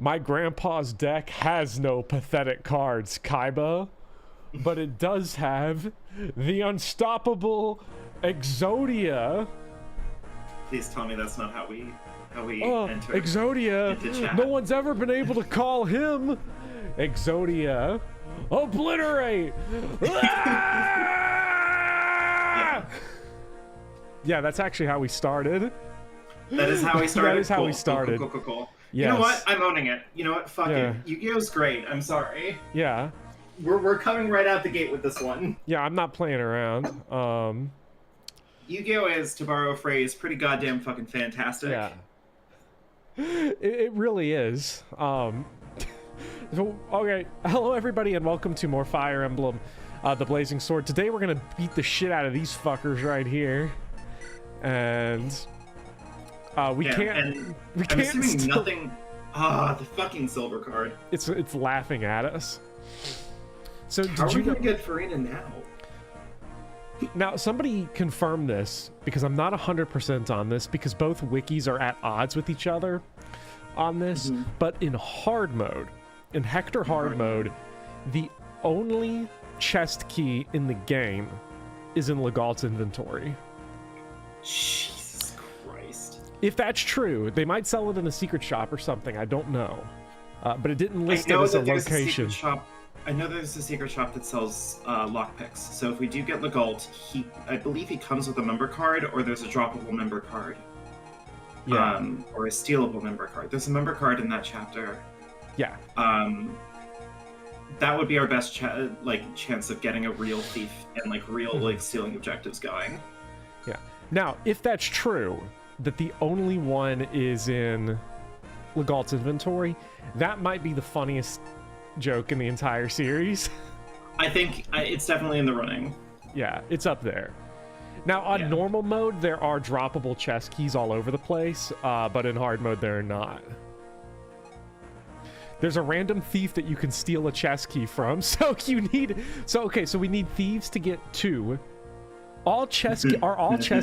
My grandpa's deck has no pathetic cards, Kaiba, but it does have the unstoppable Exodia. Please tell me that's not how we enter. Exodia. No one's ever been able to call him Exodia. Obliterate. Yeah, that's actually how we started. That is how we started. That is how cool. we started. Cool. Yes. You know what? I'm owning it. You know what? Fuck it. Yu-Gi-Oh's great. I'm sorry. Yeah. We're coming right out the gate with this one. Yeah, I'm not playing around. Yu-Gi-Oh is, to borrow a phrase, pretty goddamn fucking fantastic. Yeah. It really is. So, okay, hello everybody and welcome to more Fire Emblem, the Blazing Sword. Today we're gonna beat the shit out of these fuckers right here. And we can't I'm assuming nothing. The fucking silver card. It's laughing at us. So how are we gonna get Farina now? Now somebody confirm this because I'm not 100% on this because both wikis are at odds with each other on this. But in hard mode, in Hector Hard Mode, the only chest key in the game is in Legault's inventory. Jesus Christ. If that's true, they might sell it in a secret shop or something. I don't know. But it didn't list it as a location. I know there's a secret shop that sells lockpicks. So if we do get Legault, I believe he comes with a member card, or there's a droppable member card. Yeah. Or a stealable member card. There's a member card in that chapter. Yeah. That would be our best chance of getting a real thief and real stealing objectives going. Yeah. Now, if that's true, that the only one is in Legault's inventory, that might be the funniest joke in the entire series. I think it's definitely in the running. Yeah, it's up there. Now, on normal mode, there are droppable chest keys all over the place, but in hard mode, there are not. There's a random thief that you can steal a chest key from, so we need thieves to get 2. All chest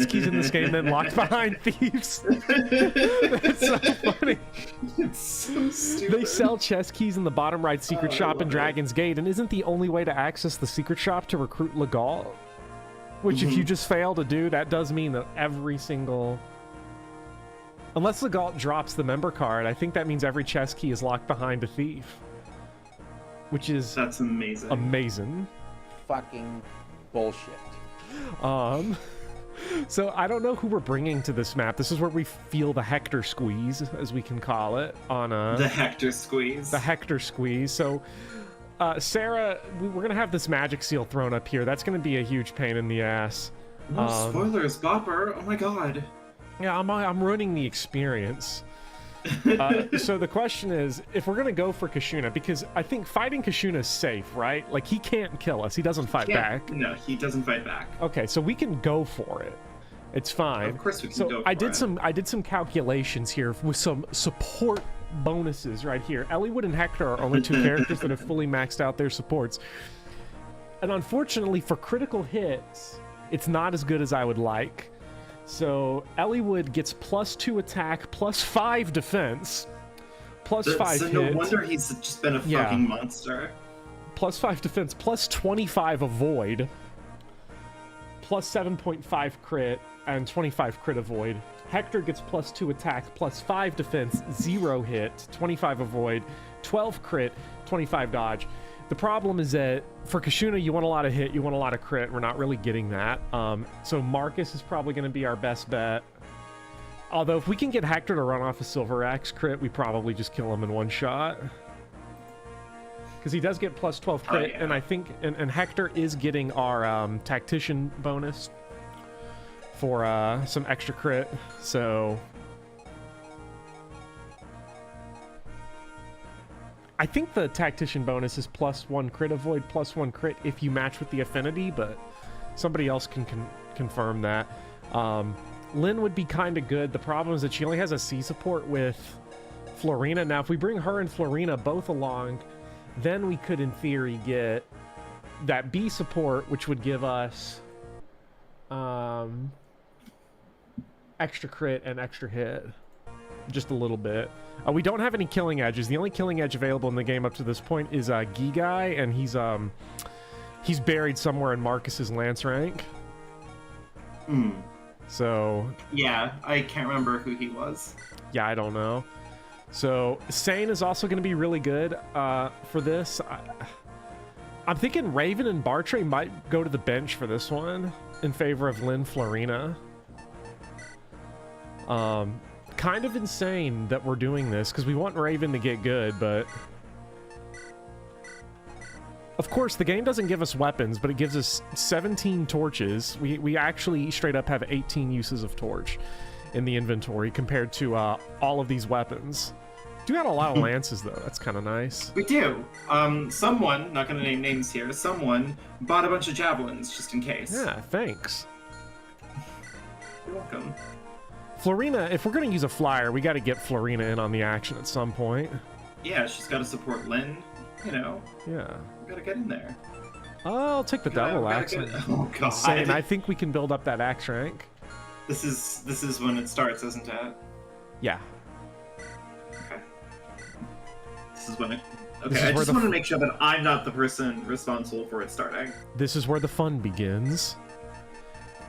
keys in this game then locked behind thieves? That's so funny. It's so stupid. They sell chest keys in the bottom right secret shop in Dragon's Gate, and isn't the only way to access the secret shop to recruit Legault? Which if you just fail to do, that does mean that every single... Unless Legault drops the member card, I think that means every chest key is locked behind a thief. Which is... That's amazing. Amazing. Fucking bullshit. So I don't know who we're bringing to this map. This is where we feel the Hector squeeze, as we can call it, on the Hector squeeze. The Hector squeeze. So, Sarah, we're gonna have this magic seal thrown up here. That's gonna be a huge pain in the ass. No spoilers, Bopper. Oh my god. Yeah, I'm ruining the experience. So the question is, if we're gonna go for Kashuna, because I think fighting Kashuna is safe, right? Like, he can't kill us. He doesn't fight back. No, he doesn't fight back. Okay, so we can go for it. It's fine. Of course we can go for it. I did some calculations here with some support bonuses right here. Eliwood and Hector are only 2 characters that have fully maxed out their supports. And unfortunately, for critical hits, it's not as good as I would like. So Eliwood gets +2 attack, +5 defense, +5 hit. No wonder he's just been a fucking monster. +5 defense, +25 avoid, +7.5 crit, and 25 crit avoid. Hector gets +2 attack, +5 defense, 0 hit, 25 avoid, 12 crit, 25 dodge. The problem is that for Kashuna, you want a lot of hit, you want a lot of crit. We're not really getting that. So Marcus is probably going to be our best bet. Although if we can get Hector to run off a Silver Axe crit, we probably just kill him in one shot. Because he does get +12 crit, and I think, and Hector is getting our tactician bonus for some extra crit. So I think the tactician bonus is +1 crit avoid, +1 crit if you match with the affinity, but somebody else can confirm that. Lynn would be kind of good. The problem is that she only has a C support with Florina. Now, if we bring her and Florina both along, then we could, in theory, get that B support, which would give us extra crit and extra hit. just a little bit. We don't have any killing edges. The only killing edge available in the game up to this point is Gigai, and he's buried somewhere in Marcus's lance rank. So yeah, I can't remember who he was. Yeah, I don't know. So Sane is also going to be really good for this. I'm thinking Raven and Bartray might go to the bench for this one in favor of Lynn Florina. Kind of insane that we're doing this because we want Raven to get good, but of course the game doesn't give us weapons, but it gives us 17 torches. We actually straight up have 18 uses of torch in the inventory compared to all of these weapons. Do got a lot of lances though. That's kind of nice. We do. Someone, not going to name names here, someone bought a bunch of javelins just in case. Yeah, thanks. You're welcome. Florina, if we're going to use a flyer, we got to get Florina in on the action at some point. Yeah, she's got to support Lynn. You know. Yeah. We got to get in there. I'll take the double axe. Oh god. Insane. I think we can build up that axe rank. This is when it starts, isn't it? Yeah. Okay. This is when it. Okay, I just want to make sure that I'm not the person responsible for it starting. This is where the fun begins.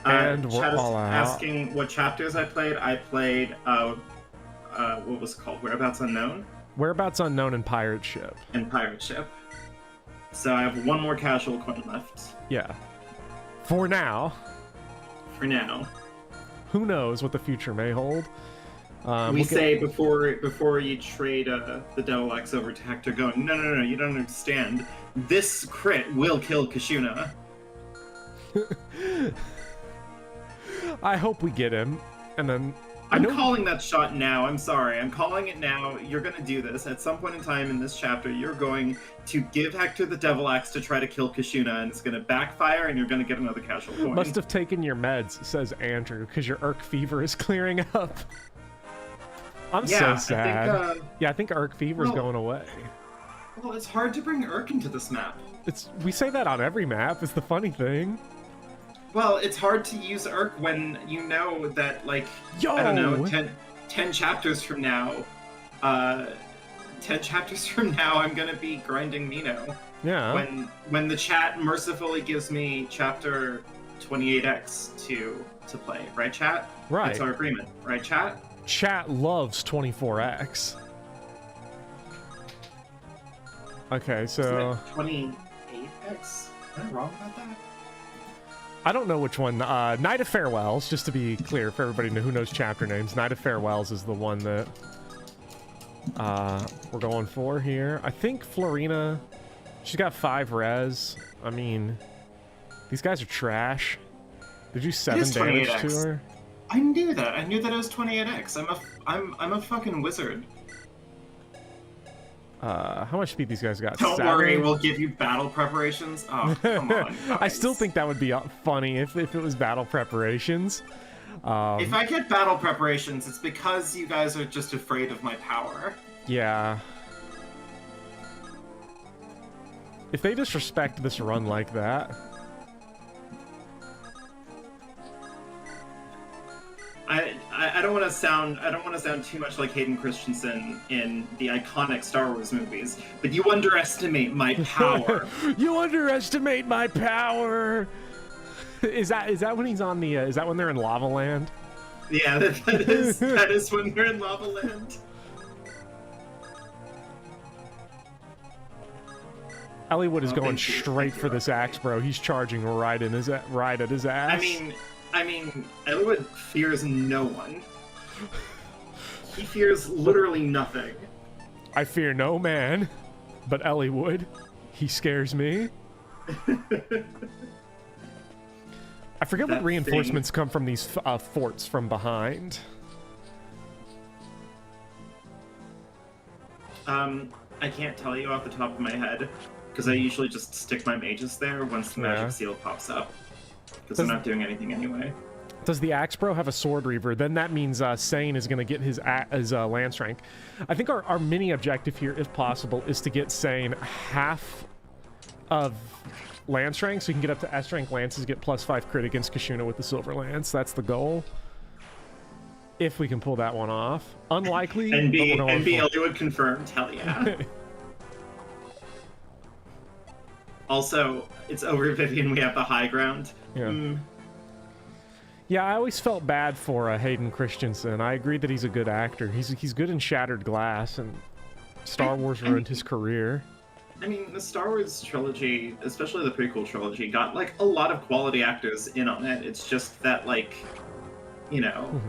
And we're Chad is all out. asking what chapters I played. I played what was it called? Whereabouts Unknown? Whereabouts Unknown and Pirate Ship. And Pirate Ship. So I have one more casual coin left. Yeah. For now. For now. Who knows what the future may hold. We say before you trade the Devil Axe over to Hector, going, no, you don't understand. This crit will kill Kashuna. I hope we get him, and then... I'm calling that shot now. I'm sorry. I'm calling it now. You're going to do this. At some point in time in this chapter, you're going to give Hector the Devil Axe to try to kill Kashuna, and it's going to backfire, and you're going to get another casual coin. Must have taken your meds, says Andrew, because your Urk fever is clearing up. I'm so sad. I think Urk fever's going away. Well, it's hard to bring Urk into this map. We say that on every map. It's the funny thing. Well, it's hard to use Urk when you know that, like, I don't know, 10 chapters from now, 10 chapters from now, I'm gonna be grinding Mino. Yeah. When the chat mercifully gives me chapter 28x to play, right, chat? Right. That's our agreement, right, chat? Chat loves 24x. Okay, so 28x. Am I wrong about that? I don't know which one. Night of Farewells, just to be clear for everybody who knows chapter names, Night of Farewells is the one that we're going for here. I think Florina, she's got 5 res. I mean, these guys are trash. Did you 7 damage to her? I knew that. I knew that it was 28x. I'm a fucking wizard. How much speed these guys got? Don't 7? worry, we'll give you battle preparations. Oh, come on. Guys. I still think that would be funny if it was battle preparations. If I get battle preparations, it's because you guys are just afraid of my power. Yeah. If they disrespect this run like that... I don't want to sound too much like Hayden Christensen in the iconic Star Wars movies, but you underestimate my power. You underestimate my power. Is that when he's on the? Is that when they're in Lava Land? Yeah, that is when they're in Lava Land. Elliewood is going straight for this axe, bro. He's charging right at his ass. I mean, Elliewood fears no one. He fears literally nothing. I fear no man, but Elliewood, he scares me. I forget what reinforcements come from these forts from behind. I can't tell you off the top of my head, because I usually just stick my mages there once the magic seal pops up. Because I'm not doing anything anyway. Does the Axe Bro have a Sword Reaver? Then that means Sane is going to get his Lance rank. I think our mini objective here, if possible, is to get Sane half of Lance rank, so he can get up to S rank Lances, get +5 crit against Kashuna with the Silver Lance. That's the goal. If we can pull that one off. Unlikely, And but we're going for it. Eliwood confirmed. Hell yeah. Also, it's over Vivian. We have the high ground. Yeah. Yeah, I always felt bad for Hayden Christensen. I agree that he's a good actor. He's good in Shattered Glass, and Star Wars ruined his career. I mean, the Star Wars trilogy, especially the prequel trilogy, got like a lot of quality actors in on it. It's just that, like, you know,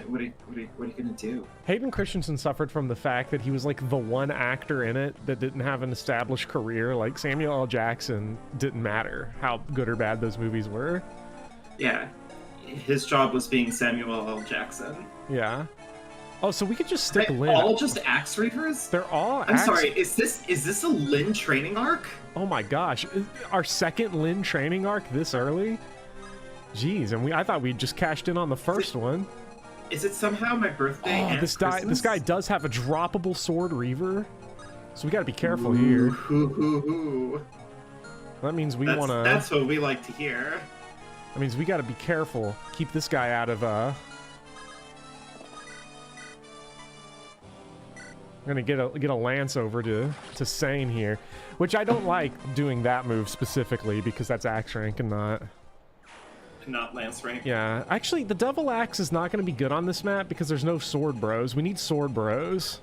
what are you gonna do? Hayden Christensen suffered from the fact that he was like the one actor in it that didn't have an established career. Like Samuel L. Jackson didn't matter how good or bad those movies were. Yeah, his job was being Samuel L. Jackson. Yeah. Oh, so we could just stick Lynn. All just axe reavers? They're all. I'm sorry. Is this a Lynn training arc? Oh my gosh, our second Lynn training arc this early? Jeez, and I thought we'd just cashed in on the first one. Is it somehow my birthday? Oh, and this Christmas? guy does have a droppable sword reaver, so we got to be careful here. That means we want to. That's what we like to hear. That means we got to be careful. Keep this guy out of. I'm gonna get a lance over to Sane here, which I don't like doing that move specifically because that's axe rank and not lance rank. Yeah, actually, the double axe is not going to be good on this map because there's no sword bros. We need sword bros.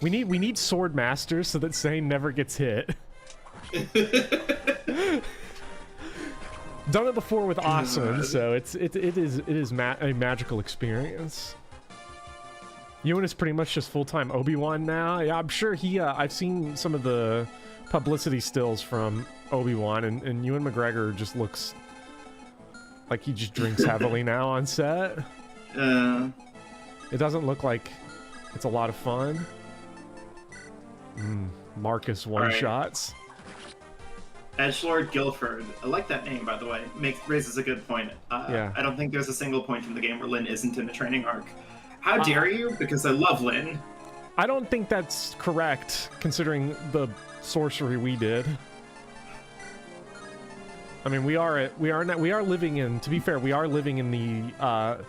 We need sword masters so that Sane never gets hit. Done it before with Awesome, so it is a magical experience. Ewan is pretty much just full-time Obi-Wan now. Yeah, I'm sure he. I've seen some of the publicity stills from Obi-Wan, and Ewan McGregor just looks like he just drinks heavily now on set. It doesn't look like it's a lot of fun. Marcus one-shots. Edgelord Guilford. I like that name, by the way. Raises a good point. Yeah. I don't think there's a single point in the game where Lynn isn't in a training arc. How dare you? Because I love Lynn. I don't think that's correct, considering the sorcery we did. I mean, we are living in. To be fair, we are living in the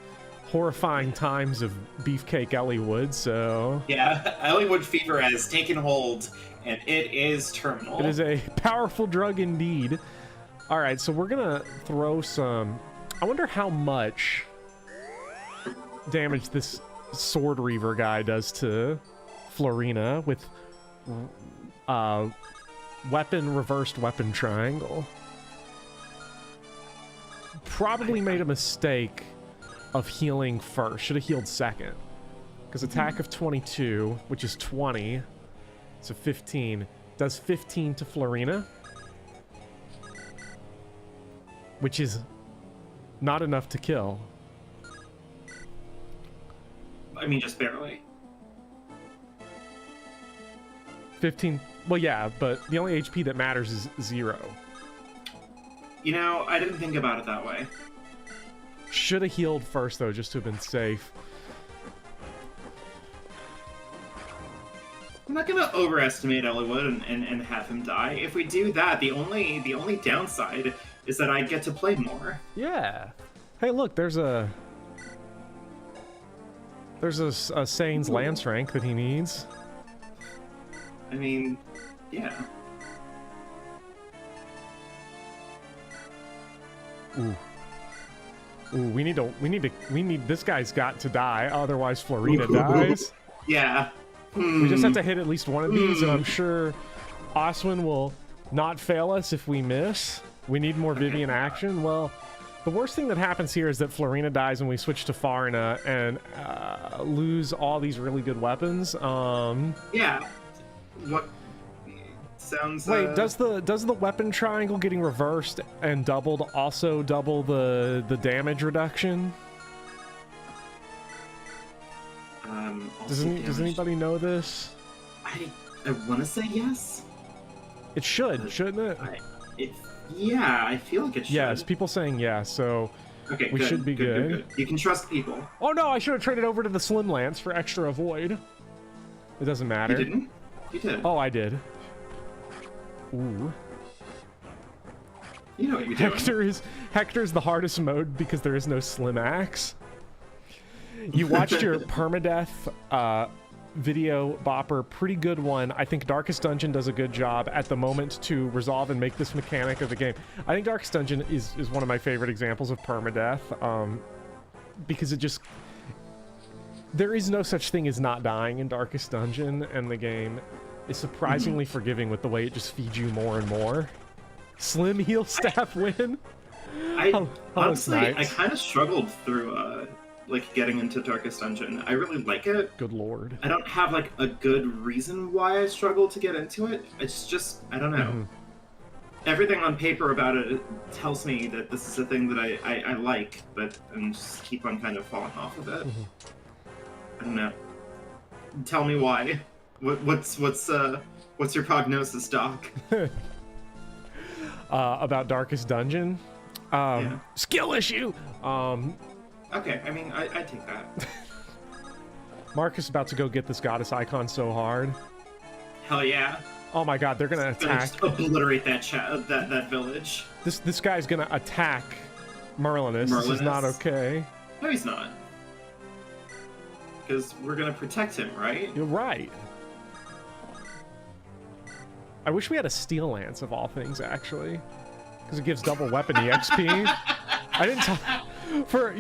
horrifying times of Beefcake Eliwood. So yeah, Eliwood fever has taken hold, and it is terminal. It is a powerful drug indeed. All right, so we're gonna throw some. I wonder how much damage this Sword Reaver guy does to Florina with reversed weapon triangle. Probably made a mistake of healing first. Should have healed second. Because attack of 22, which is 20, so 15, does 15 to Florina. Which is not enough to kill. I mean, just barely. 15, well yeah, but the only HP that matters is 0. You know, I didn't think about it that way. Should have healed first though, just to have been safe. I'm not gonna overestimate Eliwood and have him die. If we do that, the only downside is that I get to play more. Yeah. Hey, look, there's a Sane's lance rank that he needs. I mean, yeah. Ooh. Ooh, we need this guy's got to die, otherwise Florina dies. Yeah. We just have to hit at least one of these, and I'm sure Oswin will not fail us if we miss. We need more Vivian action. Well, the worst thing that happens here is that Florina dies and we switch to Farina and lose all these really good weapons. Yeah. What sounds... Wait, does the weapon triangle getting reversed and doubled also double the damage reduction? Does anybody know this? I want to say yes. It should, shouldn't it? Yeah, I feel like it should. Yes, people saying yes, so okay, we should be good. You can trust people. Oh no, I should have traded over to the Slim Lance for extra avoid. It doesn't matter. You didn't? You did. Oh, I did. Ooh. You know what you're doing. Hector's the hardest mode because there is no slim axe. You watched your permadeath video, Bopper. Pretty good one. I think Darkest Dungeon does a good job at the moment to resolve and make this mechanic of the game. I think Darkest Dungeon is one of my favorite examples of permadeath, because it just... There is no such thing as not dying in Darkest Dungeon, and the game is surprisingly forgiving with the way it just feeds you more and more. Slim heal staff win. Honestly, I kind of struggled through like getting into Darkest Dungeon. I really like it. Good lord. I don't have like a good reason why I struggled to get into it. It's just I don't know. Everything on paper about it tells me that this is a thing that I like, but I just keep on kind of falling off of it. I don't know. Tell me why. What's your prognosis, Doc? About Darkest Dungeon? Yeah. Skill issue! Okay, I mean, I take that. Marcus is about to go get this goddess icon so hard. Hell yeah. Oh my god, they're gonna attack. Just obliterate that village. This guy's gonna attack Merlinus. This is not okay. No, he's not. Because we're gonna protect him, right? You're right. I wish we had a steel lance of all things, actually, because it gives double weapon EXP. I didn't talk for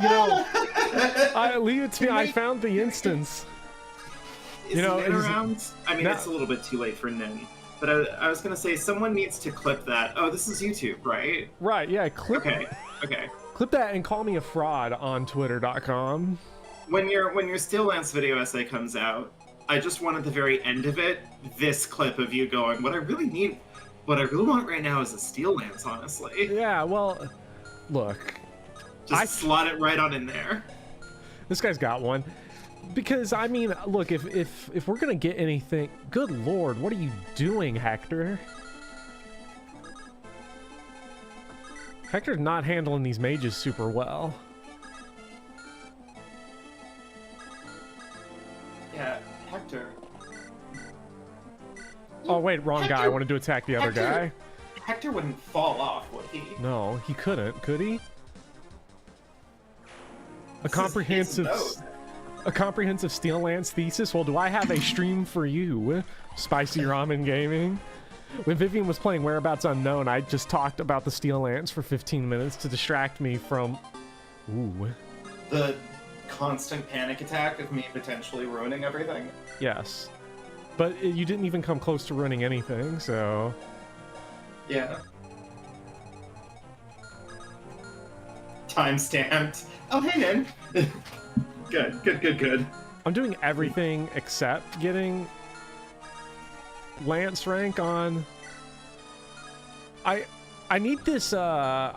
leave it to me. I found the instance. Is Nin around? I mean, it's a little bit too late for Nin. But I was gonna say someone needs to clip that. Oh, this is YouTube, right? Right. Yeah. Clip. Okay. Clip that and call me a fraud on Twitter.com. When your Steel Lance video essay comes out, I just want at the very end of it this clip of you going, what I really want right now is a Steel Lance, honestly. Yeah, well, look. Just slot it right on in there. This guy's got one. Because, I mean, look, if we're gonna get anything... Good lord, what are you doing, Hector? Hector's not handling these mages super well. Yeah, Hector. Oh, wait, wrong guy. I wanted to attack the other guy. Hector wouldn't fall off, would he? No, he couldn't, could he? A comprehensive Steel Lance thesis? Well, do I have a stream for you, Spicy Ramen Gaming? When Vivian was playing Whereabouts Unknown, I just talked about the Steel Lance for 15 minutes to distract me from... Ooh. The constant panic attack of me potentially ruining everything? Yes. But you didn't even come close to ruining anything, so... Yeah. Time-stamped. Oh, hey, Nin. Good. I'm doing everything except getting Lance rank on... I need this, I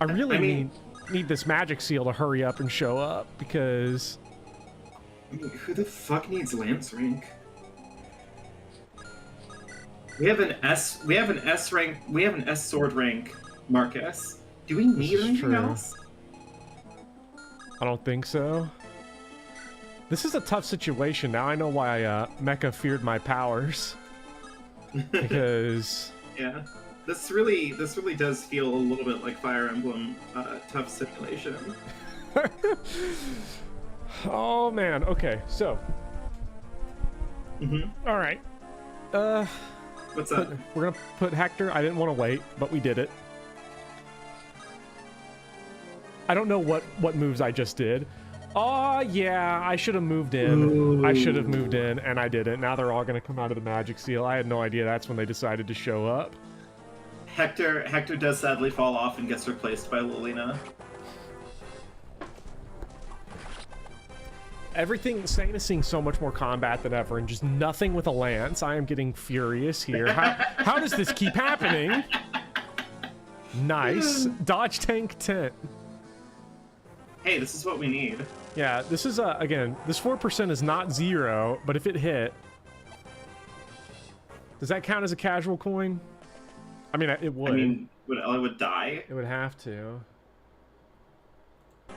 really need this magic seal to hurry up and show up, because... I mean, who the fuck needs Lance rank? We have an S rank, we have an S sword rank, Marcus. Do we need anything else? I don't think so. This is a tough situation. Now I know why Mecha feared my powers. Because... Yeah. This really does feel a little bit like Fire Emblem tough simulation. Oh man, okay, so. Alright. What's up? We're gonna put Hector. I didn't want to wait, but we did it. I don't know what moves I just did. Oh yeah, I should have moved in. Ooh. I should have moved in, and I didn't. Now they're all gonna come out of the magic seal. I had no idea that's when they decided to show up. Hector does sadly fall off and gets replaced by Lilina. Sane is seeing so much more combat than ever, and just nothing with a lance. I am getting furious here. How does this keep happening? Nice. Dodge tank tent. Hey, this is what we need. Yeah, this is, again, this 4% is not 0, but if it hit... Does that count as a casual coin? I mean, it would. I mean, it would die? It would have to.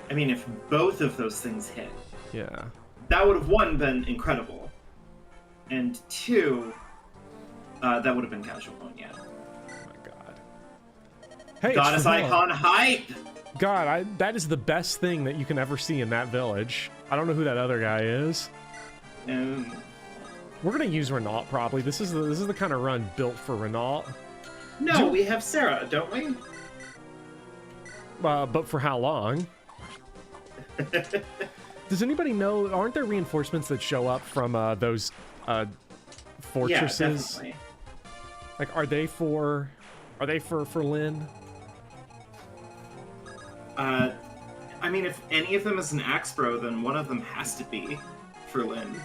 I mean, if both of those things hit... Yeah. That would have, 1, been incredible. And 2, that would have been casual coin, yeah. Oh my god. Hey, Goddess Icon hype! God, that is the best thing that you can ever see in that village. I don't know who that other guy is. We're gonna use Renault probably. This is the kind of run built for Renault. No, we have Sarah, don't we? But for how long? Does anybody know? Aren't there reinforcements that show up from those fortresses? Yeah, definitely. Like, are they for Lynn? I mean, if any of them is an axe bro, then one of them has to be for Lynn.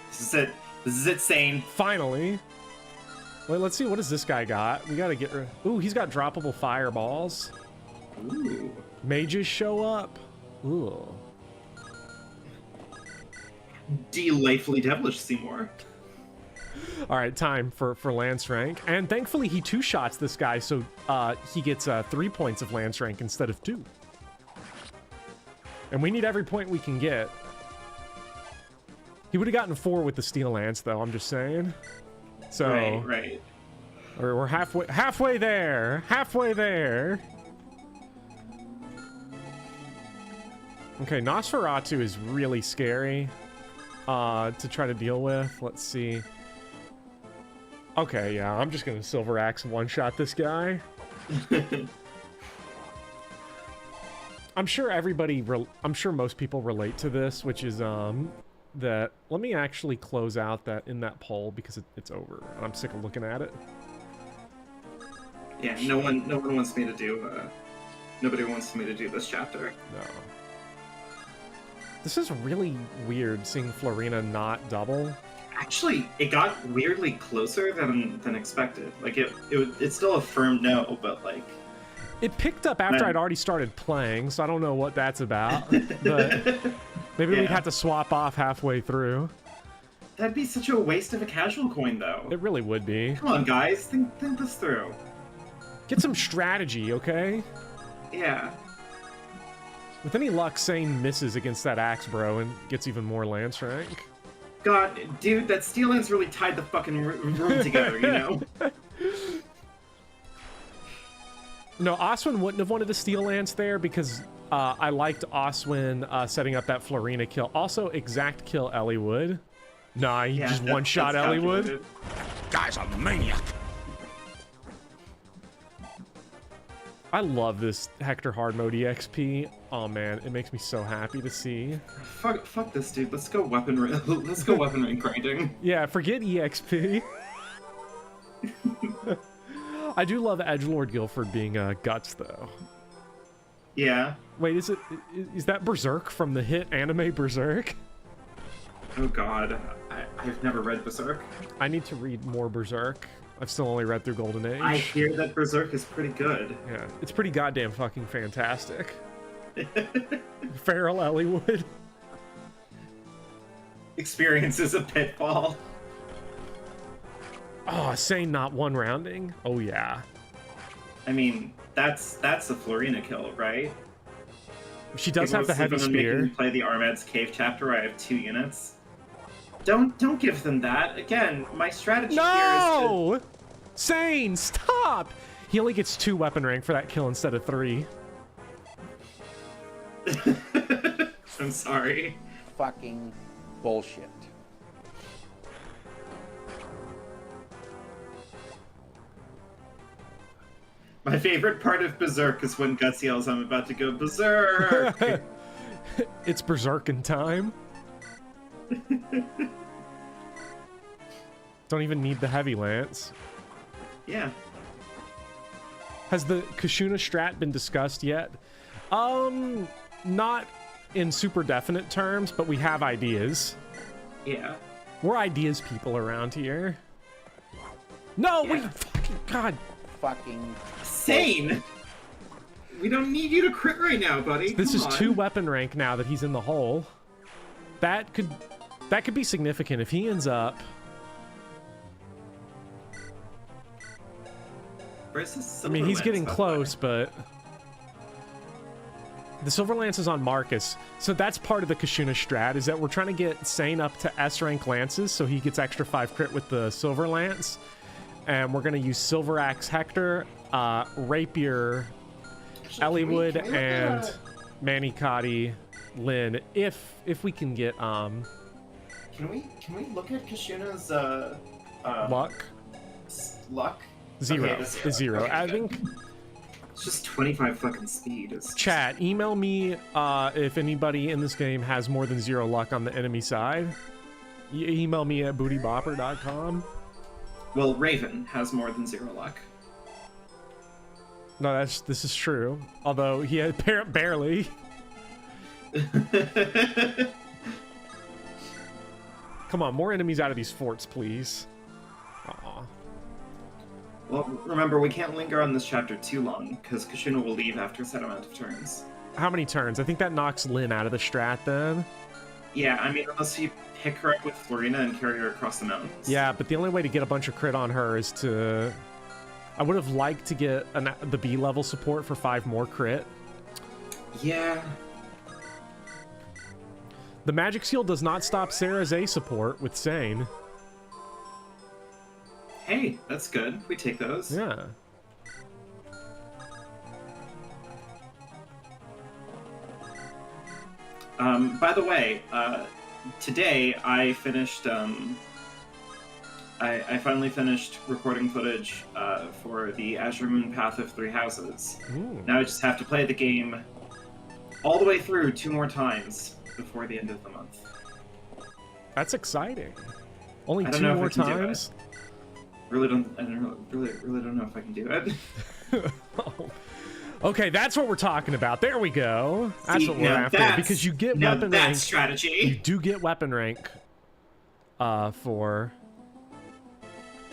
This is it. This is it, Sane. Finally. Wait, let's see. What does this guy got? We gotta get rid. Ooh, he's got droppable fireballs. Ooh. Mages show up. Ooh. Delightfully devilish, Seymour. All right, time for Lance rank. And thankfully, he two-shots this guy, so he gets 3 points of Lance rank instead of 2. And we need every point we can get. He would have gotten 4 with the Steel Lance, though, I'm just saying. So, right. We're halfway there. Halfway there. Okay, Nosferatu is really scary to try to deal with. Let's see. Okay, yeah, I'm just gonna Silver Axe one-shot this guy. I'm sure I'm sure most people relate to this, which is that. Let me actually close out in that poll because it's over and I'm sick of looking at it. Yeah, no one wants me to do. Nobody wants me to do this chapter. No. This is really weird seeing Florina not double. Actually, it got weirdly closer than expected. Like it's still a firm no, but like it picked up after I'd already started playing, so I don't know what that's about. But maybe we'd have to swap off halfway through. That'd be such a waste of a casual coin, though. It really would be. Come on, guys, think this through. Get some strategy, okay? Yeah. With any luck, Sane misses against that axe bro and gets even more Lance rank. God, dude, that Steel Lance really tied the fucking room together, you know? No, Oswin wouldn't have wanted the Steel Lance there because I liked Oswin setting up that Florina kill. Also, exact kill Ellie would. Nah, he just one-shot Ellie would. Guy's a maniac. I love this Hector Hard Mode EXP. Oh man, it makes me so happy to see. Fuck this, dude. Let's go weapon rank grinding. Yeah, forget EXP. I do love Edgelord Guilford being Guts though. Yeah. Wait, is that Berserk from the hit anime Berserk? Oh god, I've never read Berserk. I need to read more Berserk. I've still only read through Golden Age. I hear that Berserk is pretty good. Yeah, it's pretty goddamn fucking fantastic. Feral Elliewood. Experience is a pitfall. Oh, saying not one rounding? Oh yeah. I mean, that's a Florina kill, right? She does have the heavy spear. Play the Armad's Cave chapter where I have 2 units. Don't give them that. Again, my strategy here is to... Sane, stop! He only gets 2 weapon rank for that kill instead of 3. I'm sorry. Fucking bullshit. My favorite part of Berserk is when Guts yells, "I'm about to go berserk!" It's berserkin' time. Don't even need the heavy lance. Yeah. Has the Kashuna strat been discussed yet? Not in super definite terms, but we have ideas. Yeah. We're ideas people around here. No, yeah. we fucking God. Fucking Sane. We don't need you to crit right now, buddy. This Come is on. 2 weapon rank now that he's in the hole. That could be significant if he ends up. Where's this I mean, he's Silver getting Lance, close, but the Silver Lance is on Marcus. So that's part of the Kashuna strat, is that we're trying to get Sane up to S rank lances so he gets extra 5 crit with the Silver Lance. And we're going to use Silver Axe Hector Rapier, Elliewood, and Manicotti, Lynn. If we can get Can we look at Kashuna's luck? Luck? Zero. Okay, Is zero. Okay, I good. think. It's just 25 fucking speed. It's Chat, email me if anybody in this game has more than 0 luck on the enemy side. Email me at bootybopper.com. Well, Raven has more than 0 luck. No, this is true. Although he had barely. Come on, more enemies out of these forts, please. Aw. Well, remember, we can't linger on this chapter too long, because Kashuna will leave after a set amount of turns. How many turns? I think that knocks Lynn out of the strat then. Yeah, I mean, unless you pick her up with Florina and carry her across the mountains. Yeah, but the only way to get a bunch of crit on her is to... I would have liked to get the B level support for 5 more crit. Yeah. The magic seal does not stop Sarah's A support with Sane. Hey, that's good. We take those. Yeah. By the way, today I finished, I finally finished recording footage for the Azure Moon Path of 3 Houses. Ooh. Now I just have to play the game all the way through 2 more times before the end of the month. That's exciting. Only I don't 2 know if more I can do it. times? I really don't know if I can do it. Oh. Okay, that's what we're talking about. There we go. That's See, what we're after. Because you get weapon rank. You strategy. do get weapon rank for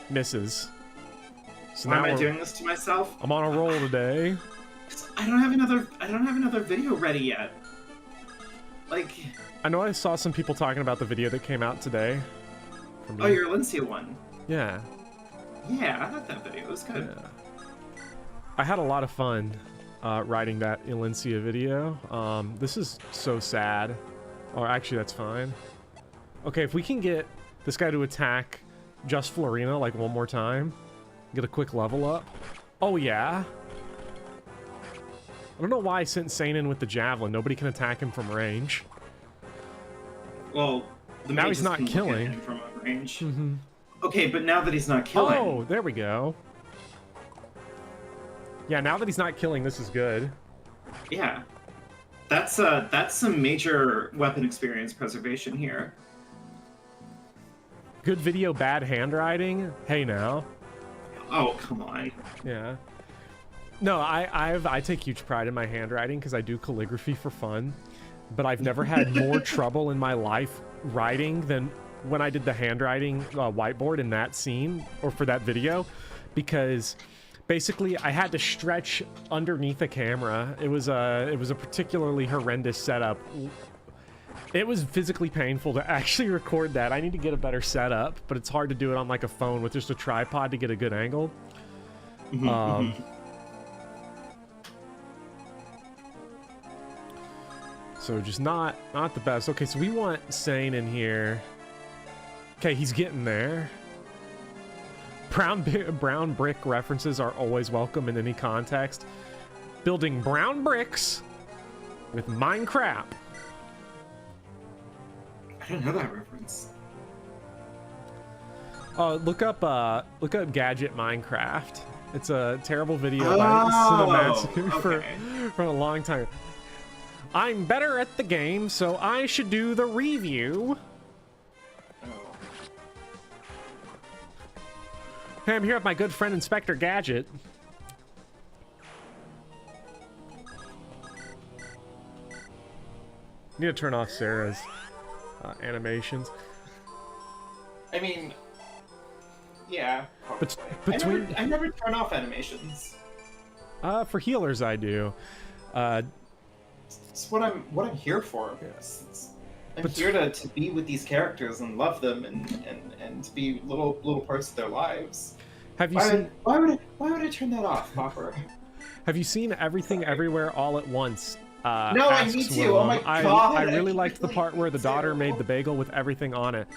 misses. So Why now am I doing this to myself? I'm on a roll today. I don't have another video ready yet. Like, I know I saw some people talking about the video that came out today. oh, your Lincia one. Yeah. Yeah, I thought that video was good. Yeah. I had a lot of fun writing that Elincia video. This is so sad. Or actually, that's fine. Okay, if we can get this guy to attack just Florina like 1 more time, get a quick level up. Oh yeah. I don't know why I sent Sane in with the javelin. Nobody can attack him from range. Well, now he's mages not can look at killing him from range. Mm-hmm. Okay, but now that he's not killing. Oh, there we go. Yeah, now that he's not killing, this is good. Yeah, that's some major weapon experience preservation here. Good video, bad handwriting. Hey now. Oh, come on. Yeah. No, I take huge pride in my handwriting because I do calligraphy for fun, but I've never had more trouble in my life writing than when I did the handwriting whiteboard in that scene or for that video, because basically I had to stretch underneath a camera. It was a particularly horrendous setup. It was physically painful to actually record that. I need to get a better setup, but it's hard to do it on like a phone with just a tripod to get a good angle. So just not the best. Okay, so we want Sane in here. Okay, he's getting there. Brown brick references are always welcome in any context. Building brown bricks with Minecraft. I didn't know that reference. Look up Gadget Minecraft. It's a terrible video by Cinematic from a long time. I'm better at the game, so I should do the review. Hey, I'm here with my good friend Inspector Gadget. Need to turn off Sarah's animations. I mean, yeah. But between I never turn off animations. For healers I do. It's what I'm here for. I'm here to be with these characters and love them and to be little parts of their lives. Have you seen? Why would I turn that off, Hopper? Have you seen Everything Everywhere All at Once? No, I need to. Oh my god! I really liked the part where the daughter made the bagel with everything on it.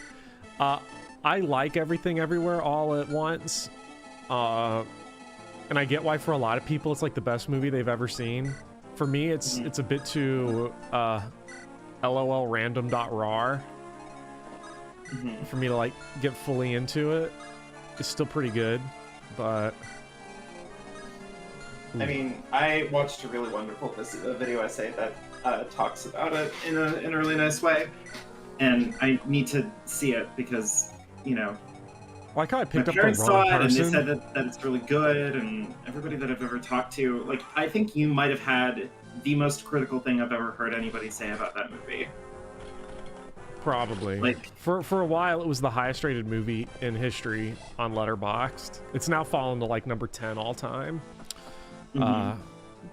I like Everything Everywhere All at Once. and I get why for a lot of people it's like the best movie they've ever seen. For me, it's a bit too LOL random.rar for me to like get fully into it. It's still pretty good, but I mean, I watched a really wonderful video essay that talks about it in a really nice way, and I need to see it because, you know, like how I picked my up the parents wrong saw it person. and they said that it's really good, and everybody that I've ever talked to, like, I think you might have had the most critical thing I've ever heard anybody say about that movie. Probably. Like, for a while, it was the highest rated movie in history on Letterboxd. It's now fallen to like number 10 all time,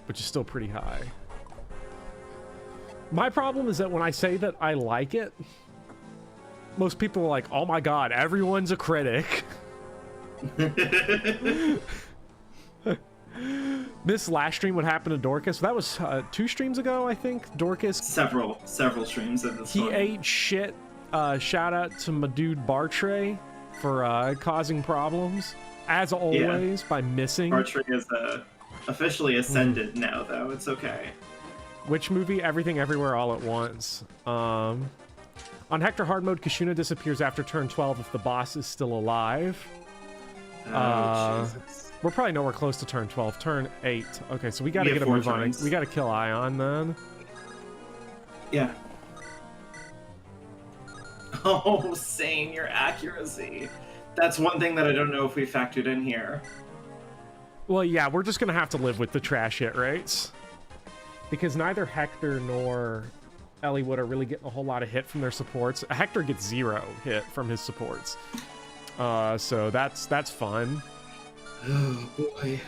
which is still pretty high. My problem is that when I say that I like it, most people are like, oh my god, everyone's a critic. This last stream, what happened to Dorcas? That was 2 streams ago, I think. Dorcas. Several streams of this. He ate shit. Shout out to my dude Bartray for causing problems, as always, by missing. Bartray is officially ascended now, though. It's okay. Which movie? Everything Everywhere All at Once. On Hector Hard Mode, Kashuna disappears after turn 12 if the boss is still alive. Jesus. We're probably nowhere close to turn 12. Turn 8. Okay, so we gotta We get a have 4 move on it. turns. We gotta kill Ion then. Yeah. Oh, Sane, your accuracy. That's one thing that I don't know if we factored in here. Well, yeah, we're just gonna have to live with the trash hit rates. Because neither Hector nor Eliwood are really getting a whole lot of hit from their supports. Hector gets 0 hit from his supports. So that's fun. Oh, boy.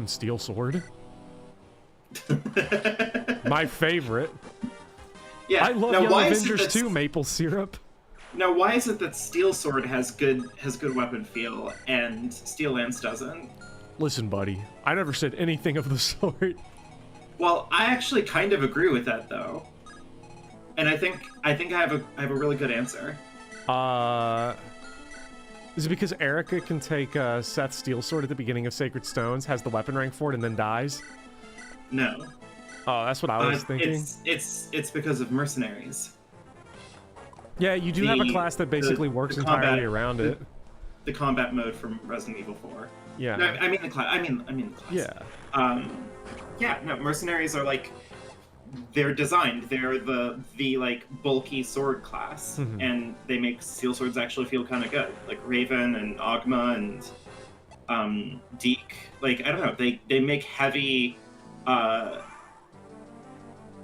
Steel Sword. My favorite. Yeah. I love now, Young why is it Avengers that- too, Maple Syrup. Now, why is it that Steel Sword has good weapon feel and Steel Lance doesn't? Listen, buddy, I never said anything of the sort. Well, I actually kind of agree with that, though. And I think I have a really good answer. Is it because Erica can take Seth's Steel Sword at the beginning of Sacred Stones, has the weapon rank for it, and then dies? No. Oh, that's what I was thinking. It's because of mercenaries. Yeah, you do have a class that basically works entirely around it. The combat mode from Resident Evil 4. Yeah. No, I mean the class. I mean the class. Yeah. Yeah. No, mercenaries are like, they're designed. They're the like bulky sword class, and they make steel swords actually feel kind of good. Like Raven and Ogma and Deke. Like, I don't know. They make heavy,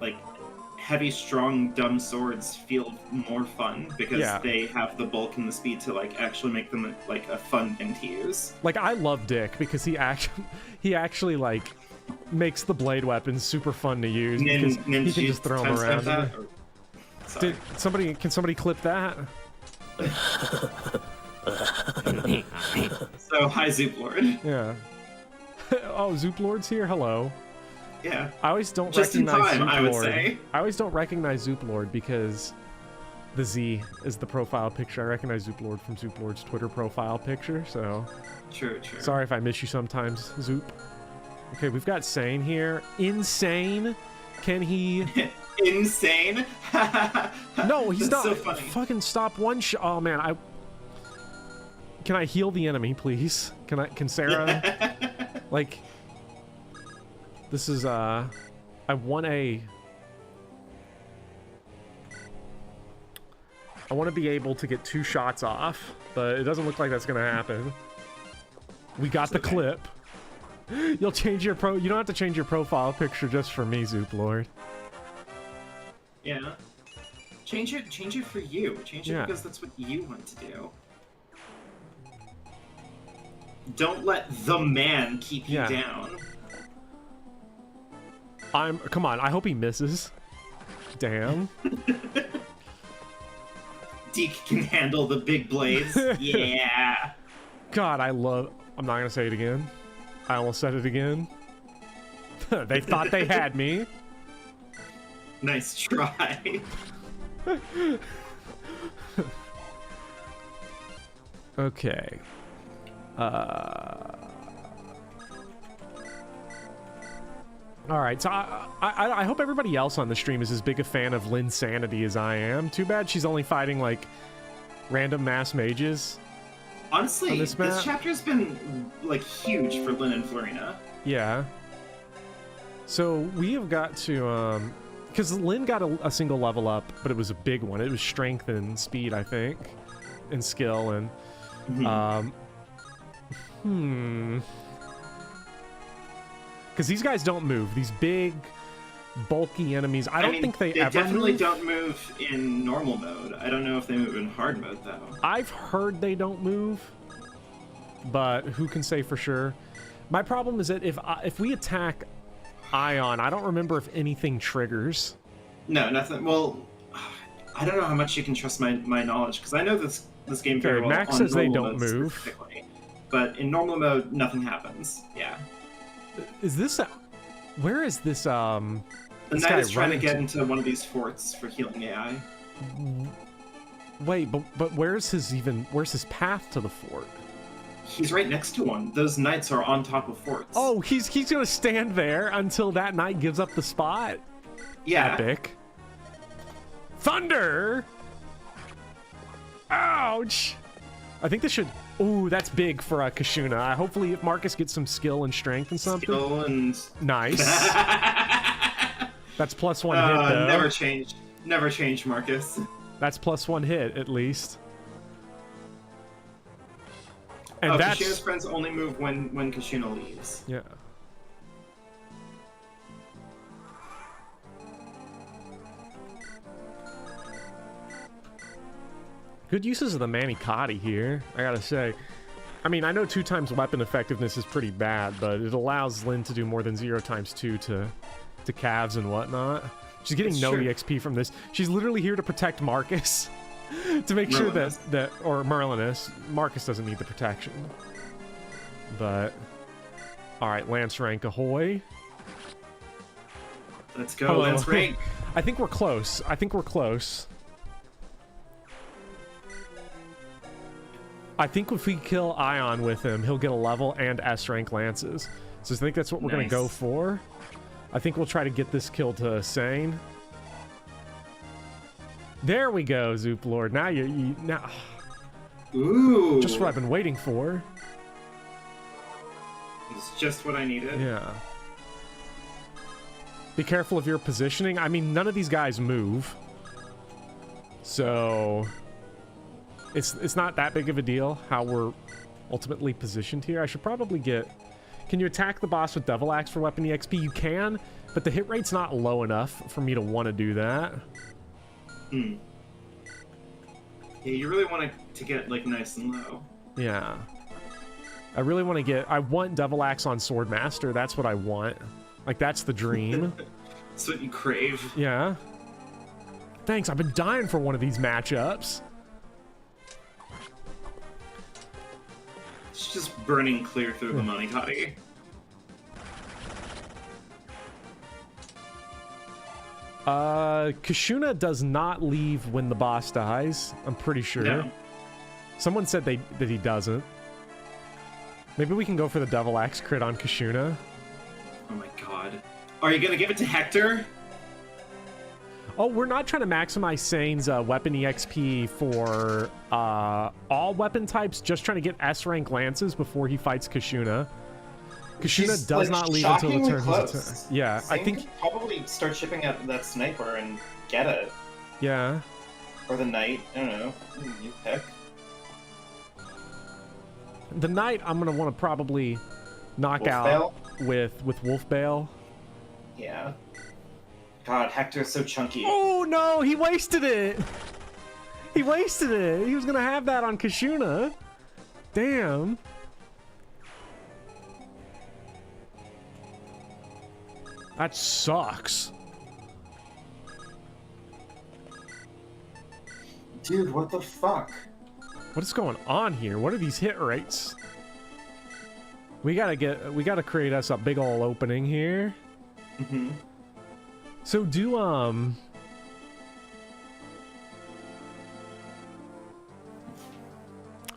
like heavy, strong, dumb swords feel more fun because they have the bulk and the speed to like actually make them like a fun thing to use. Like, I love Dick because he actually like makes the blade weapons super fun to use because he can just throw them around. Can somebody clip that? So, hi, Zoop Lord. Yeah. Oh, Zoop Lord's here. Hello. Yeah. I always don't Just in recognize time, Zoop I would Lord. say. I always don't recognize Zoop Lord because the Z is the profile picture. I recognize Zoop Lord from Zoop Lord's Twitter profile picture, so... True. Sorry if I miss you sometimes, Zoop. Okay, we've got Sane here. Insane? Can he... Insane? No, he's That's not. so funny. Fucking stop one shot. Oh, man, Can I heal the enemy, please? Can Sarah... like... This is, I want to be able to get 2 shots off, but it doesn't look like that's gonna happen. We got the clip. You'll change your you don't have to change your profile picture just for me, Zoop Lord. Yeah. Change it for you. Change it because that's what you want to do. Don't let the man keep you down. Come on, I hope he misses. Damn. Deke can handle the big blades. Yeah. God, I'm not gonna say it again. I almost said it again. They thought they had me. Nice try. Okay. All right, so I hope everybody else on the stream is as big a fan of Lynn's sanity as I am. Too bad she's only fighting, like, random mass mages. Honestly, this chapter's been, like, huge for Lynn and Florina. Yeah. So we have got to, because Lynn got a single level up, but it was a big one. It was strength and speed, I think, and skill, and, because these guys don't move. These big, bulky enemies. I don't think they ever definitely move. Don't move in normal mode. I don't know if they move in hard mode, though. I've heard they don't move, but who can say for sure? My problem is that if we attack Ion, I don't remember if anything triggers. No, nothing. Well, I don't know how much you can trust my knowledge, because I know this game very well. Max says they don't move. But in normal mode, nothing happens. Yeah. Is this where is this the knight is trying to get into one of these forts for healing AI. Wait, but where's his path to the fort? He's right next to one. Those knights are on top of forts. Oh, he's gonna stand there until that knight gives up the spot. Yeah. Epic. Thunder! Ouch! I think this should... Ooh, that's big for Kashuna. Hopefully if Marcus gets some skill and strength and something. Skill and... Nice. That's +1 hit, though. Never change, Marcus. That's +1 hit, at least. And Kashuna's friends only move when Kashuna leaves. Yeah. Good uses of the Manicotti here, I gotta say. I mean, I know 2 times weapon effectiveness is pretty bad, but it allows Lynn to do more than 0 times 2 to calves and whatnot. She's getting no EXP from this. She's literally here to protect Marcus. To make sure that or Merlinus. Marcus doesn't need the protection. But... Alright, Lance rank ahoy. Let's go, Lance rank. I think we're close. I think if we kill Ion with him, he'll get a level and S rank lances. So I think that's what we're gonna go for. I think we'll try to get this kill to Sane. There we go, Zoop Lord. Now now. Ooh. Just what I've been waiting for. It's just what I needed. Yeah. Be careful of your positioning. I mean, none of these guys move. So... It's not that big of a deal how we're ultimately positioned here. I should probably get... Can you attack the boss with Devil Axe for weapon EXP? You can, but the hit rate's not low enough for me to want to do that. Yeah, you really want to get, like, nice and low. Yeah. I really want to get... I want Devil Axe on Swordmaster. That's what I want. Like, that's the dream. That's what you crave. Yeah. Thanks, I've been dying for one of these matchups. It's just burning clear through the Manicotti. Kashuna does not leave when the boss dies. I'm pretty sure. No. Someone said that he doesn't. Maybe we can go for the Devil Axe crit on Kashuna. Oh my god. Are you gonna give it to Hector? Oh, we're not trying to maximize Sane's weapon EXP for all weapon types, just trying to get S rank lances before he fights Kashuna. Kashuna does not leave until the turn his turn. Yeah, Sane I think... could probably start shipping out that sniper and get it. Yeah. Or the knight, I don't know. You pick. The knight I'm going to want to probably knock out with Wolf Bale. Yeah. God, Hector's so chunky. Oh no, he wasted it! He wasted it! He was gonna have that on Kashuna. Damn. That sucks. Dude, what the fuck? What is going on here? What are these hit rates? We gotta create us a big ol' opening here. So do,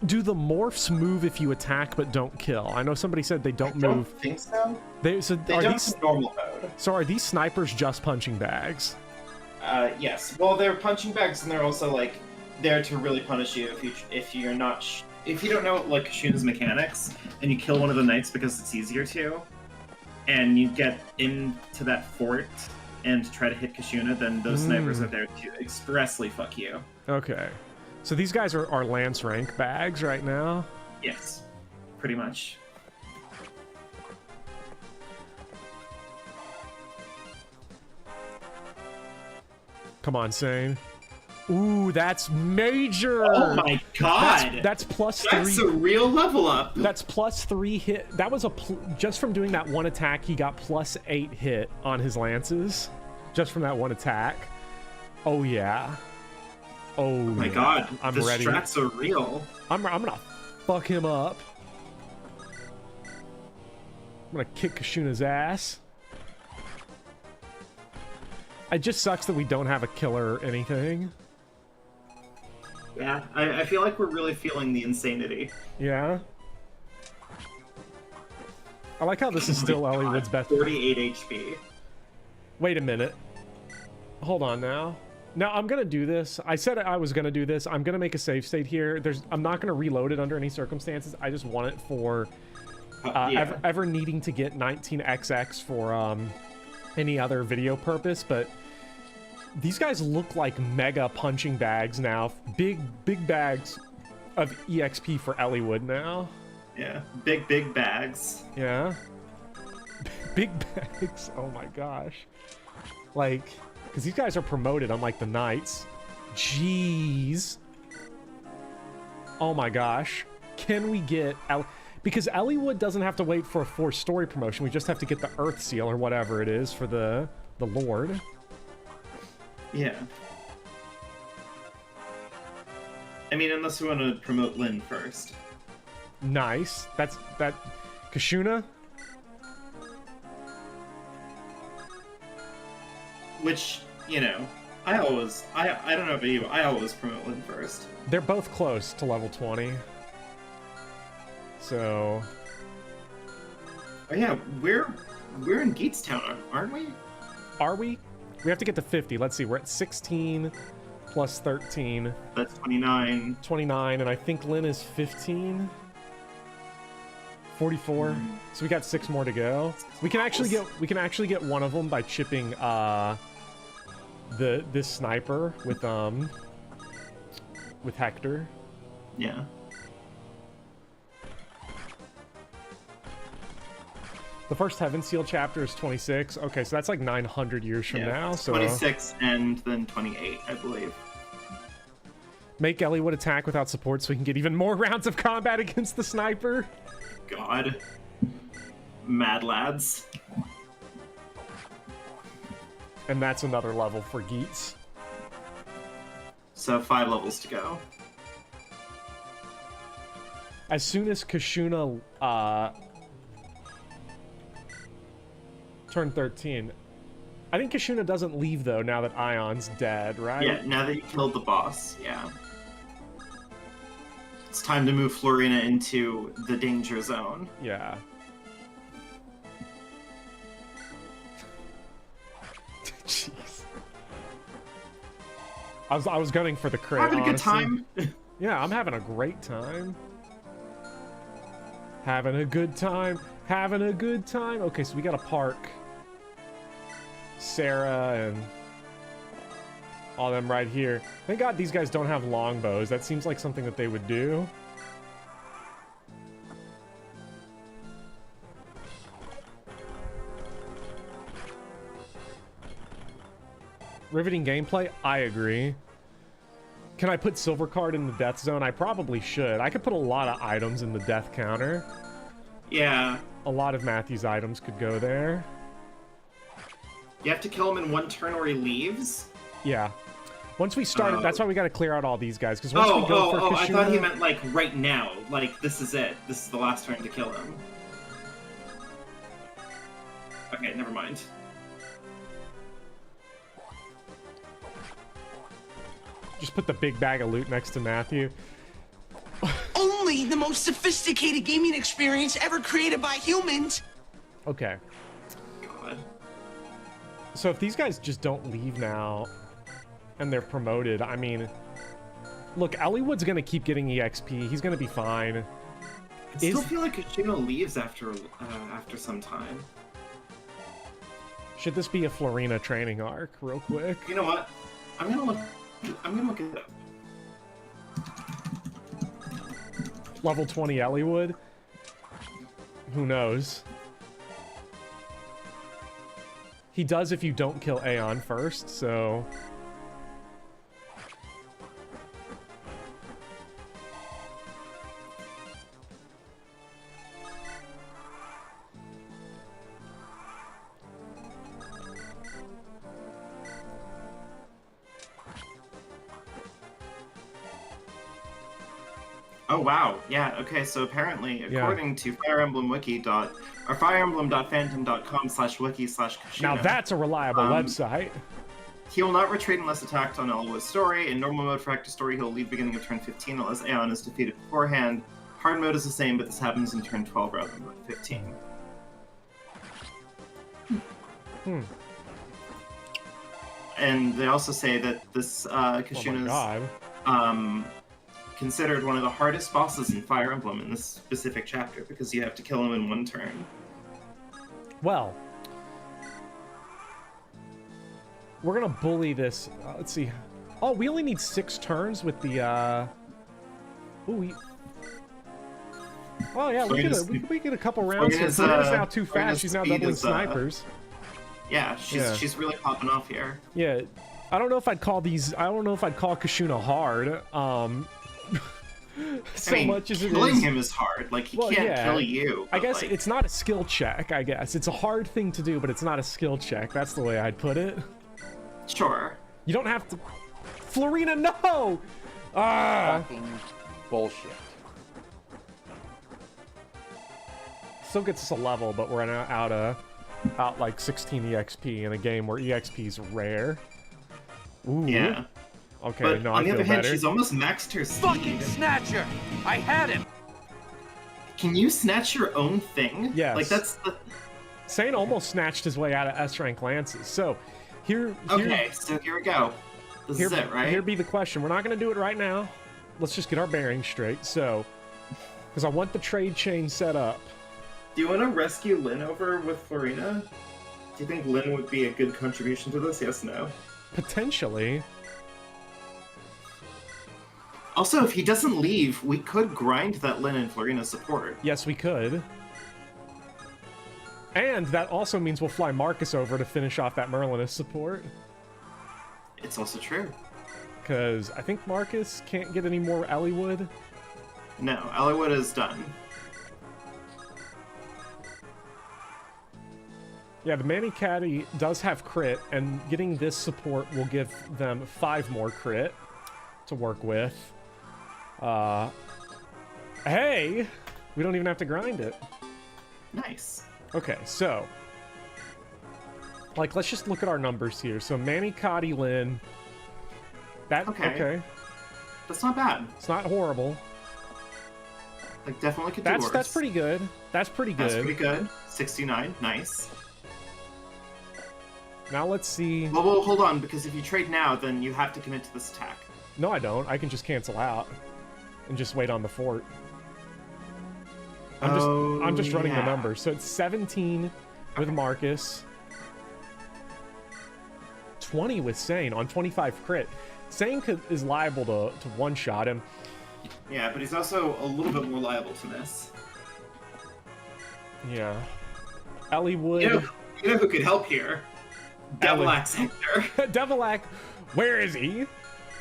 Do the morphs move if you attack but don't kill? I know somebody said they don't move. I don't think so. They They don't in normal mode. So are these snipers just punching bags? Yes. Well, they're punching bags, and they're also like there to really punish you if you're not if you don't know like Kashuna's mechanics and you kill one of the knights because it's easier to, and you get into that fort and try to hit Kashuna, then those snipers are there to expressly fuck you. Okay. So these guys are Lance rank bags right now? Yes. Pretty much. Come on, Sane. Ooh, that's major! Oh my god! That's +3. That's a real level up! That's +3 hit. That was just from doing that one attack, he got +8 hit on his lances. Just from that one attack. Oh yeah. Oh my god, I'm the ready. strats are real. I'm gonna fuck him up. I'm gonna kick Kashuna's ass. It just sucks that we don't have a killer or anything. Yeah, I feel like we're really feeling the insanity. Yeah. I like how this is still Elliewood's best. 48 HP. Wait a minute. Hold on now. Now I'm gonna do this. I said I was gonna do this. I'm gonna make a save state here. I'm not gonna reload it under any circumstances. I just want it for ever needing to get 19XX for any other video purpose. But these guys look like mega punching bags now. Big bags of EXP for Elliewood now. Yeah, big bags. Yeah. Big bags. Oh my gosh. Like, because these guys are promoted unlike the Knights. Jeez. Oh my gosh. Can we get... Because Elliewood doesn't have to wait for a 4-story promotion. We just have to get the Earth Seal or whatever it is for the Lord. Yeah. I mean, unless we want to promote Lynn first. Nice. That Kashuna? Which, you know, I don't know about you, I always promote Lynn first. They're both close to level 20. So... Oh yeah, we're in Geetstown, aren't we? Are we? We have to get to 50. Let's see, we're at 16 plus 13. That's 29. 29, and I think Lynn is 15. 44. So we got 6 more to go. We can actually get one of them by chipping this sniper with Hector. Yeah. The first Heaven Seal chapter is 26. Okay, so that's like 900 years from now. So 26 and then 28, I believe. Make Elliewood attack without support so we can get even more rounds of combat against the sniper. God. Mad lads. And that's another level for Geets. So 5 levels to go. As soon as Kashuna turned 13, I think Kashuna doesn't leave though now that Ion's dead, right? Yeah, now that you killed the boss, yeah. It's time to move Florina into the danger zone. Yeah. Jeez. I was gunning for the crit. Having a good honestly. time. Yeah, I'm having a great time. Having a good time. Having a good time. Okay, so we gotta park Sarah and all them right here. Thank God these guys don't have longbows. That seems like something that they would do. Riveting gameplay? I agree. Can I put Silver Card in the death zone? I probably should. I could put a lot of items in the death counter. Yeah. A lot of Matthew's items could go there. You have to kill him in 1 turn or he leaves? Yeah. Once we start, that's why we gotta clear out all these guys. Because once we go for Kashuna... I thought he meant like right now. Like this is it. This is the last turn to kill him. Okay, never mind. Just put the big bag of loot next to Matthew. Oh most sophisticated gaming experience ever created by humans. Okay. God. So if these guys just don't leave now, and they're promoted, I mean, look, Elliewood's gonna keep getting EXP. He's gonna be fine. I still feel like Kashuna leaves after some time. Should this be a Florina training arc, real quick? You know what? I'm gonna look it up. Level 20 Elliewood? Who knows? He does if you don't kill Aeon first, so... Oh wow, yeah, okay, so apparently, according to fireemblem.phantom.com/wiki/Kashuna... Now that's a reliable website. He will not retreat unless attacked on Elliewood's story. In normal mode for Hector's story, he'll leave beginning of turn 15 unless Aeon is defeated beforehand. Hard mode is the same, but this happens in turn 12 rather than 15. And they also say that this Kashuna's considered one of the hardest bosses in Fire Emblem in this specific chapter because you have to kill him in one turn. Well, we're gonna bully this. Let's see. Oh, we only need 6 turns with the. Ooh, oh yeah, we get a couple rounds here. Florina's now too fast. She's now doubling snipers. Yeah, she's really popping off here. Yeah, I don't know if I'd call Kashuna hard. Much as it is. Killing him is hard. Like, he can't kill you. I guess it's not a skill check, I guess. It's a hard thing to do, but it's not a skill check. That's the way I'd put it. Sure. You don't have to... Florina, no! Fucking bullshit. Still gets us a level, but we're out like 16 EXP in a game where EXP is rare. Ooh. Yeah. Okay, but no, on the other hand, better. she's almost maxed her speed. Fucking snatcher! I had him! Can you snatch your own thing? Yes. Like, that's the... Sane almost snatched his way out of S-rank lances. So, Okay, so here we go. This is it, right? Here be the question. We're not going to do it right now. Let's just get our bearings straight. So, because I want the trade chain set up. Do you want to rescue Lynn over with Florina? Do you think Lynn would be a good contribution to this? Yes, no? Potentially. Also, if he doesn't leave, we could grind that Lynn and Florina support. Yes, we could. And that also means we'll fly Marcus over to finish off that Merlinus support. It's also true. Because I think Marcus can't get any more Elliewood. No, Elliewood is done. Yeah, the Manicaddy does have crit, and getting this support will give them 5 more crit to work with. Hey! We don't even have to grind it. Nice. Okay, so... Like, let's just look at our numbers here. So, Manicaddy, Lynn... That, okay. That's not bad. It's not horrible. Like, definitely could do worse. That's pretty good. That's pretty good. That's pretty good. 69, nice. Now let's see... Well, hold on, because if you trade now, then you have to commit to this attack. No, I don't. I can just cancel out. And just wait on the fort. I'm just running the numbers. So it's 17 with Marcus. 20 with Sane on 25 crit. Sane is liable to one-shot him. Yeah, but he's also a little bit more liable to miss. Yeah. Elliewood. You know who could help here? Devilax Hector. Devilac, where is he?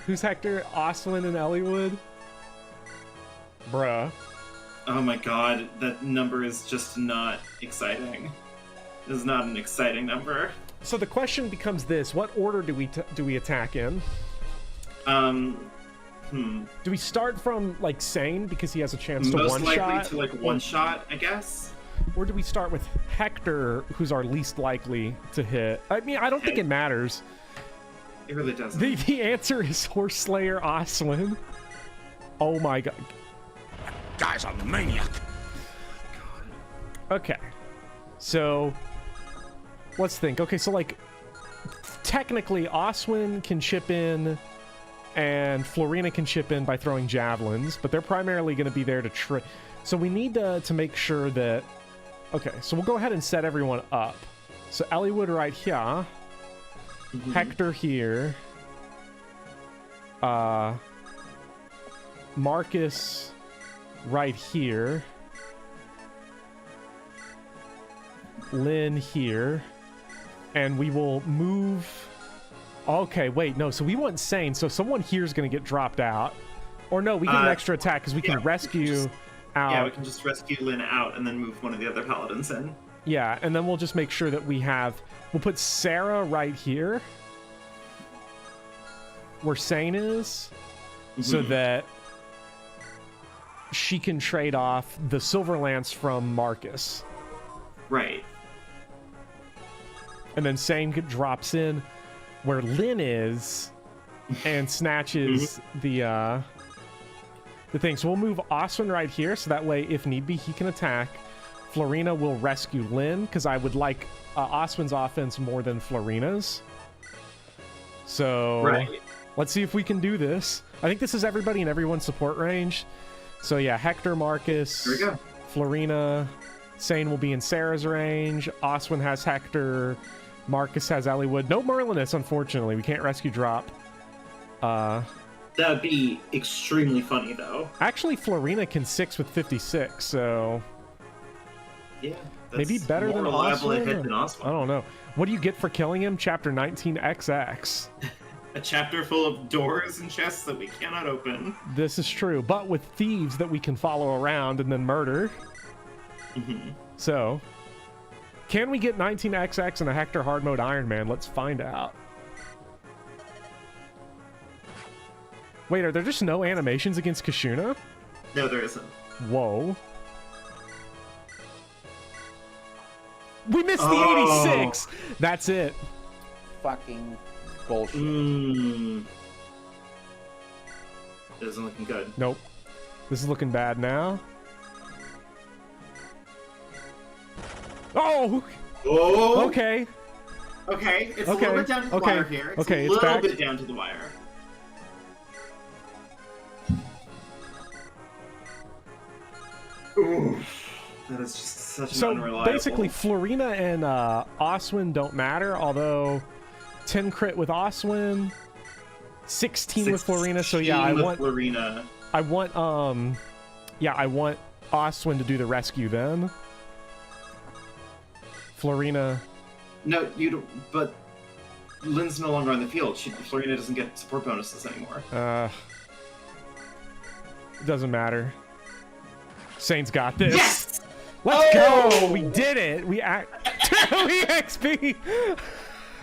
Who's Hector? Oswin and Elliewood? Bruh. Oh my god, that number is just not exciting. It is not an exciting number. So the question becomes this: what order do we attack in? Do we start from like Sane because he has a chance to one-shot? Most likely to like one-shot, I guess. Or do we start with Hector, who's our least likely to hit? I mean, I don't think it matters. It really doesn't. The answer is Horse Slayer Oswin. Oh my god. guy's a maniac. Okay. So, let's think. Okay, so, like, technically, Oswin can chip in, and Florina can chip in by throwing javelins, but they're primarily going to be there to So we need to make sure that... Okay, so we'll go ahead and set everyone up. So Elliewood right here. Hector here. Marcus right here. Lynn here. And we will move... Okay, wait, no, so we want Sane, so someone here is going to get dropped out. Or no, we get an extra attack, because we can rescue out. Yeah, we can just rescue Lynn out and then move one of the other paladins in. Yeah, and then we'll just make sure that we have... We'll put Sarah right here. Where Sane is. So that she can trade off the Silver Lance from Marcus. Right. And then Sane drops in where Lynn is and snatches the thing. So we'll move Oswin right here, so that way, if need be, he can attack. Florina will rescue Lynn, because I would like Oswin's offense more than Florina's. So let's see if we can do this. I think this is everybody in everyone's support range. So yeah, Hector, Marcus, here we go. Florina, Sane will be in Sarah's range. Oswin has Hector. Marcus has Elliewood. No Merlinus, unfortunately. We can't rescue drop. That would be extremely funny, though. Actually, Florina can 6 with 56, so... Yeah, that's maybe better more than reliable a Oswin? hit than Oswin. I don't know. What do you get for killing him? Chapter 19XX. A chapter full of doors and chests that we cannot open. This is true, but with thieves that we can follow around and then murder. So... Can we get 19XX and a Hector Hard Mode Iron Man? Let's find out. Wait, are there just no animations against Kashuna? No, there isn't. Whoa. We missed the 86! That's it. Fucking bullshit. It isn't looking good. Nope. This is looking bad now. Oh! Oh! Okay. Okay, it's a little bit down to the wire here. It's a little bit down to the wire. Oof. That is just such an unreliable... So basically, Florina and Oswin don't matter, although 10 crit with Oswin, 16 with Florina. So yeah, I want Florina. I want Oswin to do the rescue then. Florina. No, you don't. But Lynn's no longer on the field. Florina doesn't get support bonuses anymore. It doesn't matter. Sane's got this. Yes! Let's go! We did it! We XP!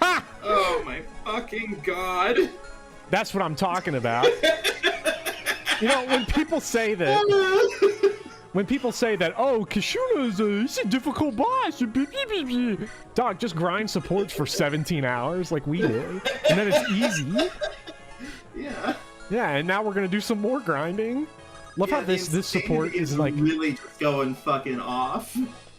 Ha! Oh my fucking god! That's what I'm talking about. You know, when people say that, oh, Kashuna is a difficult boss. Dog, just grind supports for 17 hours like we did. And then it's easy. Yeah. Yeah, and now we're gonna do some more grinding. Love how this support is like really just going fucking off.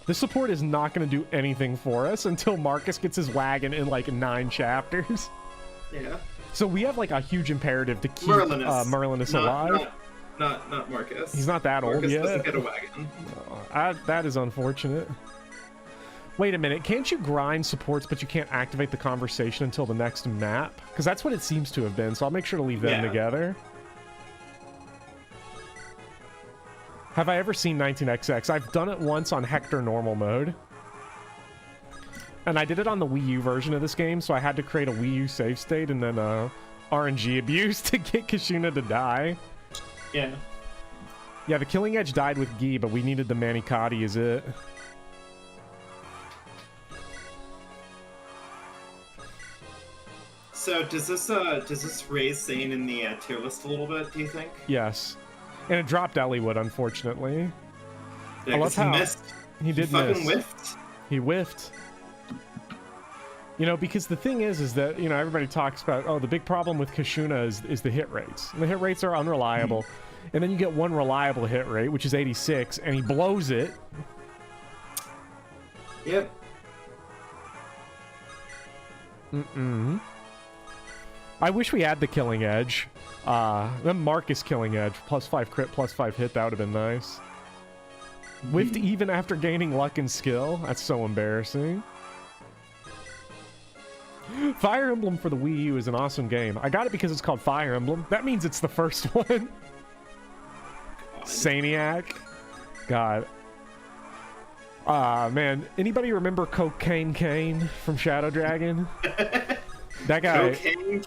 This support is not going to do anything for us until Marcus gets his wagon in like 9 chapters. Yeah. So we have like a huge imperative to keep Merlinus alive. Not Marcus. He's not that old yet. Marcus doesn't get a wagon. That is unfortunate. Wait a minute, can't you grind supports but you can't activate the conversation until the next map? Because that's what it seems to have been, so I'll make sure to leave them together. Have I ever seen 19XX? I've done it once on Hector normal mode. And I did it on the Wii U version of this game, so I had to create a Wii U save state and then RNG abuse to get Kashuna to die. Yeah. Yeah, the Killing Edge died with Gi, but we needed the Manikati as it. So does this raise Sane in the tier list a little bit, do you think? Yes. And it dropped Elliewood, unfortunately. Yeah, I love how he missed. He did fucking miss. Whiffed. He whiffed. You know, because the thing is that, you know, everybody talks about, oh, the big problem with Kashuna is the hit rates. And the hit rates are unreliable. and then you get one reliable hit rate, which is 86, and he blows it. Yep. I wish we had the killing edge. The Marcus killing edge, +5 crit, +5 hit, that would have been nice. Whiffed even after gaining luck and skill. That's so embarrassing. Fire Emblem for the Wii U is an awesome game. I got it because it's called Fire Emblem. That means it's the first one. Saniac. God. Man, anybody remember Cocaine Kane from Shadow Dragon? That guy,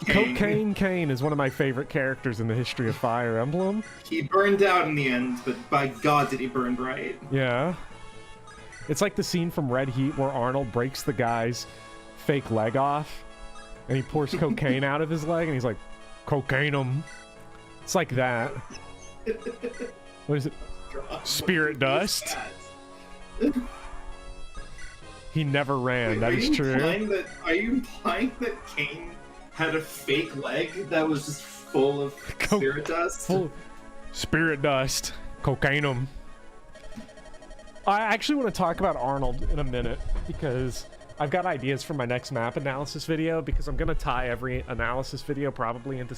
Cocaine Kane is one of my favorite characters in the history of Fire Emblem. He burned out in the end, but by God did he burn bright. Yeah. It's like the scene from Red Heat where Arnold breaks the guy's fake leg off, and he pours cocaine out of his leg, and he's like, cocaine him. It's like that. What is it? Spirit dust? He never ran. That is true. Are you implying that Kane had a fake leg that was just full of spirit dust? Full spirit dust. Cocaine. I actually want to talk about Arnold in a minute because I've got ideas for my next map analysis video, because I'm going to tie every analysis video probably into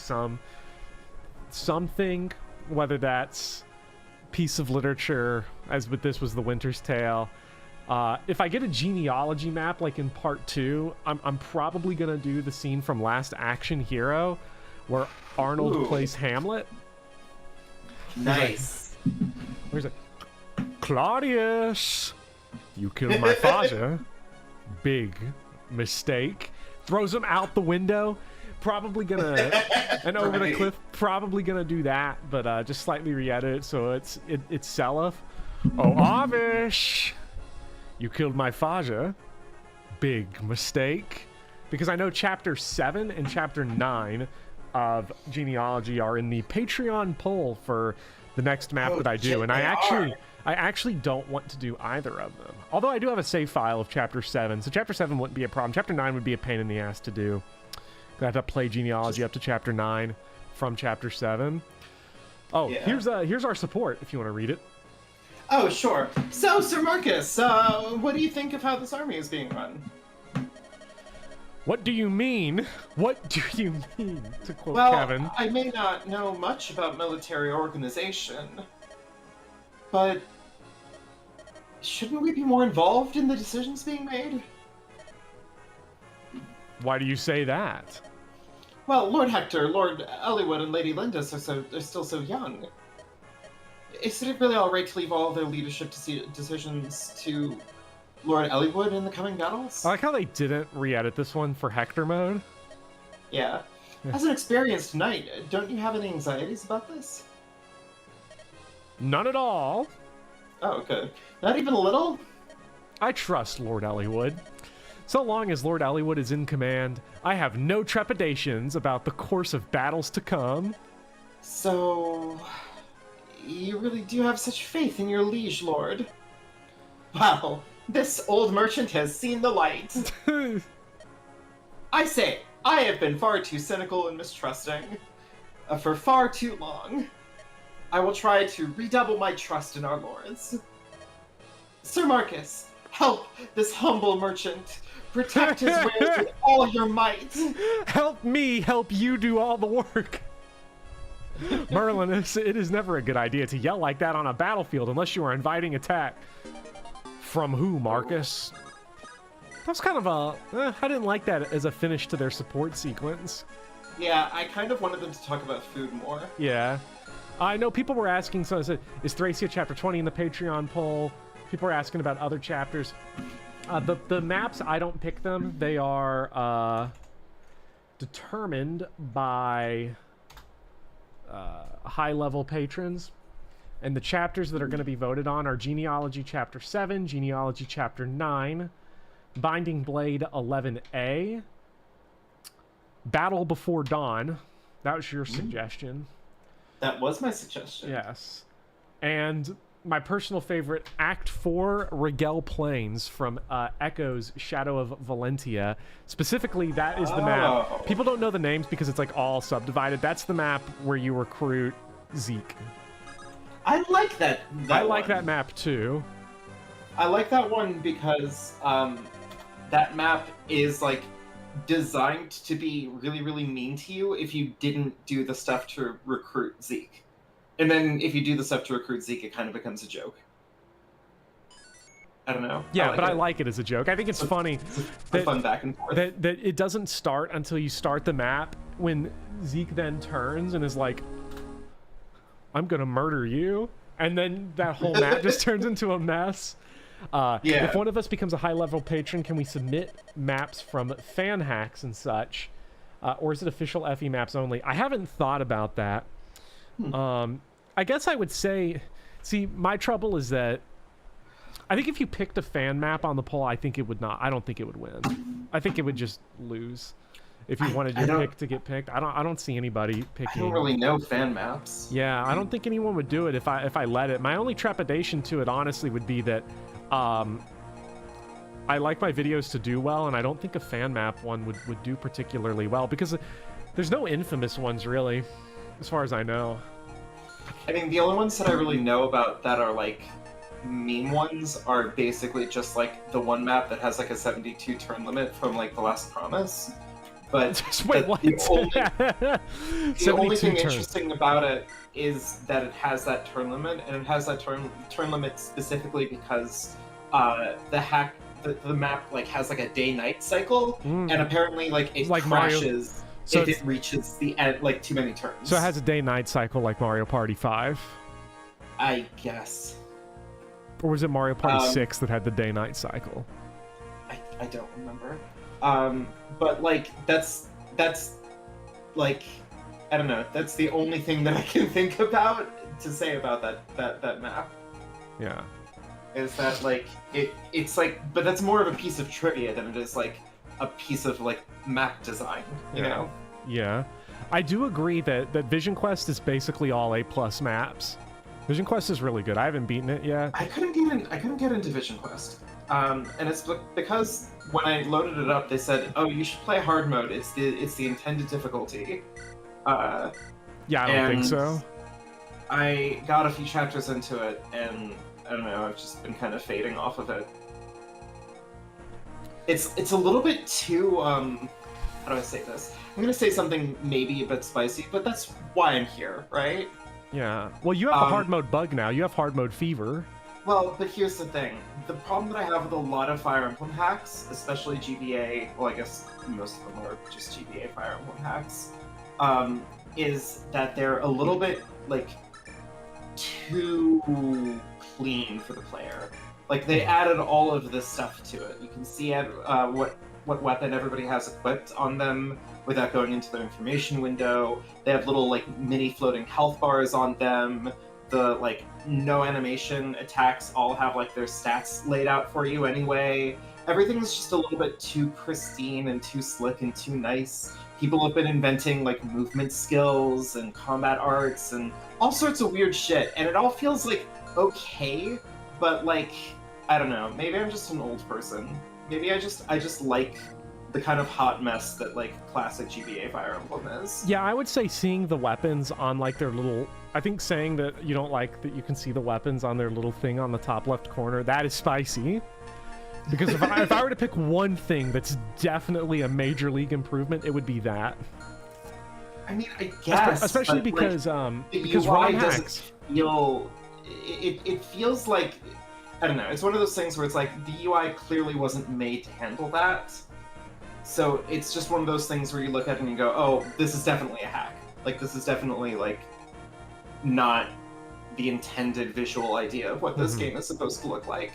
something, whether that's piece of literature, as with this was The Winter's Tale. If I get a genealogy map like in part 2, I'm probably gonna do the scene from Last Action Hero where Arnold plays Hamlet. Nice. Where's it? Claudius, you killed my father. Big mistake. Throws him out the window. Probably gonna and over the cliff. Probably gonna do that, but just slightly re-edit it so it's Selef. Oh, Avish. You killed my father. Big mistake. Because I know Chapter 7 and Chapter 9 of Genealogy are in the Patreon poll for the next map that I do. And I actually don't want to do either of them. Although I do have a save file of Chapter 7. So Chapter 7 wouldn't be a problem. Chapter 9 would be a pain in the ass to do. I have to play Genealogy up to Chapter 9 from Chapter 7. Oh, yeah. Here's our support, if you want to read it. Oh, sure. So, Sir Marcus, what do you think of how this army is being run? What do you mean? What do you mean? To quote Kevin. Well, I may not know much about military organization, but shouldn't we be more involved in the decisions being made? Why do you say that? Well, Lord Hector, Lord Eliwood, and Lady Lindis are still so young. Isn't it really alright to leave all their leadership decisions to Lord Eliwood in the coming battles? I like how they didn't re-edit this one for Hector mode. Yeah. As an experienced knight, don't you have any anxieties about this? None at all. Oh, good. Not even a little? I trust Lord Eliwood. So long as Lord Eliwood is in command, I have no trepidations about the course of battles to come. So, you really do have such faith in your liege lord? Wow, this old merchant has seen the light. I say, I have been far too cynical and mistrusting for far too long. I will try to redouble my trust in our lords. Sir Marcus, help this humble merchant. Protect his wares with all your might. Help me help you do all the work. Merlin, it is never a good idea to yell like that on a battlefield unless you are inviting attack. From who, Marcus? That's kind of a... I didn't like that as a finish to their support sequence. Yeah, I kind of wanted them to talk about food more. Yeah. I know people were asking, so I said, is Thracia Chapter 20 in the Patreon poll? People were asking about other chapters. The maps, I don't pick them. They are determined by high-level patrons. And the chapters that are going to be voted on are Genealogy Chapter 7, Genealogy Chapter 9, Binding Blade 11A, Battle Before Dawn. That was your suggestion. That was my suggestion. Yes. And my personal favorite, Act 4, Rigel Plains from Echo's Shadow of Valentia. Specifically, that is the map. People don't know the names because it's like all subdivided. That's the map where you recruit Zeke. I like that. I like that map too. I like that one because that map is like designed to be really, really mean to you if you didn't do the stuff to recruit Zeke. And then if you do the stuff to recruit Zeke, it kind of becomes a joke. I don't know. Yeah, I like it as a joke. I think it's funny that, fun back and forth. That it doesn't start until you start the map, when Zeke then turns and is like, I'm gonna murder you. And then that whole map just turns into a mess. If one of us becomes a high-level patron, can we submit maps from fan hacks and such? Or is it official FE maps only? I haven't thought about that. I guess I would say... See, my trouble is that... I think if you picked a fan map on the poll, I think it would not... I don't think it would win. I think it would just lose. If you wanted your pick to get picked. I don't see anybody picking... I don't really know fan maps. Yeah, I don't think anyone would do it if I let it. My only trepidation to it, honestly, would be that... I like my videos to do well, and I don't think a fan map one would do particularly well, because there's no infamous ones, really, as far as I know. I mean, the only ones that I really know about that are, like, meme ones are basically just, like, the one map that has, like, a 72 turn limit from, like, The Last Promise. But wait, what? The only thing turns. interesting about it is that it has that turn limit, and it has that turn limit specifically because the map like has like a day-night cycle, and apparently like it crashes if it reaches the end, like too many turns. So it has a day-night cycle like Mario Party 5? I guess. Or was it Mario Party 6 that had the day-night cycle? I don't remember. But like that's like I don't know. That's the only thing that I can think about to say about that map. Yeah. Is that like it's like, but that's more of a piece of trivia than it is like a piece of like map design, you know? Yeah. I do agree that Vision Quest is basically all A+ maps. Vision Quest is really good. I haven't beaten it yet. I couldn't get into Vision Quest. And it's because when I loaded it up, they said, "Oh, you should play hard mode. It's the intended difficulty." Yeah, I don't think so. I got a few chapters into it, and I don't know. I've just been kind of fading off of it. It's a little bit too how do I say this? I'm gonna say something maybe a bit spicy, but that's why I'm here, right? Yeah. Well, you have the hard mode bug now. You have hard mode fever. Well, but here's the thing. The problem that I have with a lot of Fire Emblem hacks, especially GBA, well, I guess most of them are just GBA Fire Emblem hacks, is that they're a little bit, like, too clean for the player. Like, they added all of this stuff to it. You can see what weapon everybody has equipped on them without going into their information window. They have little, like, mini floating health bars on them. The, like, no animation attacks all have, like, their stats laid out for you anyway. Everything's just a little bit too pristine and too slick and too nice. People have been inventing, like, movement skills and combat arts and all sorts of weird shit. And it all feels, like, okay, but, like, I don't know. Maybe I'm just an old person. Maybe I just like the kind of hot mess that, like, classic GBA Fire Emblem is. Yeah, I would say seeing the weapons on, like, their little... I think saying that you don't like that you can see the weapons on their little thing on the top left corner, that is spicy. Because if I were to pick one thing that's definitely a major league improvement, it would be that. I mean, I guess, especially because like, because UI ROM doesn't hacks feel. It feels like, I don't know. It's one of those things where it's like the UI clearly wasn't made to handle that. So it's just one of those things where you look at it and you go, "Oh, this is definitely a hack. Like, this is definitely like not the intended visual idea of what this game is supposed to look like."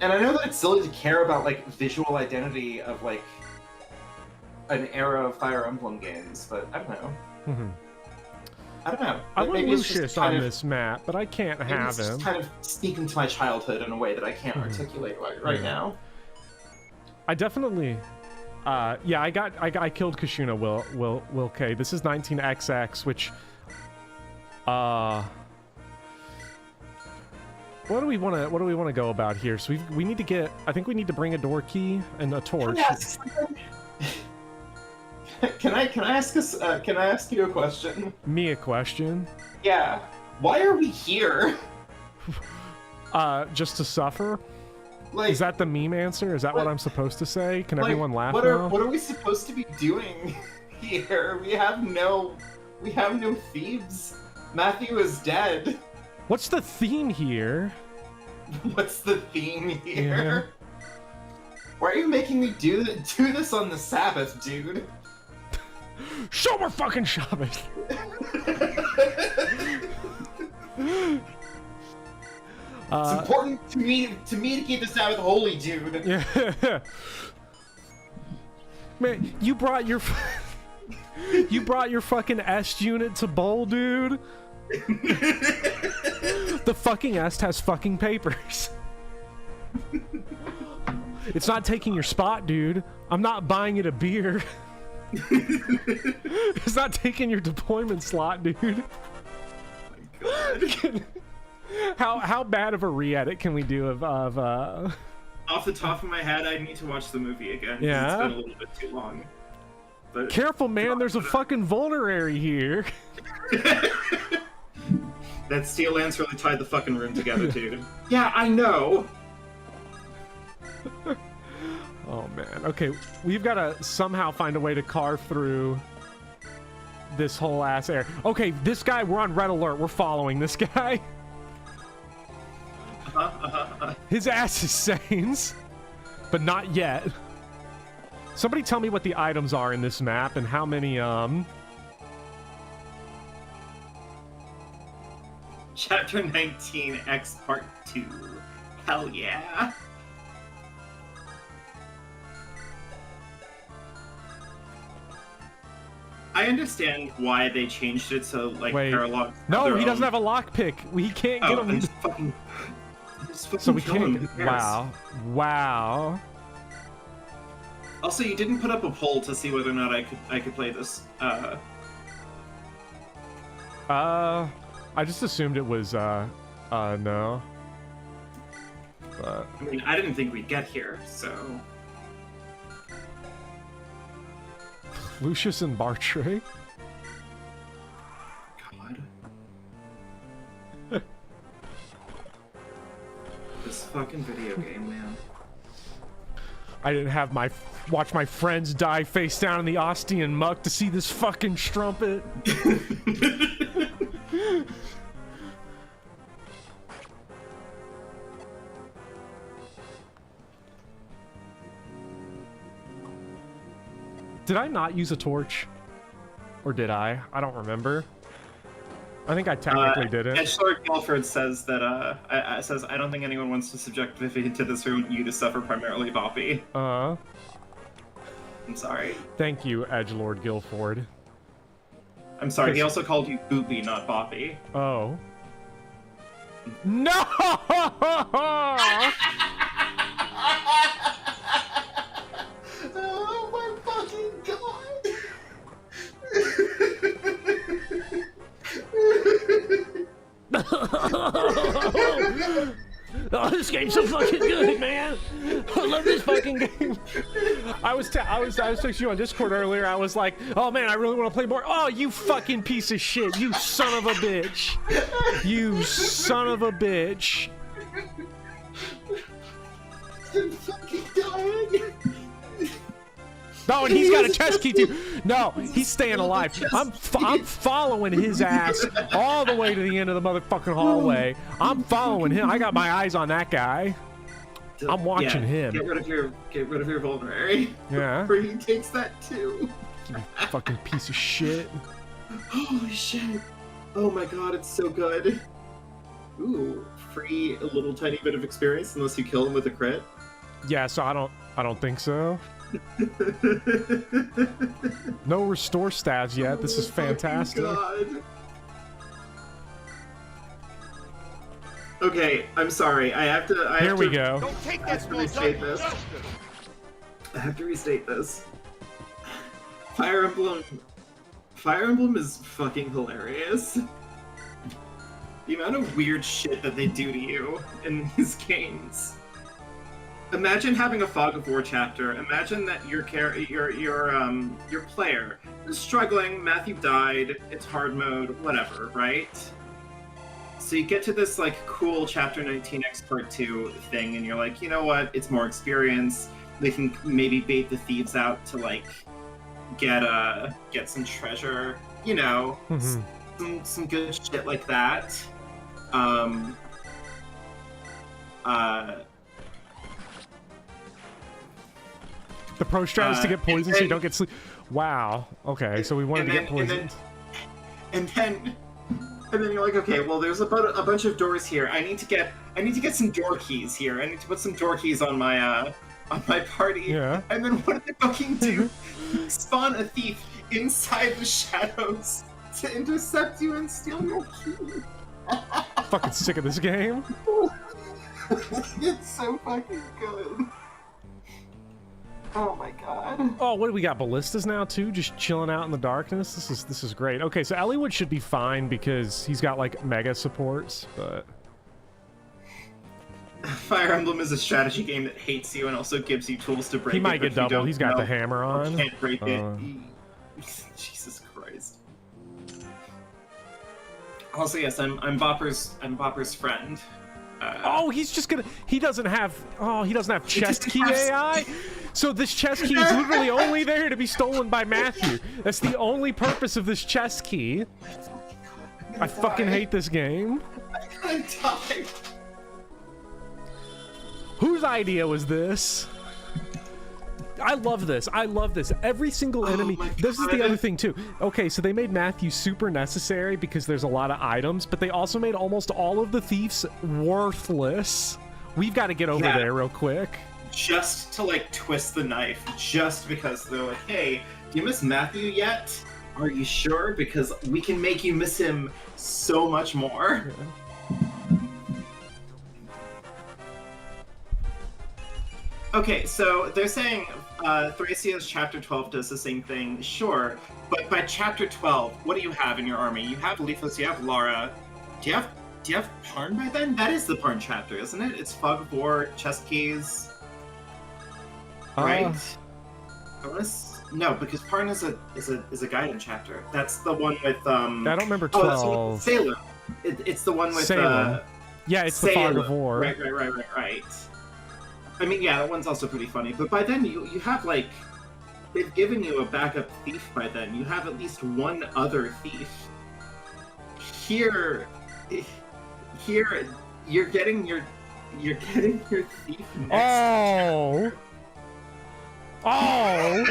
And I know that it's silly to care about, like, visual identity of, like, an era of Fire Emblem games, but I don't know. I don't know. I want Maybe it's just Lucius kind on of, this map, but I can't maybe have it's just him. kind of speaking to my childhood in a way that I can't articulate right now. I definitely... yeah, I killed Kashuna Will K. This is 19XX, which... What do we want to go about here? So we need to get... I think we need to bring a door key and a torch. Can I ask you a question? Me a question? Yeah. Why are we here? Just to suffer? Like, Is that the meme answer? Is that what I'm supposed to say? Can everyone laugh what now? What are we supposed to be doing here? We have no thieves. Matthew is dead. What's the theme here? What's the theme here? Yeah. Why are you making me do this on the Sabbath, dude? Shomer fucking Shabbos! It's important to me to keep the Sabbath holy, dude. Yeah. Man, you brought your fucking est unit to bowl, dude. The fucking est has fucking papers. It's not taking your spot, dude. I'm not buying it a beer. It's not taking your deployment slot, dude. Oh my God. How bad of a re-edit can we do of Off the top of my head, I need to watch the movie again. 'Cause Yeah? It's been a little bit too long. But Careful, man, there's a fucking vulnerary here. that steel lance really tied the fucking room together, dude. Yeah, I know. Oh man. Okay, we've got to somehow find a way to carve through this whole ass air. Okay, this guy, we're on red alert. We're following this guy. His ass is Sains, but not yet. Somebody tell me what the items are in this map and how many, Chapter 19, X Part 2. Hell yeah. I understand why they changed it so, like, Wait. Paralog... No, he doesn't have a lockpick. We can't get him. Then just fucking So we kill him. can't. Who cares? Wow. Also, you didn't put up a poll to see whether or not I could play this. I just assumed it was, no. But I mean, I didn't think we'd get here, so... Lucius and Bartray? God. This fucking video game, man. I didn't have watch my friends die face down in the Ostian muck to see this fucking strumpet. Did I not use a torch? Or did I? I don't remember. I think I technically didn't. Edgelord Guilford says that, I don't think anyone wants to subject Vivian to this room, you to suffer primarily Boppy. I'm sorry. Thank you, Edgelord Guilford. I'm sorry, he also called you Boopy, not Boppy. Oh. No! Oh my fucking god! Oh, this game's so fucking good, man! I love this fucking game. I was texting you on Discord earlier. I was like, "Oh man, I really want to play more." Oh, you fucking piece of shit! You son of a bitch! You son of a bitch! I'm fucking dying. No, and he's got a chest key too. No, he's staying alive. I'm following his ass all the way to the end of the motherfucking hallway. I'm following him. I got my eyes on that guy. I'm watching him. Get rid of your vulnerary. Yeah. Or he takes that too. You fucking piece of shit. Holy shit. Oh my god, it's so good. Ooh, free a little tiny bit of experience unless you kill him with a crit. Yeah, so I don't think so. No restore stats yet. This is fantastic. God. Okay, I'm sorry. Here we go. Don't take I that have to small restate time. this. I have to restate this. Fire Emblem is fucking hilarious. The amount of weird shit that they do to you in these games. Imagine having a Fog of War chapter. Imagine that your player is struggling. Matthew died. It's hard mode. Whatever, right? So you get to this like cool Chapter 19 Expert 2 thing, and you're like, you know what? It's more experience. They can maybe bait the thieves out to like get some treasure, you know, some good shit like that. The pro strat is to get poisoned so you don't get sleep. Wow. Okay, so we wanted to get poisoned. And then you're like, okay, well, there's a bunch of doors here. I need to get some door keys here. I need to put some door keys on my party. Yeah. And then what do they fucking do? Spawn a thief inside the shadows to intercept you and steal your key. Fucking sick of this game. It's so fucking good. Oh my god. Oh, what do we got? Ballistas now too, just chilling out in the darkness. This is great. Okay, so Eliwood should be fine because he's got like mega supports, but Fire Emblem is a strategy game that hates you and also gives you tools to break it. he might get doubled. He's got the hammer on. You can't break it. Jesus Christ. Also, yes, I'm Bopper's friend. Oh, he doesn't have chest key AI? So this chest key is literally only there to be stolen by Matthew. That's the only purpose of this chest key. I fucking hate this game. I'm gonna die. Whose idea was this? I love this. I love this. Every single enemy. This is the other thing too. Okay, so they made Matthew super necessary because there's a lot of items, but they also made almost all of the thieves worthless. We've got to get over there real quick. Just to like twist the knife, just because they're like, hey, do you miss Matthew yet? Are you sure? Because we can make you miss him so much more. Yeah. Okay, so they're saying Thrasia's Chapter 12 does the same thing, sure, but by Chapter 12, what do you have in your army? You have Leafless, you have Lara. Do you have Parn by then? That is the Parn chapter, isn't it? It's Fog of War, chest keys, right? No, because Parn is a Gaiden chapter. That's the one with I don't remember 12. Oh, that's the one with Salem. It's the one with Salem. Yeah, it's Salem. the Fog of War. Right. I mean, yeah, that one's also pretty funny. But by then, you have, like... They've given you a backup thief by then. You have at least one other thief. Here, you're getting your thief next. Oh!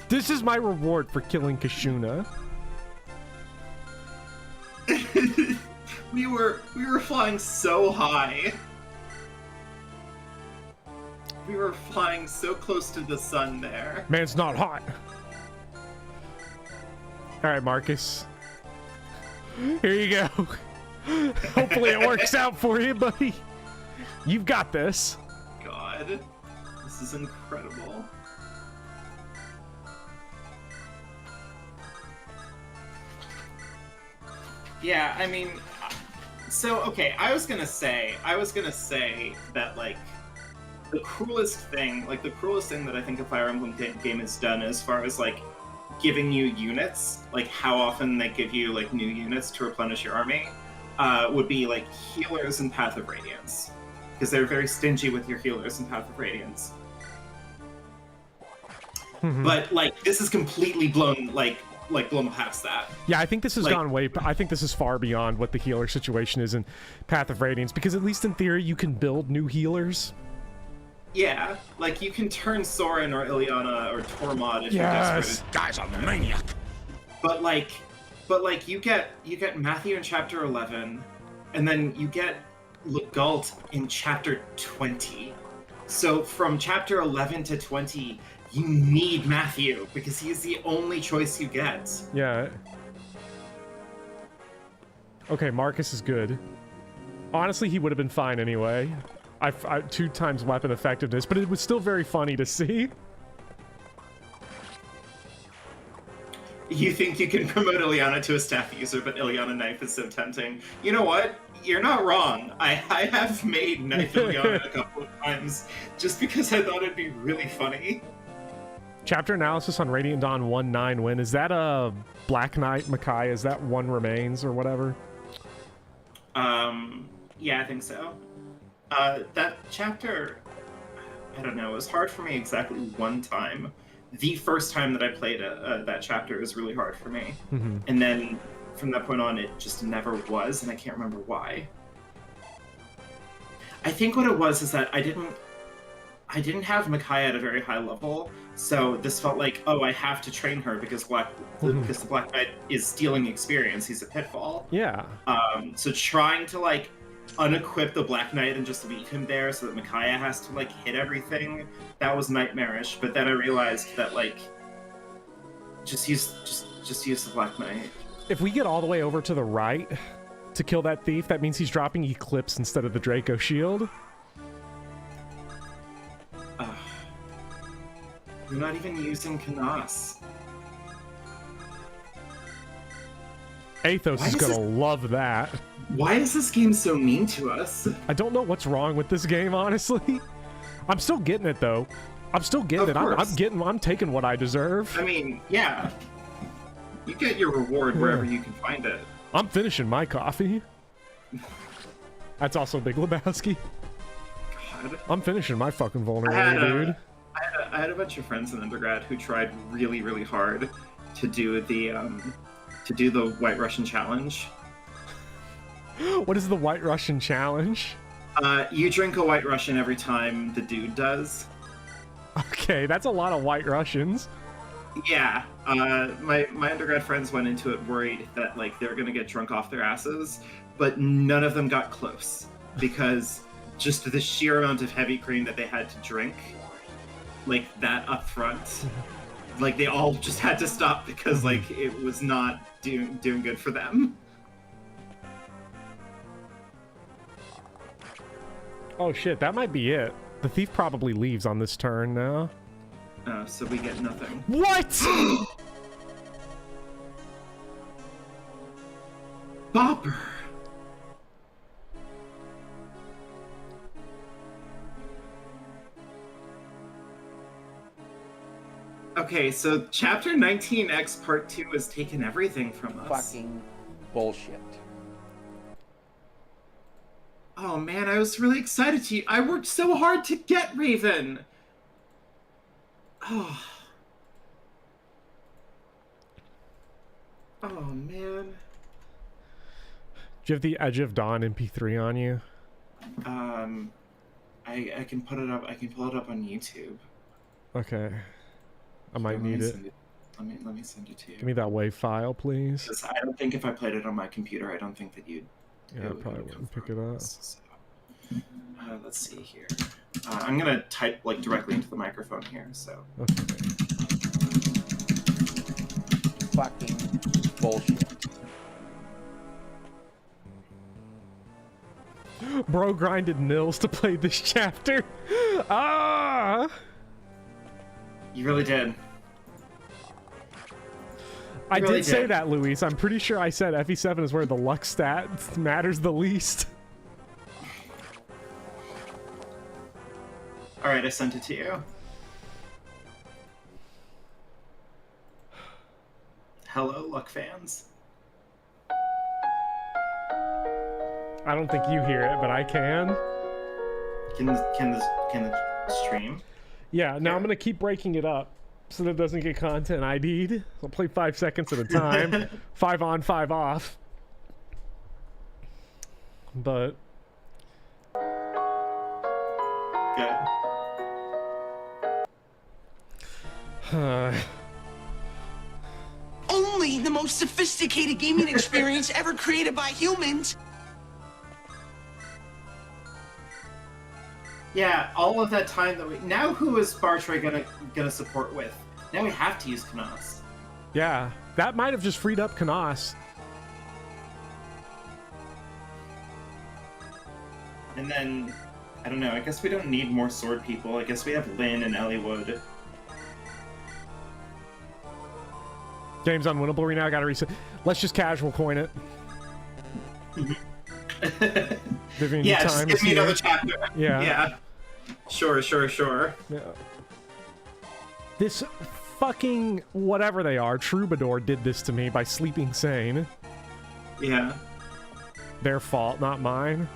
This is my reward for killing Kashuna. we were flying so high. We were flying so close to the sun there. Man, it's not hot. All right, Marcus. Here you go. Hopefully it works out for you, buddy. You've got this. God, this is incredible. Yeah, I mean, so okay, I was gonna say that like the coolest thing that I think a Fire Emblem game has done as far as like giving you units, like how often they give you like new units to replenish your army, would be like healers and Path of Radiance, because they're very stingy with your healers and Path of Radiance. But like this is completely blown past that. Yeah, I think this has gone way. I think this is far beyond what the healer situation is in Path of Radiance, because at least in theory you can build new healers. Yeah, like you can turn Soren or Ileana or Tormod if you're Yes. desperate. Guy's a maniac. But you get Matthew in Chapter 11, and then you get Legault in Chapter 20. So from Chapter 11 to 20, you need Matthew because he's the only choice you get. Yeah. Okay, Marcus is good. Honestly, he would have been fine anyway. I 2 times weapon effectiveness, but it was still very funny to see. You think you can promote Ileana to a staff user, but Ileana Knife is so tempting. You know what? You're not wrong. I have made Knife Ileana a couple of times just because I thought it'd be really funny. Chapter analysis on Radiant Dawn 1-9 win. Is that a Black Knight, Makai? Is that one remains or whatever? Yeah, I think so. That chapter, I don't know, it was hard for me exactly one time. The first time that I played that chapter was really hard for me. Mm-hmm. And then from that point on, it just never was, and I can't remember why. I think what it was is that I didn't have Makai at a very high level, so this felt like, oh, I have to train her because the Black Knight is stealing experience. He's a pitfall. Yeah. So trying to like unequip the Black Knight and just leave him there so that Micaiah has to like hit everything, that was nightmarish. But then I realized that like just use the Black Knight. If we get all the way over to the right to kill that thief, that means he's dropping Eclipse instead of the Draco Shield. You're not even using Canas. Athos is gonna love that. Why is this game so mean to us? I don't know what's wrong with this game, honestly. I'm still getting it though. I'm still getting it. I'm taking what I deserve. I mean, yeah. You get your reward wherever you can find it. I'm finishing my coffee. That's also Big Lebowski. God. I'm finishing my fucking vulnerability, dude. I had a bunch of friends in undergrad who tried really, really hard to do the White Russian challenge. What is the White Russian challenge? You drink a White Russian every time the dude does. Okay, that's a lot of White Russians. Yeah, my undergrad friends went into it worried that like they were gonna get drunk off their asses, but none of them got close because just the sheer amount of heavy cream that they had to drink, like that up front, like they all just had to stop because like it was not doing good for them. Oh shit, that might be it. The thief probably leaves on this turn now. So we get nothing. What? Bopper. Okay, so Chapter 19X Part 2 has taken everything from us. Fucking bullshit. Oh man, I was really excited I worked so hard to get Raven! Oh. Oh man. Do you have the Edge of Dawn MP3 on you? I can put it up. I can pull it up on YouTube. Okay. I might need it. Let me send it to you. Give me that WAV file, please. 'Cause I don't think if I played it on my computer, I don't think that you'd. Yeah, I probably wouldn't pick it up. So, let's see here. I'm gonna type like directly into the microphone here. So. Okay. Fucking bullshit. Bro grinded nils to play this chapter. Ah! You really did. I did say that, Luis. I'm pretty sure I said FE7 is where the luck stat matters the least. Alright, I sent it to you. Hello, Luck fans. I don't think you hear it, but I can. Can the stream? Yeah, now I'm gonna keep breaking it up so that it doesn't get content ID'd. I'll play 5 seconds at a time. 5 on, 5 off. But Good. Only the most sophisticated gaming experience ever created by humans. Yeah, all of that time that now who is Bartray gonna support with? Now we have to use Canas. yeah, that might have just freed up Canas. And then I don't know, I guess we don't need more sword people. I guess we have Lynn and Elliewood. Game's unwinnable. We now gotta reset. Let's just casual coin it. Vivian, Yeah, your just time give is me here. another chapter. Yeah. Yeah. Sure. Yeah. This fucking whatever they are, Troubadour, did this to me by sleeping sane. Yeah. Their fault, not mine.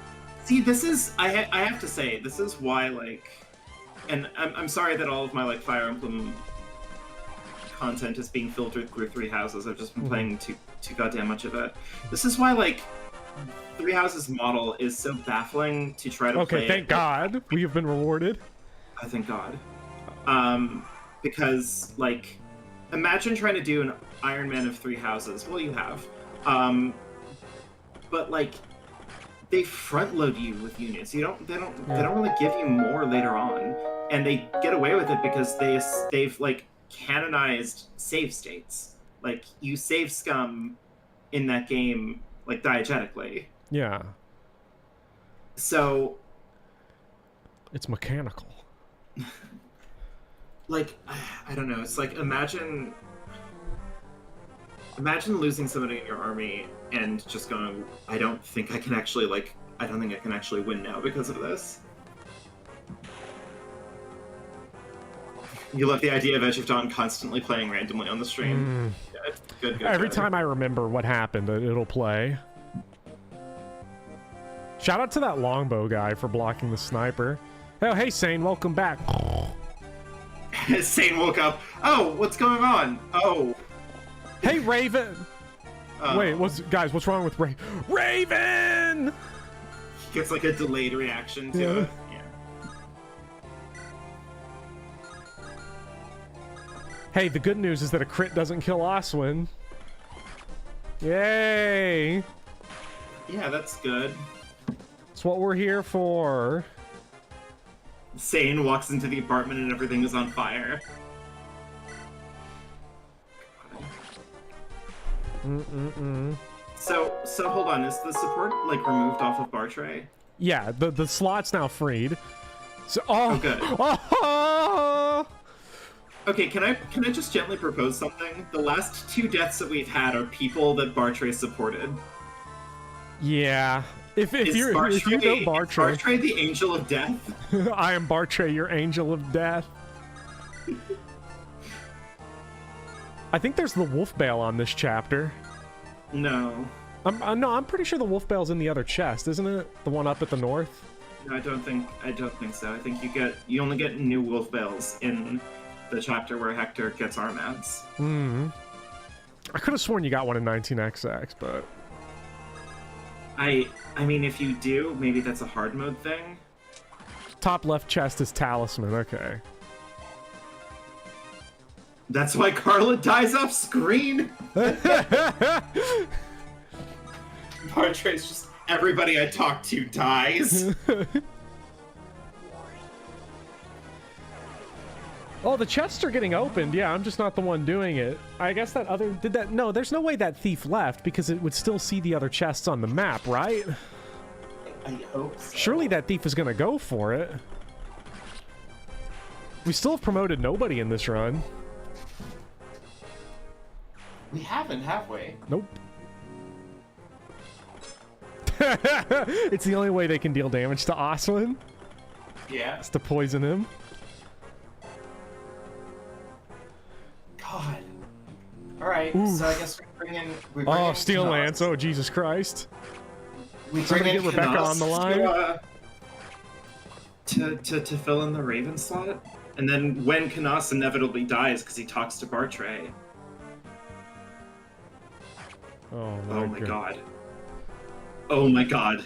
See, this is I have to say, this is why, like, and I'm sorry that all of my like Fire Emblem content is being filtered through Three Houses. I've just been playing too goddamn much of it. This is why, like, Three Houses model is so baffling to try to play. Okay, thank God we have been rewarded. I thank God. Because, like, imagine trying to do an Iron Man of Three Houses. Well, you have. But, like, they front load you with units. They don't really give you more later on. And they get away with it because they've like canonized save states. Like, you save scum in that game like diegetically. Yeah. So it's mechanical. Like, I don't know, it's like imagine losing somebody in your army and just going, I don't think I can actually win now because of this. You love the idea of Edge of Dawn constantly playing randomly on the stream. Yeah, good. Every time I remember what happened, it'll play. Shout out to that longbow guy for blocking the sniper. Oh, hey, Sane, welcome back. Sane woke up. Oh, what's going on? Oh. Hey, Raven! Wait, guys, what's wrong with Raven? He gets like a delayed reaction to it. Yeah. Hey, the good news is that a crit doesn't kill Oswin. Yay! Yeah, that's good. That's what we're here for. Sane walks into the apartment and everything is on fire. So hold on, is the support like removed off of Bartray? Yeah, the slot's now freed. So oh good. Oh! Okay, can I just gently propose something? The last 2 deaths that we've had are people that Bartray supported. Yeah. If you know Bartray, is Bartray the angel of death? I am Bartray, your angel of death. I think there's the wolf bale on this chapter. No. I'm pretty sure the wolf bale's in the other chest, isn't it? The one up at the north. No, I don't think so. I think you only get new wolf bales in the chapter where Hector gets armads. I could have sworn you got one in 19XX, but I mean, if you do, maybe that's a hard mode thing. Top left chest is talisman. Okay. That's why Carla dies off screen. Bartray's just everybody I talk to dies. Oh, the chests are getting opened. Yeah, I'm just not the one doing it. I guess that other did that. No, there's no way that thief left because it would still see the other chests on the map, right? I hope so. Surely that thief is gonna go for it. We still have promoted nobody in this run. We haven't, have we? Nope. It's the only way they can deal damage to Oswin. Yeah. It's to poison him. God. Alright, so I guess we bring in Steel Knos. Lance. Oh, Jesus Christ. We Somebody bring get in Rebecca Knos on the line. To fill in the Raven slot. And then when Knos inevitably dies because he talks to Bartray. Oh my god. Oh my god.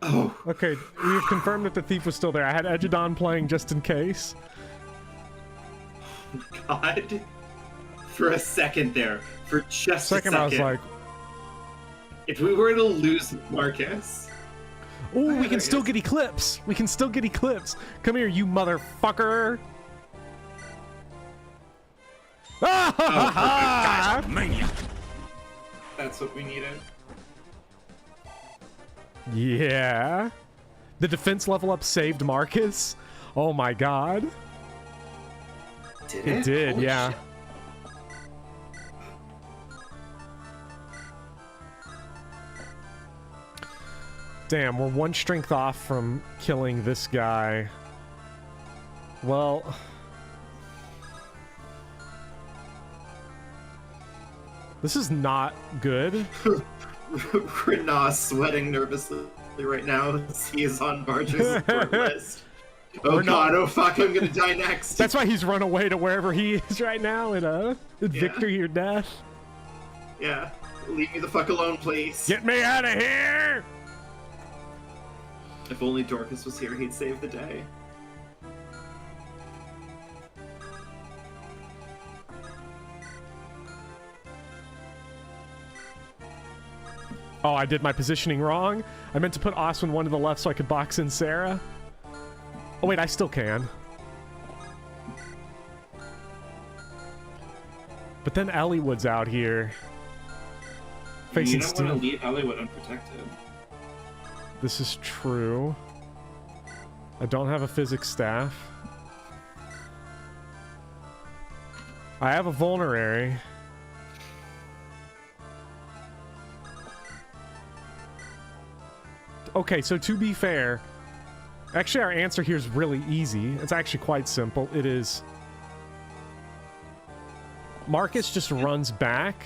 Oh. Okay, we have confirmed that the thief was still there. I had Edgedon playing just in case. Oh my god. For a second there. For just a second. I was like... If we were to lose Marcus... Oh, we can still get Eclipse! We can still get Eclipse! Come here, you motherfucker! Guy's a maniac. That's what we needed. Yeah. The defense level up saved Marcus. Oh my god. Did it? It did, Holy yeah. Shit. Damn, we're 1 strength off from killing this guy. Well, this is not good. Renaz sweating nervously right now as he is on Barge's support list. Oh god, oh fuck, I'm gonna die next. That's why he's run away to wherever he is right now in victory or death. Yeah, leave me the fuck alone, please. Get me out of here! If only Dorcas was here, he'd save the day. Oh, I did my positioning wrong. I meant to put Oswin 1 to the left so I could box in Sarah. Oh wait, I still can. But then Elliewood's out here. Facing You don't want to leave Elliewood unprotected. This is true. I don't have a physics staff. I have a vulnerary. Okay, so to be fair, actually our answer here is really easy. It's actually quite simple. It is... Marcus just runs back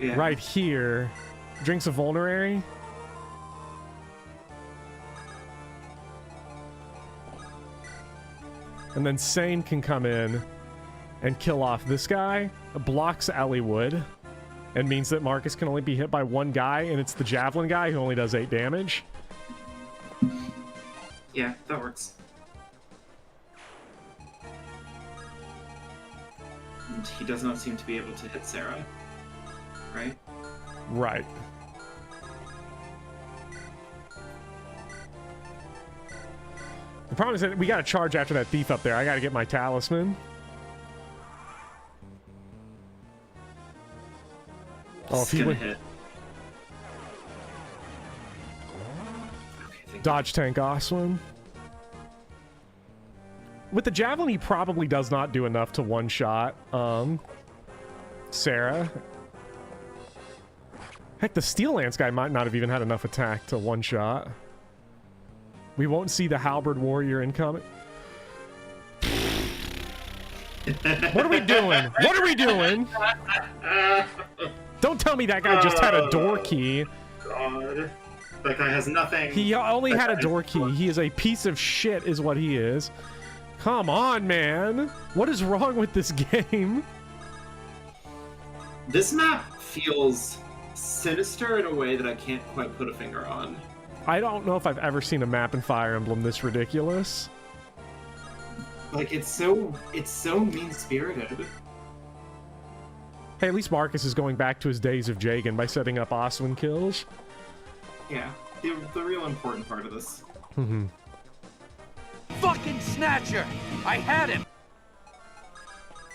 right here, drinks a vulnerary. And then Sane can come in and kill off this guy, blocks Elliewood, and means that Marcus can only be hit by one guy, and it's the Javelin guy who only does 8 damage. Yeah, that works. And he does not seem to be able to hit Sarah, right? Right. The problem is that we gotta charge after that thief up there. I gotta get my talisman. Oh, if he would hit. Dodge tank Oswin. With the Javelin, he probably does not do enough to one-shot Sarah. Heck, the Steel Lance guy might not have even had enough attack to one-shot. We won't see the Halberd Warrior incoming. What are we doing? What are we doing? Don't tell me that guy just had a door key. God. That guy has nothing. He only had a door key. He is a piece of shit is what he is. Come on, man. What is wrong with this game? This map feels sinister in a way that I can't quite put a finger on. I don't know if I've ever seen a map in Fire Emblem this ridiculous. Like, it's so mean-spirited. Hey, at least Marcus is going back to his days of Jagan by setting up Oswin kills. Yeah, the real important part of this. Mm-hmm. Fucking Snatcher! I had him!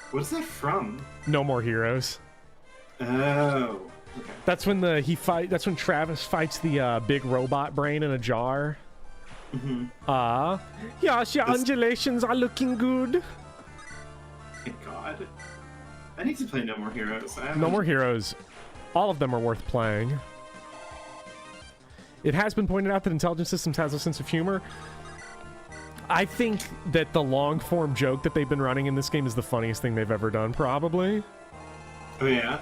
What is that from? No More Heroes. Oh. Okay. That's when that's when Travis fights the big robot brain in a jar. Mm-hmm. Yes, your undulations are looking good. Thank God. I need to play No More Heroes. No More Heroes. All of them are worth playing. It has been pointed out that Intelligent Systems has a sense of humor. I think that the long-form joke that they've been running in this game is the funniest thing they've ever done, probably. Oh, yeah?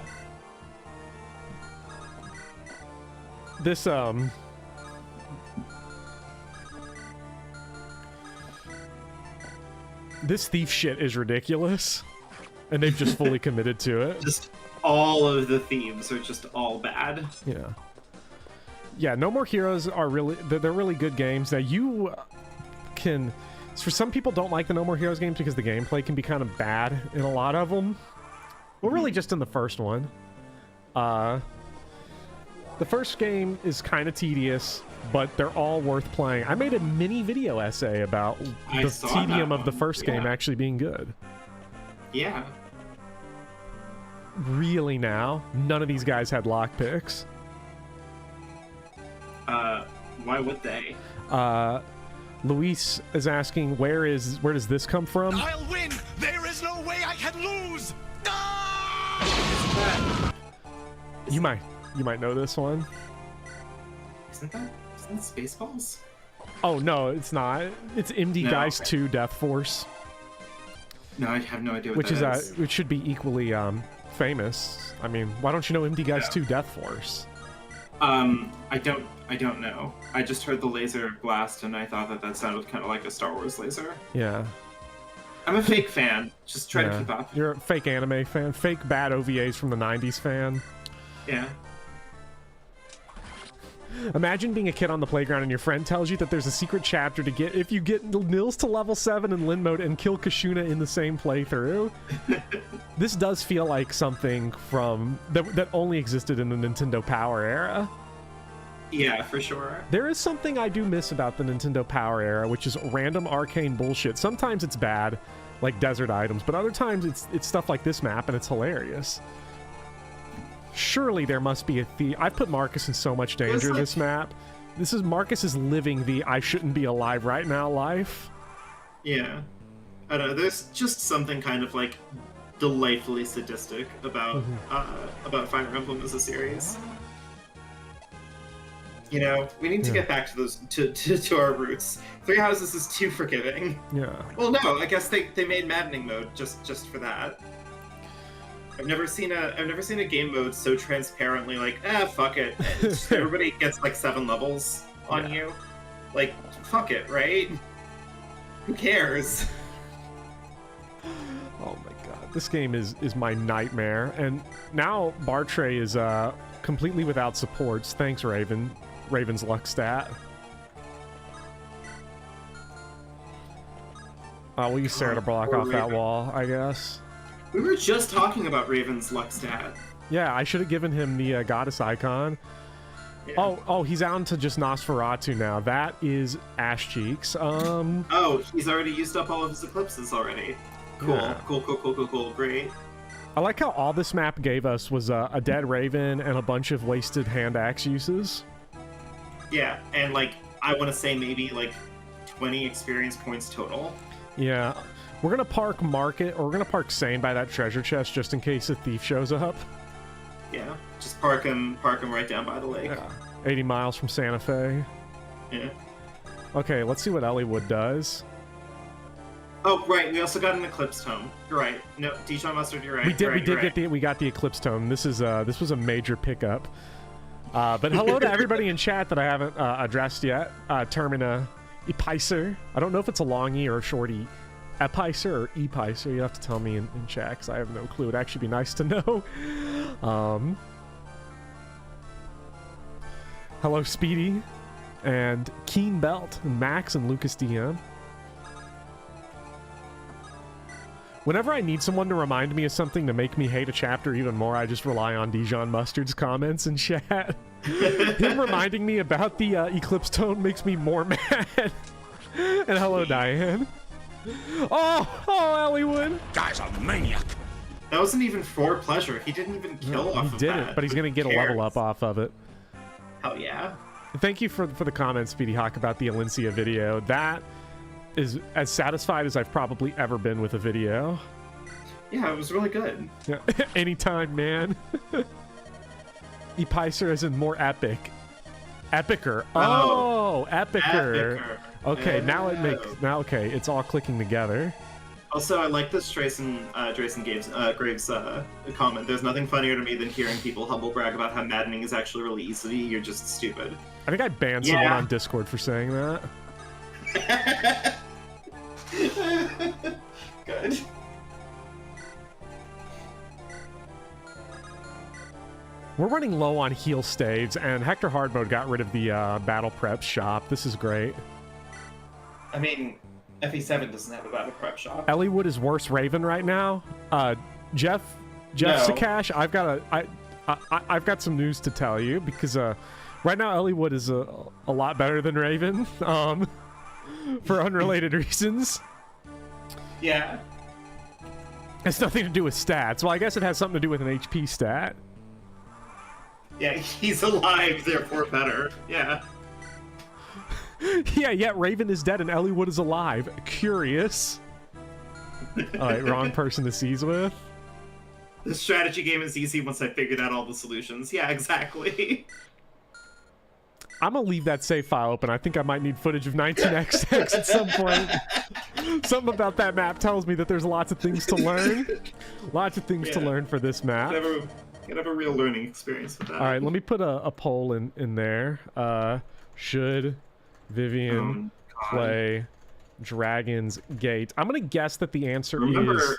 This, this thief shit is ridiculous. And they've just fully committed to it. Just all of the themes are just all bad. Yeah. Yeah, No More Heroes are really... They're really good games. Now, you can... For some people don't like the No More Heroes games because the gameplay can be kind of bad in a lot of them. Well, really just in the first one. The first game is kind of tedious, but they're all worth playing. I made a mini video essay about the tedium of the first game actually being good. Yeah. Really now? None of these guys had lockpicks. Why would they? Luis is asking, where does this come from? I'll win! There is no way I can lose! You might know this one. Isn't that Spaceballs? Oh no, it's not. It's MD Geist 2 Death Force. No, I have no idea what which that is which should be equally famous. I mean, why don't you know MD Guys 2 Death Force? I don't know. I just heard the laser blast and I thought that sounded kind of like a Star Wars laser. Yeah. I'm a fake fan. Just try to keep up. You're a fake anime fan, fake bad OVAs from the 90s fan. Yeah. Imagine being a kid on the playground and your friend tells you that there's a secret chapter to get if you get Nils to level 7 in Lin mode and kill Kashuna in the same playthrough. This does feel like something from that only existed in the Nintendo Power era. Yeah, for sure. There is something I do miss about the Nintendo Power era, which is random arcane bullshit. Sometimes it's bad, like desert items, but other times it's stuff like this map and it's hilarious. Surely there must be a theme. I've put Marcus in so much danger this map. Marcus is living the I shouldn't be alive right now life. Yeah. I don't know, there's just something kind of like delightfully sadistic about Fire Emblem as a series. You know, we need to get back to those to our roots. Three Houses is too forgiving. Yeah. Well, no, I guess they made maddening mode just for that. I've never seen a game mode so transparently like, fuck it. Everybody gets like 7 levels on you. Like, fuck it, right? Who cares? Oh my god, this game is my nightmare. And now Bartray is completely without supports. Thanks, Raven's luck stat. We'll use Sarah to block off that wall, I guess. We were just talking about Raven's luck stat. Yeah, I should have given him the goddess icon. Yeah. Oh, he's out into just Nosferatu now. That is ash cheeks. Oh, he's already used up all of his eclipses already. Cool, yeah. Cool. Great. I like how all this map gave us was a dead Raven and a bunch of wasted hand axe uses. Yeah, and like, I want to say maybe like 20 experience points total. Yeah. We're gonna park Market, or we're gonna park Sane by that treasure chest just in case a thief shows up. Yeah, just park him right down by the lake. Yeah. 80 miles from Santa Fe. Yeah. Okay, let's see what Elliewood does. Oh, right, we also got an Eclipse Tome. You're right. No, Dijon Mustard, you're right. We got the Eclipse Tome. This was a major pickup. But hello to everybody in chat that I haven't addressed yet. Termina Epicer. I don't know if it's a long E or a short E. Epicer or Epicer, you have to tell me in chat because I have no clue. It'd actually be nice to know. Hello, Speedy, and Keen Belt, and Max, and Lucas DM. Whenever I need someone to remind me of something to make me hate a chapter even more, I just rely on Dijon Mustard's comments in chat. Him reminding me about the Eclipse Tone makes me more mad. And hello, Diane. Oh, Elliewood. Guy's a maniac. That wasn't even for pleasure. He didn't even kill off of that. He did it, but he's going to get a level up off of it. Hell yeah. Thank you for the comment, Speedy Hawk, about the Alencia video. That is as satisfied as I've probably ever been with a video. Yeah, it was really good. Yeah. Anytime, man. Epicer as in more epic. Epicer. Oh, Epicer. Okay, now it makes okay. It's all clicking together. Also, I like this Drayson Graves comment. There's nothing funnier to me than hearing people humble brag about how maddening is actually really easy. You're just stupid. I think I banned someone on Discord for saying that. Good. We're running low on heal staves, and Hector Hard Mode got rid of the battle prep shop. This is great. I mean, FE7 doesn't have a battle prep shop. Elliewood is worse Raven right now. Jeff Sakash, I've got some news to tell you because right now Elliewood is a lot better than Raven for unrelated reasons. Yeah. It's nothing to do with stats. Well, I guess it has something to do with an HP stat. Yeah, he's alive, therefore better. Yeah. Yeah, Raven is dead and Elliewood is alive. Curious. Alright, wrong person to seize with. The strategy game is easy once I figured out all the solutions. Yeah, exactly. I'm gonna leave that save file open. I think I might need footage of 19XX at some point. Something about that map tells me that there's lots of things to learn. Lots of things to learn for this map. Could have a real learning experience with that. All right, let me put a poll in there. Should Vivian play Dragon's Gate? I'm gonna guess that the answer is.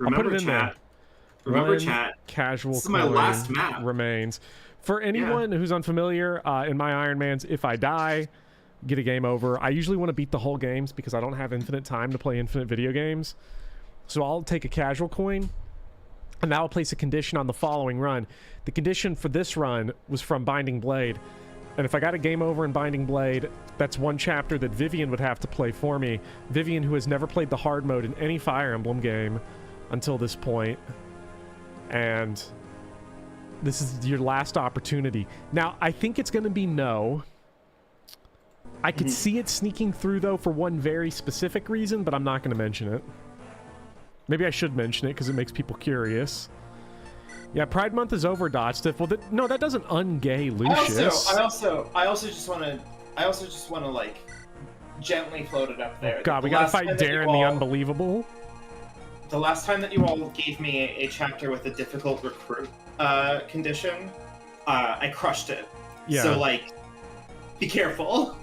I'll put it in chat. there. Remember, chat. Casual. This is my last map. Remains. For anyone who's unfamiliar, in my Iron Mans, if I die, get a game over. I usually want to beat the whole games because I don't have infinite time to play infinite video games. So I'll take a casual coin, and that will place a condition on the following run. The condition for this run was from Binding Blade. And if I got a game over in Binding Blade, that's one chapter that Vivian would have to play for me. Vivian, who has never played the hard mode in any Fire Emblem game until this point. And this is your last opportunity. Now, I think it's going to be no. I could see it sneaking through, though, for one very specific reason, but I'm not going to mention it. Maybe I should mention it because it makes people curious. Yeah, Pride Month is over, Dotstiff. Well, no, that doesn't ungay Lucius. I also just want to like gently float it up there. Oh, God, we gotta fight Darren the Unbelievable. The last time that you all gave me a chapter with a difficult recruit condition, I crushed it. Yeah. So like, be careful.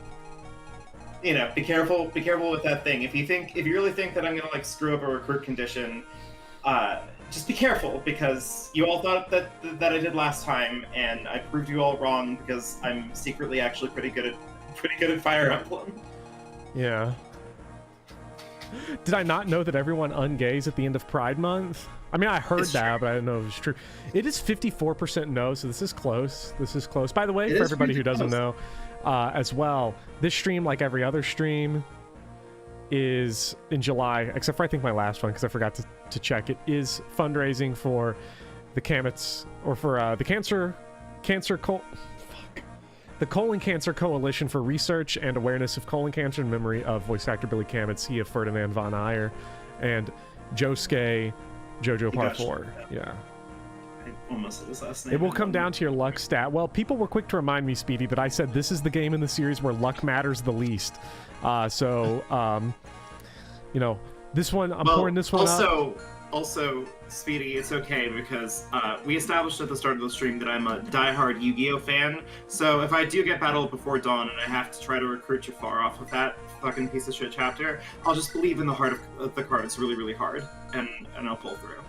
You know, be careful with that thing. If you really think that I'm gonna like screw up a recruit condition, just be careful, because you all thought that I did last time, and I proved you all wrong because I'm secretly actually pretty good at Fire Emblem. Yeah. Did I not know that everyone ungays at the end of Pride Month? I mean, I heard that, but I didn't know it was true. It is 54% no, so this is close. This is close. By the way, for everybody who doesn't know, as well, this stream, like every other stream, is in July, except for I think my last one, because I forgot to check. It is fundraising for the Kamets, or for the the Colon Cancer Coalition for Research and Awareness of Colon Cancer in memory of voice actor Billy Kamet, Sia Ferdinand von Ayer, and Josuke Jojo Part 4. Yeah. I almost said his last name. It will come down to your luck stat. Well, people were quick to remind me, Speedy, that I said this is the game in the series where luck matters the least. You know, this one, I'm pouring this one up. Also, Speedy, it's okay because we established at the start of the stream that I'm a diehard Yu-Gi-Oh fan. So if I do get battled before dawn and I have to try to recruit you far off of that fucking piece of shit chapter, I'll just believe in the heart of the card. It's really, really hard, and I'll pull through.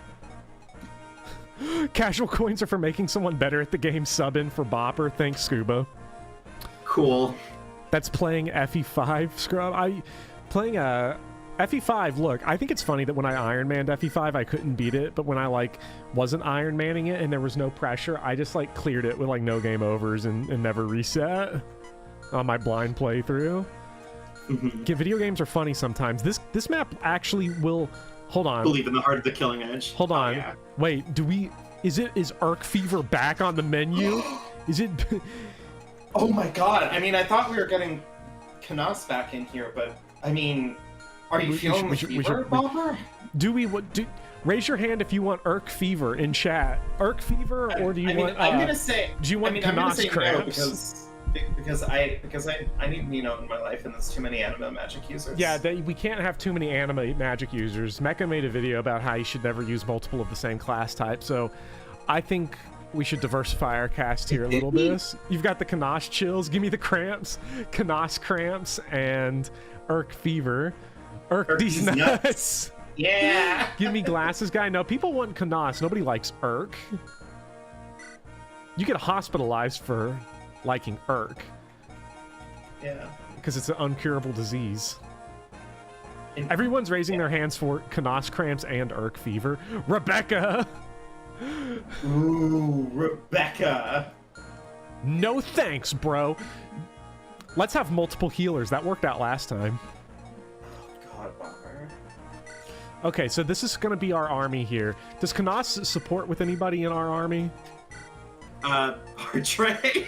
Casual coins are for making someone better at the game. Sub in for Bopper. Thanks, Scuba. Cool. That's playing FE5, Scrub. Playing a FE5, look, I think it's funny that when I Iron Manned FE5, I couldn't beat it, but when I, like, wasn't Iron Manning it and there was no pressure, I just, like, cleared it with, like, no game overs and never reset on my blind playthrough. Video games are funny sometimes. This map actually will... Hold on. Believe in the heart of the killing edge. Hold on. Yeah. Wait, is Arc Fever back on the menu? Is it... Oh my god, I mean, I thought we were getting Canas back in here, but, I mean... Are you feeling the fever, Bopper? Raise your hand if you want Irk Fever in chat. Irk Fever, or do you want? I'm gonna say. Do you want Canas cramps? No, because I need Nino in my life, and there's too many anime magic users. Yeah, we can't have too many anime magic users. Mecha made a video about how you should never use multiple of the same class type, so I think we should diversify our cast here a little bit. You've got the Canas chills. Give me the cramps, Canas cramps, and Irk Fever. Irk these nuts. Yeah. Give me glasses guy. No, people want Canas. Nobody likes Irk. You get hospitalized for liking Irk. Yeah. Because it's an uncurable disease. Everyone's raising their hands for Canas cramps and Irk fever. Rebecca. Ooh, Rebecca. No thanks, bro. Let's have multiple healers. That worked out last time. Okay, so this is going to be our army here. Does Canas support with anybody in our army? Artray.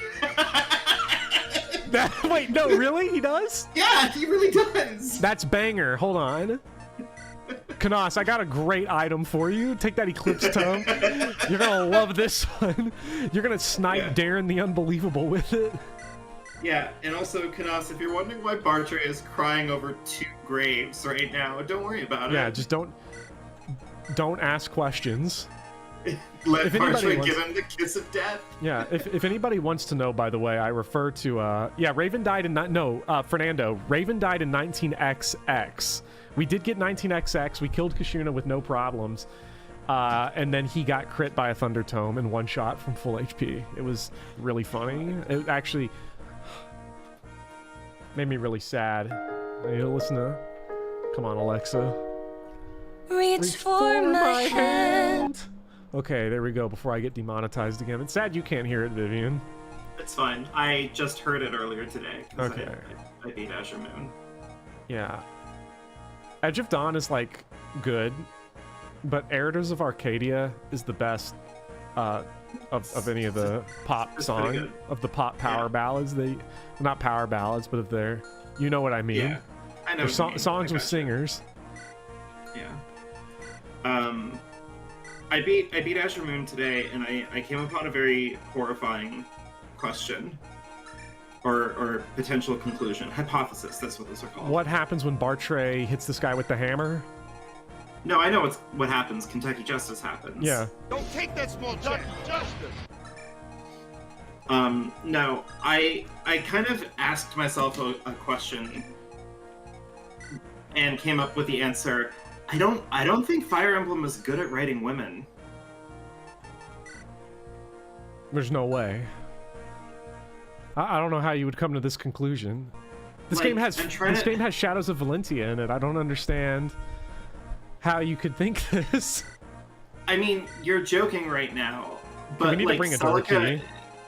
Wait, no, really? He does? Yeah, he really does. That's banger. Hold on. Canas, I got a great item for you. Take that Eclipse Tome. You're going to love this one. You're going to snipe Darren the Unbelievable with it. Yeah, and also, Kanas, if you're wondering why Bartre is crying over 2 graves right now, don't worry about it. Yeah, just don't ask questions. Let if anybody Bartre give him the kiss of death. Yeah, if anybody wants to know, by the way, I refer to Raven died in Fernando. Raven died in 19XX. We did get 19XX. We killed Kashuna with no problems. And then he got crit by a Thunder Tome in one shot from full HP. It was really funny. It actually made me really sad. I need to listen to... Come on, Alexa. Reach for my hand. Okay, there we go, before I get demonetized again. It's sad you can't hear it, Vivian. It's fine. I just heard it earlier today. Okay. I beat Azure Moon. Yeah. Edge of Dawn is, like, good, but Eriders of Arcadia is the best of any of the pop song, of the pop power ballads. Not power ballads, but of their... You know what I mean. Yeah, I know what you mean. Songs with singers. Yeah. I beat Azure Moon today, and I came upon a very horrifying question. Or potential conclusion. Hypothesis, that's what those are called. What happens when Bartre hits this guy with the hammer? No, I know what happens. Kentucky Justice happens. Yeah. Don't take that small chance. Justice. No, I kind of asked myself a question and came up with the answer. I don't think Fire Emblem is good at writing women. There's no way. I don't know how you would come to this conclusion. This game has Shadows of Valentia in it. I don't understand how you could think this. I mean, you're joking right now, but we need to bring a door key.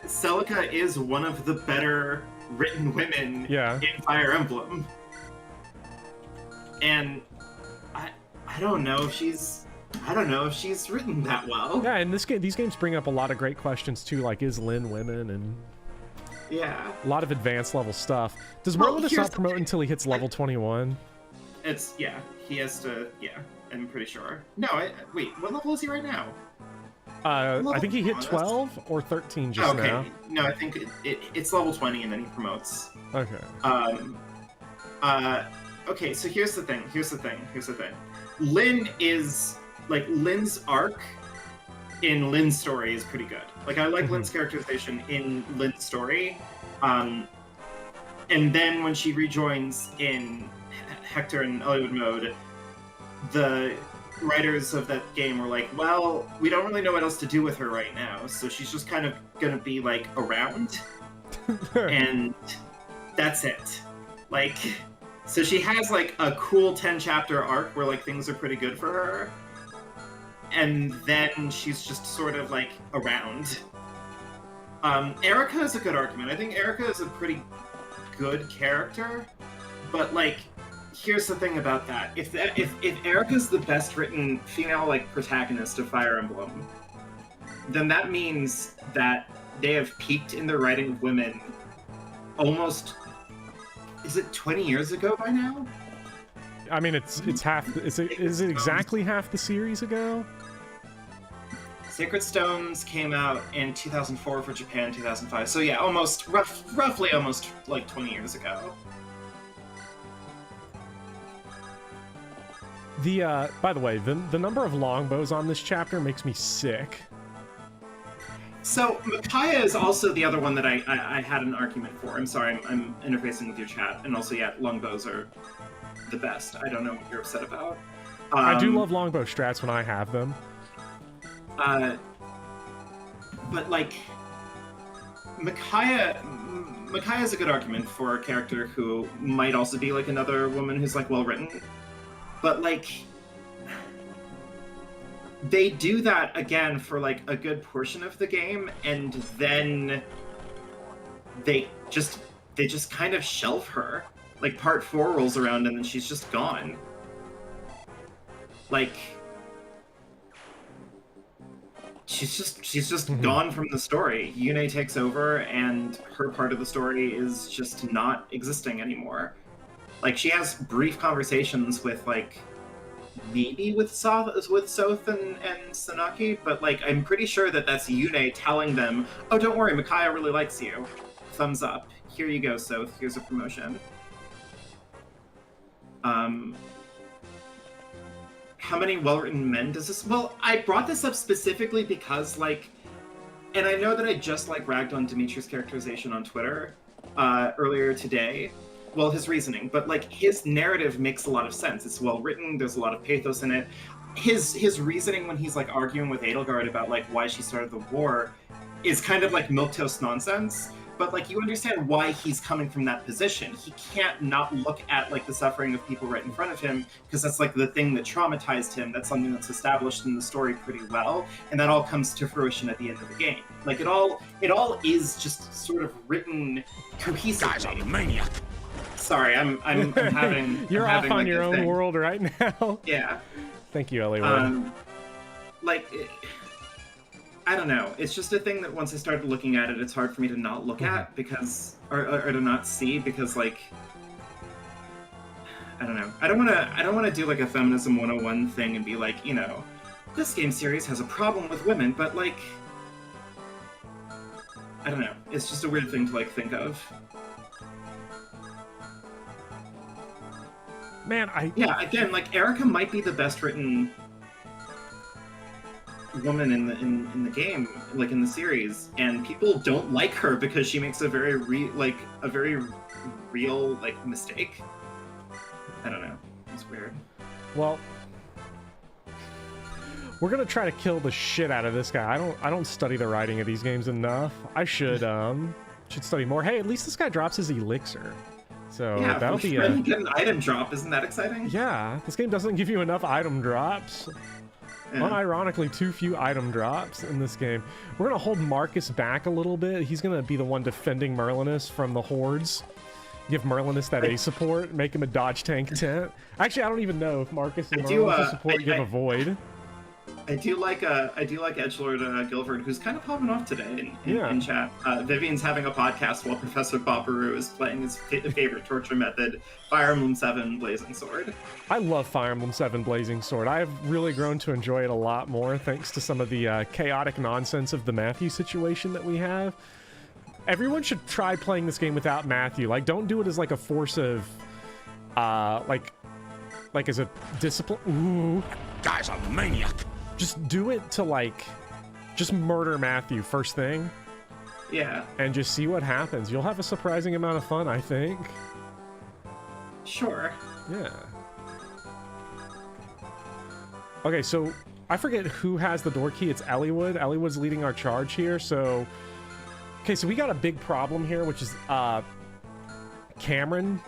Celica is one of the better written women in Fire Emblem. And I don't know if she's written that well. Yeah, and these games bring up a lot of great questions too, like is Lyn women and yeah, a lot of advanced level stuff. Does Merlinus not promote until he hits level 21? He has to. Yeah, I'm pretty sure. No, wait, what level is he right now? I think he hit 12 or 13 just now. No, I think it's level 20 and then he promotes. Okay. Okay, so here's the thing. Lyn is, like, Lyn's arc in Lyn's story is pretty good. Like, I like Lyn's characterization in Lyn's story. And then when she rejoins in Hector and Hollywood Mode, the writers of that game were like, well, we don't really know what else to do with her right now, so she's just kind of gonna be, like, around. And that's it. Like... So she has, like, a cool 10-chapter arc where, like, things are pretty good for her. And then she's just sort of, like, around. Erica is a good argument. I think Erica is a pretty good character. But, like, here's the thing about that. If Erica's the best-written female, like, protagonist of Fire Emblem, then that means that they have peaked in their writing of women almost... Is it 20 years ago by now? I mean, it's half. Is it exactly half the series ago? Sacred Stones came out in 2004 for Japan, 2005. So yeah, roughly almost like 20 years ago. By the way, the number of longbows on this chapter makes me sick. So, Micaiah is also the other one that I had an argument for. I'm sorry, I'm interfacing with your chat. And also, yeah, longbows are the best. I don't know what you're upset about. I do love longbow strats when I have them. But, like, Micaiah is a good argument for a character who might also be, like, another woman who's, like, well-written. But, like... They do that again for like a good portion of the game, and then they just kind of shelve her. Like part 4 rolls around and then she's just gone. Like she's just gone from the story. Yune takes over and her part of the story is just not existing anymore. Like she has brief conversations with like maybe with Soth and Sanaki, but like I'm pretty sure that that's Yune telling them, "Oh, don't worry, Micaiah really likes you. Thumbs up. here you go, Soth. Here's a promotion. How many well-written men does this... Well, I brought this up specifically because, like... And I know that I just, like, ragged on Dimitri's characterization on Twitter earlier today. Well, his reasoning. But, like, his narrative makes a lot of sense. It's well-written. There's a lot of pathos in it. His reasoning when he's, like, arguing with Edelgard about, like, why she started the war is kind of, like, milquetoast nonsense. But, like, you understand why he's coming from that position. He can't not look at, like, the suffering of people right in front of him, because that's, like, the thing that traumatized him. That's something that's established in the story pretty well, and that all comes to fruition at the end of the game. Like, it all is just sort of written cohesively. Guy's a maniac. Sorry, I'm having... You're I'm off having, on like, your a own thing. world right now. Yeah. Thank you, Ellie. I don't know. It's just a thing that once I started looking at it, it's hard for me to not look at because, or to not see because, like, I don't know. I don't want to do like a feminism 101 thing and be like, you know, this game series has a problem with women, but like, I don't know. It's just a weird thing to like think of. Man, yeah. Again, like Erica might be the best written woman in the game, like in the series, and people don't like her because she makes a very real like mistake. I don't know. It's weird. Well, we're gonna try to kill the shit out of this guy. I don't study the writing of these games enough. I should study more. Hey, at least this guy drops his elixir. So yeah, that'll be a... get an item drop. Isn't that exciting? Yeah, this game doesn't give you enough item drops. Yeah. Unironically, too few item drops in this game. We're gonna hold Marcus back a little bit. He's gonna be the one defending Merlinus from the hordes. Give Merlinus that A support. Make him a dodge tank tent. Actually, I don't even know if Marcus and Merlinus support give a void. I do like Edgelord Guilford, who's kind of popping off today in chat. Vivian's having a podcast while Professor Bopperoo is playing his favorite torture method, Fire Emblem 7 Blazing Sword. I love Fire Emblem 7 Blazing Sword. I've really grown to enjoy it a lot more thanks to some of the chaotic nonsense of the Matthew situation that we have. Everyone should try playing this game without Matthew. Like, don't do it as like a force of, like as a discipline. Ooh. Guy's a maniac. Just do it to like, just murder Matthew first thing. Yeah. And just see what happens. You'll have a surprising amount of fun, I think. Sure. Yeah. Okay, so I forget who has the door key. It's Elliewood. Elliewood's leading our charge here, so... Okay, so we got a big problem here, which is, Cameron.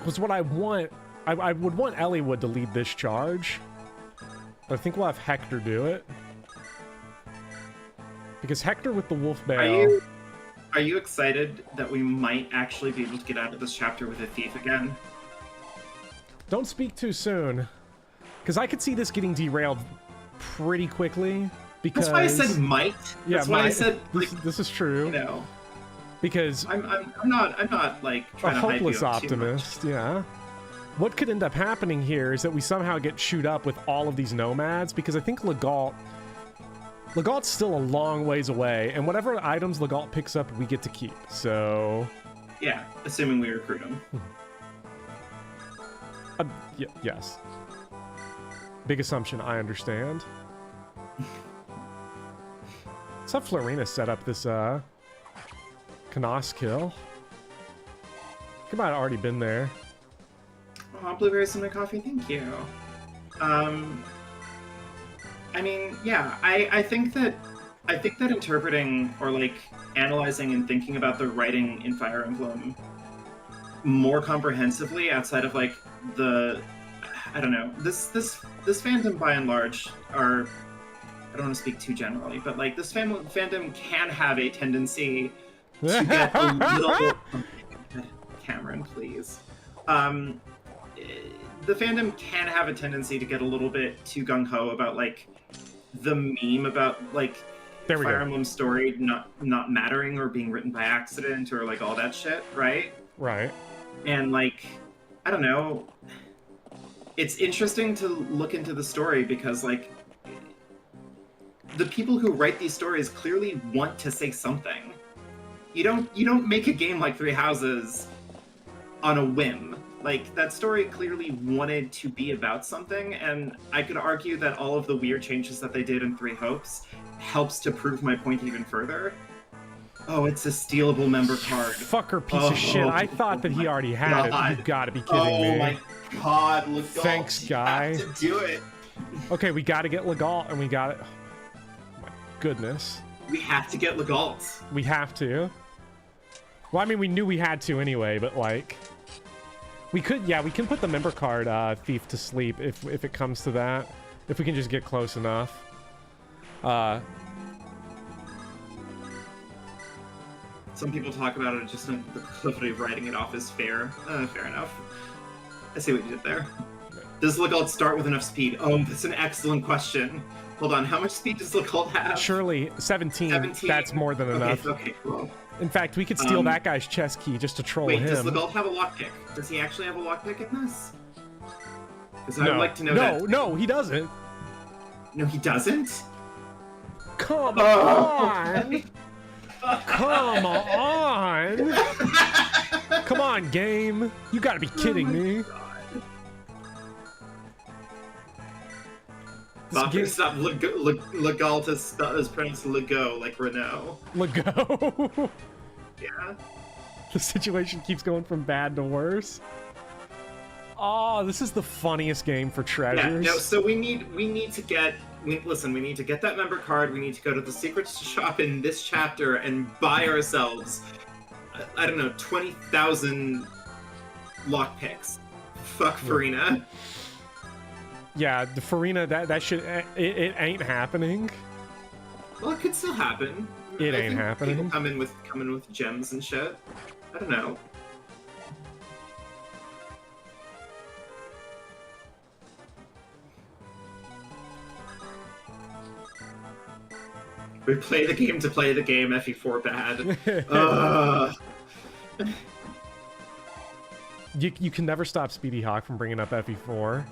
Was what I want... I would want Elliewood to lead this charge. But I think we'll have Hector do it. Because Hector with the Wolf Barrel... Are you excited that we might actually be able to get out of this chapter with a thief again? Don't speak too soon. Because I could see this getting derailed pretty quickly. Because... That's why I said might. Yeah, that's why I said this is true. You know, because I'm not like trying to hype you hopeless up too much. optimist. Yeah. What could end up happening here is that we somehow get chewed up with all of these nomads, because I think Legault's still a long ways away, and whatever items Legault picks up, we get to keep. So. Yeah, assuming we recruit him. Yes. Big assumption. I understand. Let's have Florina set up this, Canas kill. He might have already been there. Oh, blueberries in my coffee, thank you. I mean, yeah, I think that interpreting or, like, analyzing and thinking about the writing in Fire Emblem more comprehensively outside of, like, I don't know, this fandom by and large are... I don't want to speak too generally, but like this fandom can have a tendency to get a little... Cameron, please. The fandom can have a tendency to get a little bit too gung-ho about like the meme about like Fire Emblem story not mattering or being written by accident or like all that shit, right? Right. And like, I don't know. It's interesting to look into the story because like the people who write these stories clearly want to say something. You don't make a game like Three Houses on a whim. Like, that story clearly wanted to be about something, and I could argue that all of the weird changes that they did in Three Hopes helps to prove my point even further. Oh, it's a stealable member card. Fucker piece of shit. I thought that he already had it. You gotta be kidding me. Oh my god, Legault. Thanks, guy. You have to do it. Okay, we gotta get Legault, and we got it. Oh, my goodness. We have to get Legault. We have to. Well, I mean, we knew we had to anyway, but like... We could, yeah, we can put the member card thief to sleep if it comes to that. If we can just get close enough. Some people talk about it just in the proclivity of writing it off as fair. Fair enough. I see what you did there. Does Legault start with enough speed? Oh, that's an excellent question. Hold on, how much speed does Legault have? Surely 17. That's more than enough. Okay, cool. In fact, we could steal that guy's chest key just to troll him. Wait, does Legault have a lockpick? Does he actually have a lockpick in this? Because I would like to know that. No, he doesn't. No, he doesn't? Come on! Okay. Come on! Come on, game! You gotta be kidding me. Stop, Legault is pronounced Legault, like Renault. Legault? Yeah. The situation keeps going from bad to worse. Oh, this is the funniest game for treasures. Yeah, no, so we need to get that member card, we need to go to the secret shop in this chapter and buy ourselves, I don't know, 20,000 lockpicks. Fuck Farina. Yeah, the Farina, that shit, it ain't happening. Well, it could still happen. It I ain't think happening. People come in with gems and shit. I don't know. We play the game to play the game, FE4 bad. You can never stop Speedy Hawk from bringing up FE4.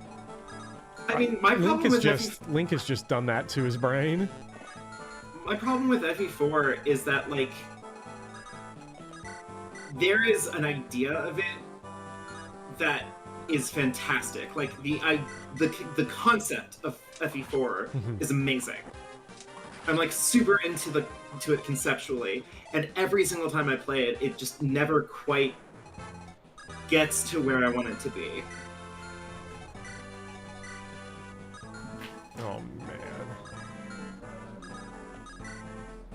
I mean, my problem with Link has just done that to his brain. My problem with FE4 is that, like, there is an idea of it that is fantastic. Like, the concept of FE4 is amazing. I'm, like, super into it conceptually, and every single time I play it, it just never quite gets to where I want it to be. Oh, man.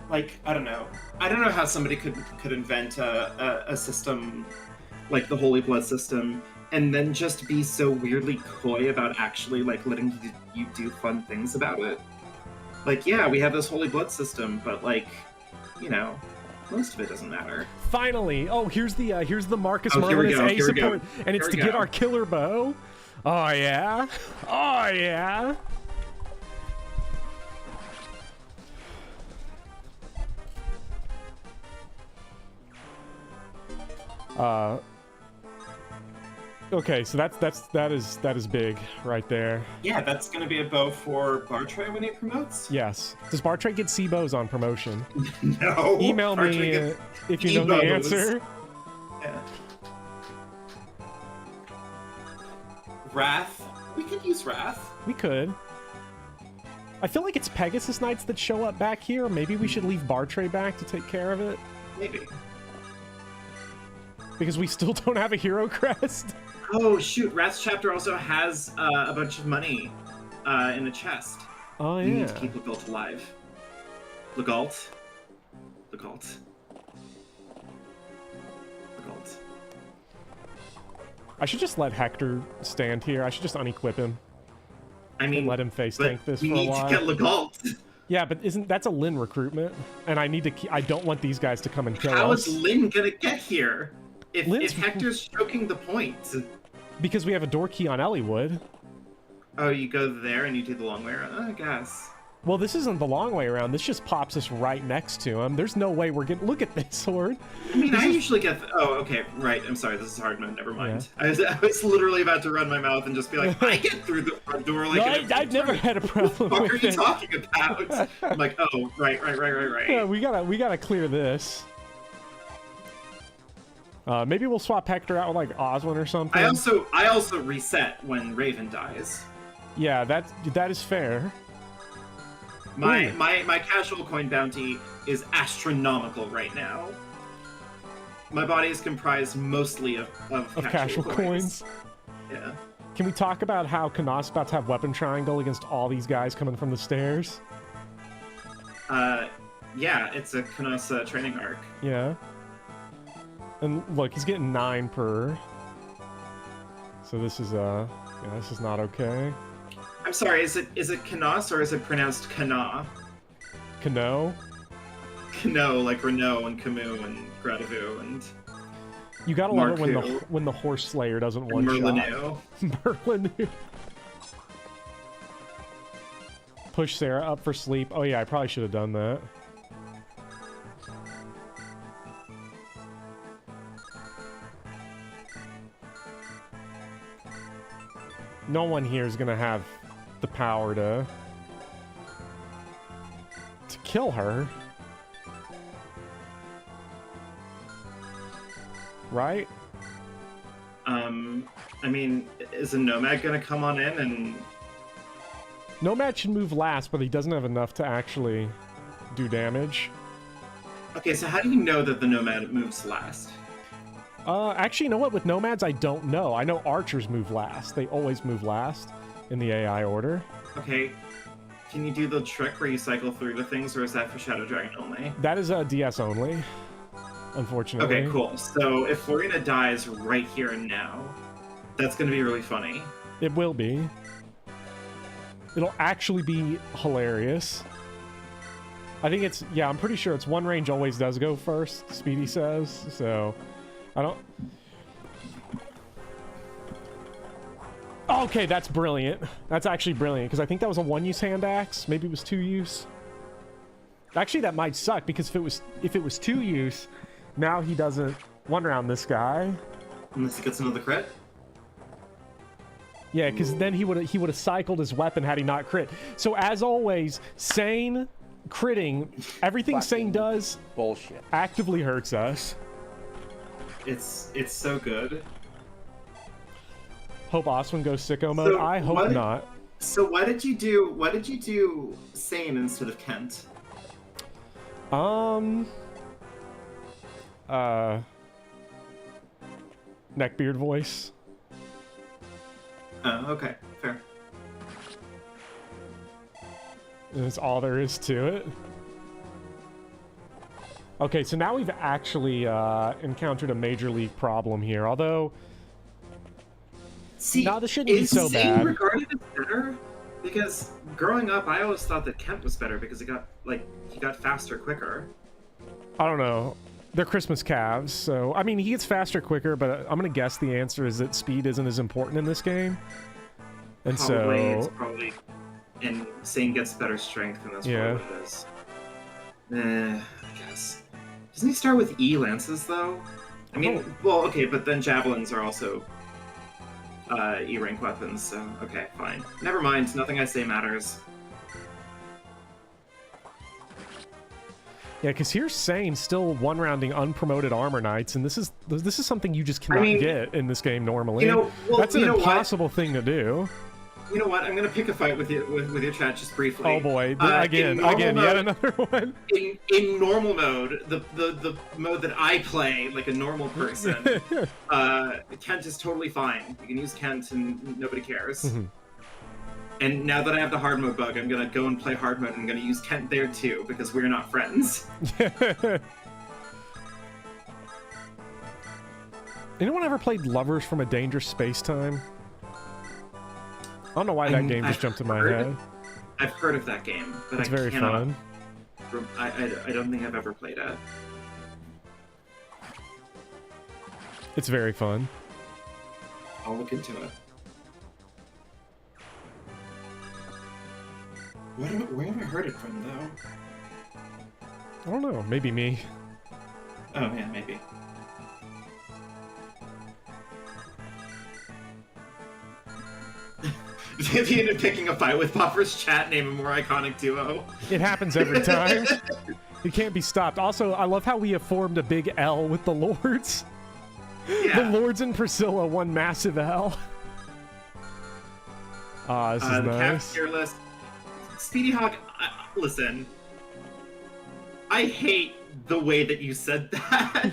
Like, I don't know. I don't know how somebody could invent a system like the Holy Blood system and then just be so weirdly coy about actually, like, letting you do fun things about it. Like, yeah, we have this Holy Blood system, but, like, you know, most of it doesn't matter. Finally! Oh, here's the Marcus Here we Merlin's go, A here we go. support, and it's to get our killer bow. Oh, yeah? Oh, yeah? Okay, so that is big right there. Yeah, that's gonna be a bow for Bartray when he promotes? Yes. Does Bartray get C-bows on promotion? No. Email me if you know the answer. Yeah. Wrath? We could use Wrath. We could. I feel like it's Pegasus Knights that show up back here. Maybe we should leave Bartray back to take care of it. Maybe. Because we still don't have a hero crest. Oh shoot, Wrath's chapter also has a bunch of money in a chest. Oh yeah. We need to keep Legault alive. Legault. I should just let Hector stand here. I should just unequip him. I mean, and let him face tank this for a while. We need to get Legault. Yeah, but that's a Lin recruitment, and I need to. I don't want these guys to come and kill us. How is Lin gonna get here? If Hector's choking the point. Because we have a door key on Elliewood. Oh, you go there and you do the long way around? I guess. Well, this isn't the long way around. This just pops us right next to him. There's no way we're getting... Look at this sword. I mean, I usually get... Oh, okay, right. I'm sorry. This is hard mode. Never mind. Yeah. I was literally about to run my mouth and just be like, I get through the front door like... No, I've never had a problem what with are you talking about? I'm like, oh, right. Yeah, we gotta clear this. Maybe we'll swap Hector out with like Oswin or something. I also reset when Raven dies. Yeah, that is fair. My casual coin bounty is astronomical right now. My body is comprised mostly of casual coins. Yeah. Can we talk about how Kna's about to have weapon triangle against all these guys coming from the stairs? Yeah, it's a Kna's training arc. Yeah. And look, he's getting 9 per. So this is this is not okay. I'm sorry, is it Knas or is it pronounced Kana? Kano? Kano, like Renault and Camus and Gradavu and You gotta love it when the horse slayer doesn't one shot. Merlinu. Push Sarah up for sleep. Oh yeah, I probably should have done that. No one here is gonna have the power to kill her. Right? I mean, is a Nomad gonna come on in and... Nomad should move last, but he doesn't have enough to actually do damage. Okay, so how do you know that the Nomad moves last? Actually, you know what? With Nomads, I don't know. I know Archers move last. They always move last in the AI order. Okay, can you do the trick where you cycle through the things, or is that for Shadow Dragon only? That is DS only, unfortunately. Okay, cool. So if Florina dies right here and now, that's going to be really funny. It will be. It'll actually be hilarious. I think it's... Yeah, I'm pretty sure it's one range always does go first, Speedy says, so... I don't... Okay, that's brilliant. That's actually brilliant, because I think that was a one-use hand axe. Maybe it was two-use. Actually, that might suck, because if it was two-use, now he doesn't one-round this guy. Unless he gets another crit? Yeah, because then he would have cycled his weapon had he not crit. So as always, Sane critting, everything Sane does bullshit actively hurts us. It's so good. Hope Oswin goes sicko mode. I hope not. So why did you do Sane instead of Kent? Neckbeard voice. Oh, okay, fair. And that's all there is to it. Okay, so now we've actually encountered a major league problem here, although... See, no, this shouldn't be so Sane bad. regarded as better? Because growing up, I always thought that Kent was better because he got faster quicker. I don't know. They're Christmas calves, so... I mean, he gets faster quicker, but I'm gonna guess the answer is that speed isn't as important in this game. And It's probably... And Sane gets better strength, and that's probably what it is. I guess. Doesn't he start with E lances, though? I mean, well, okay, but then javelins are also E-rank weapons, so okay, fine. Never mind, nothing I say matters. Yeah, because here's Sane still one-rounding unpromoted armor knights, and this is something you just cannot get in this game normally. That's an impossible thing to do. You know what? I'm gonna pick a fight with your chat just briefly. Oh boy, again, yet another one. In normal mode, the mode that I play like a normal person, Kent is totally fine. You can use Kent and nobody cares. Mm-hmm. And now that I have the hard mode bug, I'm gonna go and play hard mode and I'm gonna use Kent there too, because we're not friends. Anyone ever played Lovers from a Dangerous Space-Time? I don't know why that game just jumped in my head. I've heard of that game, but it's very fun. I don't think I've ever played it. It's very fun. I'll look into it. Where have I heard it from, though? I don't know. Maybe me. Oh, yeah, maybe. Vivian and picking a fight with Popper's chat, name a more iconic duo. It happens every time. It can't be stopped. Also, I love how we have formed a big L with the Lords. Yeah. The Lords and Priscilla, one massive L. This is the nice. Cavs tier list. Speedy Hawk, listen. I hate the way that you said that.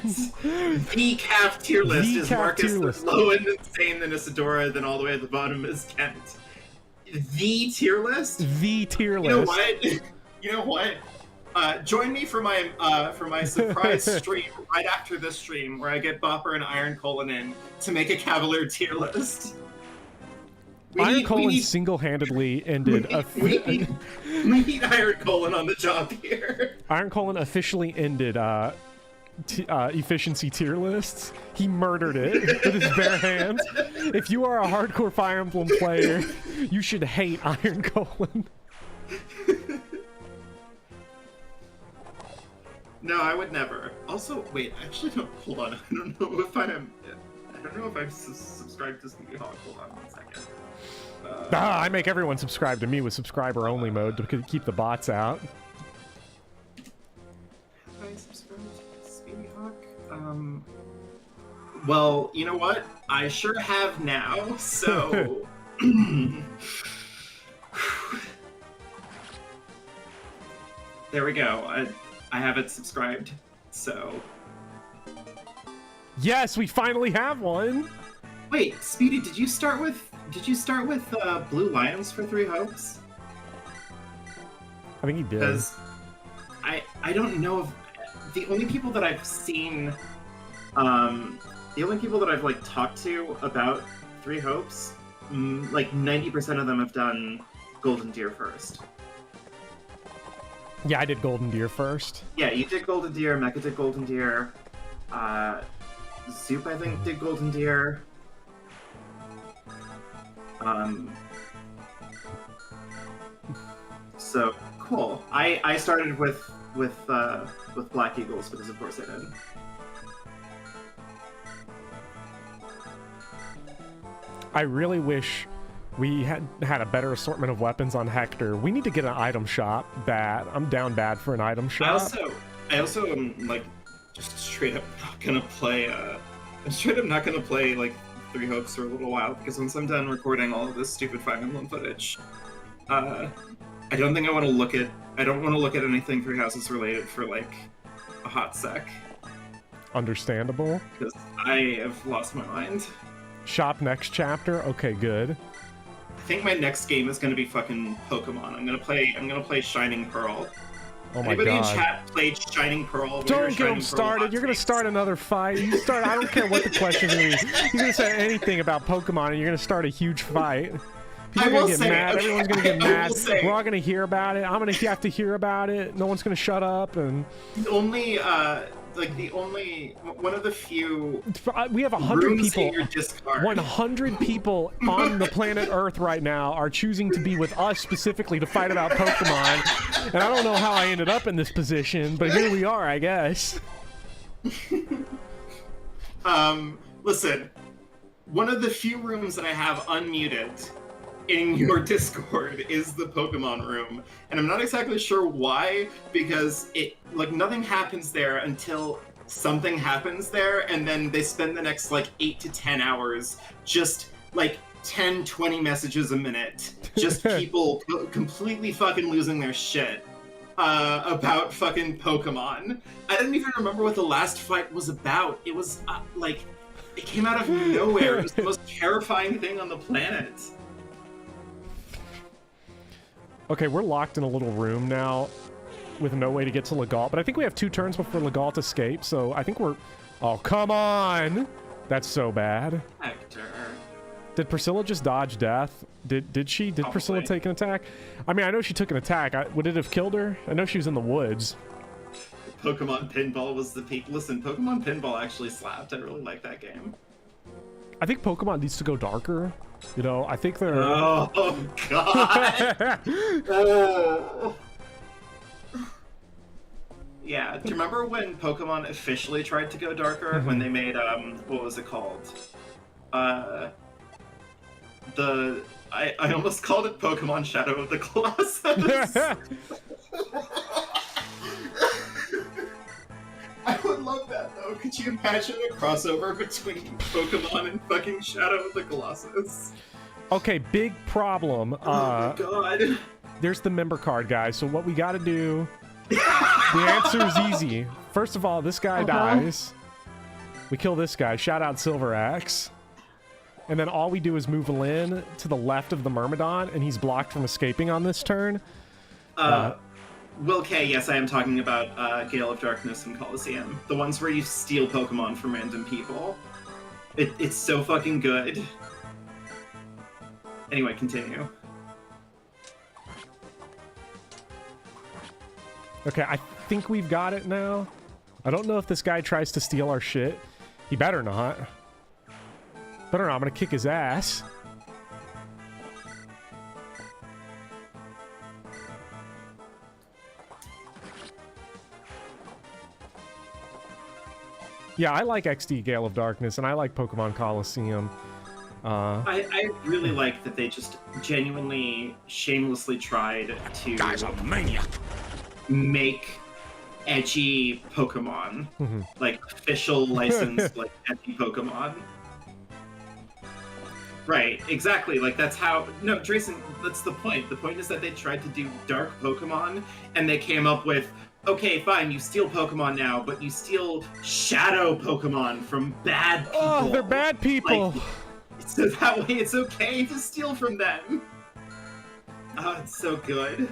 The calf tier list The is calf Marcus, tier the list. low and insane, then Isadora, then all the way at the bottom is Kent. The tier list? The tier You know list. what? You know what? Join me for my surprise stream right after this stream, where I get Bopper and Iron Colon in to make a Cavalier tier list. Iron Colon single-handedly ended. We need Iron Colon on the job here. Iron Colon officially ended efficiency tier lists. He murdered it with his bare hands. If you are a hardcore Fire Emblem player, you should hate Iron Colon. No, I would never. Also, wait, actually, no, hold on. I don't know if I've subscribed to Speedy Hawk. Hold on 1 second. I make everyone subscribe to me with subscriber-only mode to keep the bots out. Have I subscribed to Speedy Hawk? Well, you know what? I sure have now, so... There we go. I have it subscribed, so... Yes, we finally have one! Wait, Speedy, did you start with Blue Lions for 3 Hopes? I think he did. Because I don't know if the only people that I've seen, the only people that I've like talked to about 3 Hopes, like 90% of them have done Golden Deer first. Yeah, I did Golden Deer first. Yeah, you did Golden Deer. Mecha did Golden Deer. Zoop, I think, did Golden Deer. So cool. I started with Black Eagles because of course I did. I really wish we had a better assortment of weapons on Hector. We need to get an item shop. Bad. I'm down bad for an item shop. I also am like just straight up not gonna play. I'm straight up not gonna play like 3 Hopes for a little while because once I'm done recording all of this stupid Fire Emblem footage, I don't think I want to look at. I don't want to look at anything 3 Houses related for like a hot sec. Understandable. Because I have lost my mind. Shop next chapter. Okay, good. I think my next game is gonna be fucking Pokemon. I'm gonna play Shining Pearl. Oh my Anybody god. in chat played Shining Pearl? Don't get him started. You're gonna start another fight. You start. I don't care what the question is. You're gonna say anything about Pokemon, and you're gonna start a huge fight. People are gonna get mad. Okay, Everyone's gonna get mad. say, We're all gonna hear about it. I'm gonna have to hear about it. No one's gonna shut up. And one of the few. We have 100 people. In your Discord. 100 people on the planet Earth right now are choosing to be with us specifically to fight about Pokemon. And I don't know how I ended up in this position, but here we are, I guess. Listen. One of the few rooms that I have unmuted in your Discord is the Pokemon room, and I'm not exactly sure why, because it like nothing happens there until something happens there, and then they spend the next like 8 to 10 hours just like 10-20 messages a minute, just people completely fucking losing their shit about fucking Pokemon. I don't even remember what the last fight was about. It was like it came out of nowhere. It was the most terrifying thing on the planet. Okay, we're locked in a little room now with no way to get to Legault, but I think we have 2 turns before Legault escapes, so I think we're... Oh, come on! That's so bad. Hector. Did Priscilla just dodge death? Did she? Did Priscilla take an attack? I mean, I know she took an attack. Would it have killed her? I know she was in the woods. Pokemon Pinball was the peak. Listen, Pokemon Pinball actually slapped. I really like that game. I think Pokemon needs to go darker. You know, I think they're... Oh, God! Oh. Yeah, do you remember when Pokemon officially tried to go darker? When they made, what was it called? I almost called it Pokemon Shadow of the Colossus. I would love that, though. Oh, could you imagine a crossover between Pokemon and fucking Shadow of the Colossus? Okay, big problem. Oh my god. There's the member card, guys. So what we got to do... the answer is easy. First of all, this guy dies. We kill this guy. Shout out Silver Axe. And then all we do is move Lynn to the left of the Myrmidon, and he's blocked from escaping on this turn. Will K, yes, I am talking about Gale of Darkness and Coliseum. The ones where you steal Pokemon from random people. It's so fucking good. Anyway, continue. Okay, I think we've got it now. I don't know if this guy tries to steal our shit. He better not. Better not, I'm gonna kick his ass. Yeah, I like XD Gale of Darkness, and I like Pokemon Coliseum. I really like that they just genuinely, shamelessly tried to Guy's a maniac. make edgy Pokemon. Like, official licensed, like, edgy Pokemon. Right, exactly. Like, that's how... No, Drayson, that's the point. The point is that they tried to do dark Pokemon, and they came up with, okay, fine, you steal Pokemon now, but you steal shadow Pokemon from bad people. Oh, they're bad people! Like, so that way it's okay to steal from them. Oh, it's so good.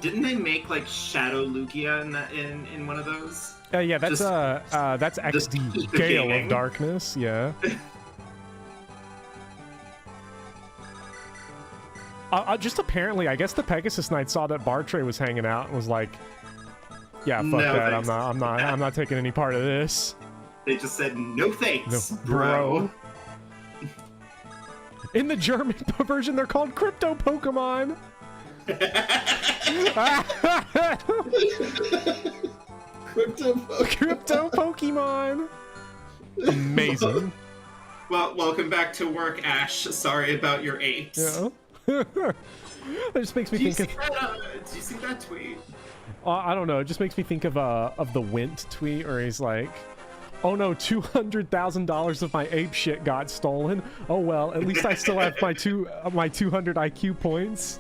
Didn't they make, like, Shadow Lugia in one of those? Yeah, that's XD Gale gaming. of Darkness, yeah. Just apparently, I guess the Pegasus Knight saw that Bartray was hanging out and was like, "Yeah, fuck No, that. thanks. I'm not taking any part of this." They just said, no thanks, No, bro. In the German version, they're called Crypto Pokemon. Crypto Pokemon. Amazing. Well, welcome back to work, Ash. Sorry about your apes. Yeah. That just makes me Did you think see of. that? Did you see that tweet? I don't know. It just makes me think of the Wint tweet where he's like, "Oh no, $200,000 of my ape shit got stolen. Oh well, at least I still have my 200 IQ points."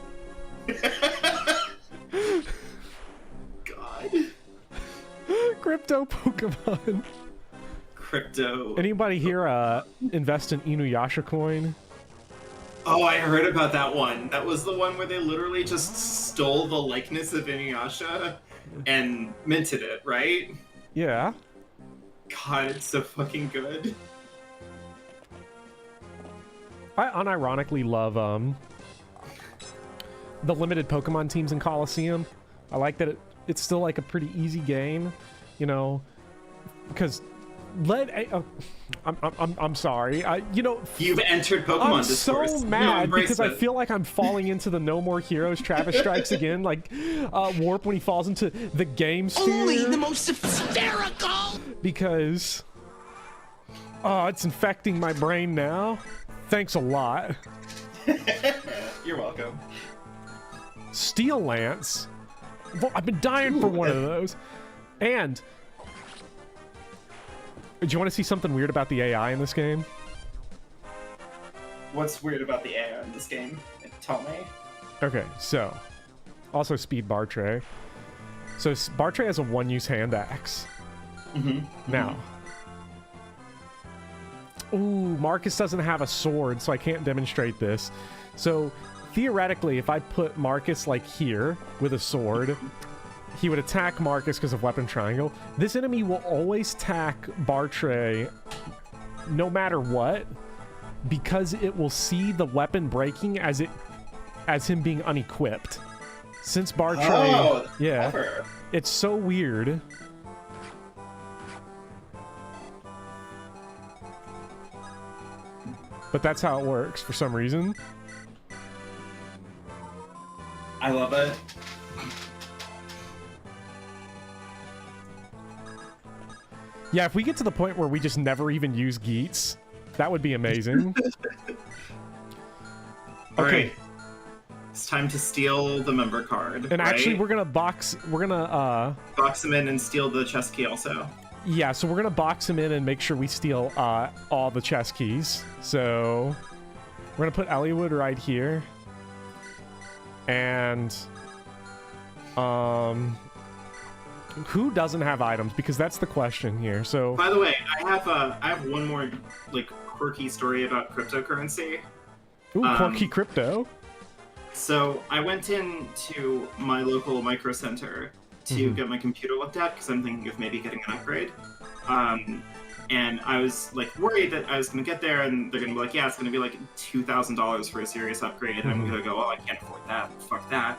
God. Crypto Pokemon. Crypto. Anybody here invest in Inuyasha coin? Oh, I heard about that one. That was the one where they literally just stole the likeness of Inuyasha and minted it, right? Yeah. God, it's so fucking good. I unironically love the limited Pokemon teams in Coliseum. I like that it's still like a pretty easy game, you know, because I'm sorry. You've entered Pokemon I'm discourse. so No, mad embrace because I it. feel like I'm falling into the No More Heroes Travis Strikes again, like Warp when he falls into the game sphere. Only the most hysterical! Because it's infecting my brain now. Thanks a lot. You're welcome. Steel Lance. Well, I've been dying for one of those. And do you want to see something weird about the AI in this game? What's weird about the AI in this game? Tell me. Okay, so also speed Bartray. So Bartray has a one-use hand axe. Now, ooh, Marcus doesn't have a sword, so I can't demonstrate this. So theoretically, if I put Marcus like here with a sword, he would attack Marcus because of weapon triangle. This enemy will always attack Bartray no matter what, because it will see the weapon breaking as him being unequipped. Since Bartray, yeah, clever. It's so weird. But that's how it works for some reason. I love it. Yeah, if we get to the point where we just never even use Geats, that would be amazing. Okay. Alright. It's time to steal the member card. And actually, right? we're gonna box Box him in and steal the chest key also. yeah, so we're gonna box him in and make sure we steal all the chest keys. So we're gonna put Elliowood right here. And who doesn't have items? Because that's the question here. So By the way, I have one more like quirky story about cryptocurrency. ooh, quirky crypto. So I went into my local micro center to get my computer looked at because I'm thinking of maybe getting an upgrade. And I was like worried that I was gonna get there and they're gonna be like, yeah, it's gonna be like $2,000 for a serious upgrade. And I'm gonna go, oh, I can't afford that. Fuck that.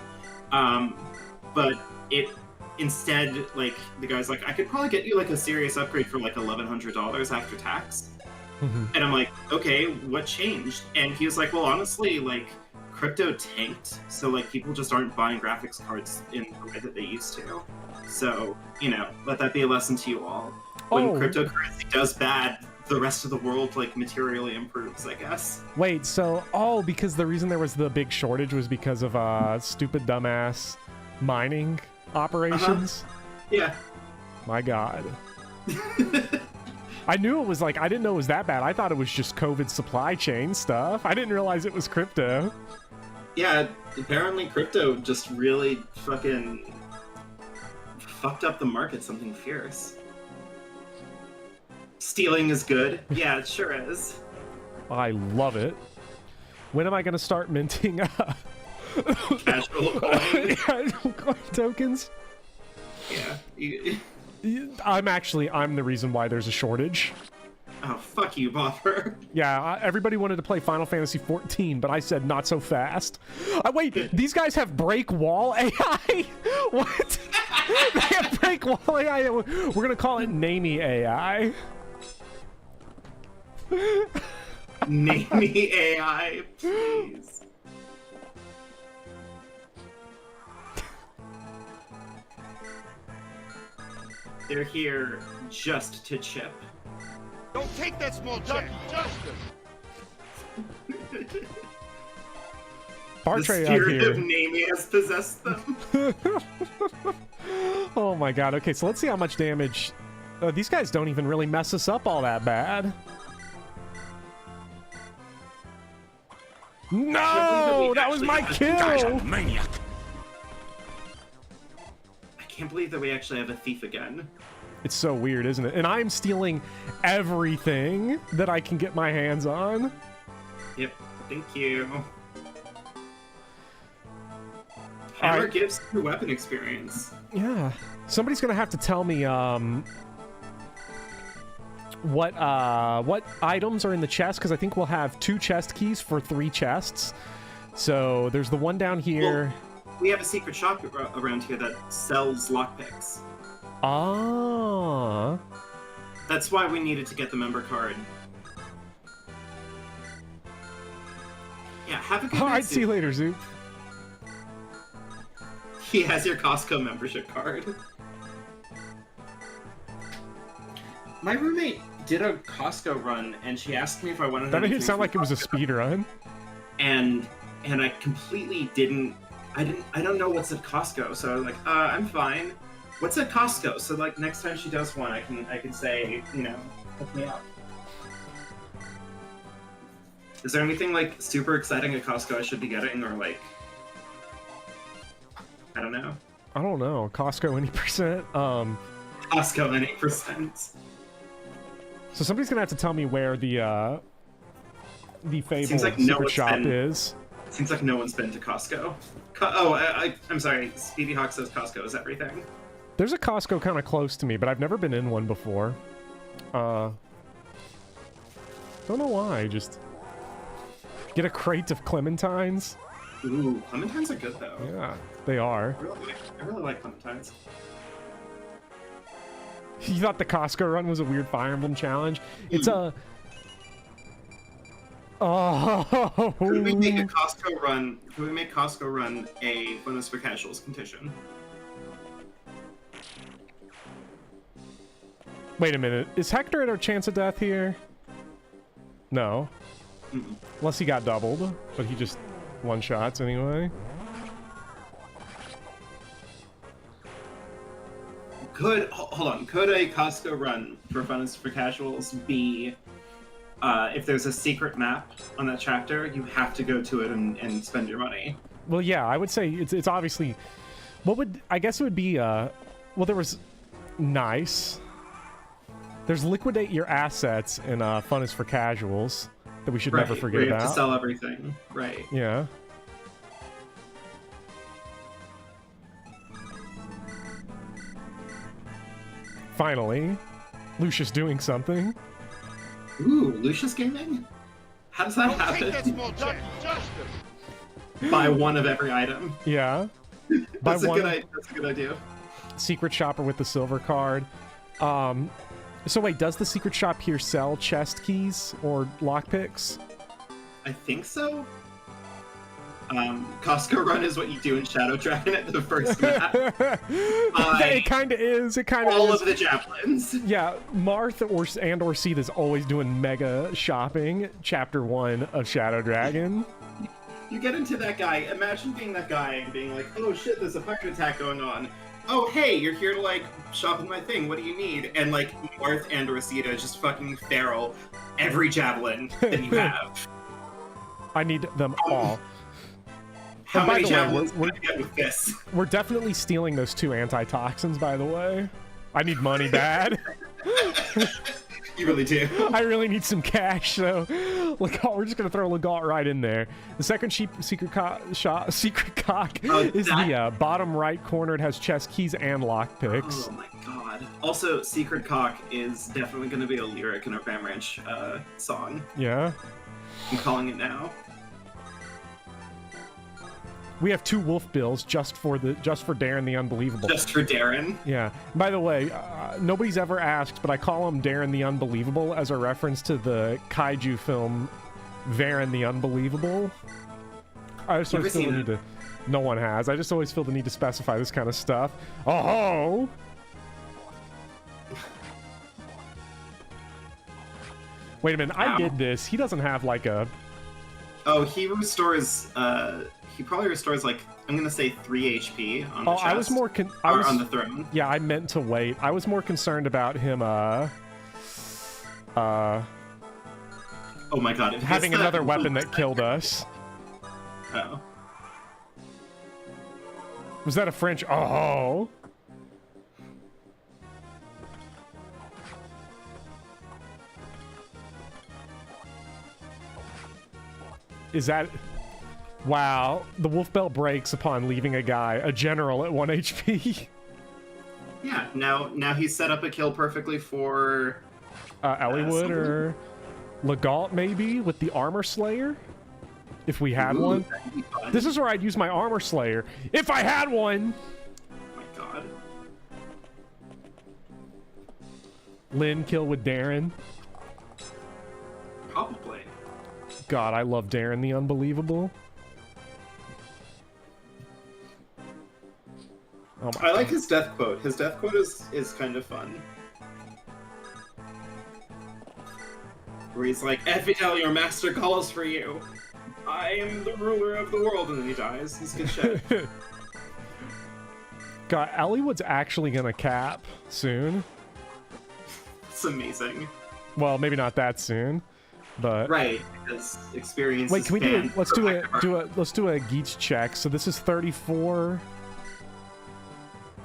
But it instead, like the guy's like, I could probably get you like a serious upgrade for like $1,100 after tax. And I'm like, okay, what changed? And he was like, well, honestly, like crypto tanked, so like people just aren't buying graphics cards in the way that they used to. So, you know, let that be a lesson to you all. When cryptocurrency does bad, the rest of the world like materially improves, I guess. Wait, so because the reason there was the big shortage was because of stupid dumbass mining operations? Yeah. My god. I knew it was like, I didn't know it was that bad. I thought it was just COVID supply chain stuff. I didn't realize it was crypto. Yeah, apparently crypto just really fucking fucked up the market something fierce. Stealing is good. Yeah, it sure is. I love it. When am I going to start minting Casual coin. casual coin tokens? Yeah. I'm the reason why there's a shortage. Oh, fuck you, Bopper. Yeah, everybody wanted to play Final Fantasy 14, but I said not so fast. Wait, these guys have break wall AI? What? They have break wall AI. We're gonna call it Namey AI. Namey AI, please. They're here just to chip. Don't take that small check. Bartray The out spirit here. of Namey has possessed them. Oh my god. Okay, so let's see how much damage. These guys don't even really mess us up all that bad. No, that was my Guy's a kill. maniac. I can't believe that we actually have a thief again. It's so weird, isn't it? And I'm stealing everything that I can get my hands on. Yep, thank you. All Hammer right. gives you weapon experience. Yeah. Somebody's gonna have to tell me what items are in the chest, because I think we'll have 2 chest keys for 3 chests. So there's the one down here. Well, we have a secret shop around here that sells lockpicks. Ah. That's why we needed to get the member card. Yeah, have a good night. All right, see you Zoop. later, Zoop. He has your Costco membership card. My roommate did a Costco run, and she asked me if I wanted. That made it sound like it was a speed run. And I completely didn't. I don't know what's at Costco, so I was like, I'm fine. What's at Costco? So like next time she does one, I can say, you know, hook me up. Is there anything like super exciting at Costco I should be getting, or like, I don't know. I don't know. Costco any percent. Costco any %. So somebody's gonna have to tell me where the Fable Seems like no secret one's shop been- is. Seems like no one's been to Costco. I'm sorry. Speedy Hawk says Costco is everything. There's a Costco kind of close to me, but I've never been in one before. Don't know why. Just get a crate of clementines. Ooh, clementines are good though. Yeah, they are. I really like clementines. You thought the Costco run was a weird Fire Emblem challenge? It's a... Oh! Could we make a Costco run? Could we make Costco run a bonus for casuals condition? Wait a minute. Is Hector at our chance of death here? No. Unless he got doubled, but he just one-shots anyway. hold on. Could a Costco run for Fun is for Casuals be if there's a secret map on that chapter, you have to go to it and spend your money? Well, yeah, I would say it's obviously. What would I guess it would be? Well, there was nice. There's liquidate your assets in Fun is for Casuals that we should never forget where you about. have to sell everything, right? Yeah. Finally, Lucius doing something. Ooh, Lucius Gaming? How does that Don't take that happen? small check. Justice. Buy one of every item. Yeah. That's a one- good idea. Secret shopper with the silver card. So wait, does the secret shop here sell chest keys or lockpicks? I think so. Costco run is what you do in Shadow Dragon at the first map. It kind of is. It kind of All is. of the javelins. Yeah, Marth or Seed is always doing mega shopping. Chapter 1 of Shadow Dragon. You get into that guy. Imagine being that guy and being like, "Oh shit, there's a fire attack going on. Oh hey, you're here to like shop with my thing. What do you need?" And like Marth and Rosita just fucking feral every javelin that you have. I need them all. How And by many the way, javelins would you get with this? We're definitely stealing those 2 antitoxins, by the way. I need money bad. You really do. I really need some cash, so Legault, we're just gonna throw Legault right in there. The second secret cock is the bottom right corner. It has chest keys and lockpicks. Oh my god. Also, Secret Cock is definitely going to be a lyric in our Bam Ranch song. Yeah. I'm calling it now. We have 2 wolf bills just for Darren the Unbelievable. Just for Darren. Yeah. By the way, nobody's ever asked, but I call him Darren the Unbelievable as a reference to the kaiju film Varen the Unbelievable. I just always feel the need to. No one has. I just always feel the need to specify this kind of stuff. Oh. Wait a minute. I did this. He doesn't have like a. Oh, he restores. He probably restores like I'm gonna say 3 HP on the chest. I was more on the throne. Yeah, I meant to wait. I was more concerned about him. Oh my god! Having another weapon that killed us. Oh. Was that a French? Oh. Is that... Wow. The wolf belt breaks upon leaving a general at 1 HP. Yeah, now he's set up a kill perfectly for... Elliewood or... Legault, maybe, with the Armor Slayer? If we had one. This is where I'd use my Armor Slayer. If I had one! Oh my god. Lynn kill with Darren. Probably. God, I love Darren the Unbelievable. Oh my I like his death quote. His death quote is kind of fun. Where he's like, "Evidel, your master calls for you. I am the ruler of the world," and then he dies. He's good shit. God, Elliewood's actually gonna cap soon. It's amazing. Well, maybe not that soon, but right, because experience. Wait, is can we do banned it? Let's for do lack of art. let's do a Geets check. So this is 34.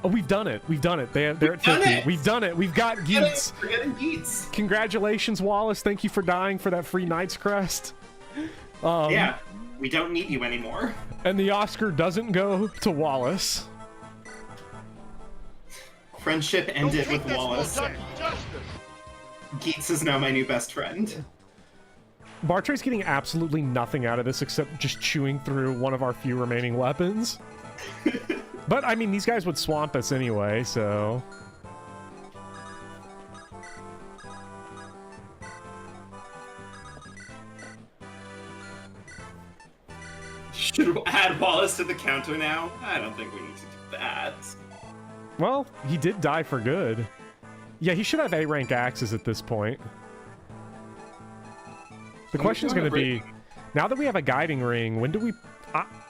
Oh, we've done it. We've done it. They're at 50. it! We've done it. We've got Geets. We're getting Geets. Congratulations, Wallace. Thank you for dying for that free Knight's Crest. Yeah, we don't need you anymore. And the Oscar doesn't go to Wallace. Friendship ended with Wallace. Justice. Geets is now my new best friend. Bartray's getting absolutely nothing out of this except just chewing through one of our few remaining weapons. But, I mean, these guys would swamp us anyway, so... Should we add Wallace to the counter now? I don't think we need to do that. Well, he did die for good. Yeah, he should have A-rank axes at this point. The question's going to be, now that we have a guiding ring, when do we...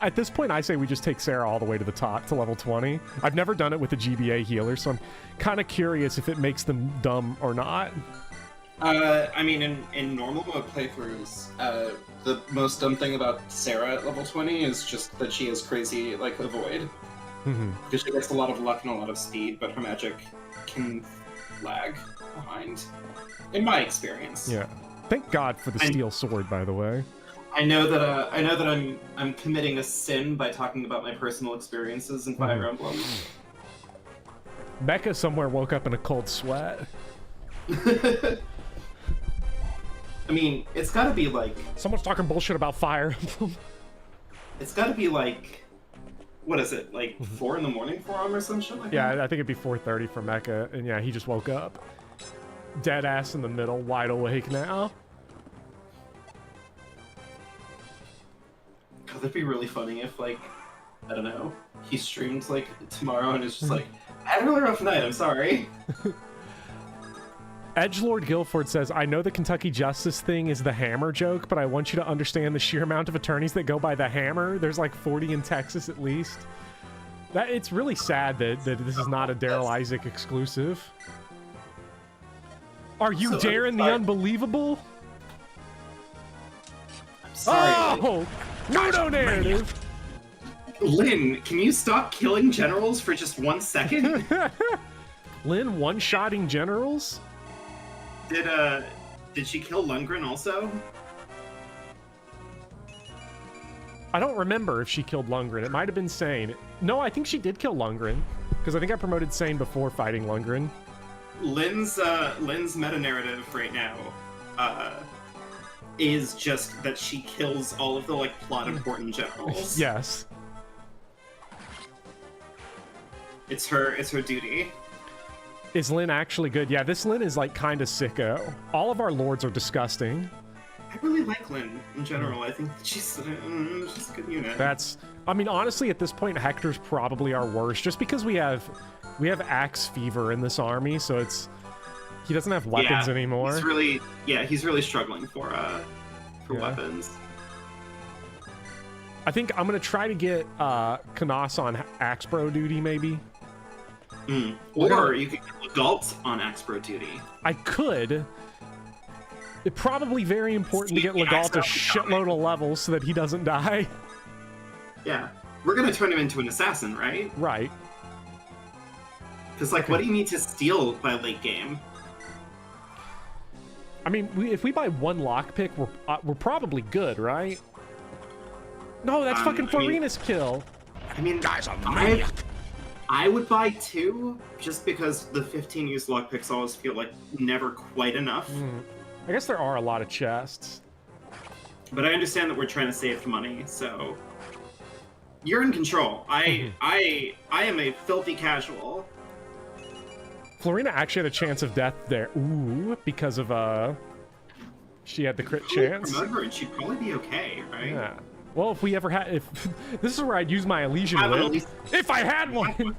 At this point, I say we just take Sarah all the way to the top, to level 20. I've never done it with a GBA healer, so I'm kind of curious if it makes them dumb or not. I mean, in normal mode playthroughs, the most dumb thing about Sarah at level 20 is just that she has crazy, like, avoid. Because she gets a lot of luck and a lot of speed, but her magic can lag behind. In my experience. Yeah. Thank God for the steel sword, by the way. I know that I'm committing a sin by talking about my personal experiences in Fire Emblem. Becca somewhere woke up in a cold sweat. I mean, it's gotta be like... Someone's talking bullshit about Fire Emblem. It's gotta be like... What is it? Like 4 in the morning for him or some shit like that? Yeah, I think it'd be 4:30 for Mecca, and yeah, he just woke up. Dead ass in the middle, wide awake now. God, that'd be really funny if, like, I don't know, he streamed, like, tomorrow and it's just like, I had a really rough night, I'm sorry. Edgelord Guilford says, I know the Kentucky Justice thing is the hammer joke, but I want you to understand the sheer amount of attorneys that go by the hammer. There's like 40 in Texas at least. It's really sad that this is not a Daryl Isaac exclusive. Are you Darren the Unbelievable? I'm sorry. Oh! No narrative! Lynn, can you stop killing generals for just 1 second? Lynn one-shotting generals? Did she kill Lundgren also? I don't remember if she killed Lundgren. It might have been Sane. No, I think she did kill Lundgren. Because I think I promoted Sane before fighting Lundgren. Lynn's meta-narrative right now, is just that she kills all of the, like, plot-important generals. Yes. It's her duty. Is Lynn actually good? Yeah, this Lynn is, like, kind of sicko. All of our lords are disgusting. I really like Lynn in general. I think she's a good unit. I mean, honestly, at this point, Hector's probably our worst, just because we have Axe Fever in this army, so he doesn't have weapons anymore. He's really struggling for weapons. I think I'm gonna try to get Canas on Axe Bro duty, maybe. Or you could get Legalt on Axe Bro duty. I could. It's probably very important to get Legalt a shitload of levels so that he doesn't die. Yeah. We're gonna turn him into an assassin, right? Right. Because, like, what do you need to steal by late game? I mean, if we buy one lockpick, we're probably good, right? No, that's fucking Florina's kill. I mean, guys, I would buy 2, just because the 15 used lockpicks always feel like never quite enough. I guess there are a lot of chests. But I understand that we're trying to save money, so... You're in control. I am a filthy casual. Florina actually had a chance of death there. Ooh, because of, she had the crit chance. Promote her and she'd probably be okay, right? Yeah. Well, if we ever had... This is where I'd use my Elysian Whip. If I had one!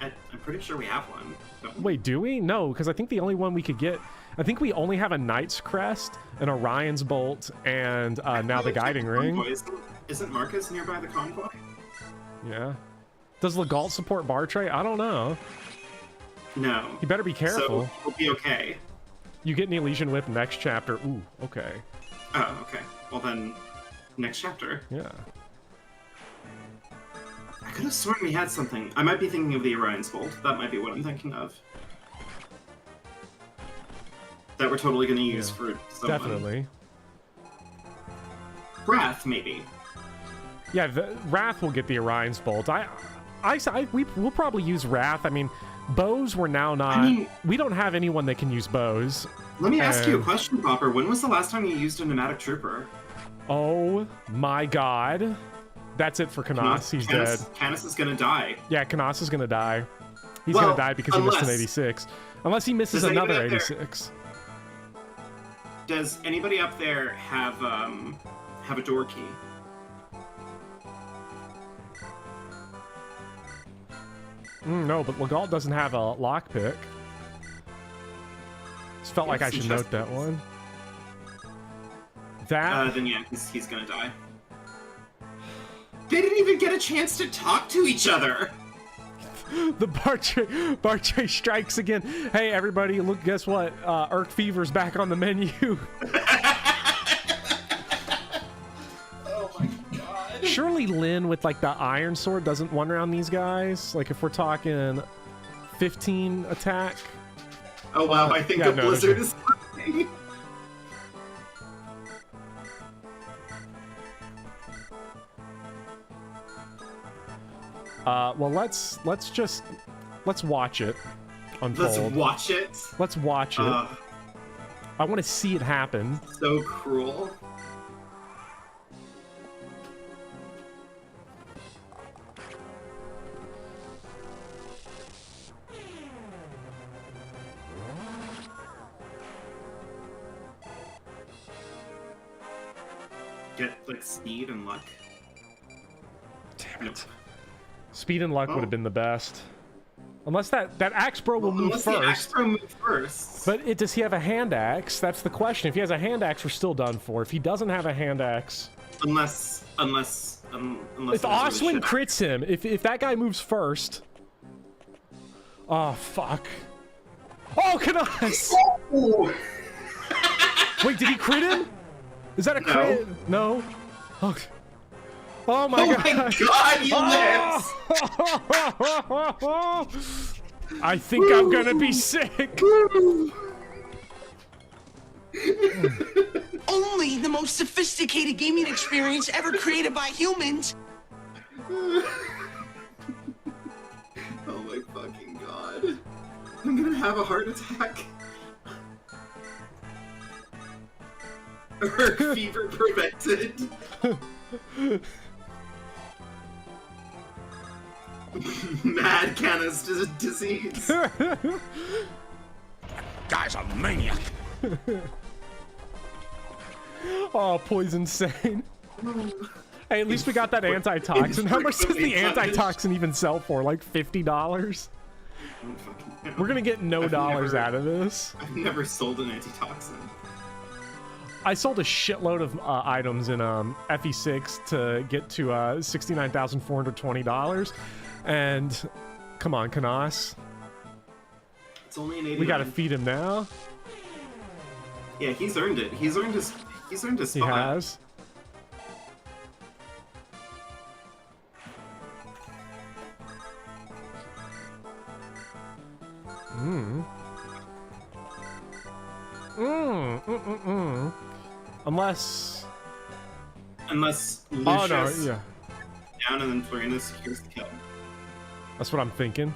I'm pretty sure we have one. Wait, do we? No, because I think the only one we could get... I think we only have a Knight's Crest, an Orion's Bolt, and now the Guiding Ring. Isn't Marcus nearby the convoy? Yeah. Does Legalt support Bartray? I don't know. No. You better be careful. So we'll be okay. You get an Elysian Whip next chapter. Ooh, okay. Oh, okay. Well then, next chapter. Yeah. I could have sworn we had something. I might be thinking of the Orion's Bolt. That might be what I'm thinking of. That we're totally going to use for someone. Definitely. Wrath, maybe. Yeah, the Wrath will get the Orion's Bolt. We'll probably use Wrath. I mean, bows we're now not... I mean, we don't have anyone that can use bows. Let me ask you a question, Popper. When was the last time you used a pneumatic trooper? Oh my god. That's it for Canas. He's dead. Canas is gonna die. Yeah, Canas is gonna die. He's gonna die because he missed an 86. Unless he misses another 86. Does anybody up there have a door key? No, but Legalt doesn't have a lockpick. Just felt like I should note that one. Then yeah, he's gonna die. They didn't even get a chance to talk to each other. The Bartray strikes again. Hey, everybody, look, guess what? Urk Fever's back on the menu. Oh my god. Surely Lynn with, like, the Iron Sword doesn't one-round these guys? Like, if we're talking 15 attack? Oh wow, I think yeah, a no, blizzard is coming. Well, let's watch it unfold. Let's watch it. Let's watch it. I want to see it happen. So cruel. Get like speed and luck. Damn it. Speed and luck would have been the best. Unless that axe bro will move Unless first. the axe bro move first. But does he have a hand axe? That's the question. If he has a hand axe, we're still done for. If he doesn't have a hand axe, Unless if Oswin crits him, if that guy moves first. Oh fuck. Oh, Canas! Oh! Wait, did he crit him? Is that a crit? No. Oh, oh my god! Oh my god, you lived! I think I'm gonna be sick. Only the most sophisticated gaming experience ever created by humans. Oh my fucking god. I'm gonna have a heart attack. Urk Fever prevented. Mad Canis disease. Guy's a maniac. Oh, Poison Sane. Hey, at least we got that antitoxin. How much does the antitoxin even sell for? Like $50? We're gonna get no dollars out of this. I've never sold an antitoxin. I sold a shitload of items in FE6 to get to $69,420, and come on, Canas. It's only an 89. We gotta feed him now. Yeah, he's earned it. He's earned his spot. He has. Unless Lucius oh no, yeah. down and then Florina secures the kill. That's what I'm thinking.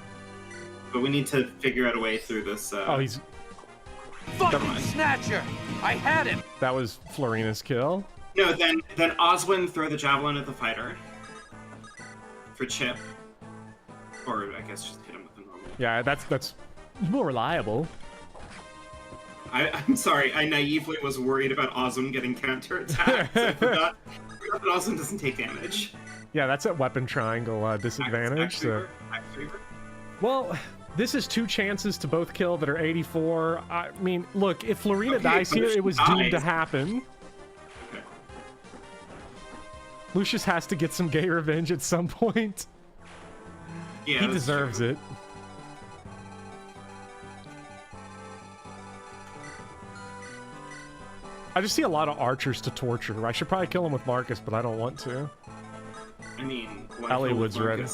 But we need to figure out a way through this. Oh, he's Fucking snatcher! I had him! that was Florina's kill. No, then Oswin throw the javelin at the fighter for Chip, or I guess just hit him with a normal. Yeah, that's more reliable. I'm sorry, I naively was worried about Oswin getting counterattacked. I forgot that Oswin doesn't take damage. Yeah, that's at weapon triangle disadvantage. So. Well, this is 2 chances to both kill that are 84. I mean, look, if Florina dies here, it was doomed to happen. Okay. Lucius has to get some gay revenge at some point. Yeah, he deserves it. I just see a lot of archers to torture. I should probably kill him with Marcus, but I don't want to. I mean, Elliewood's ready.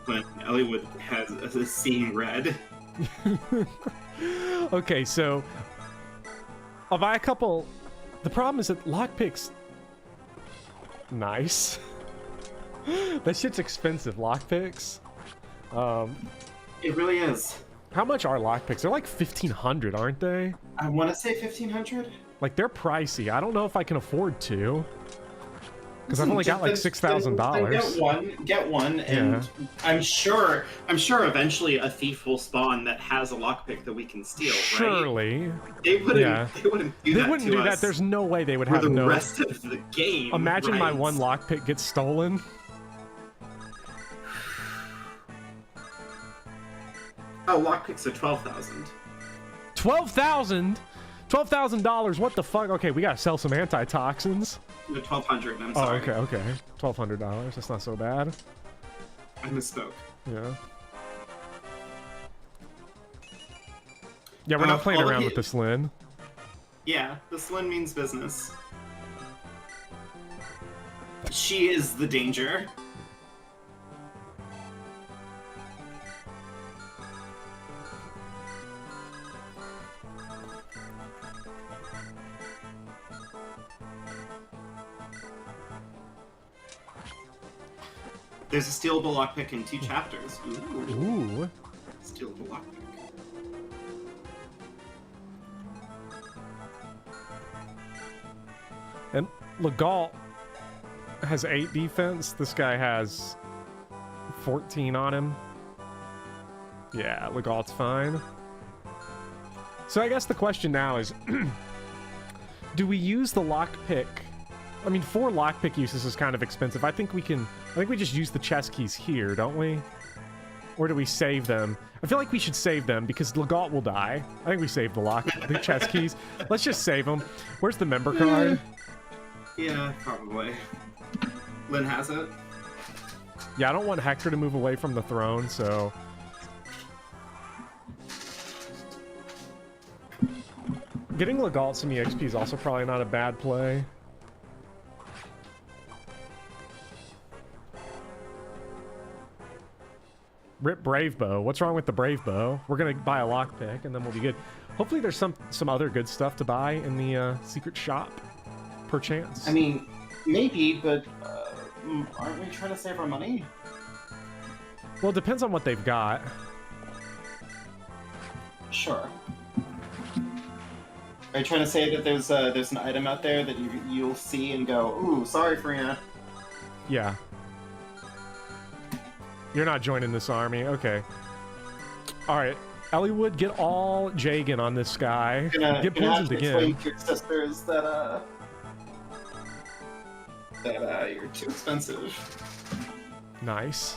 When Elliewood has a seeing red. Okay, so I'll buy a couple. The problem is that lockpicks. Nice. That shit's expensive. Lockpicks. It really is. How much are lockpicks? They're like 1,500, aren't they? I want to say 1,500. Like they're pricey. I don't know if I can afford to. Because I've only got like $6,000. Get one, and yeah. I'm sure eventually a thief will spawn that has a lockpick that we can steal. Surely. Right? They wouldn't do that. There's no way they would for have the rest of the game. Imagine right? my one lockpick gets stolen. Oh, lockpicks are 12,000. 12,000? $12,000? What the fuck? Okay, we gotta sell some antitoxins. No, 1,200. I'm Oh, sorry. okay. $1,200. That's not so bad. I misspoke. Yeah. Yeah, we're not playing all the around pe- with this, Lynn. Yeah, the Lynn means business. She is the danger. There's a stealable lockpick in 2 chapters. Ooh. Ooh. Stealable lockpick. And Legault has 8 defense. This guy has 14 on him. Yeah, Legault's fine. So I guess the question now is, do we use the lockpick? I mean, 4 lockpick uses is kind of expensive. I think we just use the chest keys here, don't we? Or do we save them? I feel like we should save them because Legault will die. I think we save the chest keys. Let's just save them. Where's the member card? Yeah, probably. Lynn has it. Yeah, I don't want Hector to move away from the throne, so... Getting Legault some EXP is also probably not a bad play. Rip Brave Bow. What's wrong with the Brave Bow? We're gonna buy a lockpick and then we'll be good. Hopefully there's some other good stuff to buy in the secret shop, perchance. I mean, maybe, but aren't we trying to save our money? Well, it depends on what they've got. Sure. Are you trying to say that there's an item out there that you'll see and go, ooh, sorry, Farina? Yeah. You're not joining this army. Okay. Alright. Elliewood, get all Jagan on this guy. Get poisoned again. Explain to your sisters that you're too expensive. Nice.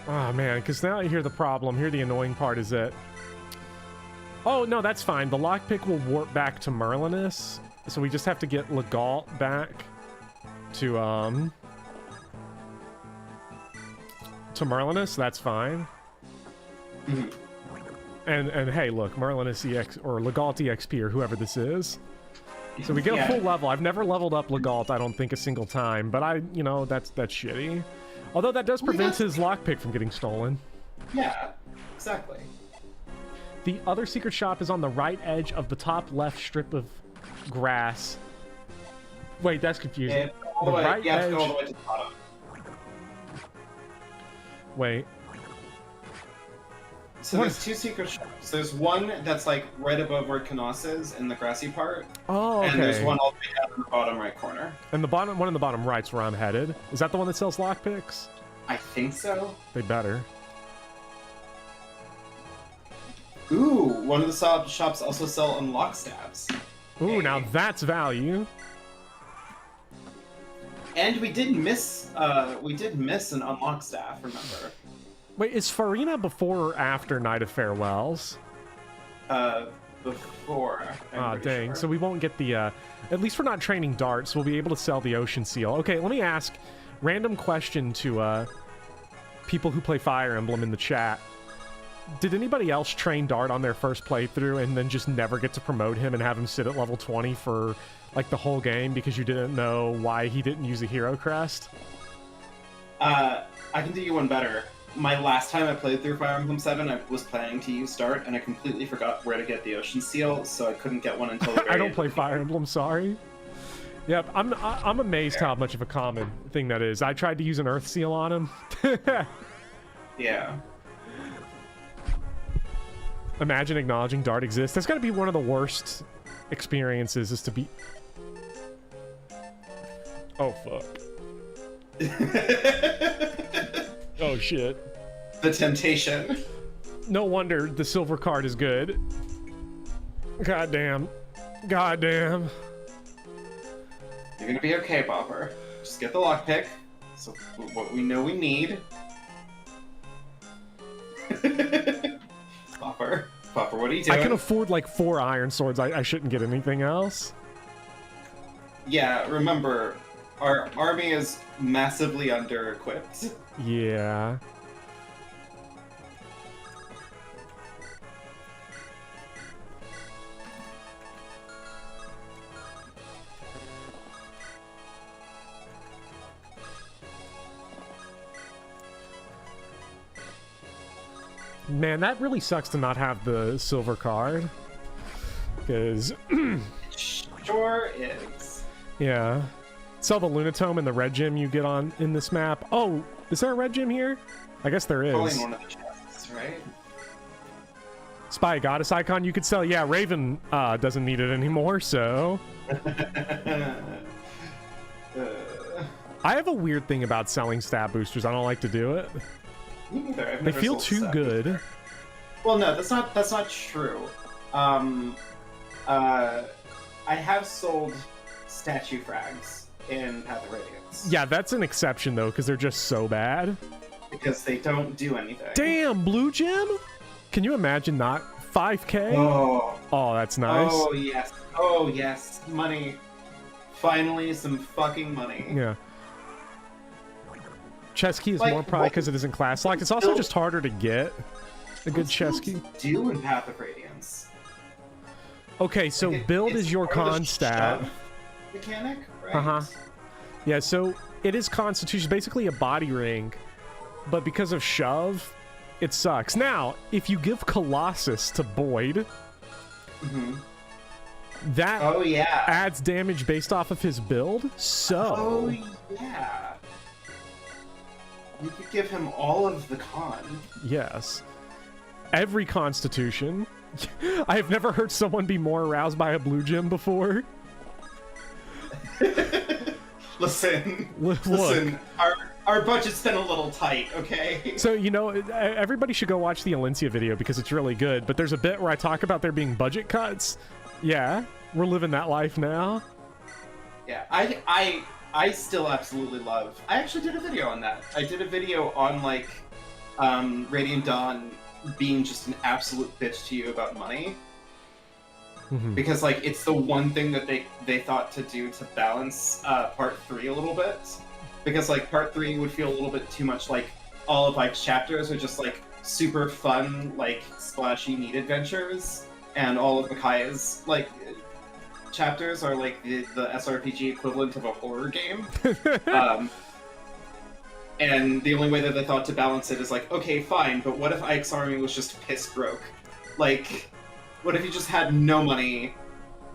Oh man, because now I hear the problem. Here the annoying part is that... Oh, no, that's fine. The lockpick will warp back to Merlinus, so we just have to get Legault back to Merlinus. That's fine. And hey, look, Merlinus EX, or Legault EXP, or whoever this is. So we get a full level. I've never leveled up Legault, I don't think, a single time, but that's shitty. Although that does prevent his lockpick from getting stolen. Yeah, exactly. The other secret shop is on the right edge of the top left strip of grass. Wait, that's confusing. All the right edge... have to go all the way to the bottom. Wait. So there's 2 secret shops. There's one that's like right above where Canos is in the grassy part. Oh, okay. And there's one all the way down in the bottom right corner. And the one in the bottom right's where I'm headed. Is that the one that sells lockpicks? I think so. They better. Ooh, one of the shops also sell unlock stabs. Ooh, hey. Now that's value. And we did miss an unlock staff, remember? Wait, is Farina before or after Night of Farewells? Before. Ah, dang. Sure. So we won't get the, at least we're not training darts. We'll be able to sell the Ocean Seal. Okay, let me ask, random question to, people who play Fire Emblem in the chat. Did anybody else train Dart on their first playthrough and then just never get to promote him and have him sit at level 20 for, like, the whole game because you didn't know why he didn't use a hero crest? I can do you one better. My last time I played through Fire Emblem 7, I was planning to use Dart, and I completely forgot where to get the Ocean Seal, so I couldn't get one until the very I don't end. play Fire Emblem, sorry. Yep, I'm amazed how much of a common thing that is. I tried to use an Earth Seal on him. Yeah. Imagine acknowledging Dart exists. That's got to be one of the worst experiences, is to be... Oh, fuck. Oh, shit. The temptation. No wonder the silver card is good. Goddamn. Goddamn. You're gonna be okay, Bopper. Just get the lockpick. So what we know we need. Popper, what are you doing? I can afford like 4 iron swords. I shouldn't get anything else. Yeah, remember, our army is massively under-equipped. Yeah. Man, that really sucks to not have the silver card. Because... Sure is. Yeah. Sell the Lunatome and the red gem you get on in this map. Oh, is there a red gem here? I guess there is. Probably in one of the chests, right? Spy Goddess icon you could sell. Yeah, Raven doesn't need it anymore, so... I have a weird thing about selling stat boosters. I don't like to do it. Me neither. I've They never feel sold too stat good. booster. Well, no, that's not true. I have sold statue frags in Path of Radiance. Yeah, that's an exception, though, because they're just so bad. Because they don't do anything. Damn, blue gem? Can you imagine not 5k? Oh, that's nice. Oh, yes. Oh, yes. Money. Finally, some fucking money. Yeah. Chess key is Like, more probably what because it isn't class locked. It's also just harder to get a good chess key. Do in Path of Radiance? Okay, so Like, build it's is your part of the con stat. shove mechanic, right? Uh-huh. Yeah, so it is Constitution, basically a body ring, but because of shove, it sucks. Now, if you give Colossus to Boyd, that Oh, yeah. adds damage based off of his build, so... Oh, yeah. You could give him all of the con. Yes. Every Constitution. I have never heard someone be more aroused by a blue gem before. Listen, Look. listen. Our budget's been a little tight, okay? So, you know, everybody should go watch the Alencia video because it's really good, but there's a bit where I talk about there being budget cuts. Yeah, we're living that life now. Yeah, I still absolutely love. I actually did a video on that. I did a video on like Radiant Dawn being just an absolute bitch to you about money. Because like it's the one thing that they thought to do to balance part 3 a little bit. Because like part 3 would feel a little bit too much like all of Ike's chapters are just like super fun, like splashy neat adventures, and all of Micaiah's like chapters are like the SRPG equivalent of a horror game. And the only way that they thought to balance it is like, okay, fine, but what if Ike's army was just piss broke? Like, what if you just had no money?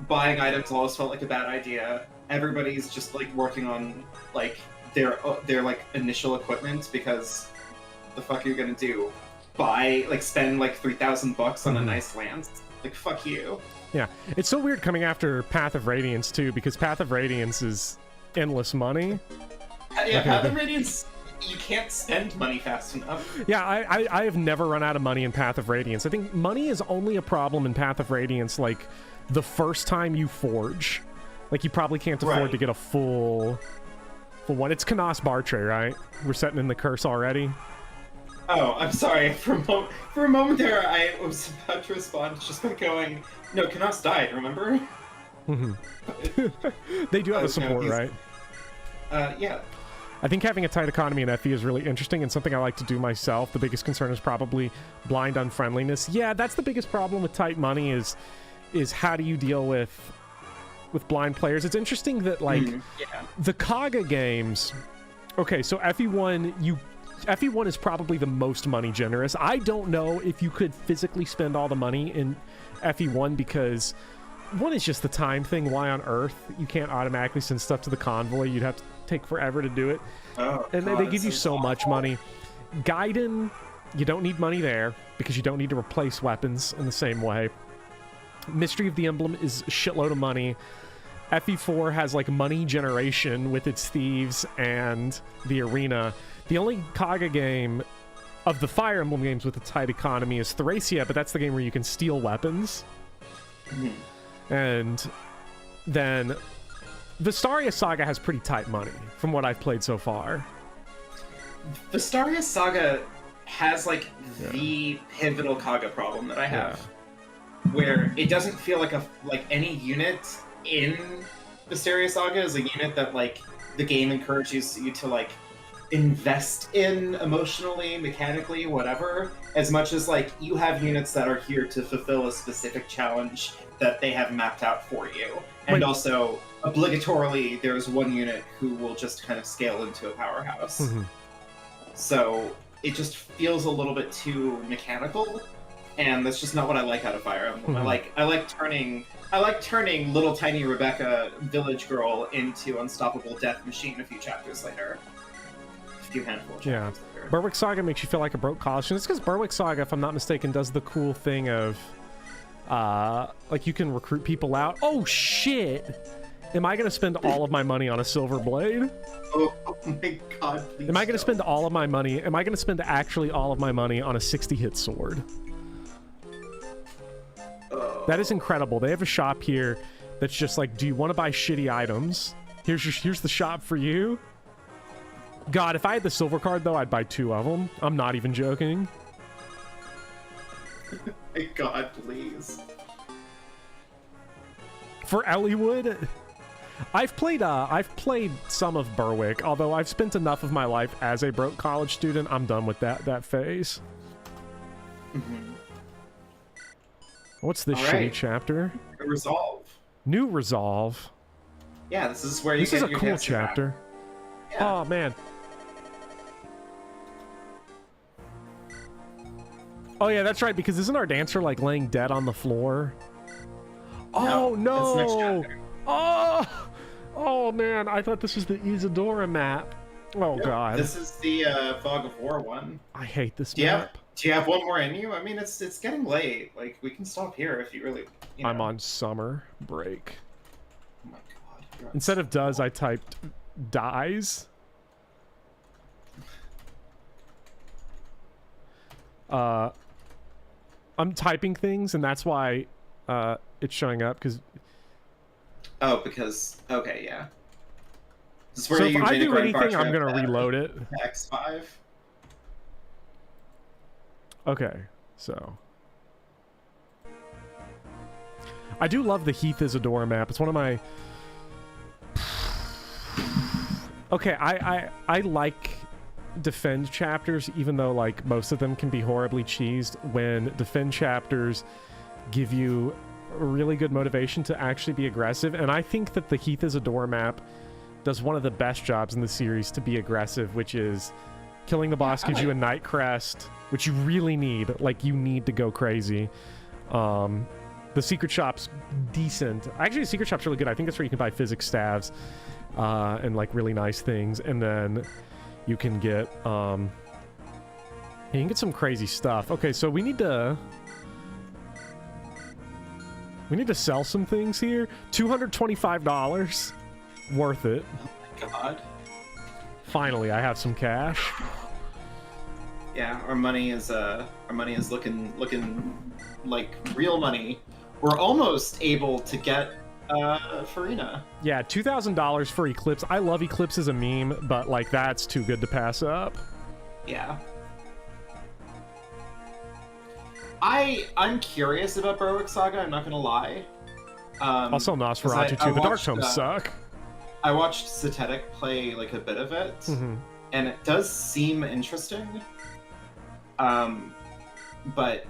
Buying items always felt like a bad idea. Everybody's just like working on like their like initial equipment because the fuck are you gonna do? Spend like 3,000 bucks on a nice lance? Like, fuck you. Yeah, it's so weird coming after Path of Radiance too, because Path of Radiance is endless money. Yeah, Path of Radiance, you can't spend money fast enough. Yeah, I have never run out of money in Path of Radiance. I think money is only a problem in Path of Radiance, like, the first time you forge. Like, you probably can't afford to get a full one. It's Canas Bartre, right? We're setting in the curse already. Oh, I'm sorry. For a moment there, I was about to respond just by going, no, Canas died, remember? They do have a support, right? Yeah. I think having a tight economy in FE is really interesting and something I like to do myself. The biggest concern is probably blind unfriendliness. Yeah, that's the biggest problem with tight money is how do you deal with blind players. It's interesting that, like, the Kaga games... Okay, so FE1 is probably the most money generous. I don't know if you could physically spend all the money in FE1 because one is just the time thing. Why on earth you can't automatically send stuff to the convoy? You'd have to take forever to do it. And they give you so much money. Gaiden, you don't need money there because you don't need to replace weapons in the same way. Mystery of the Emblem is a shitload of money. FE4 has like money generation with its thieves and the arena. The only Kaga game of the Fire Emblem games with a tight economy is Thracia, but that's the game where you can steal weapons. And then Vistaria Saga has pretty tight money from what I've played so far. Vistaria's Saga has like the pivotal Kaga problem that I have, where it doesn't feel like any unit in Vistaria Saga is a unit that like the game encourages you to like invest in emotionally, mechanically, whatever, as much as like you have units that are here to fulfill a specific challenge that they have mapped out for you. And also, obligatorily, there's one unit who will just kind of scale into a powerhouse. So it just feels a little bit too mechanical, and that's just not what I like out of Fire Emblem. I like turning little tiny Rebecca village girl into unstoppable death machine a few chapters later. A few handful of chapters later. Berwick Saga makes you feel like a broke college student. It's because Berwick Saga, if I'm not mistaken, does the cool thing of like you can recruit people out. Oh shit! Am I gonna spend all of my money on a silver blade? Oh my god, please. Am I gonna spend all of my money? Am I gonna spend actually all of my money on a 60-hit sword? That is incredible. They have a shop here that's just like, do you want to buy shitty items? Here's the shop for you. God, if I had the silver card though, I'd buy 2 of them. I'm not even joking. My god, please. For Elliewood, I've played some of Berwick, although I've spent enough of my life as a broke college student. I'm done with that phase. What's this shitty chapter? Resolve. New Resolve. Yeah, this is where you This get is a your cool dancer back. chapter. Yeah. Oh man. Oh yeah, that's right, because isn't our dancer like laying dead on the floor? Oh that's next no! chapter. Oh man, I thought this was the Isadora map. Oh god. This is the Fog of War one. I hate this Do you map. have one more in you? I mean, it's getting late. Like, we can stop here if you really... You know. I'm on summer break. Oh my god. you're on Instead of does, I typed dies. I'm typing things, and that's why it's showing up, because... Oh, because... Okay, yeah. This is where So if you I made a do grand anything, I'm bar going to trip reload it. at X5. Okay, so... I do love the Heath Isadora map. It's one of my... Okay, I like defend chapters, even though like most of them can be horribly cheesed. When defend chapters give you really good motivation to actually be aggressive, and I think that the Heath Isadora map does one of the best jobs in the series to be aggressive, which is killing the boss gives you a Night Crest, which you really need. Like, you need to go crazy. The secret shop's decent. Actually, the secret shop's really good. I think that's where you can buy physics staves and like really nice things, and then you can get some crazy stuff. Okay, so we need to sell some things here. $225, worth it. Oh my god. Finally, I have some cash. Yeah, our money is looking like real money. We're almost able to get Farina. Yeah, $2,000 for Eclipse. I love Eclipse as a meme, but like that's too good to pass up. Yeah. I'm curious about Berwick Saga, I'm not gonna lie. Also Nosferatu too. The Dark Tomes suck. I watched Zetetic play like a bit of it, and it does seem interesting. But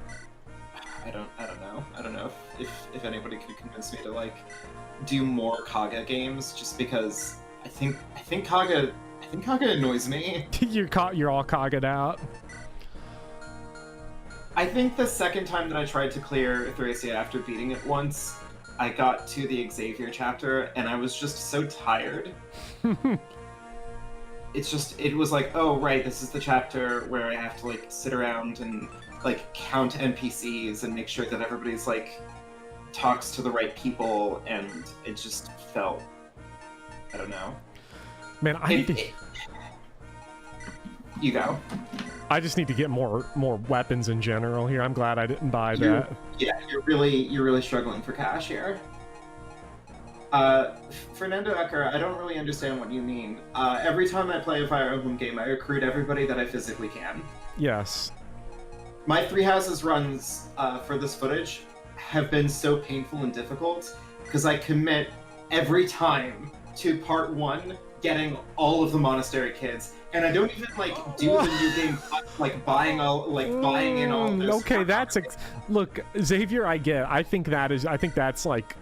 I don't know if anybody could convince me to like do more Kaga games, just because I think Kaga annoys me. You're all cogged out. I think the second time that I tried to clear Thracia after beating it once, I got to the Xavier chapter and I was just so tired. It was like, oh right, this is the chapter where I have to like sit around and like count NPCs and make sure that everybody's like talks to the right people, and it just felt, I don't know. Man, You go. I just need to get more weapons in general here. I'm glad I didn't buy that. Yeah, you're really struggling for cash here. Fernando Ecker, I don't really understand what you mean. Every time I play a Fire Emblem game, I recruit everybody that I physically can. Yes. My Three Houses runs for this footage have been so painful and difficult because I commit every time to part 1 getting all of the monastery kids, and I don't even like do the new game like buying in all this. Okay, that's look, Xavier. I think that's like.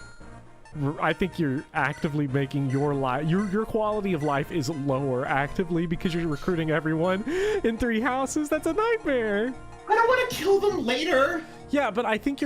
I think you're actively making your life, your quality of life is lower actively because you're recruiting everyone in Three Houses. That's a nightmare. I don't want to kill them later. Yeah, but I think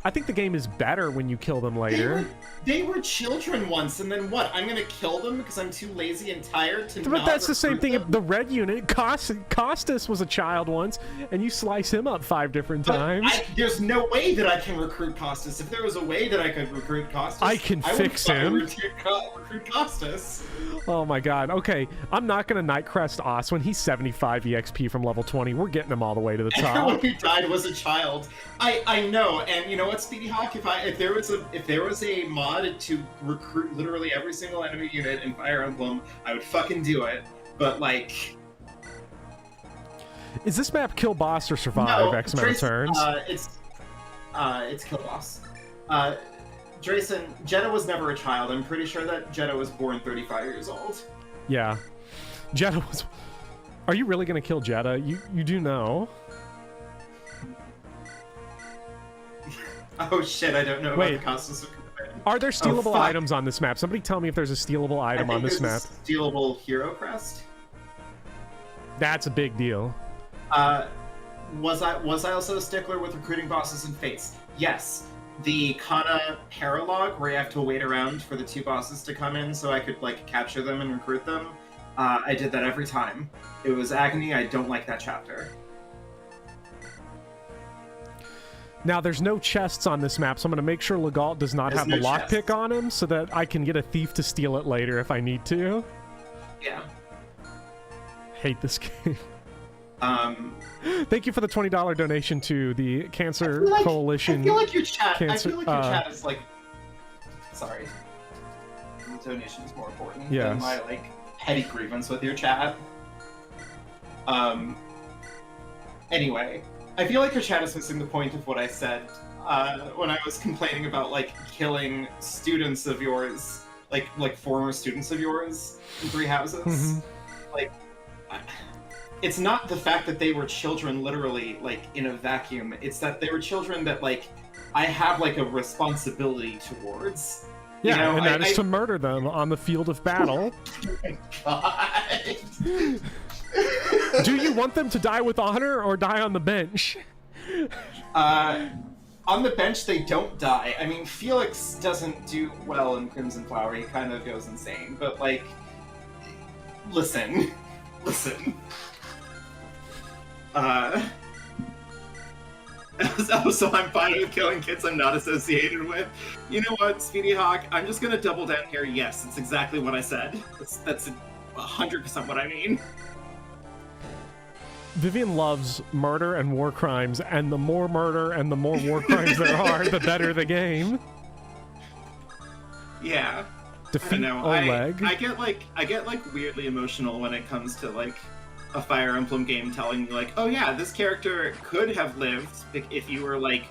I think the game is better when you kill them later. They were children once, and then what? I'm gonna kill them because I'm too lazy and tired to. But that's the same thing. The red unit, Costas was a child once, and you slice him up 5 different times. There's no way that I can recruit Costas. If there was a way that I could recruit Costas, I can fix him. Recruit Costas. Oh my god. Okay, I'm not gonna Nightcrest Oswin. He's 75 EXP from level 20. We're getting him all the way to the top. Everyone who died was a child. I know, and you know what, Speedy Hawk? If there was a mod to recruit literally every single enemy unit in Fire Emblem, I would fucking do it. But like, is this map kill boss or survive X amount of turns? It's kill boss. Drayson, Jetta was never a child. I'm pretty sure that Jetta was born 35 years old. Yeah, Jetta was. Are you really gonna kill Jetta? You do know. Oh shit, I don't know about the Costas. Are there stealable items on this map? Somebody tell me if there's a stealable item on this map. Stealable hero crest? That's a big deal. Was I also a stickler with recruiting bosses and fates? Yes. The Kana paralog where you have to wait around for the 2 bosses to come in so I could like capture them and recruit them. I did that every time. It was agony. I don't like that chapter. Now, there's no chests on this map, so I'm going to make sure Legault does not have the lockpick on him so that I can get a thief to steal it later if I need to. Yeah. Hate this game. Thank you for the $20 donation to the Cancer Coalition. I feel like your chat is like... Sorry. The donation is more important than my like petty grievance with your chat. Anyway... I feel like your chat is missing the point of what I said when I was complaining about like killing students of yours, like former students of yours in Three Houses. Mm-hmm. Like, it's not the fact that they were children literally like in a vacuum. It's that they were children that like I have like a responsibility towards. Yeah, you know, and that is to murder them on the field of battle. Oh my God. Do you want them to die with honor or die on the bench? On the bench, they don't die. I mean, Felix doesn't do well in Crimson Flower. He kind of goes insane. But, like, listen. So I'm fine with killing kids I'm not associated with. You know what, Speedy Hawk? I'm just gonna double down here. Yes, it's exactly what I said. That's 100% what I mean. Vivian loves murder and war crimes, and the more murder and the more war crimes there are, the better the game. Yeah. Defeat Oleg. I get like weirdly emotional when it comes to like a Fire Emblem game telling me like, oh yeah, this character could have lived if you were like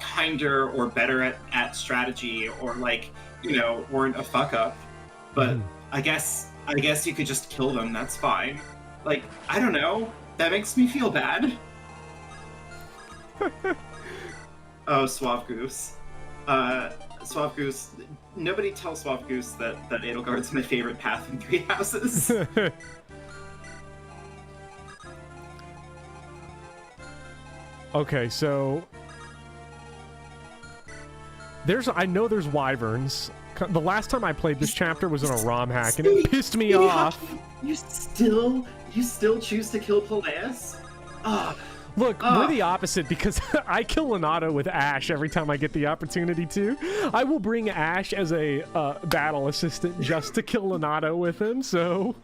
kinder or better at strategy or like, you know, weren't a fuck up. But I guess you could just kill them, that's fine. Like, I don't know. That makes me feel bad. Oh, Suave Goose. Suave Goose. Nobody tell Suave Goose that Edelgard's my favorite path in Three Houses. Okay, so I know there's wyverns. The last time I played this chapter was in a ROM hack, and it pissed me off. You still choose to kill Peleus? Look, we're the opposite because I kill Lenato with Ash every time I get the opportunity to. I will bring Ash as a battle assistant just to kill Lenato with him, so...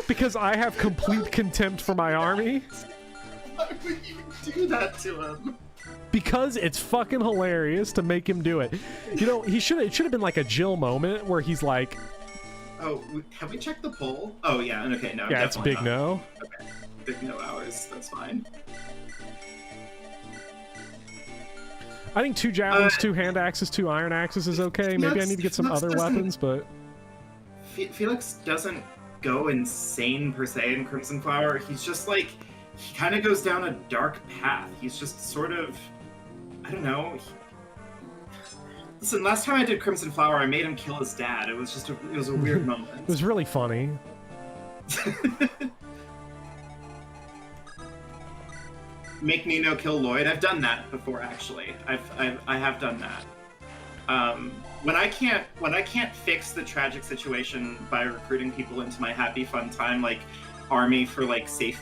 because I have complete contempt for my army. Why would you do that to him? because it's fucking hilarious to make him do it. You know, it should have been like a Jill moment where he's like, oh, have we checked the poll? Oh yeah, okay, no. yeah, it's big not. no. Okay, big no hours. That's fine. I think 2 javelins, 2 hand axes, 2 iron axes is okay. Maybe I need to get some other weapons, but Felix doesn't go insane per se in Crimson Flower. He's just like, he kind of goes down a dark path. He's just sort of, I don't know. Listen, last time I did Crimson Flower, I made him kill his dad. It was just it was a weird moment. It was really funny. Make Nino kill Lloyd. I've done that before, actually. I have done that. When I can't fix the tragic situation by recruiting people into my happy fun time, like army for like safe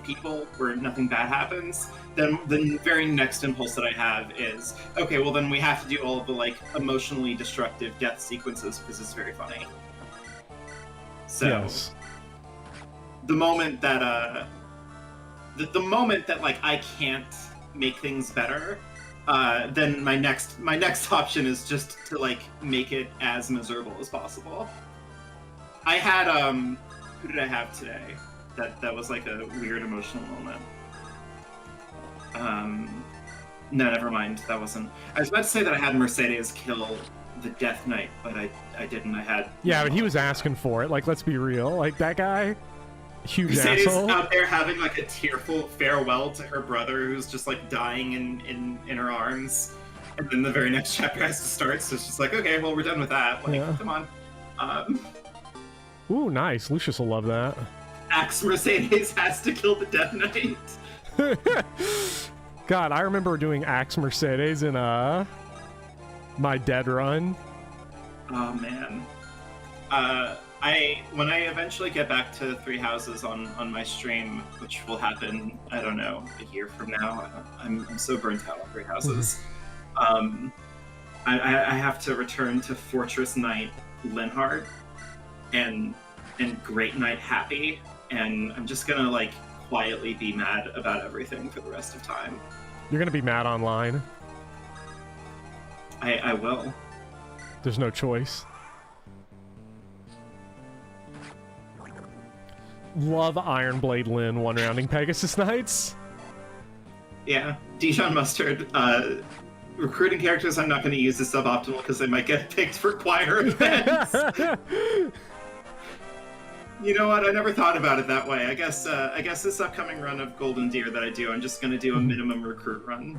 people where nothing bad happens, then the very next impulse that I have is, okay, well then we have to do all of the like emotionally destructive death sequences because it's very funny. So Yes. the moment that the moment that like I can't make things better, then my next option is just to like make it as miserable as possible. I had who did I have today? That was like a weird emotional moment. No, never mind. That wasn't. I was about to say that I had Mercedes kill the Death Knight, but I didn't. I had. Yeah, but he was asking for it. Like, let's be real. Like that guy, huge Mercedes asshole. out there having like a tearful farewell to her brother who's just like dying in her arms, and then the very next chapter has to start. So it's just like, okay, well we're done with that. Like, Yeah. come on. Ooh, nice. Lucius will love that. Axe Mercedes has to kill the Death Knight. God, I remember doing Axe Mercedes in my dead run. Oh man. When I eventually get back to 3 houses on my stream, which will happen, I don't know, a year from now. I'm so burnt out on 3 houses. I have to return to Fortress Knight Linhardt and Great Knight Happy, and I'm just gonna like quietly be mad about everything for the rest of time. You're gonna be mad online. I will. There's no choice. Love Ironblade Lyn one-rounding Pegasus Knights. Yeah, Dijon Mustard. Recruiting characters I'm not going to use as suboptimal because they might get picked for choir events. You know what? I never thought about it that way. I guess this upcoming run of Golden Deer that I do, I'm just going to do a minimum recruit run.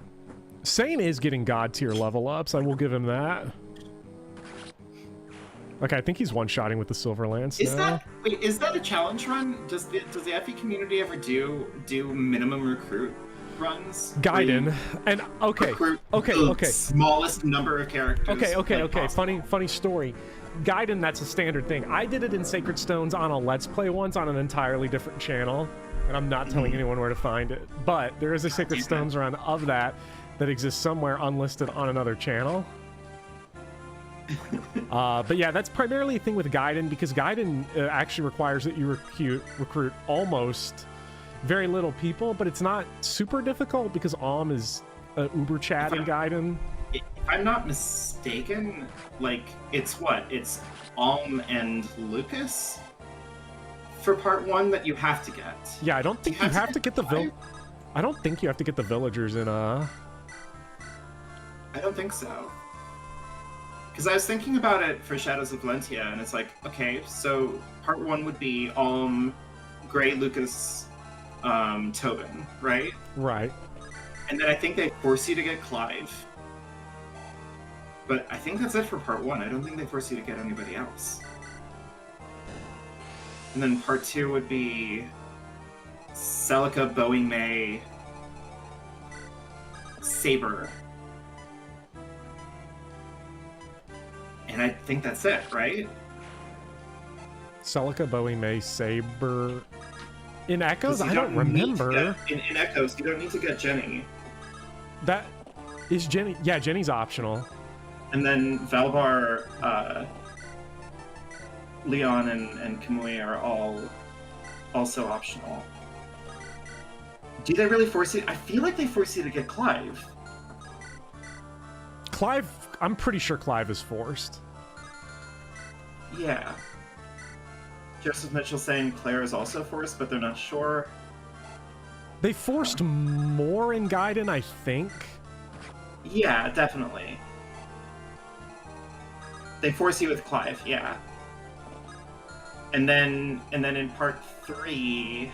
Sane is getting god tier level ups. I will give him that. Okay, I think he's one-shotting with the Silver Lance now. Is that a challenge run? Does the FE community ever do minimum recruit runs? Gaiden. And okay. Okay. Smallest number of characters. Okay. Funny story. Gaiden, that's a standard thing. I did it in Sacred Stones on a Let's Play once on an entirely different channel, and I'm not telling anyone where to find it. But there is a Sacred Stones run of that exists somewhere unlisted on another channel. But yeah, that's primarily a thing with Gaiden, because Gaiden actually requires that you recruit almost very little people, but it's not super difficult because Alm is uber chat in Gaiden. If I'm not mistaken, like, it's Alm and Lucas for part 1 that you have to get. Yeah, I don't think you have to get the I don't think you have to get the villagers in I don't think so. Because I was thinking about it for Shadows of Valentia, and it's like, okay, so part 1 would be Alm, Gray, Lucas, Tobin, right? Right. And then I think they force you to get Clive. But I think that's it for part 1. I don't think they force you to get anybody else. And then part 2 would be Celica, Bowie May, Saber. And I think that's it, right? Celica, Bowie, May, Saber. In Echoes? I don't remember. In Echoes, you don't need to get Jenny. That is Jenny. Yeah, Jenny's optional. And then Valbar, Leon, and Kamui are all also optional. Do they really force you? I feel like they force you to get Clive. Clive, I'm pretty sure Clive is forced. Yeah. Joseph Mitchell saying Claire is also forced, but they're not sure. They forced more in Gaiden, I think. Yeah, definitely. They force you with Clive, yeah. And then in part 3,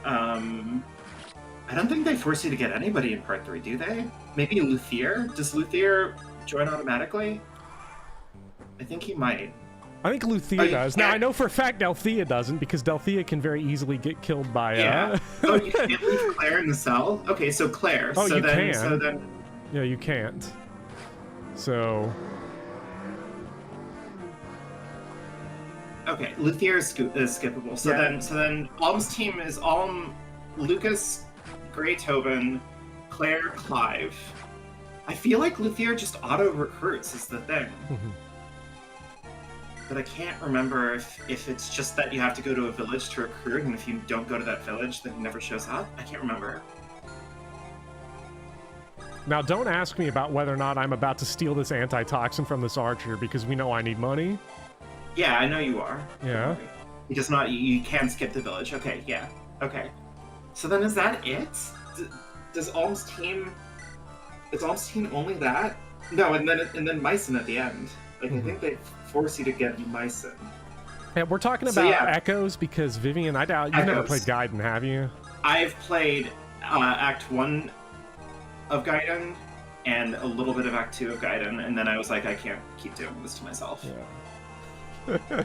I don't think they force you to get anybody in part 3, do they? Maybe Luthier? Does Luthier join automatically? I think he might. I think Luthier does. Now, I know for a fact Delthea doesn't, because Delthea can very easily get killed by... Yeah. Oh, you can't leave Claire in the cell? Okay, so Claire. Oh, so you then, can. So then... Yeah, you can't. So... Okay, Luthier is skippable. So then Alm's team is Alm, Lucas, Grey Tobin, Claire, Clive. I feel like Luthier just auto-recruits is the thing. But I can't remember if it's just that you have to go to a village to recruit, and if you don't go to that village, then he never shows up. I can't remember. Now, don't ask me about whether or not I'm about to steal this antitoxin from this archer, because we know I need money. Yeah, I know you are. Yeah. You just not. You can skip the village. Okay, yeah. Okay. So then is that it? Does Alm's team... Is Alm's team only that? No, and then Mycen at the end. Like, I think they force you to get Mycen. Yeah, we're talking about Echoes because, Vivian, I doubt you've never played Gaiden, have you? I've played Act 1 of Gaiden and a little bit of Act 2 of Gaiden, and then I was like, I can't keep doing this to myself. Yeah.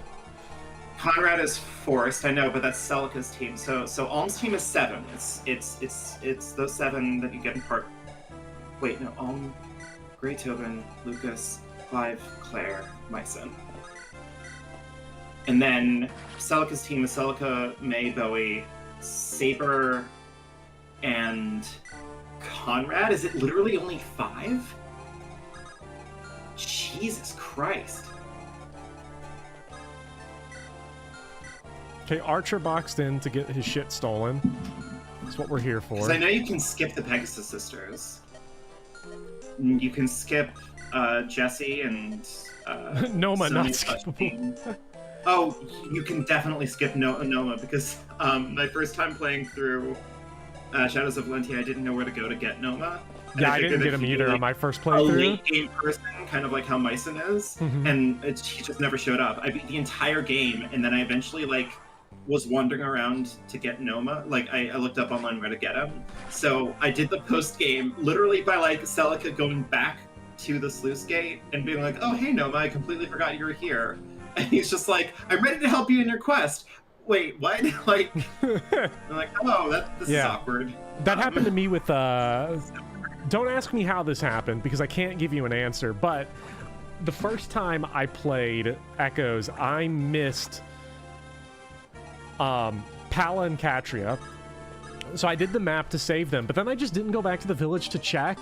Conrad is forced, I know, but that's Celica's team. So Alm's team is 7. It's those 7 that you get in part. Wait, no, Alm, Grey Tobin, Lucas, Clive, Claire, Mycen. And then Celica's team is Celica, May, Bowie, Saber, and Conrad. Is it literally only 5? Jesus Christ. Okay, Archer boxed in to get his shit stolen. That's what we're here for. Because I know you can skip the Pegasus sisters. You can skip Jesse and Noma, not skippable. Oh, you can definitely skip Noma because my first time playing through Shadows of Valentia, I didn't know where to go to get Noma. Yeah, I didn't get him either on my first playthrough. A late game person, kind of like how Mycen is, and he just never showed up. I beat the entire game, and then I eventually was wandering around to get Noma. Like, I looked up online where to get him. So I did the post-game, literally by, Celica going back to the sluice gate and being like, oh, hey, Noma, I completely forgot you were here. And he's just like, I'm ready to help you in your quest. Wait, what? I'm like, oh, this is awkward. That happened to me with, don't ask me how this happened, because I can't give you an answer, but the first time I played Echoes, I missed Pala and Katria. So I did the map to save them, but then I just didn't go back to the village to check.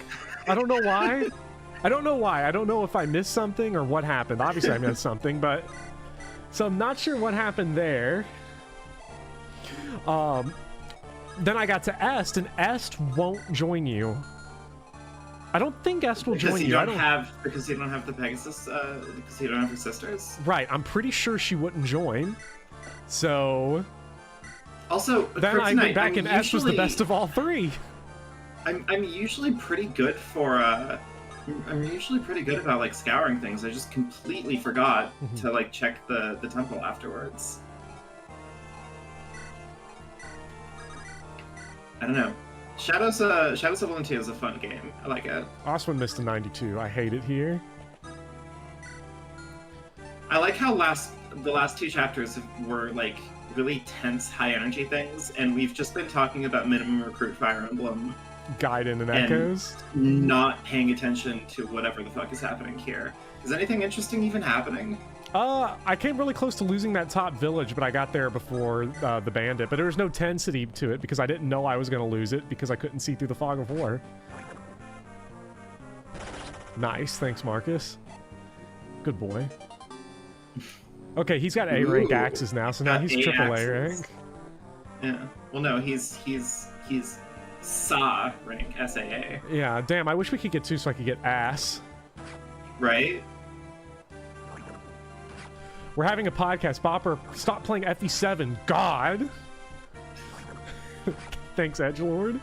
I don't know why. I don't know why. I don't know if I missed something or what happened. Obviously I missed something, but... So I'm not sure what happened there. Then I got to Est, and Est won't join you. I don't think Est will join you. Because you don't have the Pegasus, because you don't have her sisters? Right, I'm pretty sure she wouldn't join. So... Also, then I went back and Est was the best of all 3. I'm usually pretty good for, I'm usually pretty good about, scouring things. I just completely forgot to, check the temple afterwards. I don't know. Shadows of Valentia is a fun game. I like it. Oswin missed a 92. I hate it here. I like how the last 2 chapters were, really tense, high-energy things, and we've just been talking about minimum recruit Fire Emblem. Gaiden and Echoes? Not paying attention to whatever the fuck is happening here. Is anything interesting even happening? I came really close to losing that top village, but I got there before the bandit. But there was no tensity to it because I didn't know I was going to lose it because I couldn't see through the fog of war. Nice, thanks, Marcus. Good boy. Okay, he's got A-rank axes now, so now he's triple A rank. Yeah. Well, no, he's SA rank, SAA. Yeah, damn, I wish we could get 2 so I could get ass. Right? We're having a podcast. Bopper, stop playing FE7. God! Thanks, Edgelord.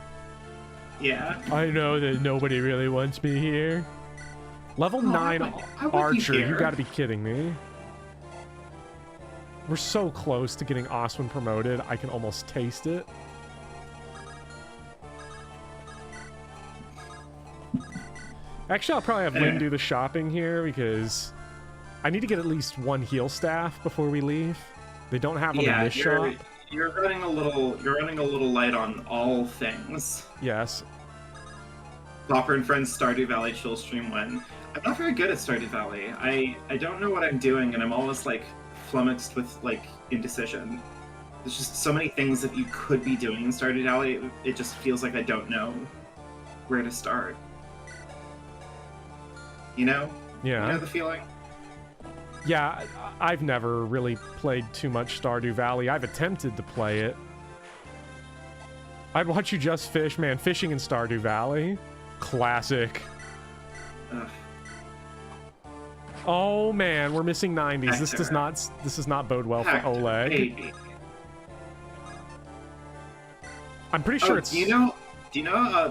Yeah. I know that nobody really wants me here. Level 9 I would Archer, be you here. gotta be kidding me. We're so close to getting Oswin promoted, I can almost taste it. Actually, I'll probably have Lynn do the shopping here because I need to get at least 1 heal staff before we leave. They don't have them in this shop. You're running a little light on all things. Yes. Bopper and Friends Stardew Valley chill stream when I'm not very good at Stardew Valley. I don't know what I'm doing, and I'm always like flummoxed with like indecision. There's just so many things that you could be doing in Stardew Valley. It just feels like I don't know where to start. You know? Yeah. You know the feeling? Yeah, I've never really played too much Stardew Valley. I've attempted to play it. I'd watch you just fish, man. Fishing in Stardew Valley. Classic. Ugh. Oh man, we're missing 90s. Hector. This does not bode well Hector, for Oleg. baby. I'm pretty sure Oh, it's do you know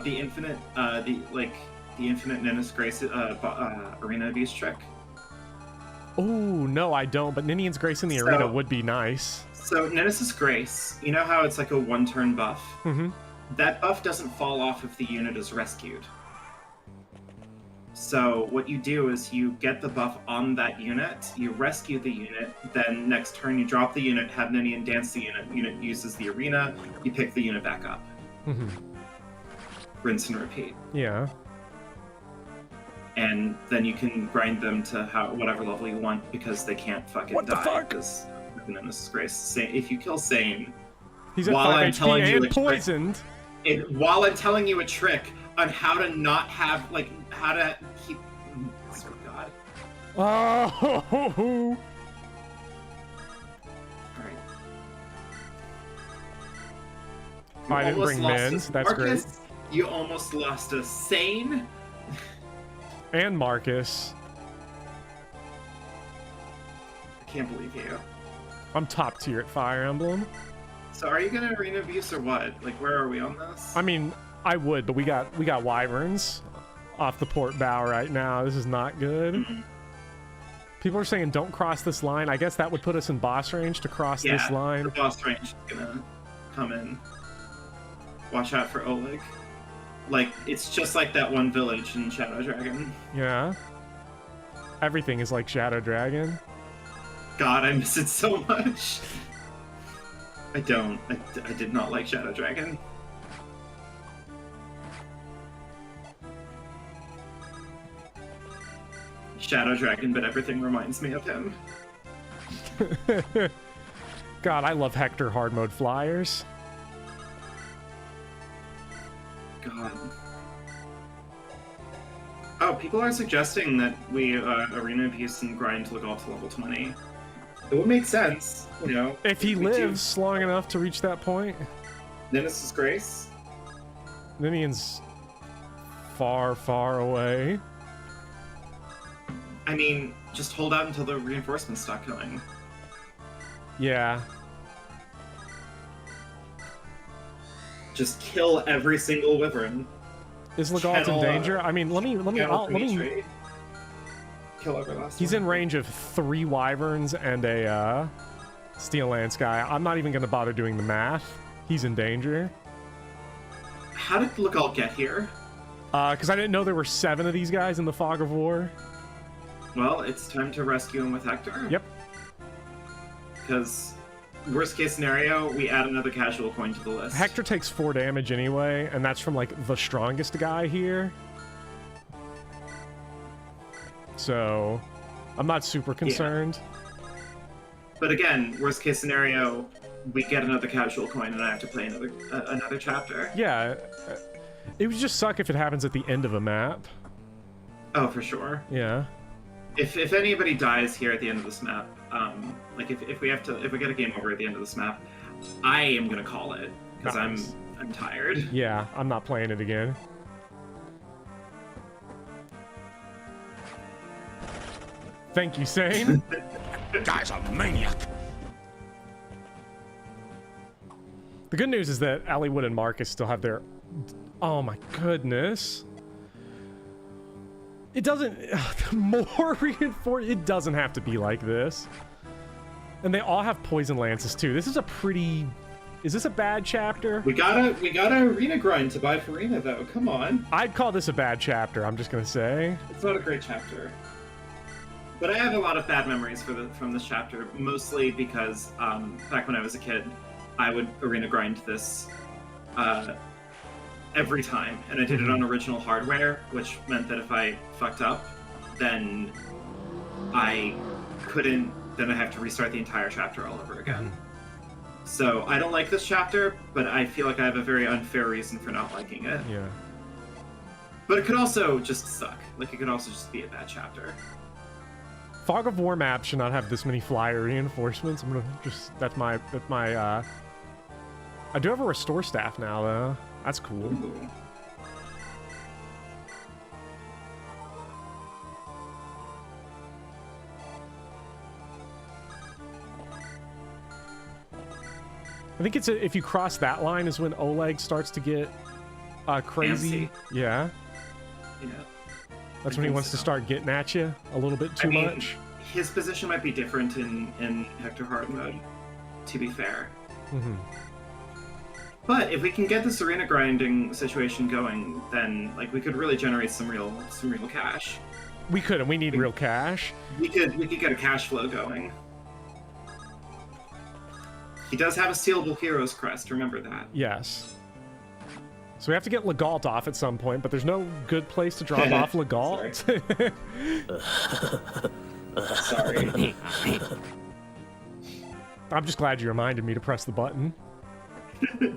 the infinite the infinite Nena's Grace arena abuse trick? Oh, no, I don't, but Ninian's Grace in the arena would be nice. So, Nemesis Grace, you know how it's like a 1-turn buff? Mm-hmm. That buff doesn't fall off if the unit is rescued. So, what you do is you get the buff on that unit, you rescue the unit, then next turn you drop the unit, have Ninian dance the unit uses the arena, you pick the unit back up. Mm-hmm. Rinse and repeat. Yeah. And then you can grind them to whatever level you want because they can't fucking What the die. fuck? Because Nemesis Grace, if you kill Sane, He's at while 5 I'm HP telling you and a trick- poisoned. while I'm telling you a trick on how to not have, how to keep... Oh, God. Oh! Alright. I didn't bring Mins. That's great. You almost lost a Sane. And Marcus. I can't believe you. I'm top tier at Fire Emblem. So are you gonna arena abuse or what? Like, where are we on this? I mean, I would, but we got wyverns off the port bow right now. This is not good. Mm-hmm. People are saying don't cross this line. I guess that would put us in boss range to cross this the line. boss range is gonna come in. Watch out for Oleg. Like, it's just like that one village in Shadow Dragon. Yeah. Everything is like Shadow Dragon. God, I miss it so much. I don't. I did not like Shadow Dragon. Shadow Dragon, but everything reminds me of him. God, I love Hector Hard Mode flyers. God. Oh, people are suggesting that we arena abuse and grind Legault to level 20. It would make sense, you know. If he we do lives long enough to reach that point. Nemesis Grace. Ninian's far, far away. I mean, just hold out until the reinforcements stop coming. Yeah. Just kill every single wyvern. Is Legault in danger? I mean, let me. Kill every last He's one. in range of 3 wyverns and a Steel Lance guy. I'm not even gonna bother doing the math. He's in danger. How did Legault get here? Because I didn't know there were 7 of these guys in the Fog of War. Well, it's time to rescue him with Hector. Yep. Because worst case scenario, we add another casual coin to the list. Hector takes 4 damage anyway, and that's from like the strongest guy here. So, I'm not super concerned. But again, worst case scenario, we get another casual coin and I have to play another chapter. Yeah, it would just suck if it happens at the end of a map. Oh, for sure. Yeah. If anybody dies here at the end of this map, like if we get a game over at the end of this map, I am gonna call it because I'm I'm tired. Yeah, I'm not playing it again. Thank you, Sane. Guy's a maniac. The good news is that Allywood and Marcus still have their... Oh my goodness. It doesn't... More reinforced... It doesn't have to be like this. And they all have poison lances too. This is a pretty... Is this a bad chapter? We gotta arena grind to buy Farina though. Come on. I'd call this a bad chapter, I'm just gonna say. It's not a great chapter. But I have a lot of bad memories from this chapter, mostly because back when I was a kid, I would arena grind this every time, and I did it on original hardware, which meant that if I fucked up, then I couldn't. Then I have to restart the entire chapter all over again. So I don't like this chapter, but I feel like I have a very unfair reason for not liking it. Yeah. But it could also just suck. Like, it could also just be a bad chapter. Fog of War map should not have this many flyer reinforcements. I'm gonna just... That's my I do have a restore staff now, though. That's cool. Ooh. I think it's if you cross that line is when Oleg starts to get crazy. Fancy. Yeah. Yeah. That's when he wants to start getting at you a little bit too much. His position might be different in Hector Hard Mode, to be fair. But if we can get this arena grinding situation going, then like we could really generate some real cash. We could, and we need real cash. We could get a cash flow going. He does have a stealable hero's crest, remember that. Yes. So we have to get Legault off at some point, but there's no good place to drop off Legault. Sorry. I'm just glad you reminded me to press the button. I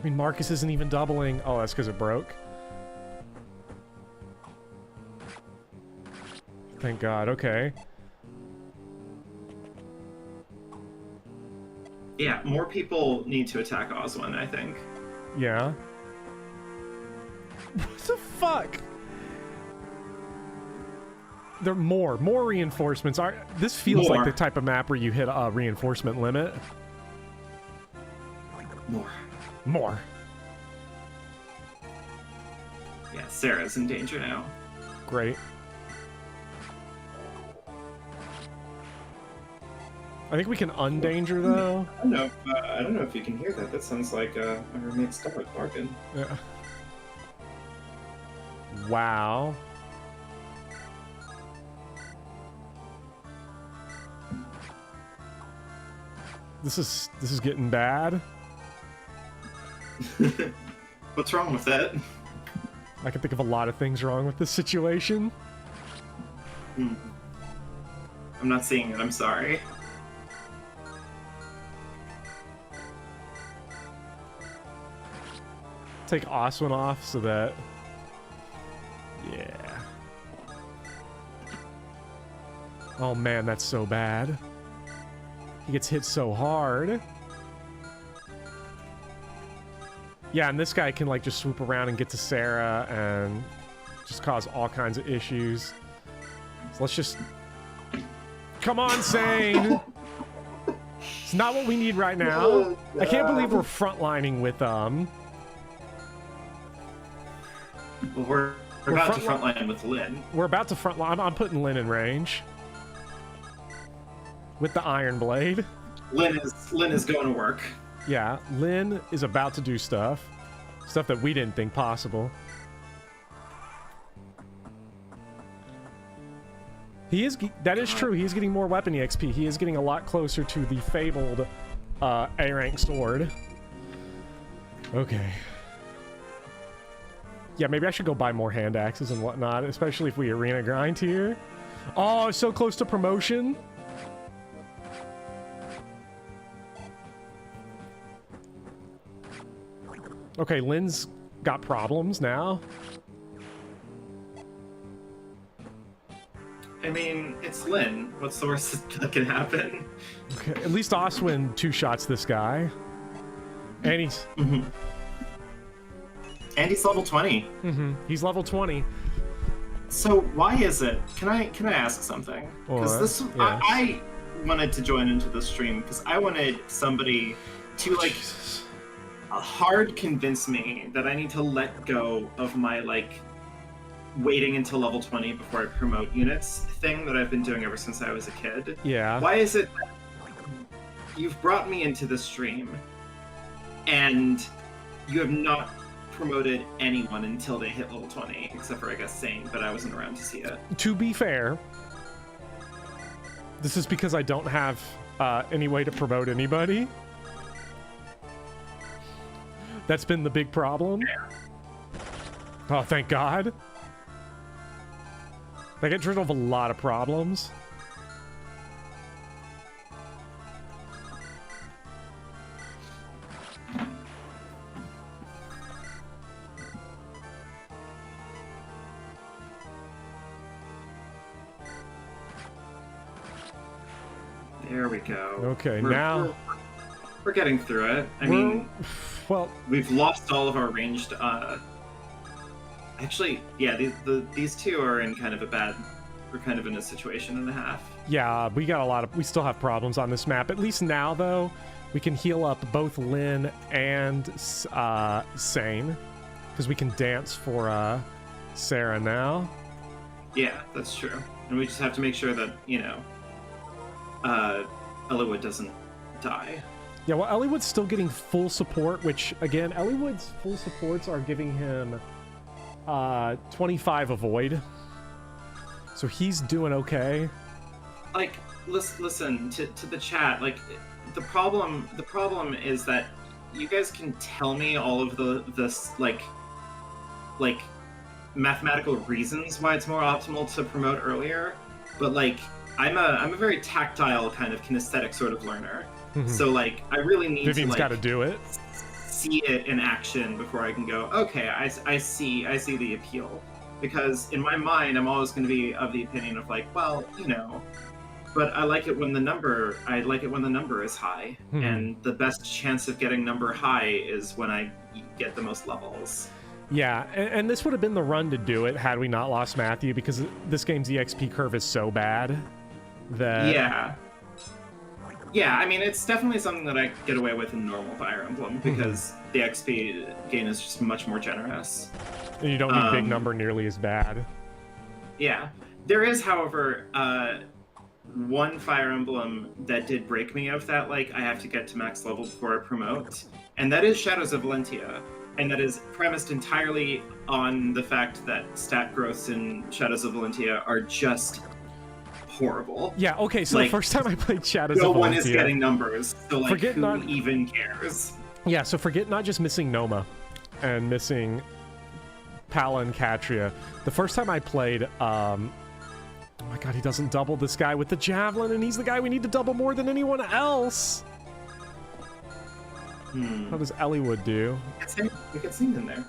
mean, Marcus isn't even doubling. Oh, that's because it broke. Thank God, okay. Yeah, more people need to attack Oswin, I think. Yeah. What the fuck? There are more reinforcements. This feels like the type of map where you hit a reinforcement limit. More. Yeah, Sarah's in danger now. Great. I think we can undanger though. I don't know if you can hear that. That sounds like my roommate's dog barking. Yeah. Wow. This is getting bad. What's wrong with that? I can think of a lot of things wrong with this situation. I'm not seeing it, I'm sorry. Take Oswin off so that... Yeah. Oh man, that's so bad. He gets hit so hard. Yeah, and this guy can like just swoop around and get to Sarah and just cause all kinds of issues. So let's just... Come on, Sane! It's not what we need right now. I can't believe we're frontlining with, Well, we're about to frontline with Lynn. We're about to frontline. I'm putting Lynn in range. With the Iron Blade. Lynn is going to work. Yeah, Lynn is about to do stuff. Stuff that we didn't think possible. That is true. He is getting more weapon EXP. He is getting a lot closer to the fabled A-rank sword. Okay. Yeah, maybe I should go buy more hand axes and whatnot, especially if we arena grind here. Oh, so close to promotion. Okay, Lynn's got problems now. I mean, it's Lynn. What's the worst that can happen? Okay, at least Oswin two-shots this guy. And he's... And he's level 20. He's level 20. So why is it? Can I ask something? Because this, yes. I wanted to join into the stream because I wanted somebody to like hard convince me that I need to let go of my like waiting until level 20 before I promote units thing that I've been doing ever since I was a kid. Yeah. Why is it that you've brought me into the stream and you have not promoted anyone until they hit level 20, except for I guess Sane, but I wasn't around to see it. To be fair, this is because I don't have any way to promote anybody. That's been the big problem. Oh, thank God. I get rid of a lot of problems. There we go. Okay, now we're getting through it. I mean, well, we've lost all of our ranged. Actually, yeah, these two are in kind of a bad. We're kind of in a situation and a half. Yeah, we got a lot of. We still have problems on this map. At least now, though, we can heal up both Lynn and Sane, because we can dance for Sarah now. Yeah, that's true. And we just have to make sure that Elliewood doesn't die. Yeah, well, Elliewood's still getting full support, which, again, Elliewood's full supports are giving him 25 avoid. So he's doing okay. Like, listen to the chat. Like, the problem is that you guys can tell me all of this like mathematical reasons why it's more optimal to promote earlier, but like I'm a very tactile kind of kinesthetic sort of learner. So like I really need Vivian's to got to do it. See it in action before I can go, okay, I see the appeal. Because in my mind I'm always going to be of the opinion of like, well, but I like it when the number is high. And the best chance of getting number high is when I get the most levels. Yeah, and this would have been the run to do it had we not lost Matthew, because this game's EXP curve is so bad that... Yeah, I mean, it's definitely something that I get away with in normal Fire Emblem, because the XP gain is just much more generous. And you don't need big number nearly as bad. Yeah. There is, however, one Fire Emblem that did break me of that, like, I have to get to max level before I promote, and that is Shadows of Valentia. And that is premised entirely on the fact that stat growths in Shadows of Valentia are just horrible. Yeah, okay, so like, the first time I played Shadows of no Valentia... one is getting numbers, so like, forget who not... even cares? Yeah, so forget not just missing Noma and missing Pala and Katria. The first time I played, oh my god, he doesn't double this guy with the Javelin, and he's the guy we need to double more than anyone else! How does Elliewood do? We get Sane in there.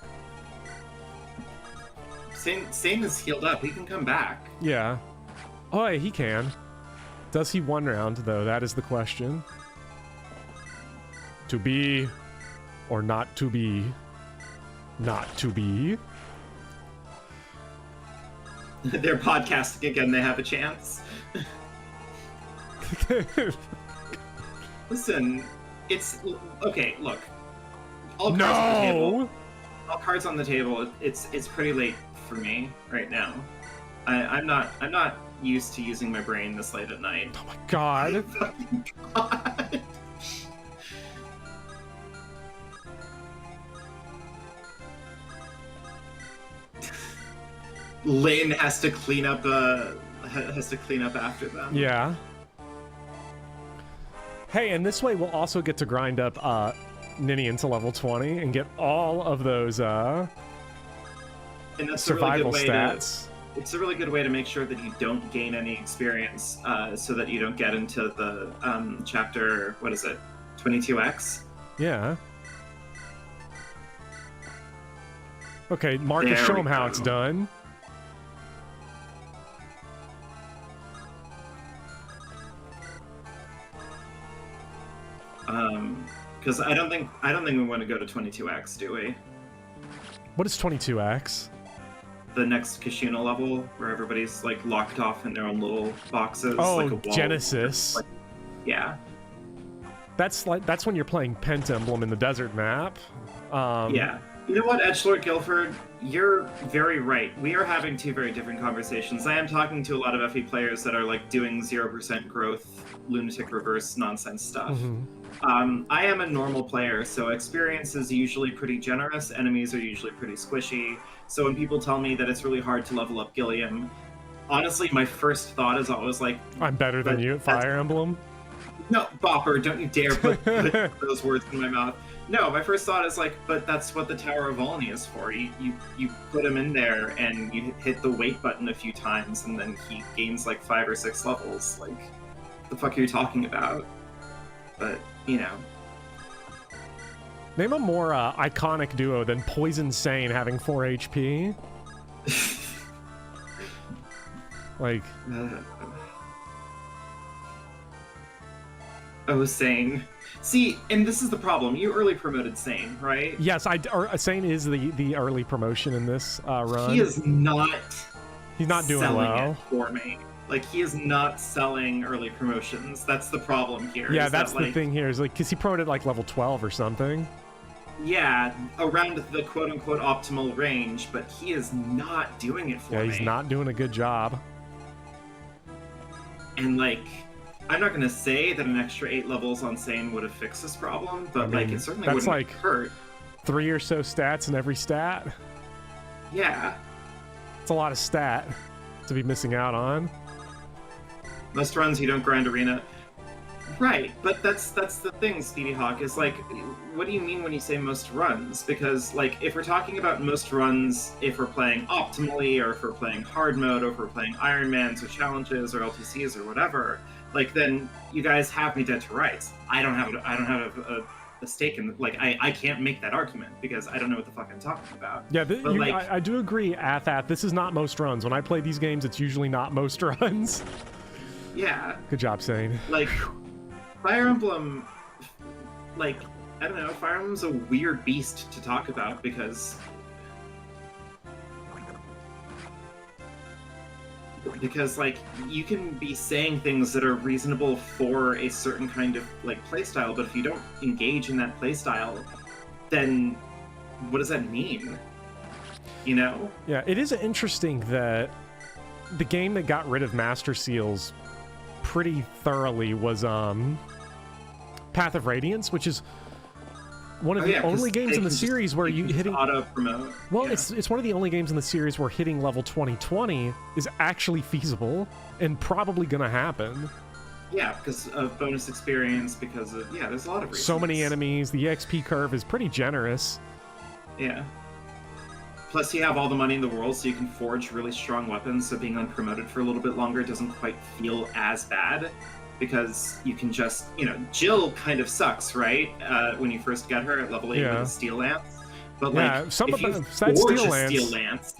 Sane is healed up. He can come back. Yeah. Oh, yeah, he can. Does he one round, though? That is the question. To be or not to be? Not to be. They're podcasting again. They have a chance. Listen, it's... Okay, look. All cards on the table. All cards on the table. It's pretty late for me right now. I'm not used to using my brain this late at night. Oh my god. God. Lynn has to clean up after them. Yeah. Hey, and this way we'll also get to grind up Ninian to level 20 and get all of those and that's survival a really good stats. It's a really good way to make sure that you don't gain any experience, so that you don't get into the chapter, what is it, 22X? Yeah. Okay, Marcus, show him how it's done. Because I don't think we want to go to 22x, do we? What is 22x? The next Kashuna level, where everybody's like locked off in their own little boxes. Oh, like a wall. Genesis. Like, yeah. That's when you're playing Pent Emblem in the desert map. Yeah. You know what, Edgelord Guilford? You're very right. We are having two very different conversations. I am talking to a lot of FE players that are like doing 0% growth, lunatic reverse nonsense stuff. I am a normal player, so experience is usually pretty generous, enemies are usually pretty squishy, so when people tell me that it's really hard to level up Gilliam, honestly, my first thought is always like... I'm better than you at Fire Emblem? No, Bopper, don't you dare put those words in my mouth. No, my first thought is like, but that's what the Tower of Volney is for. You put him in there and you hit the wait button a few times and then he gains like 5 or 6 levels. Like, what the fuck are you talking about? But, you know. Name a more iconic duo than Poison Sane having 4 HP. Like... Oh, Sane. See, and this is the problem. You early promoted Sane, right? Yes, Sane is the early promotion in this run. He is not. He's not doing selling well it for me. Like, he is not selling early promotions. That's the problem here. Yeah, that's the thing here. Is like, because he promoted like level 12 or something. Yeah, around the quote-unquote optimal range, but he is not doing it for me. Yeah, he's not doing a good job. And like, I'm not gonna say that an extra 8 levels on Sane would have fixed this problem, but I mean, like, it certainly wouldn't like hurt. 3 or so stats in every stat. Yeah. It's a lot of stat to be missing out on. Most runs you don't grind arena. Right, but that's the thing, Speedy Hawk, is like, what do you mean when you say most runs? Because, like, if we're talking about most runs, if we're playing optimally, or if we're playing hard mode, or if we're playing Ironmans, or challenges, or LTCs, or whatever, like, then you guys have me dead to rights. I don't have a stake in, like, I can't make that argument, because I don't know what the fuck I'm talking about. Yeah, like, I do agree, Athat, this is not most runs. When I play these games, it's usually not most runs. Yeah. Good job, Sane. Like, Fire Emblem, like, I don't know, Fire Emblem's a weird beast to talk about because like, you can be saying things that are reasonable for a certain kind of, like, playstyle, but if you don't engage in that playstyle, then what does that mean? You know? Yeah, it is interesting that the game that got rid of Master Seals pretty thoroughly was Path of Radiance, which is one of the only games in the series where you hitting auto promote. Well, yeah. It's one of the only games in the series where hitting level 2020 is actually feasible and probably gonna happen. Yeah, because of bonus experience, because of there's a lot of reasons. So many enemies, the XP curve is pretty generous. Yeah. Plus, you have all the money in the world, so you can forge really strong weapons, so being unpromoted for a little bit longer doesn't quite feel as bad, because you can just, Jill kind of sucks, right? When you first get her at level 8 with a Steel Lance. But, like, some if of you them, forge a Steel Lance,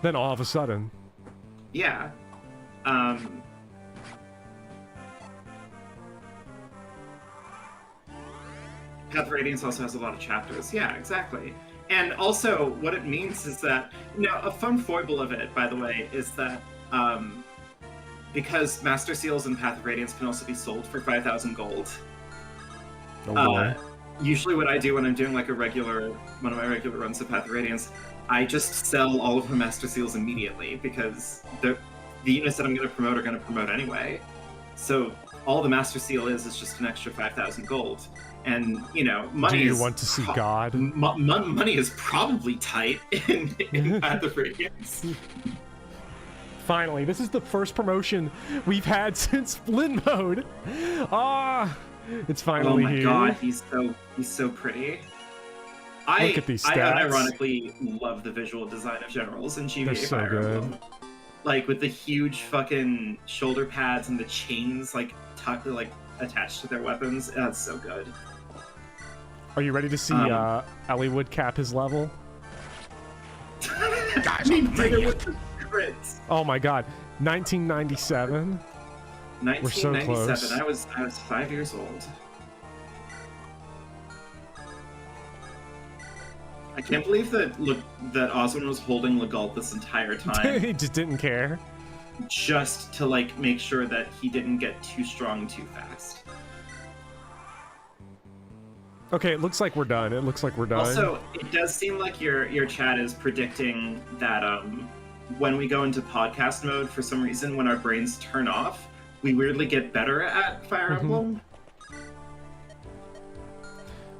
then all of a sudden. Yeah. Path of Radiance also has a lot of chapters. Yeah, exactly. And also, what it means is that, a fun foible of it, by the way, is that because Master Seals and Path of Radiance can also be sold for 5,000 gold. Oh boy. Usually what I do when I'm doing like one of my regular runs of Path of Radiance, I just sell all of the Master Seals immediately, because the units that I'm going to promote are going to promote anyway. So all the Master Seal is just an extra 5,000 gold. And, money Do you want to see God? Money is probably tight in Path of Radiance. Finally, this is the first promotion we've had since Flynn mode. It's finally here. Oh my god, he's so pretty. Look at these stats. I unironically love the visual design of generals in GBA. They're so Fire good. Emblem. Like, with the huge fucking shoulder pads and the chains attached to their weapons. That's so good. Are you ready to see Elliewood cap his level? Guys, with the crits. Oh my god, 1997. We're so 1997. close. I was 5 years old. I can't believe that Oswin was holding Legault this entire time. He just didn't care. Just to like make sure that he didn't get too strong too fast. Okay, it looks like we're done. It looks like we're done. Also, it does seem like your chat is predicting that when we go into podcast mode, for some reason, when our brains turn off, we weirdly get better at Fire Emblem.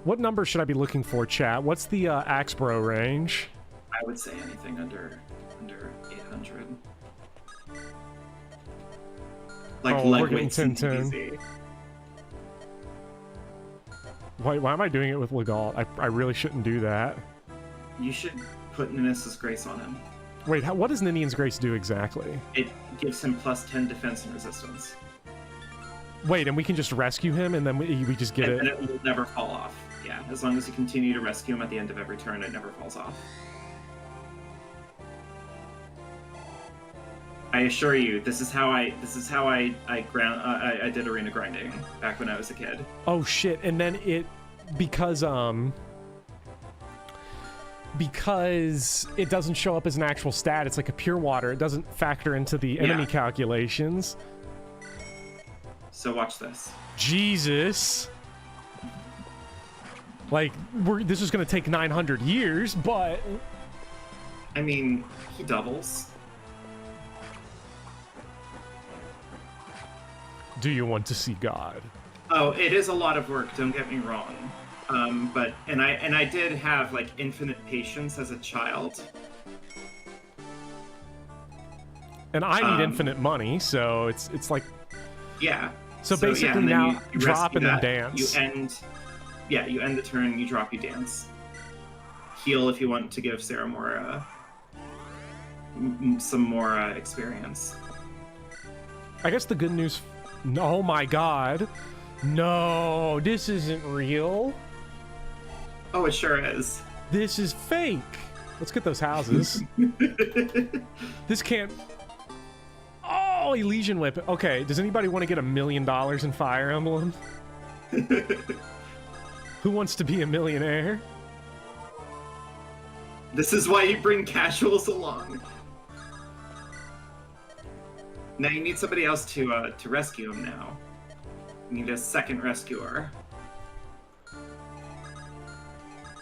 What number should I be looking for, chat? What's the Axe Bro range? I would say anything under 800. Like oh, we're leg getting weights 10-10. Why am I doing it with Legault? I really shouldn't do that. You should put Ninnis's Grace on him. Wait, what does Ninian's Grace do exactly? It gives him plus 10 defense and resistance. Wait, and we can just rescue him, and then we just get and it? And it will never fall off. Yeah, as long as you continue to rescue him at the end of every turn, it never falls off. I assure you, this is how I did arena grinding back when I was a kid. Oh shit! And then because it doesn't show up as an actual stat, it's like a pure water. It doesn't factor into the enemy calculations. So watch this. Jesus. Like, this is going to take 900 years, but... I mean, he doubles. Do you want to see God? Oh, it is a lot of work, don't get me wrong. But I did have, like, infinite patience as a child. And I need infinite money, so it's like... Yeah. So basically now, you drop and then that, dance. You end the turn, you drop, you dance. Heal if you want to give Sarah more, some more experience. I guess the good news... Oh my god. No, this isn't real. Oh, it sure is. This is fake. Let's get those houses. This can't... Oh, Elysian Whip. Okay, does anybody want to get $1 million in Fire Emblem? Who wants to be a millionaire? This is why you bring casuals along. Now you need somebody else to rescue him now. You need a second rescuer.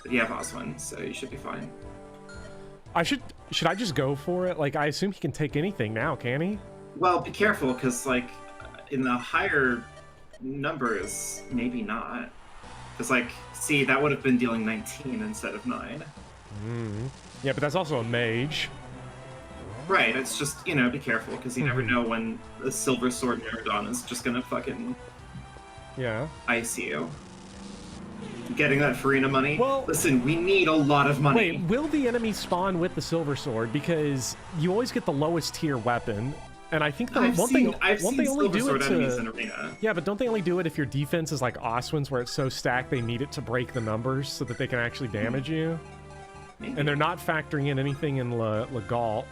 But you have Oswin, so you should be fine. Should I just go for it? Like, I assume he can take anything now, can he? Well, be careful, because, like, in the higher numbers, maybe not. Because, like, see, that would have been dealing 19 instead of 9. Yeah, but that's also a mage. Right, it's just, you know, be careful, because you never know when the Silver Sword Meridon is just gonna fucking... Yeah. ice you. Getting that Farina money? Well, listen, we need a lot of money. Wait, will the enemy spawn with the Silver Sword? Because you always get the lowest tier weapon. And I think I've seen only do Sword it enemies in Arena. Yeah, but don't they only do it if your defense is like Oswin's, where it's so stacked they need it to break the numbers so that they can actually damage you? Maybe. And they're not factoring in anything in Legault.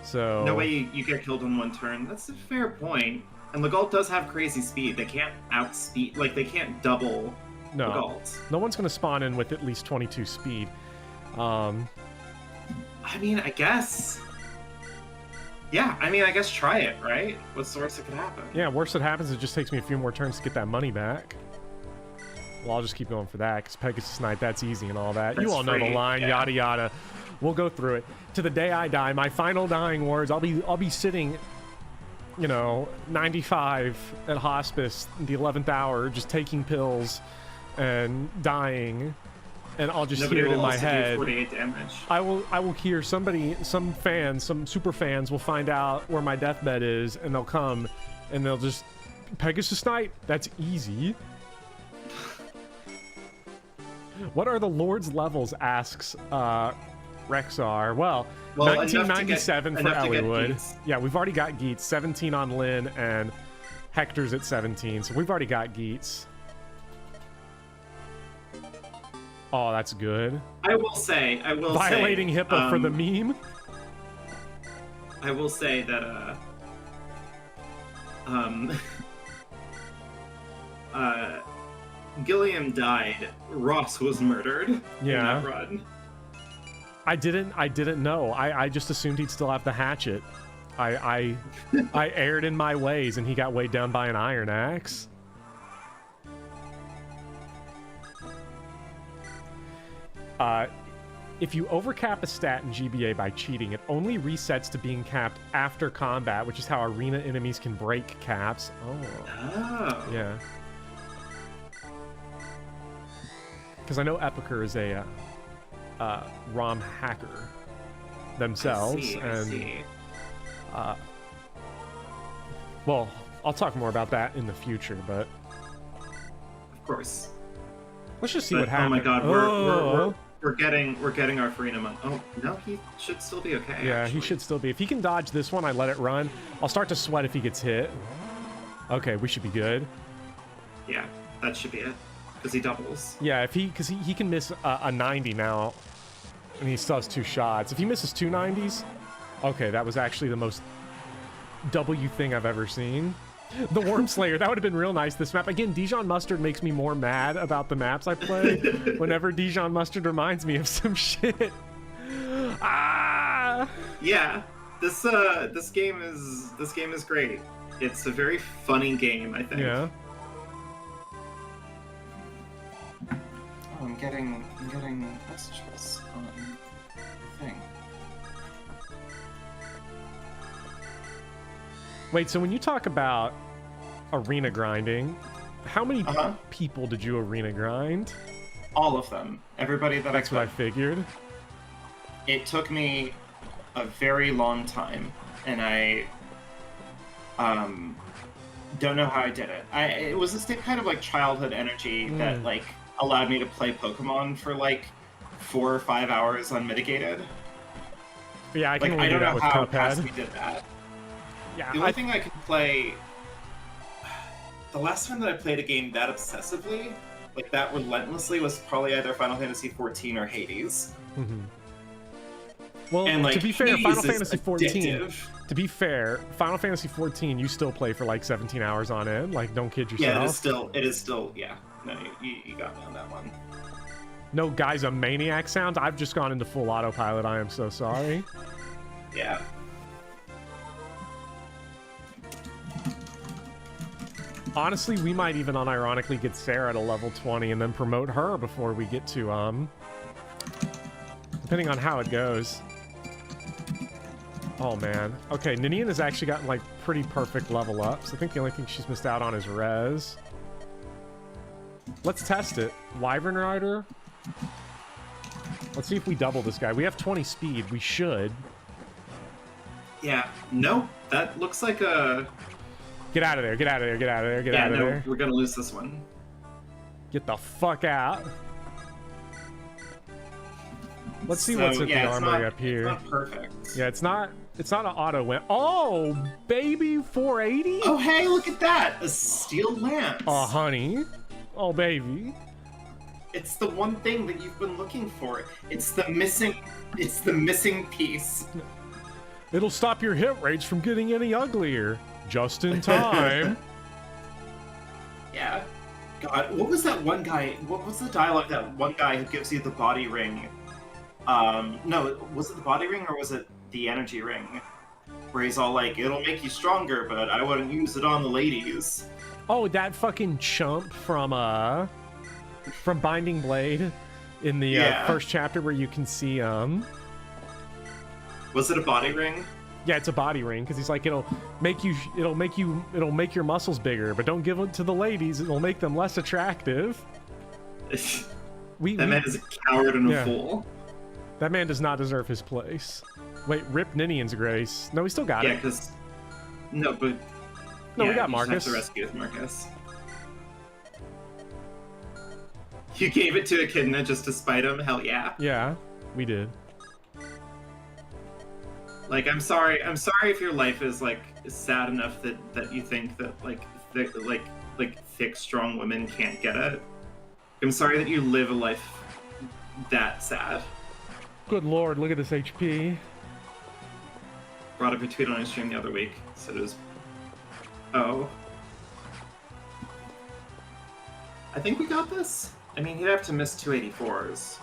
So... No way you get killed in one turn. That's a fair point. And Legault does have crazy speed. They can't outspeed... Like, they can't double Legault. No one's going to spawn in with at least 22 speed. I mean, I guess... Yeah, I mean, I guess try it, right? What's the worst that could happen? Yeah, worst that happens, it just takes me a few more turns to get that money back. Well, I'll just keep going for that, because Pegasus Knight, that's easy and all that. That's you all know free, the line, yeah. yada yada. We'll go through it. To the day I die, my final dying words, I'll be sitting, you know, 95 at hospice, the 11th hour, just taking pills and dying. And I'll just hear it in my head. 48 damage. I will hear some fans, some super fans will find out where my deathbed is, and they'll come, and they'll just, Pegasus Knight, that's easy. What are the Lord's levels, asks Rexar. Well 1997 for Elliewood. Yeah, we've already got Geets. 17 on Lynn, and Hector's at 17, so we've already got Geets. Oh, that's good. I will say, violating HIPAA for the meme. I will say that Gilliam died, Ross was murdered in Yeah. that run. I didn't know. I just assumed he'd still have the hatchet. I erred in my ways, and he got weighed down by an iron axe. If you overcap a stat in GBA by cheating, it only resets to being capped after combat, which is how arena enemies can break caps. Oh. Yeah. Because I know Epicur is a ROM hacker themselves, I see. Well, I'll talk more about that in the future, but Of course. let's just see But, what happens. oh my god, we're getting our Farina monk. Oh no, he should still be okay. Yeah, actually. he should still be. If he can dodge this one, I let it run. I'll start to sweat if he gets hit. Okay, we should be good. Yeah, that should be it. Because he doubles. Yeah, because he can miss a 90 now, and he still has 2 shots. If he misses 2 90s, okay, that was actually the most W thing I've ever seen. The Worm Slayer, that would have been real nice this map. Again, Dijon Mustard makes me more mad about the maps I play whenever Dijon Mustard reminds me of some shit. Ah! Yeah, this game is great. It's a very funny game, I think. Yeah. Oh, I'm getting messages on the thing. Wait, so when you talk about arena grinding, how many people did you arena grind? All of them. Everybody that That's what I figured. It took me a very long time, and I don't know how I did it. It was this kind of like childhood energy that like allowed me to play Pokemon for like 4 or 5 hours unmitigated. Yeah, I can Like, only I do don't that know with how Cuphead. fast we did that. Yeah, The only thing I could play... The last time that I played a game that obsessively, like that relentlessly, was probably either Final Fantasy XIV or Hades. Well, And, like, to be fair, Hades Final is Fantasy XIV. addictive. To be fair, Final Fantasy XIV, you still play for like 17 hours on end. Like, don't kid yourself. Yeah, it is still, yeah. No, you got me on that one. No, guys, a maniac sound. I've just gone into full autopilot. I am so sorry. Yeah. Honestly, we might even unironically get Sarah to level 20 and then promote her before we get to, depending on how it goes. Oh, man. Okay, Ninian has actually gotten, like, pretty perfect level ups. I think the only thing she's missed out on is res. Let's test it. Wyvern Rider. Let's see if we double this guy. We have 20 speed. We should. Yeah. No, that looks like a... Get out of there. Get out of there. Get out of there. Get Yeah, out of no, there. we're gonna lose this one. Get the fuck out. Let's see So, what's at yeah, the it's armory not- up here. It's not perfect. Yeah, it's not an auto win. Oh, baby, 480? Oh, hey, look at that! A steel lance! Oh, honey. Oh, baby. It's the one thing that you've been looking for. It's the missing piece. It'll stop your hit rates from getting any uglier. Just in time. Yeah. God, what was that one guy? What was the dialogue that one guy who gives you the body ring? No, was it the body ring or was it the energy ring? Where he's all like, it'll make you stronger, but I wouldn't use it on the ladies. Oh, that fucking chump from Binding Blade in the first chapter where you can see, Was it a body ring? Yeah, it's a body ring because he's like, it'll make your muscles bigger, but don't give it to the ladies. It'll make them less attractive. That man is a coward and a fool. That man does not deserve his place. Wait, rip Ninian's grace. No, we still got Yeah, it. because no, but No, we got you just Marcus. have to rescue with Marcus. You gave it to Echidna just to spite him? Hell yeah. Yeah, we did. Like, I'm sorry if your life is like sad enough that you think that like thick, strong women can't get it. I'm sorry that you live a life that sad. Good lord, look at this HP. Brought up a tweet on his stream the other week. Said it was Oh. I think we got this. I mean, he'd have to miss 284s.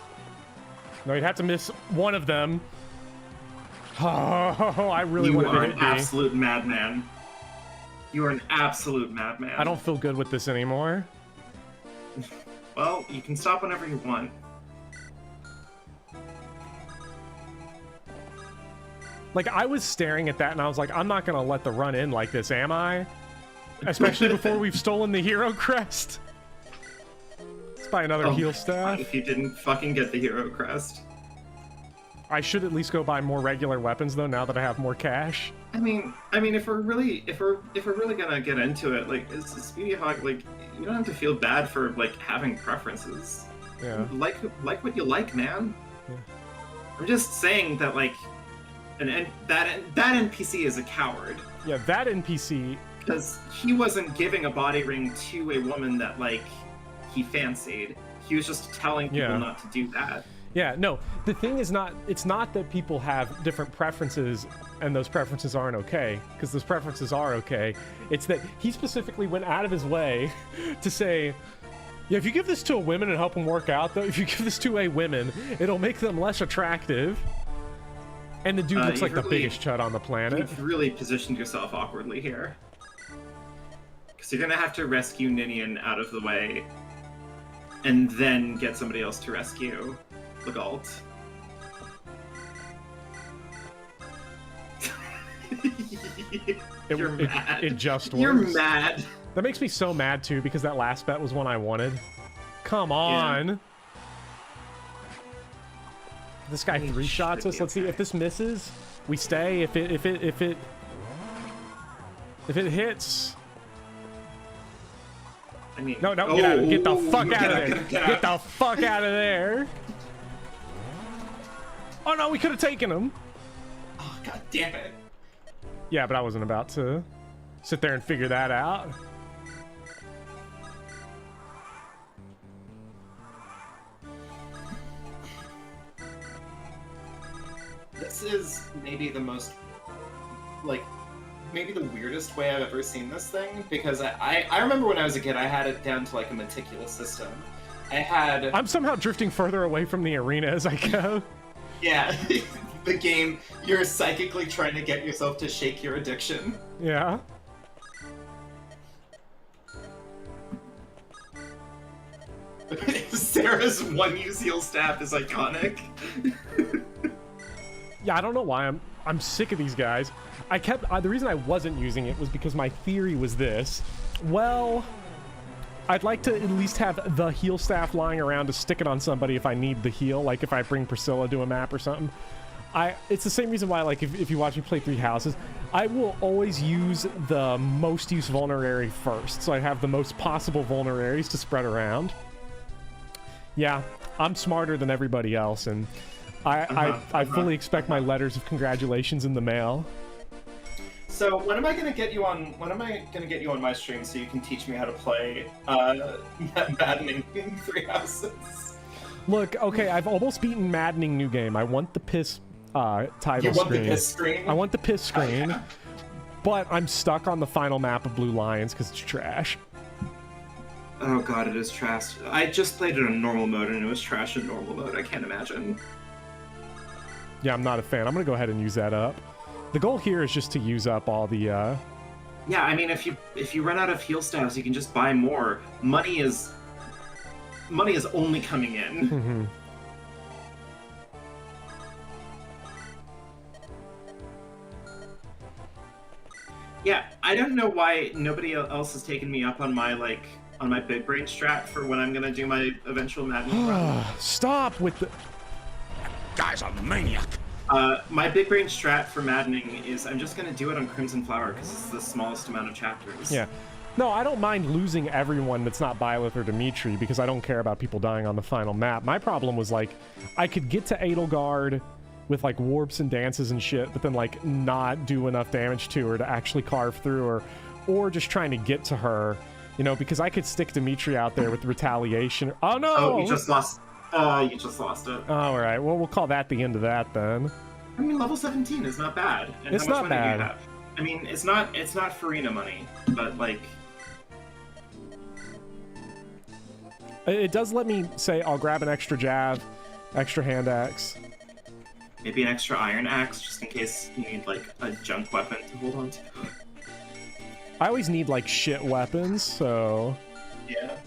No, you'd have to miss one of them. Oh, I really wanted to hit B. You are an absolute madman. You are an absolute madman. I don't feel good with this anymore. Well, you can stop whenever you want. Like, I was staring at that and I was like, I'm not gonna let the run in like this, am I? Especially before we've stolen the hero crest. Let's buy another heal staff. If you didn't fucking get the hero crest. I should at least go buy more regular weapons though, now that I have more cash. I mean, if we're really gonna get into it, like, it's Speedy Hawk, like, you don't have to feel bad for like having preferences. Yeah. Like what you like, man. Yeah. I'm just saying that, like, that NPC is a coward. Yeah, that NPC. Because he wasn't giving a body ring to a woman that, like, he fancied. He was just telling people not to do that. Yeah, no, the thing is it's not that people have different preferences and those preferences aren't okay, because those preferences are okay. It's that he specifically went out of his way to say, yeah, if you give this to a woman and help them work out, though, if you give this to a woman, it'll make them less attractive. And the dude looks like the biggest chud on the planet. You've really positioned yourself awkwardly here. Because you're gonna have to rescue Ninian out of the way, and then get somebody else to rescue Legault. You're mad. It just works. You're mad. That makes me so mad too, because that last bet was one I wanted. Come on. Yeah. This guy three shots us. Let's see if this misses. We stay. If it hits. I mean, no, get the fuck out of there. Get the fuck out of there. Oh no, we could have taken him. Oh, god damn it. Yeah, but I wasn't about to sit there and figure that out. This is maybe the most, like, maybe the weirdest way I've ever seen this thing, because I remember when I was a kid, I had it down to, like, a meticulous system. I'm somehow drifting further away from the arena as I go. Yeah, the game, you're psychically trying to get yourself to shake your addiction. Yeah. Sarah's one-use heal staff is iconic. Yeah, I don't know why I'm sick of these guys. The reason I wasn't using it was because my theory was this. Well, I'd like to at least have the heal staff lying around to stick it on somebody if I need the heal, like if I bring Priscilla to a map or something. It's the same reason why, like, if you watch me play Three Houses, I will always use the most use vulnerary first, so I have the most possible vulneraries to spread around. Yeah, I'm smarter than everybody else, and I fully expect my letters of congratulations in the mail. So when am I gonna get you on? When am I gonna get you on my stream so you can teach me how to play Maddening Three Houses? Look, okay, I've almost beaten Maddening New Game. I want the piss title screen. You want the piss screen? I want the piss screen, yeah. But I'm stuck on the final map of Blue Lions because it's trash. Oh god, it is trash. I just played it in normal mode and it was trash in normal mode. I can't imagine. Yeah, I'm not a fan. I'm gonna go ahead and use that up. The goal here is just to use up all the Yeah, I mean, if you run out of heal staffs, you can just buy more. Money is only coming in. Mm-hmm. Yeah, I don't know why nobody else has taken me up on my big brain strat for when I'm gonna do my eventual Maddening run. Stop with the... Guy's a maniac. My big brain strat for Maddening is I'm just gonna do it on Crimson Flower because it's the smallest amount of chapters. Yeah. No, I don't mind losing everyone that's not Byleth or Dimitri because I don't care about people dying on the final map. My problem was, like, I could get to Edelgard with, like, warps and dances and shit, but then, like, not do enough damage to her to actually carve through her, or just trying to get to her, you know, because I could stick Dimitri out there with the retaliation. Oh, no! Oh, you just lost. You just lost it. All right. Well, we'll call that the end of that then. I mean, level 17 is not bad. And it's how much not money bad. Do you have? I mean, it's not Farina money, but like. It does let me say I'll grab an extra jab, extra hand axe. Maybe an extra iron axe, just in case you need like a junk weapon to hold on to. I always need like shit weapons, so. Yeah.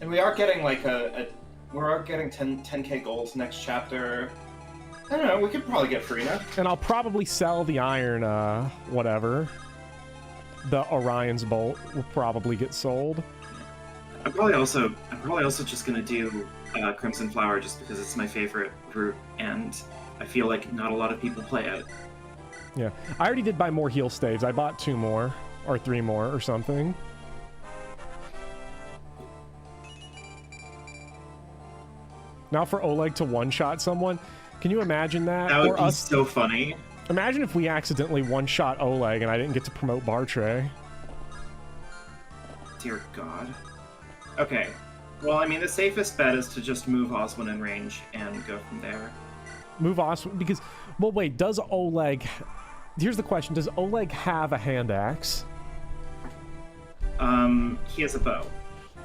And we are getting like we are getting 10k gold next chapter. I don't know, we could probably get Farina. And I'll probably sell the iron, whatever. The Orion's bolt will probably get sold. I'm probably also just gonna do Crimson Flower just because it's my favorite route, and I feel like not a lot of people play it. Yeah, I already did buy more heal staves. I bought 2 more, or 3 more, or something. Now for Oleg to one-shot someone, can you imagine that? That would or be us... so funny. Imagine if we accidentally one-shot Oleg and I didn't get to promote Bartray. Dear God. Okay. Well, I mean, the safest bet is to just move Oswin in range and go from there. Move Oswin, because... Well, wait, does Oleg... Here's the question, does Oleg have a hand axe? He has a bow.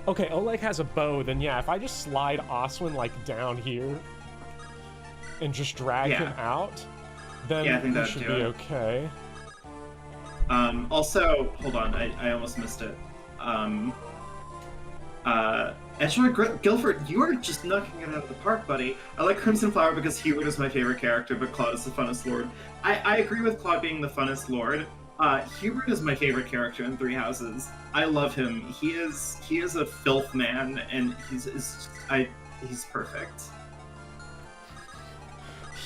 Okay, Oleg has a bow, then yeah, if I just slide Oswin, like, down here and just drag him out, then I think we that should would be do it. okay. Also, hold on, I almost missed it. Edgelord Guilford, you are just knocking it out of the park, buddy. I like Crimson Flower because Hubert is my favorite character, but Claude is the funnest lord. I agree with Claude being the funnest lord. Hubert is my favorite character in Three Houses. I love him. He is a filth man, and he's perfect.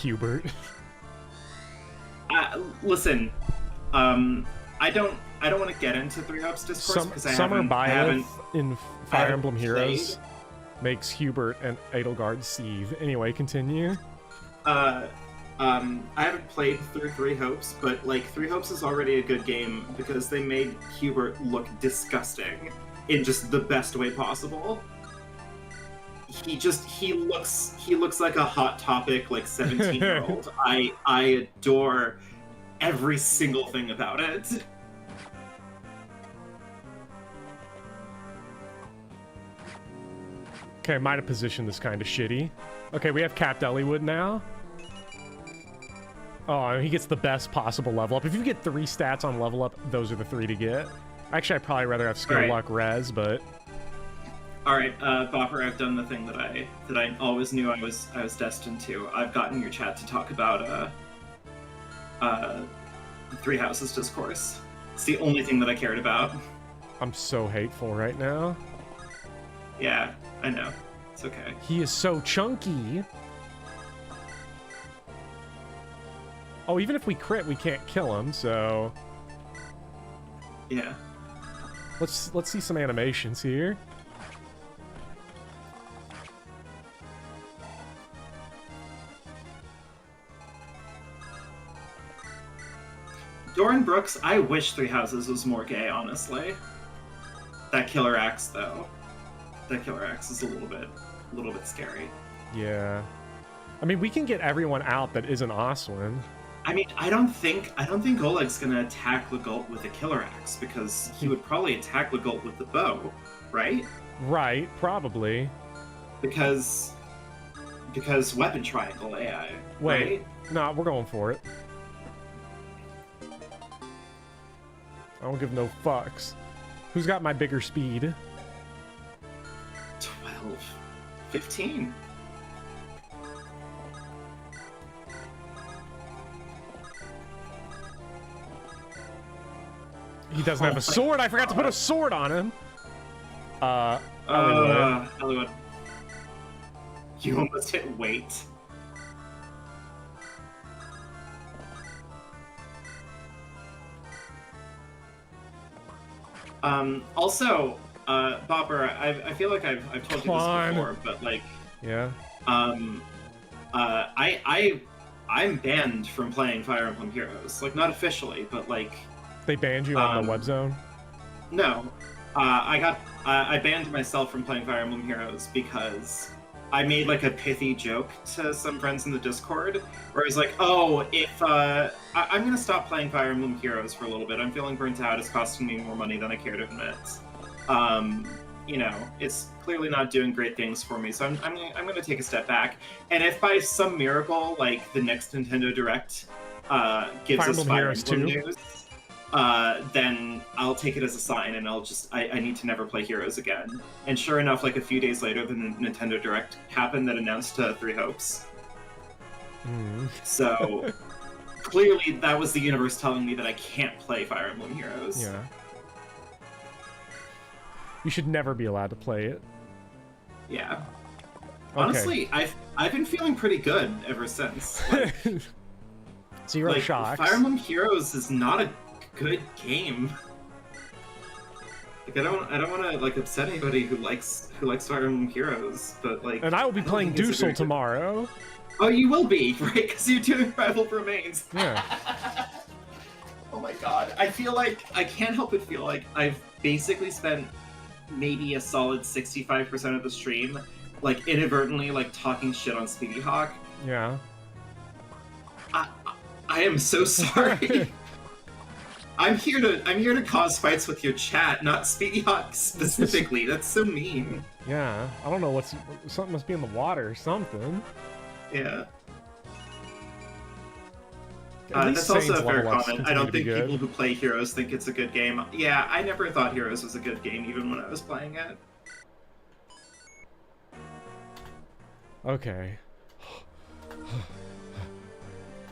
Hubert. Listen, I don't want to get into Three Hopes discourse because I haven't in Fire Emblem Heroes makes Hubert and Edelgard Sieve. Anyway, continue. I haven't played through Three Hopes, but like Three Hopes is already a good game because they made Hubert look disgusting in just the best way possible. He looks like a Hot Topic like 17-year-old. I adore every single thing about it. Okay, I might have positioned this kind of shitty. Okay, we have Capped Elliewood now. Oh, he gets the best possible level up. If you get 3 stats on level up, those are the 3 to get. Actually, I'd probably rather have Skill Luck Res, but... Alright, Bopper, I've done the thing that I always knew I was destined to. I've gotten your chat to talk about Three Houses discourse. It's the only thing that I cared about. I'm so hateful right now. Yeah, I know. It's okay. He is so chunky. Oh, even if we crit, we can't kill him, so... Yeah. Let's see some animations here. Doran Brooks, I wish Three Houses was more gay, honestly. That Killer Axe, though. That Killer Axe is a little bit scary. Yeah. I mean, we can get everyone out that isn't Oswin. I mean, I don't think Oleg's gonna attack Legault with a Killer Axe, because he would probably attack Legault with the bow, right? Right, probably. Because weapon triangle AI. Wait, right? nah, we're going for it. I don't give no fucks. Who's got my bigger speed? 12. 15. He doesn't have a sword. I forgot to put a sword on him. Elliewood. You almost hit weight. Also, Bopper, I feel like I've told you this before, but like, yeah. I'm banned from playing Fire Emblem Heroes. Like, not officially, but like. They banned you on the web zone? No, I banned myself from playing Fire Emblem Heroes because I made like a pithy joke to some friends in the Discord, where I was like, "Oh, if I'm gonna stop playing Fire Emblem Heroes for a little bit. I'm feeling burnt out. It's costing me more money than I care to admit. You know, it's clearly not doing great things for me. So I'm gonna take a step back. And if by some miracle, like the next Nintendo Direct gives us Fire Emblem news, then I'll take it as a sign, and I need to never play Heroes again." And sure enough, like a few days later, the Nintendo Direct happened that announced Three Hopes. So clearly that was the universe telling me that I can't play Fire Emblem Heroes. Yeah. You should never be allowed to play it. Yeah. Okay. Honestly, I've been feeling pretty good ever since. Like, Zero shocks. Fire Emblem Heroes is not a good game. Like I don't want to like upset anybody who likes Fire Emblem Heroes, but like. And I will be playing Dusel tomorrow. Oh, you will be, right? Because you're doing Rival Remains. Yeah. Oh my god. I feel like I can't help but feel like I've basically spent maybe a solid 65% of the stream like inadvertently like talking shit on Speedy Hawk. Yeah. I am so sorry. I'm here to cause fights with your chat, not Speedy Hawk specifically. That's so mean. Yeah. I don't know something must be in the water or something. Yeah. That's also a fair comment. I don't think good. people who play Heroes think it's a good game. Yeah, I never thought Heroes was a good game, even when I was playing it. Okay.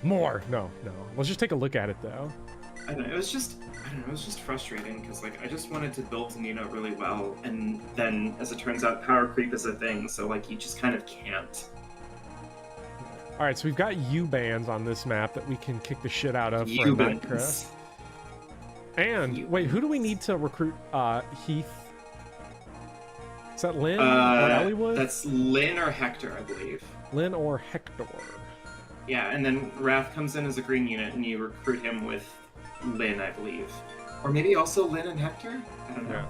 More. No. Let's just take a look at it, though. I don't know. It was just frustrating because like I just wanted to build Nino really well, and then as it turns out, power creep is a thing. So like you just kind of can't. All right, so we've got U-bands on this map that we can kick the shit out of for Minecraft. And wait, who do we need to recruit? Heath. Is that Lynn or Elliewood? That's Lynn or Hector, I believe. Lynn or Hector. Yeah, and then Wrath comes in as a green unit, and you recruit him with Lynn, I believe. Or maybe also Lynn and Hector? I don't know. Yeah.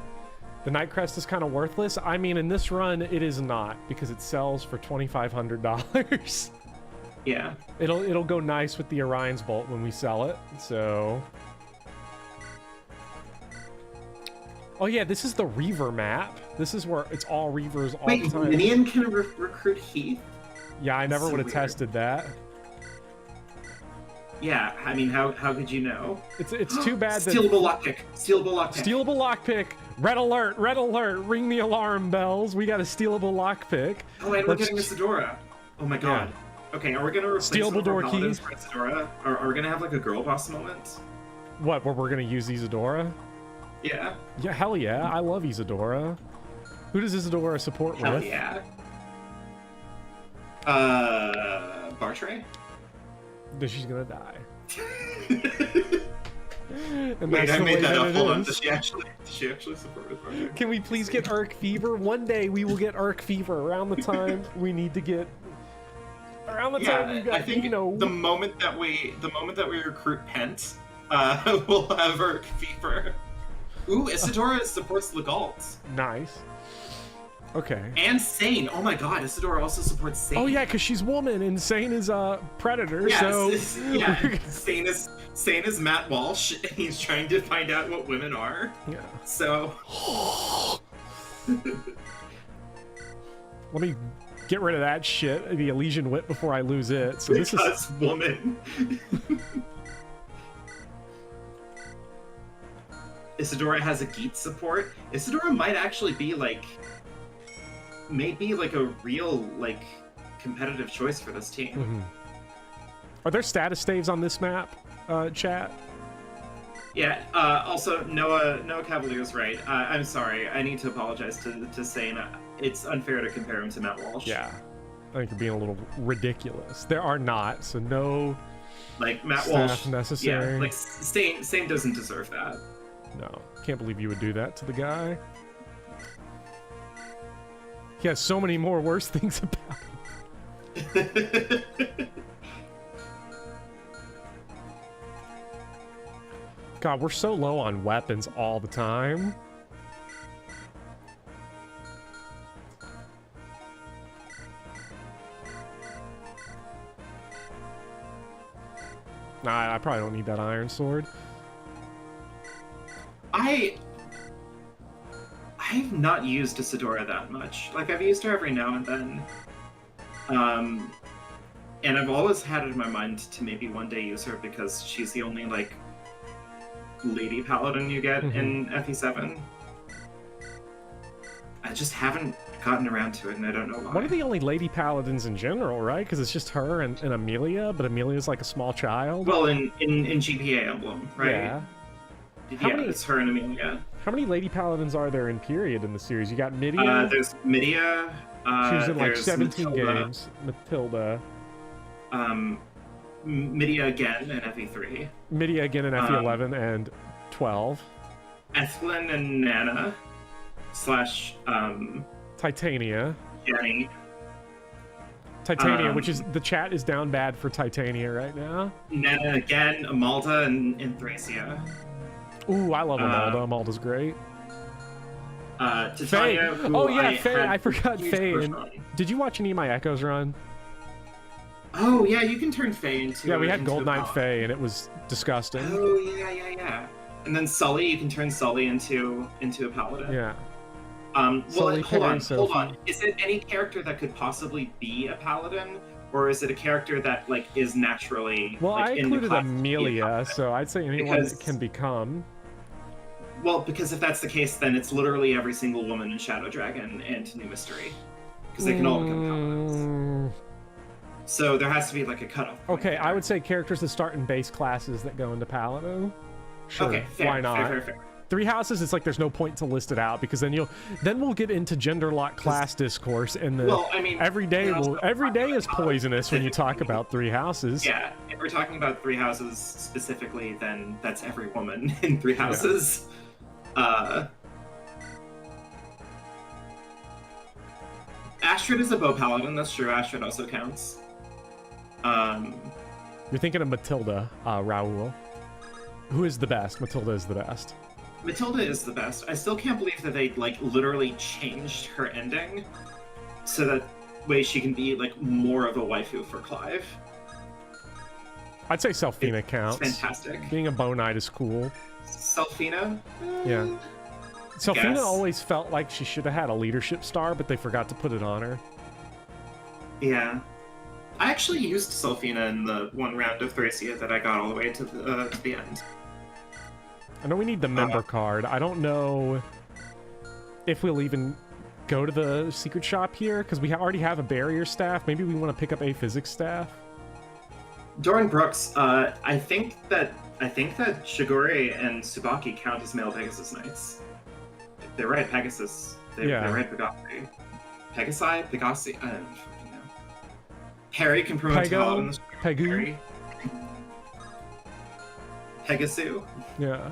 The Nightcrest is kind of worthless. I mean, in this run, it is not, because it sells for $2,500. Yeah. It'll go nice with the Orion's Bolt when we sell it, so... Oh yeah, this is the Reaver map. This is where it's all Reavers all the time. Wait, Vivian can recruit Heath? Yeah, I never So would have weird. tested that. Yeah, I mean, how could you know? It's too bad that... Stealable lockpick. Stealable lockpick. Stealable lockpick. Red alert, red alert. Ring the alarm bells. We got a stealable lockpick. Oh, and we're getting Isadora. Oh my god. Yeah. Okay, are we gonna replace Stealable door Paladins key. for Isadora? Are we gonna have like a girl boss moment? What, where we're gonna use Isadora? Yeah. Yeah, hell yeah. I love Isadora. Who does Isadora support Hell with? yeah. Bartray? Then she's gonna die. And Wait, that's I the way made that up. it Hold on. is. Does she actually support with Bartray? Can we please get Urk Fever? One day we will get Urk Fever around the time we need to get... Around the time we've got, I think you know... the moment that we recruit Pent, we'll have Urk Fever. Ooh, Isadora supports Legalt. Nice. Okay. And Sane. Oh my god, Isadora also supports Sane. Oh yeah, because she's woman and Sane is a predator, Yeah, so... yeah. Sane is Matt Walsh, and he's trying to find out what women are. Yeah. So... Let me get rid of that shit, the Elysian Whip, before I lose it. So this is... woman. Isadora has a Geet support. Isadora might actually be like... maybe like a real, like, competitive choice for this team. Mm-hmm. Are there status staves on this map, chat? Yeah, also, Noah Cavalier's right. I'm sorry, I need to apologize to Sane. It's unfair to compare him to Matt Walsh. Yeah. I think you're being a little ridiculous. There are not, so no like, Matt staff Walsh, necessary. Yeah, like, Sane doesn't deserve that. No. Can't believe you would do that to the guy. He has so many more worse things about him. God, we're so low on weapons all the time. Nah, I probably don't need that iron sword. I've not used Isadora that much. Like, I've used her every now and then. And I've always had it in my mind to maybe one day use her because she's the only, like, lady paladin you get in FE7. I just haven't gotten around to it, and I don't know why. One of the only lady paladins in general, right? Because it's just her and Amelia, but Amelia's like a small child. Well, in GPA Emblem, right? Yeah. It's her and Amelia. How many lady paladins are there in period in the series? You got Midia. There's Midia. She was in like there's 17 Matilda. games. Matilda. Midia again in FE3. Midia again in FE11 and 12. Ethlyn and Nana / Titania. Jenny. Titania, which is the chat is down bad for Titania right now. Nana again, Amalda and Thracia. Ooh, I love Amalda. Amalda's great. Titania, who oh yeah, Faye. I forgot huge Faye. crush on. Did you watch any of my Echoes run? Oh yeah, you can turn Faye into. Yeah, we had into Gold a Knight paladin. Faye, and it was disgusting. Oh yeah. And then Sully, you can turn Sully into a paladin. Yeah. Well, Sully, hold on. Sophie. Is it any character that could possibly be a paladin, or is it a character that like is naturally? Well, like, I in the included class to be a Amelia, paladin? so I'd say anyone Because- that can become. Well, because if that's the case, then it's literally every single woman in Shadow Dragon and New Mystery, because they can all become paladins. So there has to be like a cutoff point Okay, there. I would say characters that start in base classes that go into paladin. Sure, Okay, fair, why not? Fair. 3 houses, it's like there's no point to list it out because then we'll get into gender lock class discourse and the Well, I mean, every day is poisonous when you talk about 3 houses. Yeah, if we're talking about 3 houses specifically, then that's every woman in 3 houses. Astrid is a bow paladin. That's true. Astrid also counts. You're thinking of Matilda, Raoul. Who is the best? Matilda is the best. Matilda is the best. I still can't believe that they like literally changed her ending so that way she can be like more of a waifu for Clive. I'd say Selfina counts. It's fantastic. Being a bow knight is cool. Selfina? Yeah. Selfina Guess. always felt like she should have had a leadership star, but they forgot to put it on her. Yeah. I actually used Selfina in the one round of Thracia that I got all the way to the end. I know we need the member card. I don't know if we'll even go to the secret shop here, because we already have a barrier staff. Maybe we want to pick up a physics staff. Doran Brooks, I think that Shigure and Tsubaki count as male Pegasus Knights. They're right, Pegasus. They're right, Pegasi. Pegasi? I don't fucking know. Harry can promote to paladin. Pegu. Pegasu. Yeah.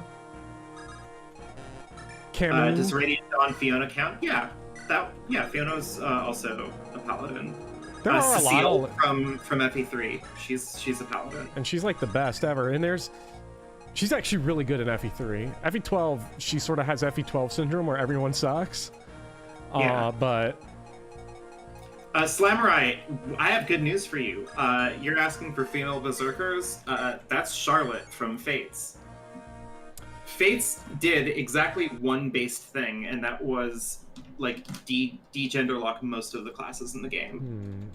Cameron. Does Radiant Dawn Fiona count? Yeah. Fiona's also a paladin. There are a lot Cecile of... from FE3. She's a paladin. And she's like the best ever. And she's actually really good in FE3. FE12, she sort of has FE12 syndrome where everyone sucks. Yeah. But Slamurai, I have good news for you. You're asking for female berserkers. That's Charlotte from Fates. Fates did exactly one based thing, and that was like de-gender lock most of the classes in the game.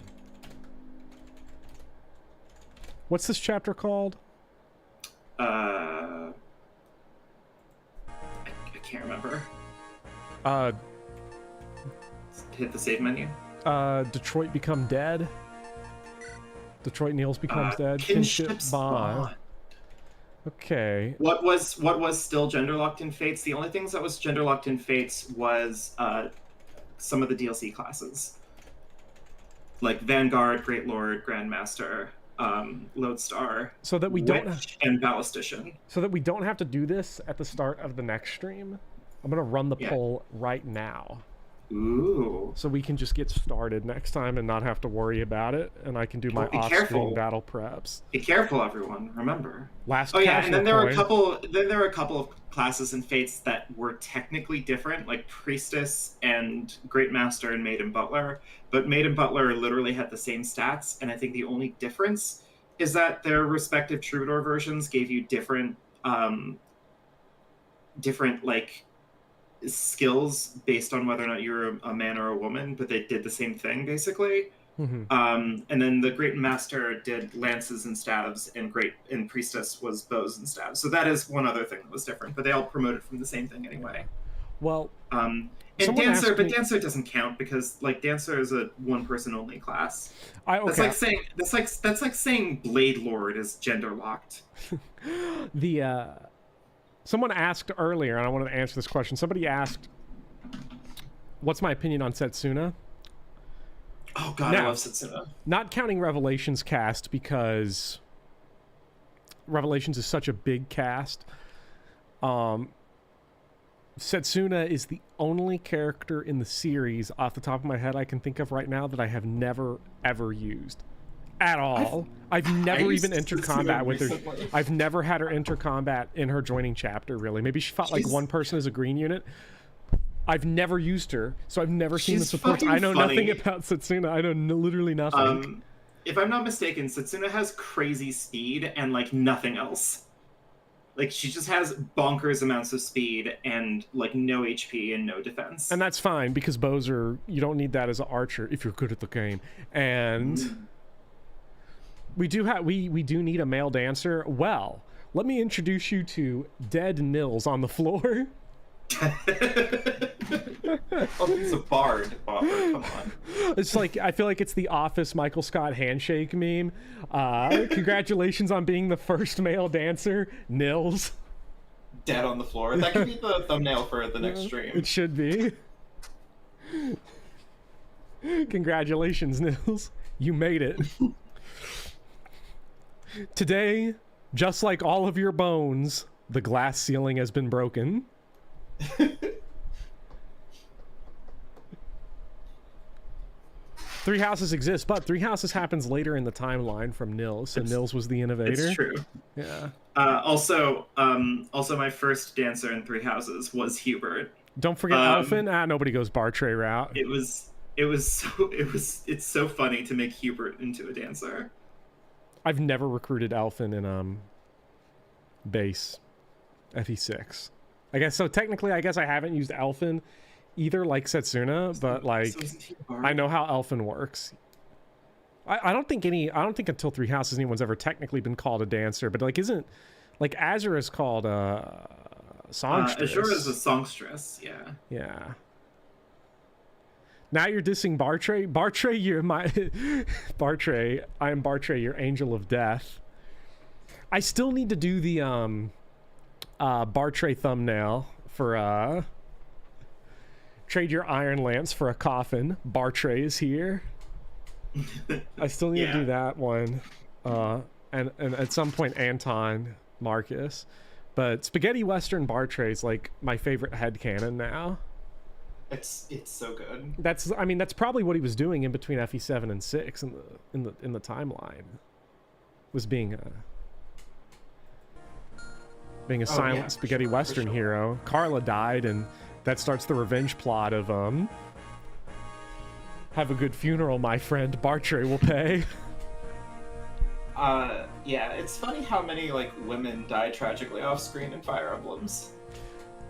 What's this chapter called? I can't remember. Hit the save menu. Detroit Become Dead. Detroit Niels Becomes Dead. Kinship's Bond. Okay. What was still gender locked in Fates? The only things that was gender locked in Fates was some of the DLC classes, like Vanguard, Great Lord, Grandmaster, Lodestar, so that we Witch, and Ballistician. So that we don't have to do this at the start of the next stream, I'm gonna run the poll right now. Ooh. So we can just get started next time and not have to worry about it, and I can do my off-screen battle preps. Be careful, everyone. Remember. Oh yeah, and then there were a couple. Then there were a couple of classes in Fates that were technically different, like Priestess and Great Master and Maiden Butler. But Maiden Butler literally had the same stats, and I think the only difference is that their respective Troubadour versions gave you different like skills based on whether or not you're a man or a woman, but they did the same thing basically. And then the Great Master did lances and staves, and Priestess was bows and staves. So that is one other thing that was different, but they all promoted from the same thing anyway. Well, and Dancer, but Dancer doesn't count because like Dancer is a one-person only class. That's like saying Blade Lord is gender locked. Someone asked earlier, and I wanted to answer this question. Somebody asked, "What's my opinion on Setsuna?" Oh god, I love Setsuna. Not counting Revelations cast, because Revelations is such a big cast. Setsuna is the only character in the series, off the top of my head, I can think of right now that I have never, ever used. At all. I've never even entered combat with her. I've never had her enter combat in her joining chapter, really. Maybe she fought like one person as a green unit. I've never used her, so I've never seen the supports. I know nothing about Setsuna. I know literally nothing. If I'm not mistaken, Setsuna has crazy speed and like nothing else. Like she just has bonkers amounts of speed and like no HP and no defense. And that's fine because bows are, you don't need that as an archer if you're good at the game. And we do need a male dancer. Well, let me introduce you to Dead Nils on the floor. Oh, he's a bard, Bopper. Come on. It's like, I feel like it's the Office Michael Scott handshake meme. Congratulations on being the first male dancer, Nils. Dead on the floor. That could be the thumbnail for the next stream. It should be. Congratulations, Nils. You made it. Today, just like all of your bones, the glass ceiling has been broken. Three Houses exists, but Three Houses happens later in the timeline from Nils, so Nils was the innovator. It's true. Yeah. Also my first dancer in Three Houses was Hubert. Don't forget Elfin. Nobody goes Bartray route. It's so funny to make Hubert into a dancer. I've never recruited Elfin in base FE6. I guess so. Technically, I guess I haven't used Elfin either, like Setsuna, but like I know how Elfin works. I don't think until Three Houses anyone's ever technically been called a dancer, but like isn't like Azure is called songstress. Azure is a songstress, yeah. Yeah. Now you're dissing Bartray. Bartray, you're my Bartray. I am Bartray, your angel of death. I still need to do the Bartray thumbnail for trade your iron lance for a coffin. Bartray is here. I still need to do that one. And at some point Anton Marcus. But Spaghetti Western Bartray is like my favorite headcanon now. It's so good. That's probably what he was doing in between FE7 and 6 in the timeline. Was being a silent spaghetti western hero. Carla died, and that starts the revenge plot of have a good funeral, my friend. Bartray will pay. Yeah, it's funny how many like women die tragically off screen in Fire Emblems.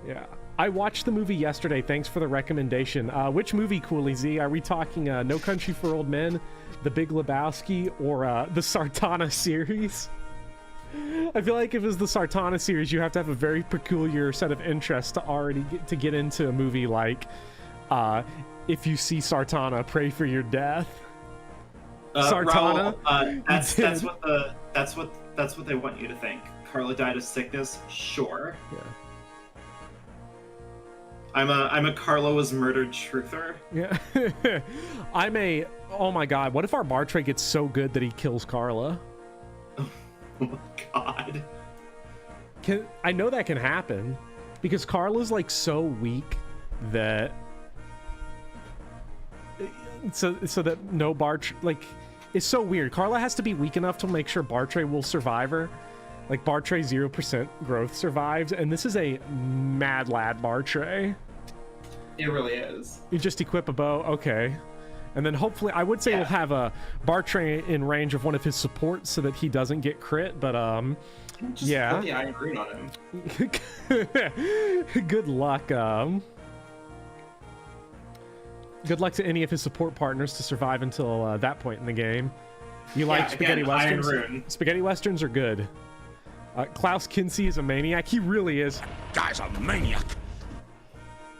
Yeah. I watched the movie yesterday. Thanks for the recommendation. Which movie, Cooley Z? Are we talking No Country for Old Men, The Big Lebowski, or the Sartana series? I feel like if it's the Sartana series, you have to have a very peculiar set of interests to already get into a movie like If You See Sartana, Pray for Your Death. Sartana. Raul, that's what they want you to think. Carla died of sickness. Sure. Yeah. I'm a Carla was murdered truther. Yeah. Oh my god, what if our Bartray gets so good that he kills Carla? Oh my god. I know that can happen because Carla's like so weak that so that no Bartray, like, it's so weird. Carla has to be weak enough to make sure Bartray will survive her. Like Bartray 0% growth survives, and this is a mad lad Bartray. It really is. You just equip a bow, okay. And then hopefully, I would say we'll have a Bartray in range of one of his supports so that he doesn't get crit, but Just put the Iron Rune on him. Good luck. Good luck to any of his support partners to survive until that point in the game. You like spaghetti westerns? Iron Rune. Spaghetti westerns are good. Klaus Kinski is a maniac. He really is. Guy's a maniac.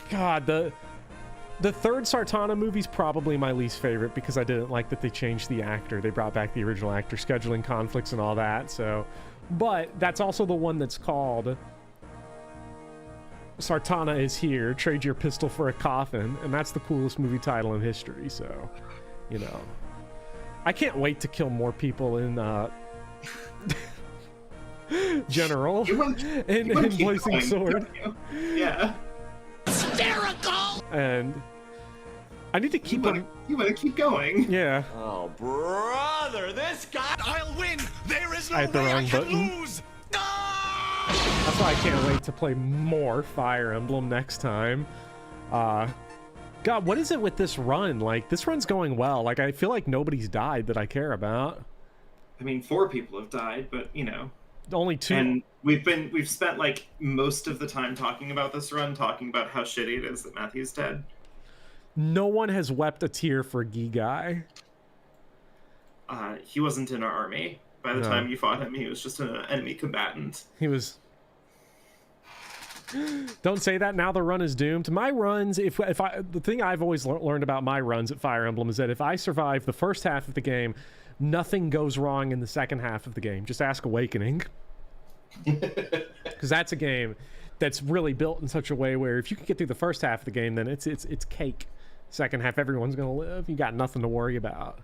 God, the third Sartana movie's probably my least favorite because I didn't like that they changed the actor. They brought back the original actor, scheduling conflicts and all that. So, but that's also the one that's called Sartana is Here, Trade Your Pistol for a Coffin, and that's the coolest movie title in history. So, you know, I can't wait to kill more people in General in Blazing Sword. Yeah. Hysterical! And I need to keep him. You want to keep going? Yeah. Oh, brother, this guy. I'll win. There is no I hit the way I wrong can button. lose. That's why I can't wait to play more Fire Emblem next time. God, what is it with this run? Like, this run's going well. Like, I feel like nobody's died that I care about. I mean, 4 people have died, but you know. Only 2. And we've spent like most of the time talking about this run, talking about how shitty it is that Matthew's dead. No one has wept a tear for Gigai. He wasn't in our army. By the time you fought him, he was just an enemy combatant. He was. Don't say that. Now the run is doomed. My runs, the thing I've always learned about my runs at Fire Emblem is that if I survive the first half of the game, nothing goes wrong in the second half of the game. Just ask Awakening. Because that's a game that's really built in such a way where if you can get through the first half of the game, then it's cake. Second half, everyone's gonna live. You got nothing to worry about.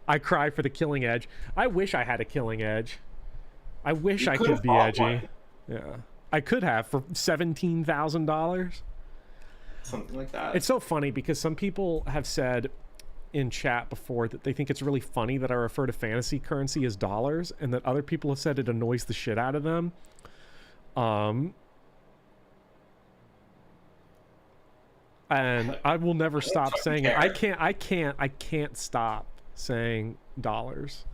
I cry for the killing edge. I wish I had a killing edge. I wish I could be edgy. One. Yeah, I could have for $17,000. Something like that. It's so funny because some people have said in chat before that they think it's really funny that I refer to fantasy currency as dollars, and that other people have said it annoys the shit out of them. And I will never stop saying it. I can't stop saying dollars.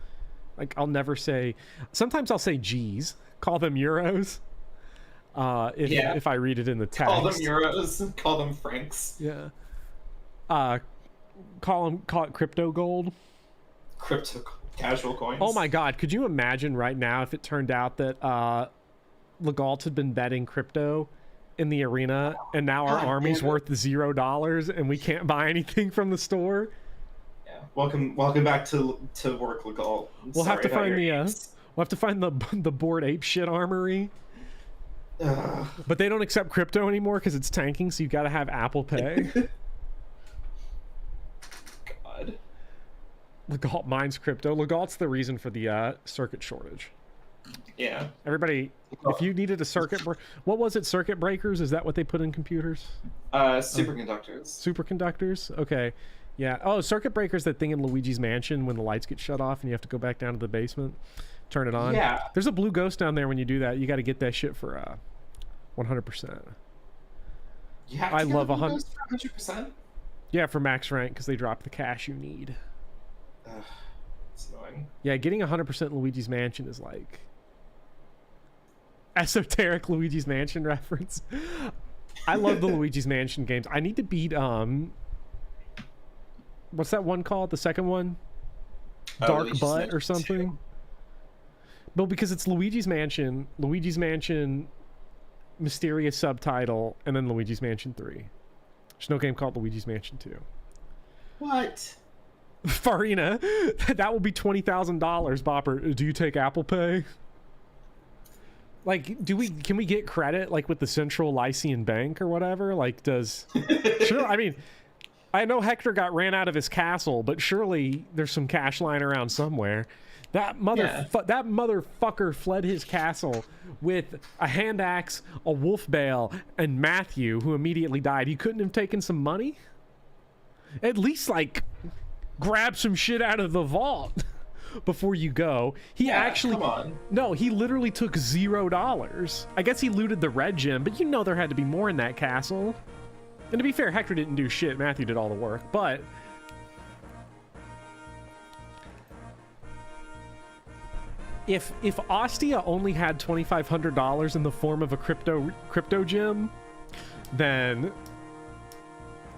Like, I'll never say. Sometimes I'll say G's, call them euros. If I read it in the text, call them euros, call them francs. Yeah. Call it crypto gold. Crypto casual coins. Oh my God! Could you imagine right now if it turned out that Legault had been betting crypto in the arena, and now our army's worth $0 and we can't buy anything from the store? Yeah. Welcome back to work, Legault. We'll have to find the Bored Ape shit armory. But they don't accept crypto anymore because it's tanking, so you've got to have Apple Pay. God. Legault mines crypto. Legault's the reason for the circuit shortage. Yeah. Everybody, if you needed a circuit what was it? Circuit breakers? Is that what they put in computers? Superconductors. Superconductors? Okay. Yeah. Oh, circuit breakers, that thing in Luigi's Mansion when the lights get shut off and you have to go back down to the basement, turn it on. Yeah. There's a blue ghost down there when you do that. You got to get that shit for 100%. I love 100%. Yeah, for max rank because they drop the cash you need. It's annoying. Yeah, getting 100% Luigi's Mansion is like esoteric Luigi's Mansion reference. I love the Luigi's Mansion games. I need to beat what's that one called? The second one? Dark Luigi's Butt Mansion or something? 2. Well, because it's Luigi's Mansion, mysterious subtitle, and then Luigi's Mansion 3. There's no game called Luigi's Mansion 2. What? Farina, that will be $20,000, Bopper. Do you take Apple Pay? Like, can we get credit like with the Central Lycean Bank or whatever? Like, sure. I mean, I know Hector ran out of his castle, but surely there's some cash lying around somewhere. That motherfucker fled his castle with a hand axe, a wolf bale, and Matthew, who immediately died. He couldn't have taken some money? At least, like, grab some shit out of the vault before you go. Come on. No, he literally took $0. I guess he looted the red gem, but you know there had to be more in that castle. And to be fair, Hector didn't do shit. Matthew did all the work, but if Ostia only had $2,500 in the form of a crypto gem, then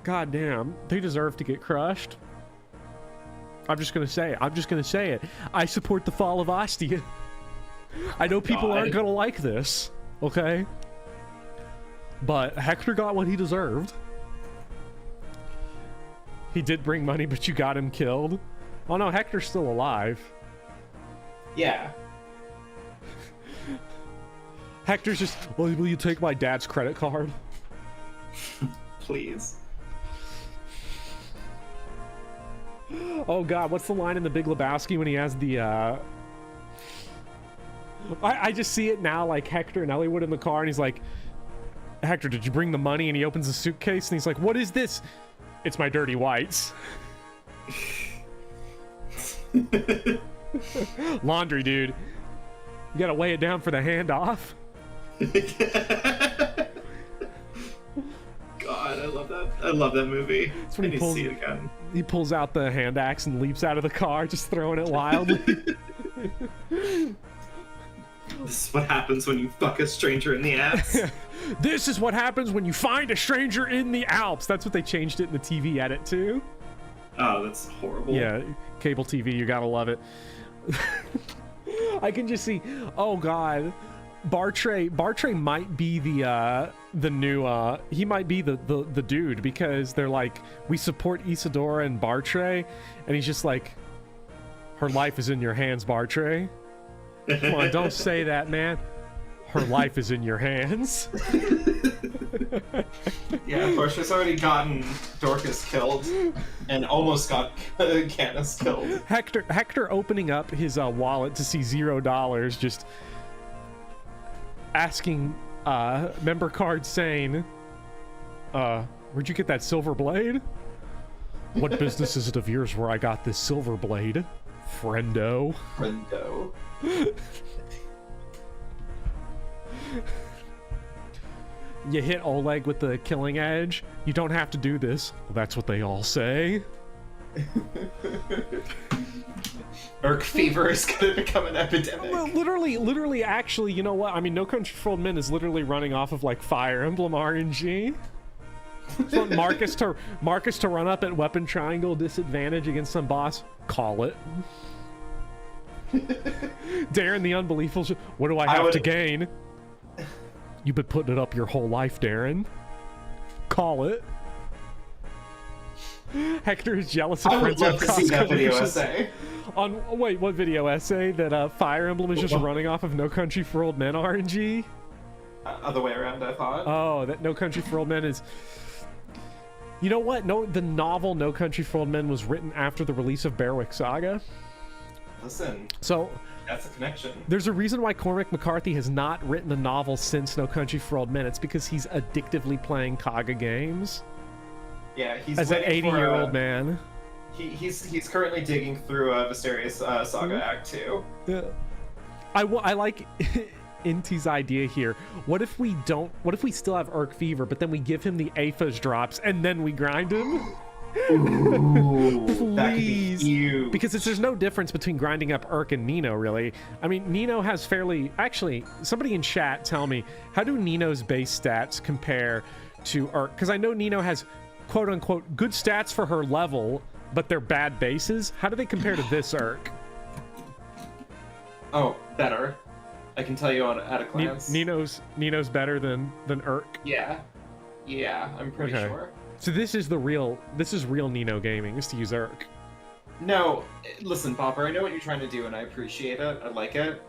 goddamn, they deserve to get crushed. I'm just gonna say it. I support the fall of Ostia. I know people aren't gonna like this, okay? But Hector got what he deserved. He did bring money, but you got him killed. Oh no, Hector's still alive. Yeah. Hector's just, well, will you take my dad's credit card? Please. Oh god, what's the line in The Big Lebowski when he has the, I just see it now, like Hector and Ellie Wood in the car, and he's like, Hector, did you bring the money? And he opens the suitcase, and he's like, what is this? It's my dirty whites. Laundry, dude. You gotta weigh it down for the handoff. God, I love that. I love that movie. That's when I need to see it again. He pulls out the hand axe and leaps out of the car, just throwing it wildly. This is what happens when you fuck a stranger in the ass. This is what happens when you find a stranger in the Alps. That's what they changed it in the TV edit too. Oh, that's horrible. Yeah, cable TV, you gotta love it. I can just see, oh god, Bartray might be the new he might be the dude, because they're like, we support Isadora and Bartray, and he's just like, her life is in your hands, Bartray. Come on, don't say that, man. Her life is in your hands. Yeah, Portia's already gotten Dorcas killed and almost got Canis killed. Hector opening up his wallet to see $0, just asking member card saying, where'd you get that silver blade? What business is it of yours where I got this silver blade, friendo? Friendo. You hit Oleg with the killing edge. You don't have to do this. Well, that's what they all say. Urk fever is gonna become an epidemic. Well, literally, actually, you know what? I mean, No Country for Old Men is literally running off of like Fire Emblem RNG. So Marcus to run up at weapon triangle disadvantage against some boss. Call it. Darren the Unbelievable. What do I have to gain? You've been putting it up your whole life, Darren. Call it. Hector is jealous of I would love to see that video essay. Wait, what video essay? That Fire Emblem is just running off of No Country for Old Men RNG? Other way around, I thought. Oh, that No Country for Old Men is... You know what? No, the novel No Country for Old Men was written after the release of Berwick Saga. Listen. So... That's a connection. There's a reason why Cormac McCarthy has not written a novel since No Country for Old Men. It's because he's addictively playing Kaga games. Yeah, he's as an 80-year-old man. He's currently digging through Viserious Saga Act 2. Yeah. I like Inti's idea here. What if we still have Urk Fever, but then we give him the Aphas drops and then we grind him? Ooh, please, that could be huge. Because there's no difference between grinding up Urk and Nino, really. I mean, Nino has fairly... Actually, somebody in chat tell me, how do Nino's base stats compare to Urk? Because I know Nino has quote-unquote good stats for her level, but they're bad bases. How do they compare to this Urk? Oh, better. I can tell you at a glance. Nino's better than Urk? Yeah, I'm pretty sure. So this is real Nino gaming, is to use Urk. No, listen, Popper, I know what you're trying to do, and I appreciate it. I like it.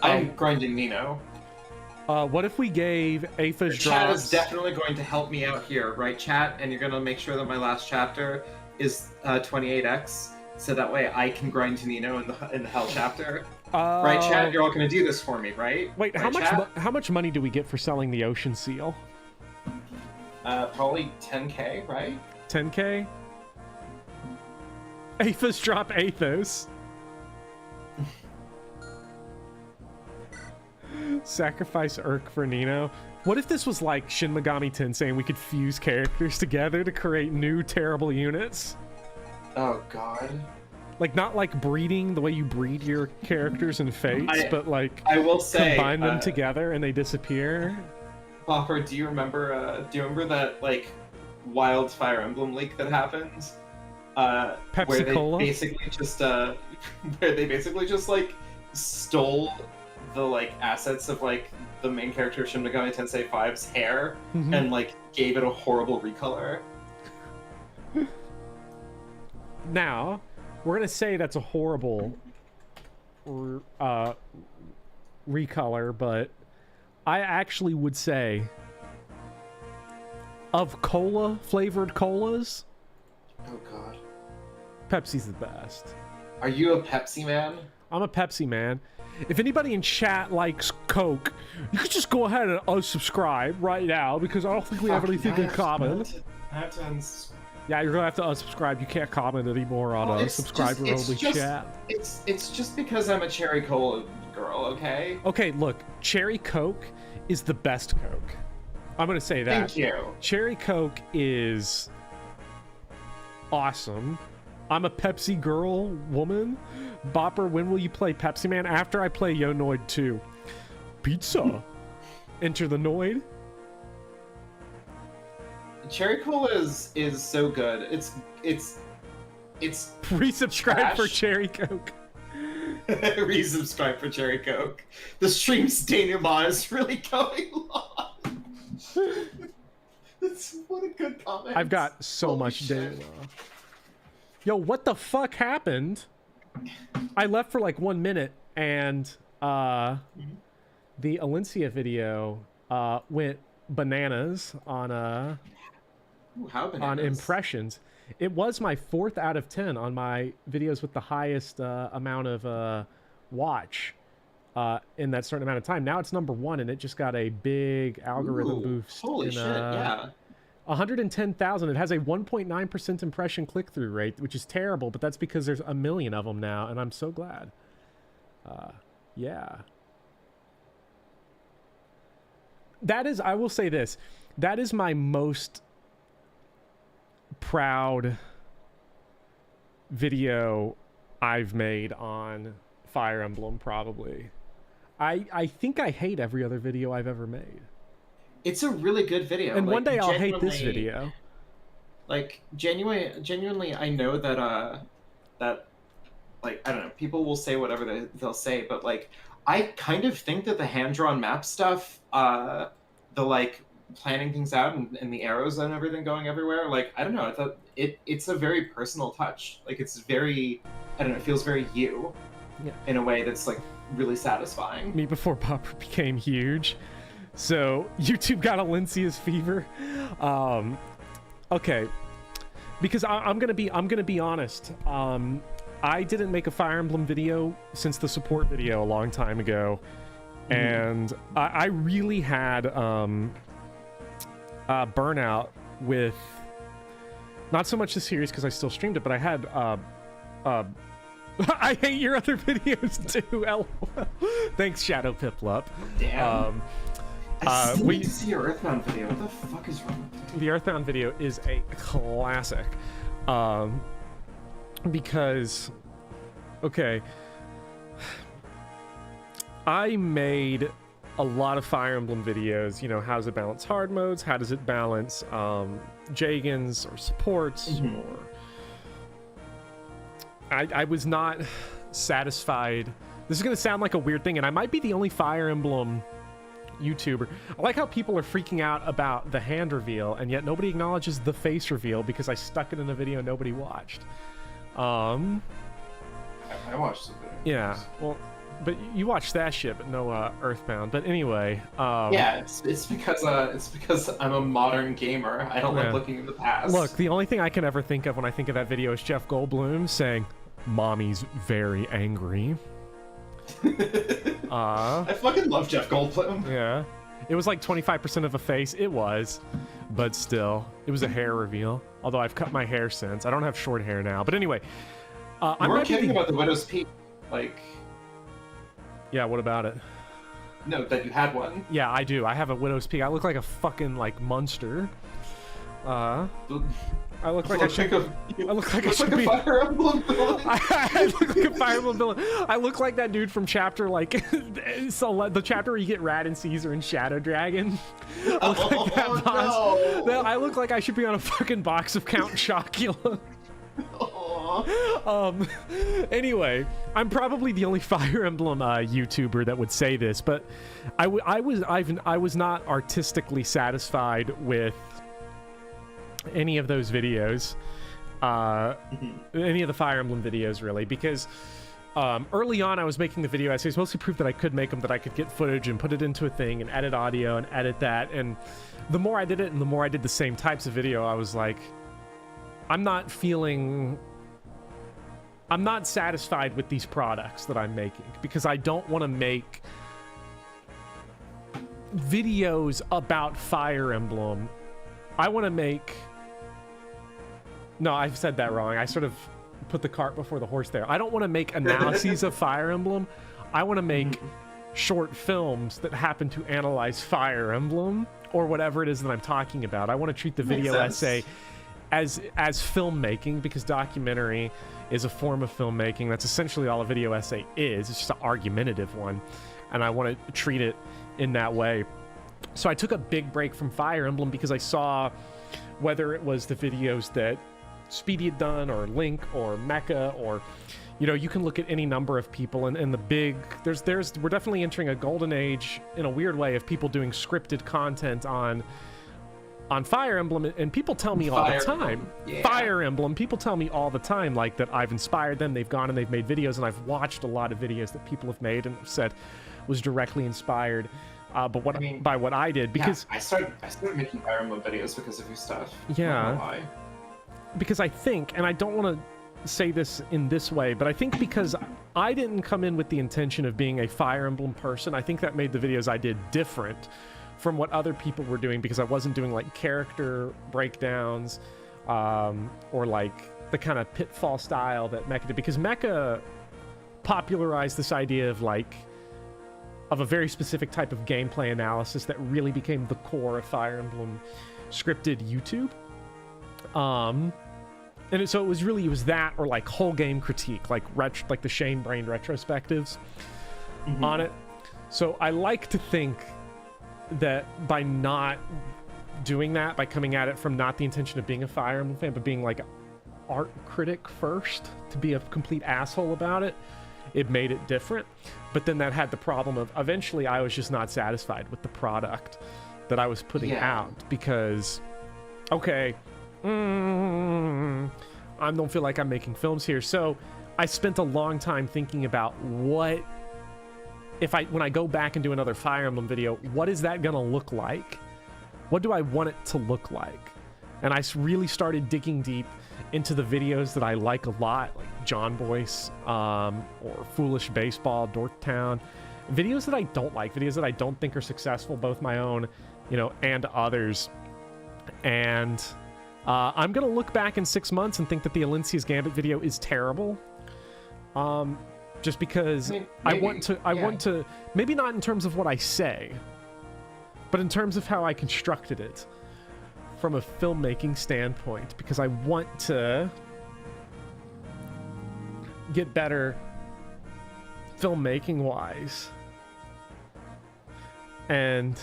I'm grinding Nino. What if we gave Aphas drops? Chat is definitely going to help me out here, right, chat? And you're going to make sure that my last chapter is 28x, so that way I can grind Nino in the Hell chapter. Right, chat? You're all going to do this for me, right? Wait, right, how much money do we get for selling the Ocean Seal? Probably 10k, right? 10k? Aphas drop Athos. Sacrifice Urk for Nino. What if this was like Shin Megami Tensei and we could fuse characters together to create new terrible units? Oh god. Like, not like breeding the way you breed your characters in Fates, but like I will say, combine them together and they disappear. Popper, do you remember that like wild Fire Emblem leak that happened? Where they Pepsi-Cola? where they basically just like stole the like assets of like the main character Shin Megami Tensei 5's hair and like gave it a horrible recolor. Now, we're gonna say that's a horrible recolor, but I actually would say of cola flavored colas, Oh god. Pepsi's the best. Are you a Pepsi man? I'm a Pepsi man. If anybody in chat likes Coke, you could just go ahead and unsubscribe right now because I don't think we have anything in common. I have to unsubscribe. Yeah, you're gonna have to unsubscribe. You can't comment anymore on a subscriber-only chat. It's just because I'm a cherry cola girl, okay? Okay, look, Cherry Coke is the best Coke. I'm gonna say that. Thank you. Cherry Coke is awesome. I'm a Pepsi girl woman. Bopper, when will you play Pepsi Man? After I play Yo Noid 2. Pizza. Enter the Noid. Cherry cola is so good. It's Resubscribe trash. for Cherry Coke. Resubscribe for Cherry Coke. The stream's denouement is really going on. What a good comment. I've got so Holy much shit. data. Yo, what the fuck happened? I left for like 1 minute and the Alencia video went bananas on Ooh, how bananas? on impressions. It was my 4th out of 10 on my videos with the highest amount of watch in that certain amount of time. Now it's number 1 and it just got a big algorithm Ooh, boost. Holy in, shit, yeah. 110,000. It has a 1.9% impression click-through rate, which is terrible, but that's because there's a million of them now, and I'm so glad. Yeah. That is, I will say this, that is my most proud video I've made on Fire Emblem, probably. I think I hate every other video I've ever made. It's a really good video. And like, one day I'll hate this genuinely- video. Like genuinely, I know that that like I don't know, people will say whatever they'll say, but like I kind of think that the hand-drawn map stuff, the like planning things out and the arrows and everything going everywhere, like I don't know, I thought it's a very personal touch. Like it's very, I don't know, it feels very you, Yeah. in a way that's like really satisfying. Me before Popper became huge. So YouTube got Alencia's fever. Okay, because I'm gonna be honest. I didn't make a Fire Emblem video since the support video a long time ago, and I really had burnout with not so much the series because I still streamed it, but I had I hate your other videos too. LOL. Thanks, Shadow Piplup. Damn. I still we- need to see your Earthbound video. What the fuck is wrong with you? The Earthbound video is a classic. Because, okay, I made a lot of Fire Emblem videos. You know, how does it balance hard modes? How does it balance Jagans or supports? Or I was not satisfied. This is going to sound like a weird thing, and I might be the only Fire Emblem YouTuber. I like how people are freaking out about the hand reveal, and yet nobody acknowledges the face reveal because I stuck it in a video nobody watched. I watched the video. Yeah, well, but you watched that shit, but no Earthbound. But anyway, Yeah, it's because I'm a modern gamer. I don't Yeah. like looking in the past. look, the only thing I can ever think of when I think of that video is Jeff Goldblum saying, "Mommy's very angry." I fucking love Jeff Goldblum. Yeah. It was like 25% of a face. It was. But still, it was a hair reveal. Although I've cut my hair since. I don't have short hair now. But anyway. You I'm weren't not kidding kidding about the Widow's Peak. Like, Yeah, what about it? no, that you had one. Yeah, I do. I have a Widow's Peak. I look like a fucking, like, monster. I look like I should. I look like I should a be. Fire Emblem villain. I look like a Fire Emblem villain. I look like that dude from chapter the chapter where you get Rad and Caesar and Shadow Dragon. I look like that boss. no. I look like I should be on a fucking box of Count Chocula. Anyway, I'm probably the only Fire Emblem YouTuber that would say this, but I was not artistically satisfied with any of those videos, any of the Fire Emblem videos, really, because early on I was making the video essays mostly proof that I could make them, that I could get footage and put it into a thing and edit audio and edit that, and the more I did it and the more I did the same types of video, I was like, I'm not satisfied with these products that I'm making, because I don't want to make videos about Fire Emblem. I want to make... No, I've said that wrong. I sort of put the cart before the horse there. I don't want to make analyses of Fire Emblem. I want to make short films that happen to analyze Fire Emblem or whatever it is that I'm talking about. I want to treat the video essay as filmmaking, because documentary is a form of filmmaking. That's essentially all a video essay is. It's just an argumentative one, and I want to treat it in that way. So I took a big break from Fire Emblem because I saw, whether it was the videos that Speedy had done, or Link, or Mecha, or, you know, you can look at any number of people, and the big, we're definitely entering a golden age in a weird way of people doing scripted content on Fire Emblem, and people tell me all the time. Yeah. Fire Emblem, people tell me all the time, like, that I've inspired them, they've gone and they've made videos, and I've watched a lot of videos that people have made and have said was directly inspired by what I did, because I started making Fire Emblem videos because of your stuff. Yeah. I don't know why. Because I think, and I don't want to say this in this way, but I think because I didn't come in with the intention of being a Fire Emblem person, I think that made the videos I did different from what other people were doing, because I wasn't doing like character breakdowns or like the kind of Pitfall style that Mecha did, because Mecha popularized this idea of a very specific type of gameplay analysis that really became the core of Fire Emblem scripted YouTube. And so it was that, or like whole game critique, like the Shane Brain retrospectives on it. So I like to think that by not doing that, by coming at it from not the intention of being a Fire Emblem fan, but being like an art critic first, to be a complete asshole about it, it made it different. But then that had the problem of eventually I was just not satisfied with the product that I was putting out, because, okay, I don't feel like I'm making films here. So I spent a long time thinking about when I go back and do another Fire Emblem video, what is that gonna look like? What do I want it to look like? And I really started digging deep into the videos that I like a lot, like John Boyce, or Foolish Baseball, Dorktown. Videos that I don't like, videos that I don't think are successful, both my own, and others. And I'm gonna look back in 6 months and think that the Alencia's Gambit video is terrible. Just because I want to, maybe not in terms of what I say, but in terms of how I constructed it from a filmmaking standpoint, because I want to get better filmmaking wise. And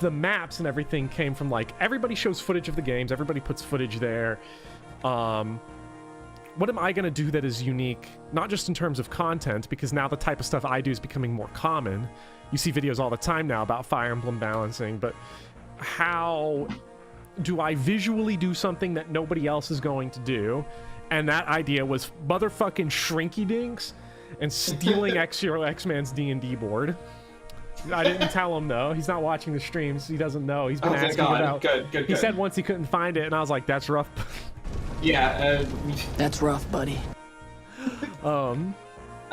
the maps and everything came from everybody shows footage of the games, everybody puts footage there. What am I going to do that is unique, not just in terms of content, because now the type of stuff I do is becoming more common. You see videos all the time now about Fire Emblem balancing, but how do I visually do something that nobody else is going to do? And that idea was motherfucking Shrinky Dinks and stealing X-Man's D&D board. I didn't tell him, though. He's not watching the streams. He doesn't know. He's been asking about... Good. He said once he couldn't find it, and I was like, that's rough. Yeah, That's rough, buddy. I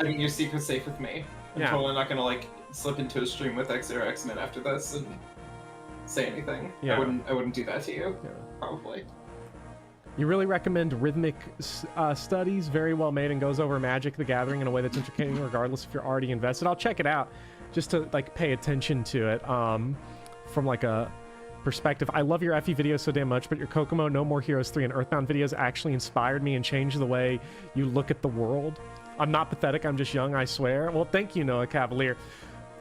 mean, your secret's safe with me. I'm totally not gonna slip into a stream with X or X-Men after this and say anything. Yeah. I wouldn't do that to you. Yeah. Probably. You really recommend Rhythmic Studies? Very well made and goes over Magic the Gathering in a way that's entertaining regardless if you're already invested. I'll check it out just to pay attention to it from a perspective. I love your FE videos so damn much, but your Kokomo, No More Heroes 3, and Earthbound videos actually inspired me and changed the way you look at the world. I'm not pathetic, I'm just young, I swear. Well, thank you, Noah Cavalier.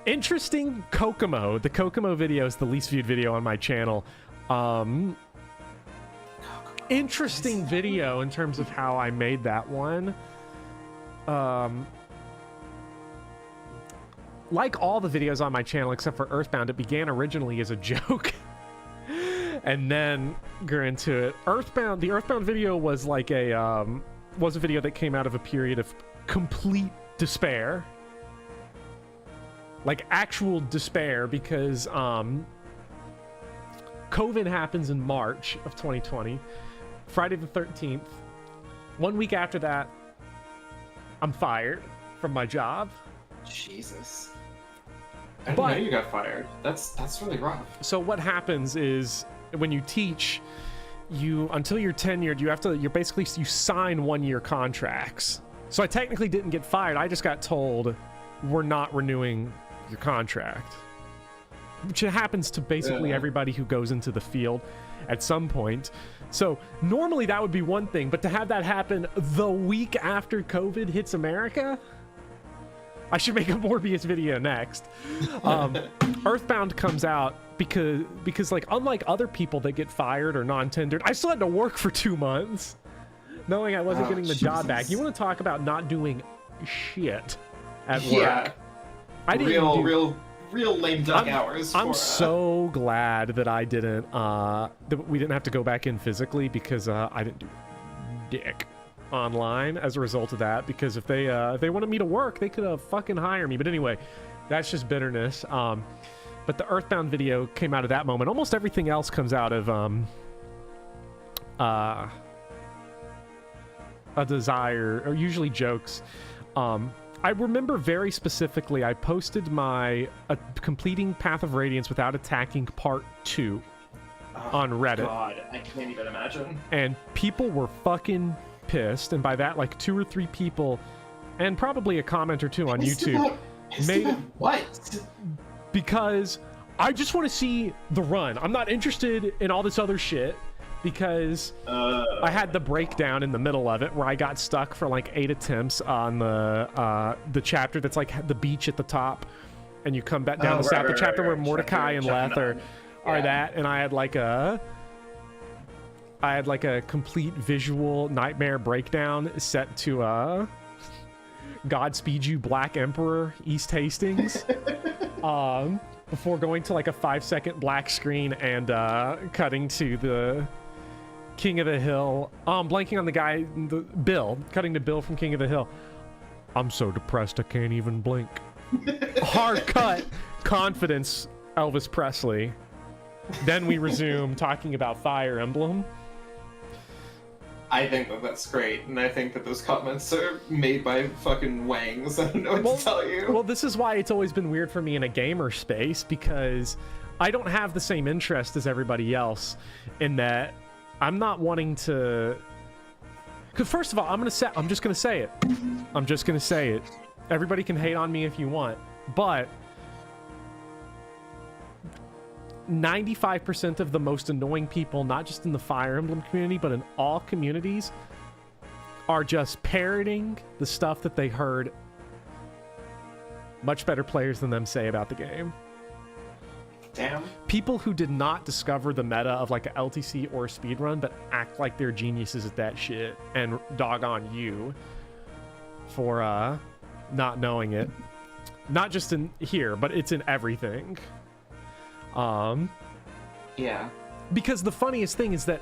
Interesting Kokomo. The Kokomo video is the least viewed video on my channel. Interesting video in terms of how I made that one. Like all the videos on my channel except for Earthbound, it began originally as a joke and then grew into it. The Earthbound video was like a video that came out of a period of complete despair. Like actual despair, because COVID happens in March of 2020. Friday the 13th. 1 week after that, I'm fired from my job. Jesus. I didn't know you got fired. That's really rough. So what happens is when you teach, until you're tenured, you sign 1-year contracts. So I technically didn't get fired. I just got told we're not renewing your contract, which happens to basically everybody who goes into the field at some point. So normally that would be one thing, but to have that happen the week after COVID hits America, I should make a Morbius video next. Earthbound comes out because like, unlike other people that get fired or non-tendered, I still had to work for 2 months knowing I wasn't getting the job back. You want to talk about not doing shit at work? Yeah. I didn't real lame duck hours. I'm so glad that I didn't that we didn't have to go back in physically, because I didn't do dick online as a result of that, because if they wanted me to work, they could have fucking hired me. But anyway, that's just bitterness. But the Earthbound video came out of that moment. Almost everything else comes out of a desire, or usually jokes. I remember very specifically, I posted my completing Path of Radiance without attacking part 2 on Reddit. God, I can't even imagine. And people were fucking pissed, and by that, like 2 or 3 people, and probably a comment or 2 on YouTube, what? Because I just want to see the run. I'm not interested in all this other shit, because I had the breakdown in the middle of it where I got stuck for like 8 attempts on the chapter that's like the beach at the top, and you come back down the south, the chapter where Mordecai and Leth are that, and I had like a complete visual nightmare breakdown set to Godspeed You Black Emperor East Hastings. Before going to like a 5-second black screen and cutting to the King of the Hill. Blanking on the guy, Bill, cutting to Bill from King of the Hill. I'm so depressed I can't even blink. Hard cut, confidence, Elvis Presley. Then we resume talking about Fire Emblem. I think that's great, and I think that those comments are made by fucking wangs. I don't know what to tell you. Well, this is why it's always been weird for me in a gamer space, because I don't have the same interest as everybody else, in that I'm not wanting to... Because first of all, I'm just gonna say it. I'm just gonna say it. Everybody can hate on me if you want, but 95% of the most annoying people, not just in the Fire Emblem community, but in all communities, are just parroting the stuff that they heard much better players than them say about the game. Damn. People who did not discover the meta of like a LTC or a speedrun, but act like they're geniuses at that shit and dog on you for not knowing it. Not just in here, but it's in everything. Yeah. Because the funniest thing is that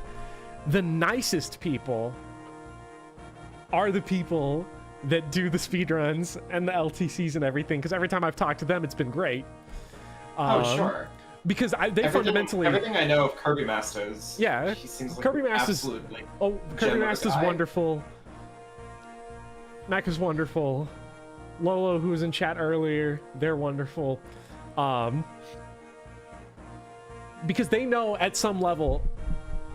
the nicest people are the people that do the speedruns and the LTCs and everything, because every time I've talked to them, it's been great. Sure. Because they fundamentally... Everything I know of Kirby Masters... Yeah, he seems like Kirby Masters... absolutely Kirby Masters is wonderful. Mac is wonderful. Lolo, who was in chat earlier, they're wonderful. Because they know at some level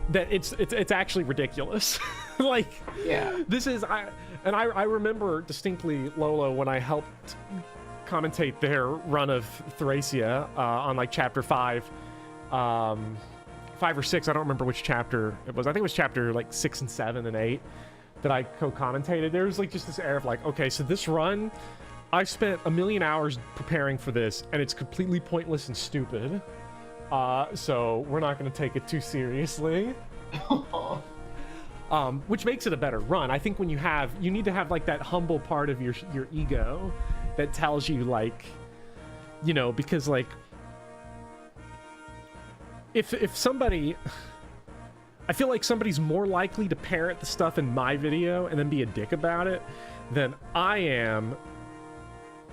that it's actually ridiculous. Like, yeah, this is... I remember distinctly Lolo when I helped commentate their run of Thracia on like chapter 5. 5 or 6, I don't remember which chapter it was. I think it was chapter like 6 and 7 and 8 that I co-commentated. There was like just this air of like, okay, so this run, I spent a million hours preparing for this, and it's completely pointless and stupid. So we're not going to take it too seriously. Which makes it a better run. I think when you need to have like that humble part of your ego that tells you like, you know, because like if somebody, I feel like somebody's more likely to parrot the stuff in my video and then be a dick about it than I am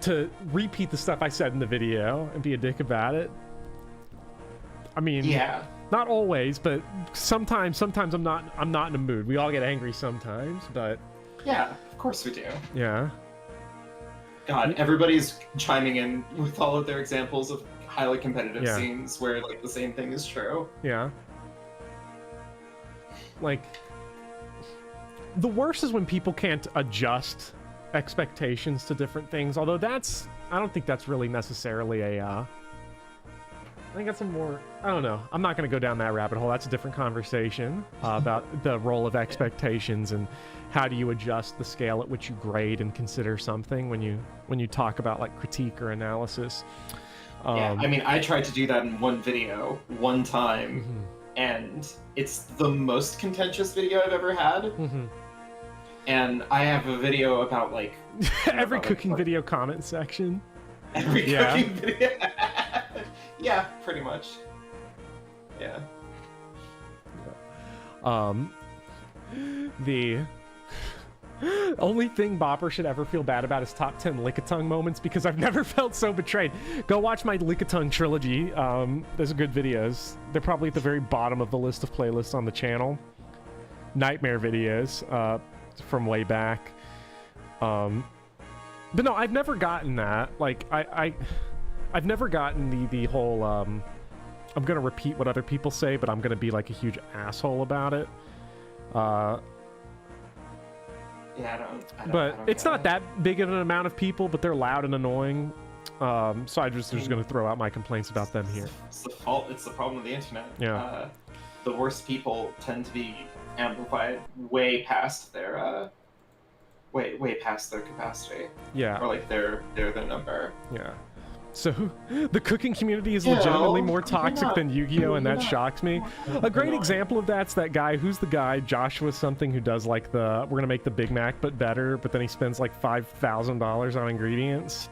to repeat the stuff I said in the video and be a dick about it. I mean, Yeah. not always, but sometimes I'm not in a mood. We all get angry sometimes, but Yeah, of course we do. yeah. God, everybody's chiming in with all of their examples of highly competitive Yeah. scenes where like the same thing is true. Yeah. Like, the worst is when people can't adjust expectations to different things, although I don't think that's really necessarily I think that's a more, I don't know. I'm not going to go down that rabbit hole. That's a different conversation about the role of expectations and how do you adjust the scale at which you grade and consider something when you talk about like critique or analysis. Yeah, I mean, I tried to do that in one video, one time, and it's the most contentious video I've ever had. And I have a video about like every cooking video comment section. Every cooking video. Yeah, pretty much. Yeah. The only thing Bopper should ever feel bad about is top 10 Lickitung moments, because I've never felt so betrayed. Go watch my Lickitung trilogy. There's good videos. They're probably at the very bottom of the list of playlists on the channel. Nightmare videos from way back. But no, I've never gotten that. Like, I've never gotten the whole, I'm gonna repeat what other people say, but I'm gonna be like a huge asshole about it. Yeah, I but don't it's get not it. that big of an amount of people, but they're loud and annoying. So I'm just gonna throw out my complaints about them here. It's the fault. It's the problem with the internet. Yeah. The worst people tend to be amplified way past their way past their capacity. Yeah. Or like their number. Yeah. So the cooking community is legitimately more toxic than Yu-Gi-Oh, and that shocks me. A great example of that's that guy, who's the guy, Joshua something, who does like we're gonna make the Big Mac but better, but then he spends like $5,000 on ingredients.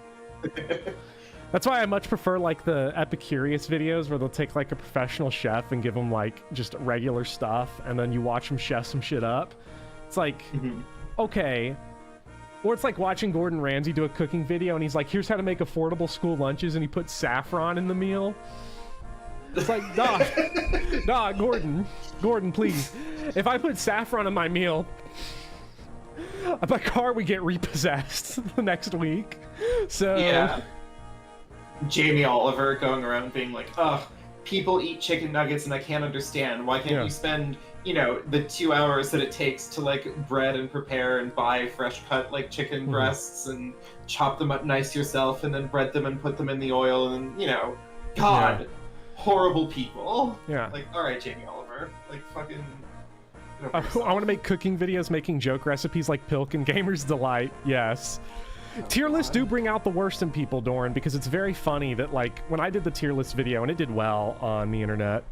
That's why I much prefer like the Epicurious videos where they'll take like a professional chef and give them like just regular stuff, and then you watch them chef some shit up. It's like, okay. Or it's like watching Gordon Ramsay do a cooking video and he's like, here's how to make affordable school lunches, and he puts saffron in the meal. It's like, nah, Gordon, please. If I put saffron in my meal, my car would get repossessed the next week. So Yeah. Jamie Oliver going around being like, ugh, people eat chicken nuggets and I can't understand. Why can't you spend, the 2 hours that it takes to like bread and prepare and buy fresh cut like chicken breasts and chop them up nice yourself and then bread them and put them in the oil and God, horrible people. Yeah. Like, all right, Jamie Oliver, like fucking. I want to make cooking videos making joke recipes like Pilk and Gamer's Delight. Yes. Tier lists do bring out the worst in people, Doran, because it's very funny that, like, when I did the tier list video, and it did well on the internet,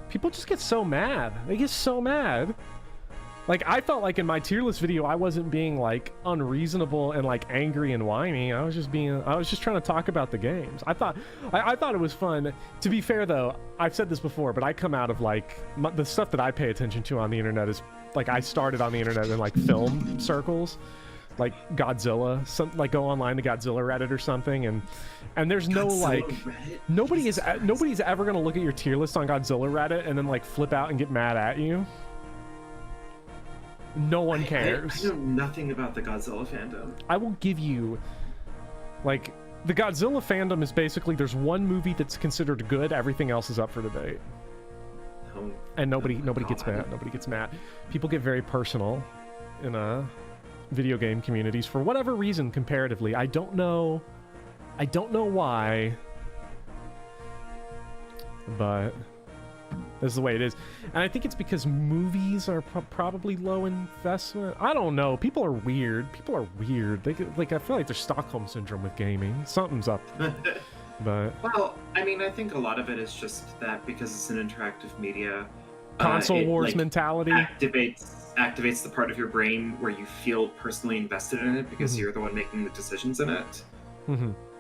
people just get so mad. They get so mad. Like, I felt like in my tier list video, I wasn't being, like, unreasonable and, like, angry and whiny. I was just trying to talk about the games. I thought it was fun. To be fair, though, I've said this before, but I come out of, like, the stuff that I pay attention to on the internet is, like, I started on the internet in, like, film circles, like Godzilla, like go online to Godzilla Reddit or something, and there's no, like, nobody's ever gonna look at your tier list on Godzilla Reddit and then, like, flip out and get mad at you. No one cares. I know nothing about the Godzilla fandom. I will give you, like, the Godzilla fandom is basically there's one movie that's considered good, everything else is up for debate. And nobody gets mad. Nobody gets mad. People get very personal in video game communities for whatever reason. Comparatively, I don't know why. but this is the way it is. And I think it's because movies are probably low investment. I don't know. People are weird. Like, I feel like there's Stockholm syndrome with gaming. Something's up. But well, I mean, I think a lot of it is just that because it's an interactive media, console wars mentality activates the part of your brain where you feel personally invested in it because you're the one making the decisions in it.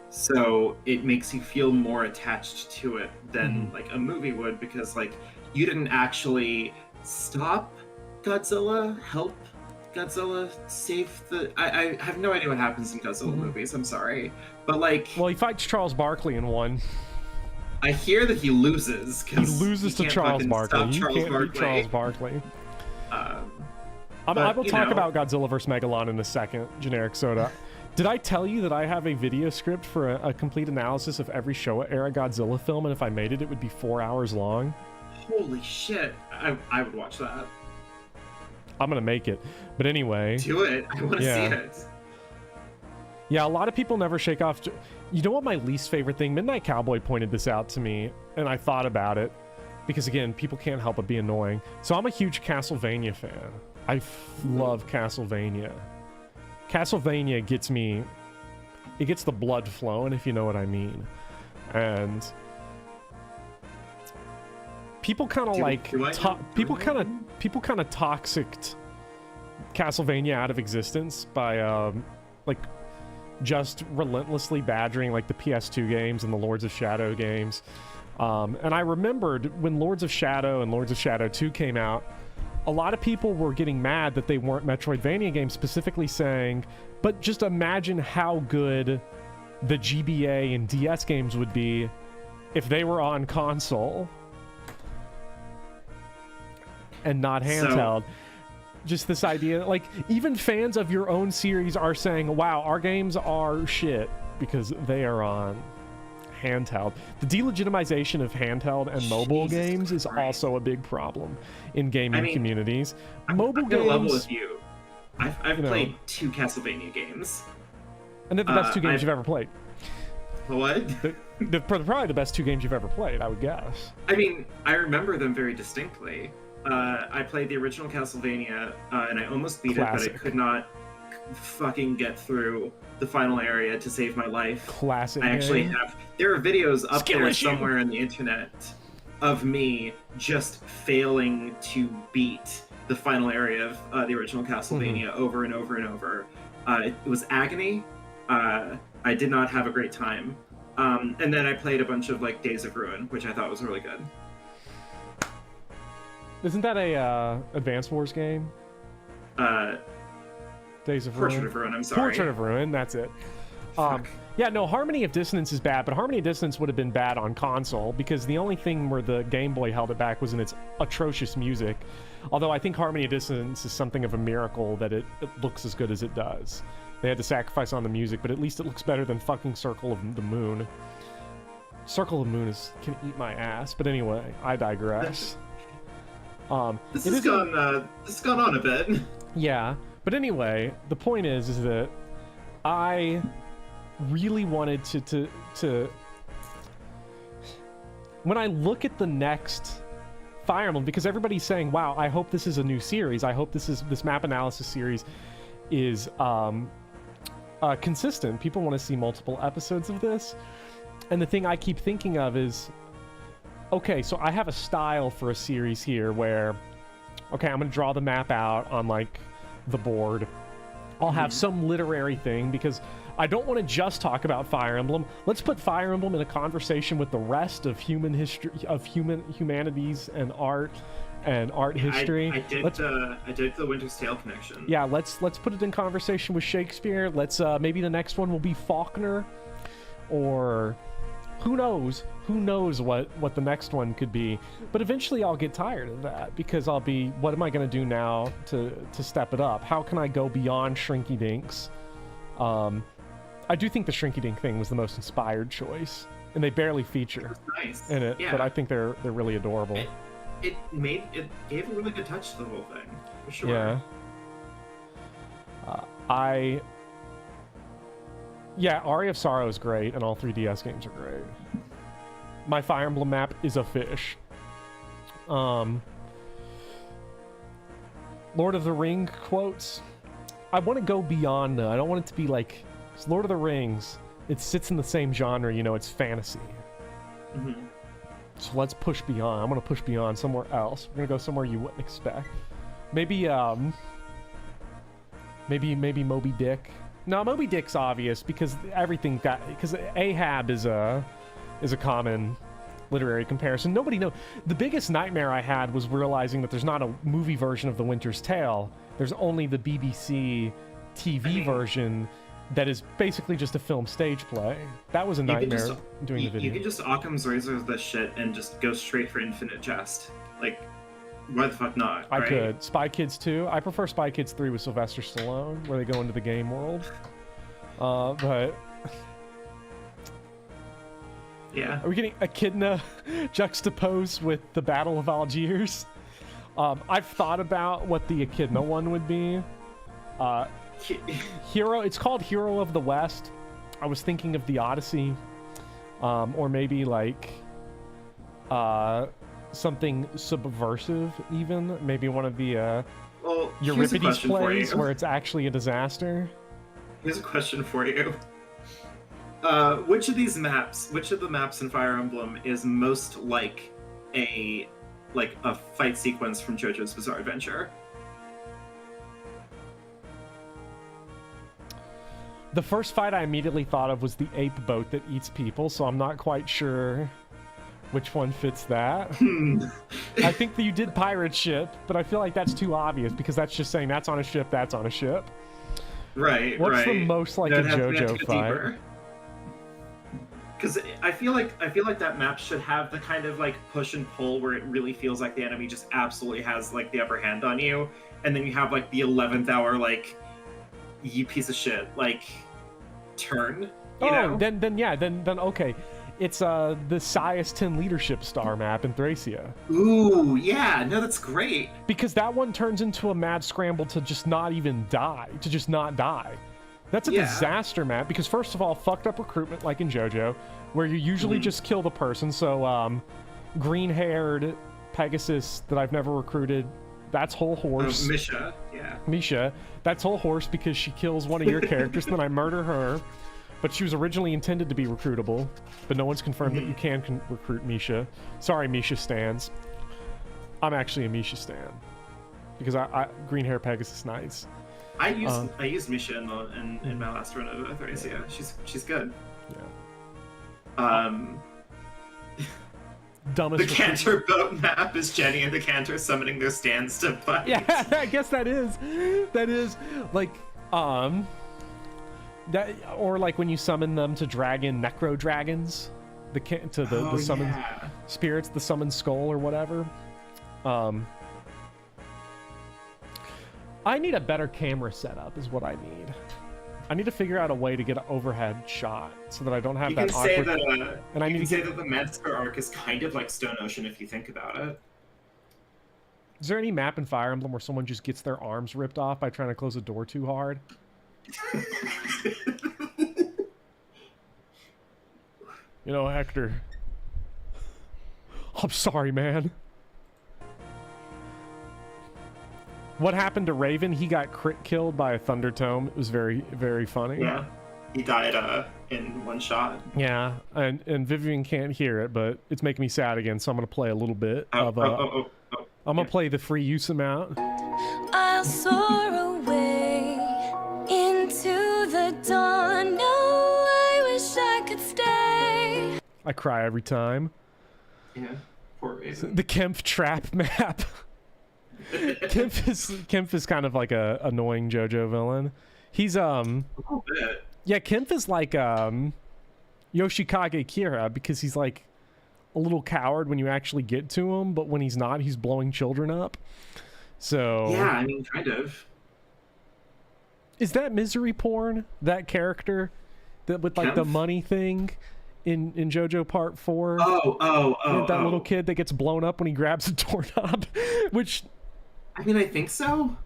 So it makes you feel more attached to it than like a movie would, because like you didn't actually stop Godzilla, help Godzilla save the... I have no idea what happens in Godzilla movies, I'm sorry. But like... Well, he fights Charles Barkley in one. I hear that he loses. He loses to Charles Barkley. You can't beat Charles Barkley. I will talk about Godzilla vs. Megalon in a second, Generic Soda. Did I tell you that I have a video script for a complete analysis of every Showa-era Godzilla film, and if I made it, it would be 4 hours long? Holy shit. I would watch that. I'm gonna make it. But anyway... Do it. I want to see it. Yeah, a lot of people never shake off... You know what my least favorite thing? Midnight Cowboy pointed this out to me, and I thought about it. Because, again, people can't help but be annoying. So I'm a huge Castlevania fan. I love Castlevania. Castlevania gets me... It gets the blood flowing, if you know what I mean. And... People kind of like... People kind of toxicked Castlevania out of existence by, like... just relentlessly badgering like the PS2 games and the Lords of Shadow games. And I remembered when Lords of Shadow and Lords of Shadow 2 came out, a lot of people were getting mad that they weren't Metroidvania games, specifically saying, but just imagine how good the GBA and DS games would be if they were on console and not handheld. Just this idea, like, even fans of your own series are saying, wow, our games are shit because they are on handheld. The delegitimization of handheld and mobile games is also a big problem in gaming communities. Mobile games... I'm level with you. I've played 2 Castlevania games. And they're the best 2 games you've ever played. What? They're probably the best 2 games you've ever played, I would guess. I mean, I remember them very distinctly. I played the original Castlevania, and I almost beat it, but I could not fucking get through the final area to save my life. Classic. I actually have... There are videos up there somewhere on the internet of me just failing to beat the final area of the original Castlevania over and over and over. It was agony. I did not have a great time. And then I played a bunch of like Days of Ruin, which I thought was really good. Isn't that a Advance Wars game? Days of Ruin. Portrait of Ruin, I'm sorry. Portrait of Ruin, that's it. Yeah, no, Harmony of Dissonance is bad, but Harmony of Dissonance would have been bad on console because the only thing where the Game Boy held it back was in its atrocious music. Although I think Harmony of Dissonance is something of a miracle that it looks as good as it does. They had to sacrifice on the music, but at least it looks better than fucking Circle of the Moon. Circle of the Moon can eat my ass, but anyway, I digress. This has gone on a bit. Yeah, but anyway, the point is that I really wanted to when I look at the next Fire Emblem, because everybody's saying, wow, I hope this is a new series. I hope this map analysis series is consistent. People want to see multiple episodes of this. And the thing I keep thinking of is, okay, so I have a style for a series here where, okay, I'm going to draw the map out on, like, the board. I'll have some literary thing because I don't want to just talk about Fire Emblem. Let's put Fire Emblem in a conversation with the rest of human history, of humanities and art history. I did the Winter's Tale connection. Yeah, let's put it in conversation with Shakespeare. Let's maybe the next one will be Faulkner, or who knows what the next one could be. But eventually I'll get tired of that because I'll be, what am I going to do now to step it up? How can I go beyond Shrinky Dinks? I do think the Shrinky Dink thing was the most inspired choice, and they barely feature in it, but I think they're really adorable. It gave a really good touch to the whole thing, for sure. Yeah. Aria of Sorrow is great, and all 3DS games are great. my Fire Emblem map is a fish. Lord of the Ring quotes. I want to go beyond that. I don't want it to be like it's Lord of the Rings. It sits in the same genre, you know, it's fantasy. So let's push beyond. I'm gonna push beyond somewhere else. We're gonna go somewhere you wouldn't expect. Maybe maybe Moby Dick. No, Moby Dick's obvious because everything got because Ahab is a common literary comparison. Nobody knows. The biggest nightmare I had was realizing that there's not a movie version of The Winter's Tale. There's only the BBC TV version that is basically just a film stage play. That was a nightmare doing the video. You can just Occam's razor this shit and just go straight for Infinite Jest. Like, why the fuck not? I right? could. Spy Kids 2. I prefer Spy Kids 3 with Sylvester Stallone, where they go into the game world. But... Yeah. Are we getting Echidna juxtaposed with the Battle of Algiers? I've thought about what the Echidna one would be. Hero. It's called Hero of the West. I was thinking of the Odyssey, or maybe like something subversive. Even maybe one of the Euripides plays where it's actually a disaster. Here's a question for you. Which of the maps in Fire Emblem is most like a fight sequence from JoJo's Bizarre Adventure? The first fight I immediately thought of was the ape boat that eats people, so I'm not quite sure which one fits that. I think that you did pirate ship, but I feel like that's too obvious because that's just saying that's on a ship, that's on a ship. Right. What's the most like a JoJo fight? Because I feel like that map should have the kind of like push and pull where it really feels like the enemy just absolutely has like the upper hand on you, and then you have like the 11th hour like you piece of shit like turn. You know? Then okay. It's the Sias 10 leadership star map in Thracia. Ooh, yeah, no, that's great. Because that one turns into a mad scramble to just not even die, to just not die. That's a disaster map because first of all, fucked up recruitment like in JoJo, where you usually just kill the person. So green-haired Pegasus that I've never recruited, that's whole horse. Misha, that's whole horse because she kills one of your characters and then I murder her. But she was originally intended to be recruitable, but no one's confirmed that you can recruit Misha. Sorry, Misha stans. I'm actually a Misha stan because I green hair Pegasus Knights. I used Misha in my last run of Thracia. She's good. Yeah. Dumbest. The Cantor boat map is Jenny and the Cantor summoning their stands to fight. Yeah, I guess that is like that, or like when you summon them to dragon necro dragons, the summon spirits, the summon skull or whatever. I need a better camera setup is what I need. I need to figure out a way to get an overhead shot so that I don't have that awkward... You can say that the Madsker arc is kind of like Stone Ocean if you think about it. Is there any map in Fire Emblem where someone just gets their arms ripped off by trying to close a door too hard? You know, Hector. I'm sorry, man. What happened to Raven? He got crit killed by a Thunder Tome. It was very, very funny. Yeah. He died in one shot. Yeah, and Vivian can't hear it, but it's making me sad again, so I'm going to play a little bit of... I'm going to play the free use amount. I'll soar away into the dawn. No, I wish I could stay. I cry every time. Yeah, poor Raven. The Kempf trap map. Kempf is kind of like a annoying JoJo villain. He's a little bit. Yeah, Kempf is like Yoshikage Kira because he's like a little coward when you actually get to him, but when he's not, he's blowing children up. So yeah, I mean, kind of. Is that misery porn? That character that with like the money thing in JoJo Part 4? That little kid that gets blown up when he grabs a doorknob, which. I mean, I think so.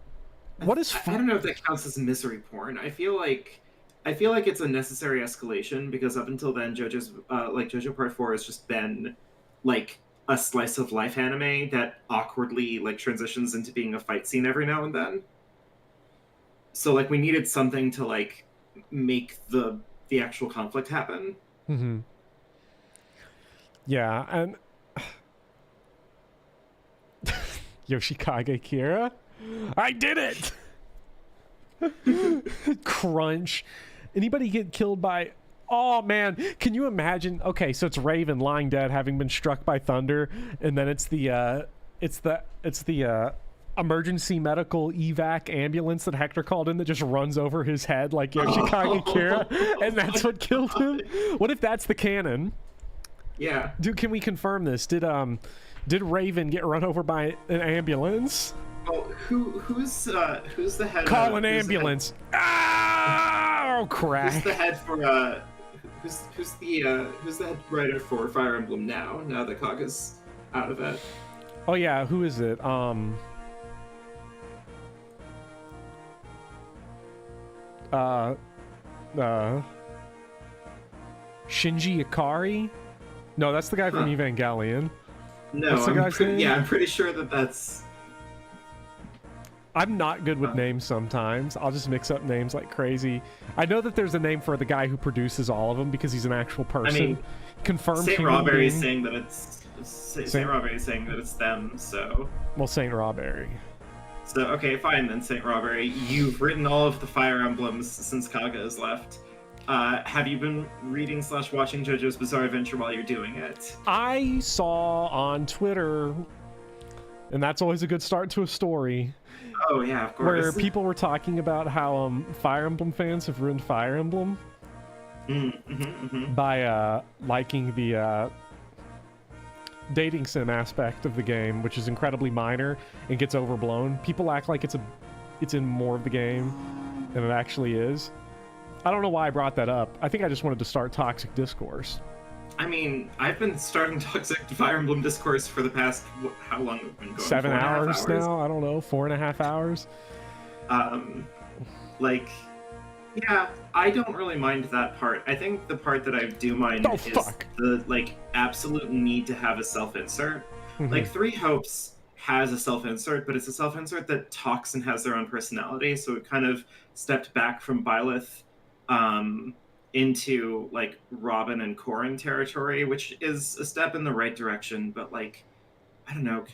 What is? I don't know if that counts as misery porn. I feel like I feel like it's a necessary escalation because up until then, JoJo's JoJo Part 4 has just been like a slice of life anime that awkwardly like transitions into being a fight scene every now and then. So like we needed something to like make the actual conflict happen. Mm-hmm. Yeah, and Yoshikage Kira, I did it. Crunch. Anybody get killed by? Oh man, can you imagine? Okay, so it's Raven lying dead, having been struck by thunder, and then it's the emergency medical evac ambulance that Hector called in that just runs over his head like Yoshikage Kira, and that's what killed him. What if that's the canon? Yeah. Dude, can we confirm this? Did Raven get run over by an ambulance? Oh, who's the head? Call an ambulance. Oh, crack. Who's the head for who's the head writer for Fire Emblem now? Now that Kaga's out of it. Oh yeah, who is it? Shinji Ikari? No, that's the guy from Evangelion. No, what's the guy's name? Yeah, I'm pretty sure that's. I'm not good with names sometimes. I'll just mix up names like crazy. I know that there's a name for the guy who produces all of them because he's an actual person. I mean, confirmed. Saint Rawberry's saying that it's Saint Rawberry's saying that it's them. So. Well, Saint Rawberry. So okay, fine then, Saint Rawberry. You've written all of the Fire Emblems since Kaga has left. Have you been reading / watching JoJo's Bizarre Adventure while you're doing it? I saw on Twitter, and that's always a good start to a story. Oh yeah, of course. Where people were talking about how Fire Emblem fans have ruined Fire Emblem by liking the dating sim aspect of the game, which is incredibly minor and gets overblown. People act like it's in more of the game than it actually is. I don't know why I brought that up. I think I just wanted to start toxic discourse. I mean, I've been starting toxic Fire Emblem discourse for the past, how long have we been going? 7 hours now? I don't know, 4.5 hours? Yeah, I don't really mind that part. I think the part that I do mind is the, like, absolute need to have a self-insert. Like, Three Hopes has a self-insert, but it's a self-insert that talks and has their own personality, so it kind of stepped back from Byleth into like Robin and Corrin territory, which is a step in the right direction, but like, I don't know,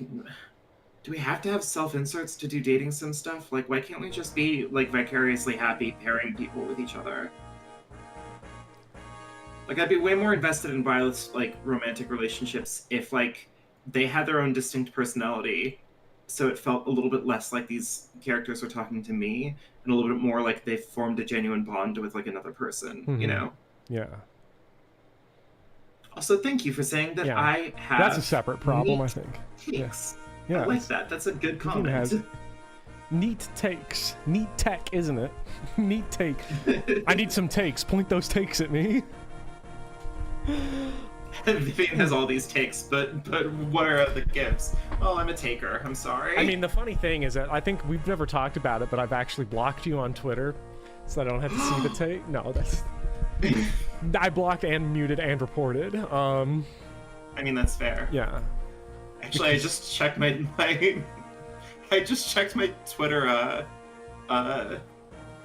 do we have to have self-inserts to do dating sim stuff? Like, why can't we just be like vicariously happy pairing people with each other? Like, I'd be way more invested in Violet's like romantic relationships if like they had their own distinct personality, so it felt a little bit less like these characters were talking to me, and a little bit more like they formed a genuine bond with like another person, you know? Yeah. Also, thank you for saying that I have. That's a separate problem, I think. Takes. Yeah. I like that. That's a good comment. Neat takes. Neat tech, isn't it? Neat take. I need some takes. Point those takes at me. Vivian has all these takes, but where are the gifts? Oh, I'm a taker. I'm sorry. I mean, the funny thing is that I think we've never talked about it, but I've actually blocked you on Twitter, so I don't have to see the take. No, that's... I blocked and muted and reported. I mean, that's fair. Yeah. Actually, I just checked my Twitter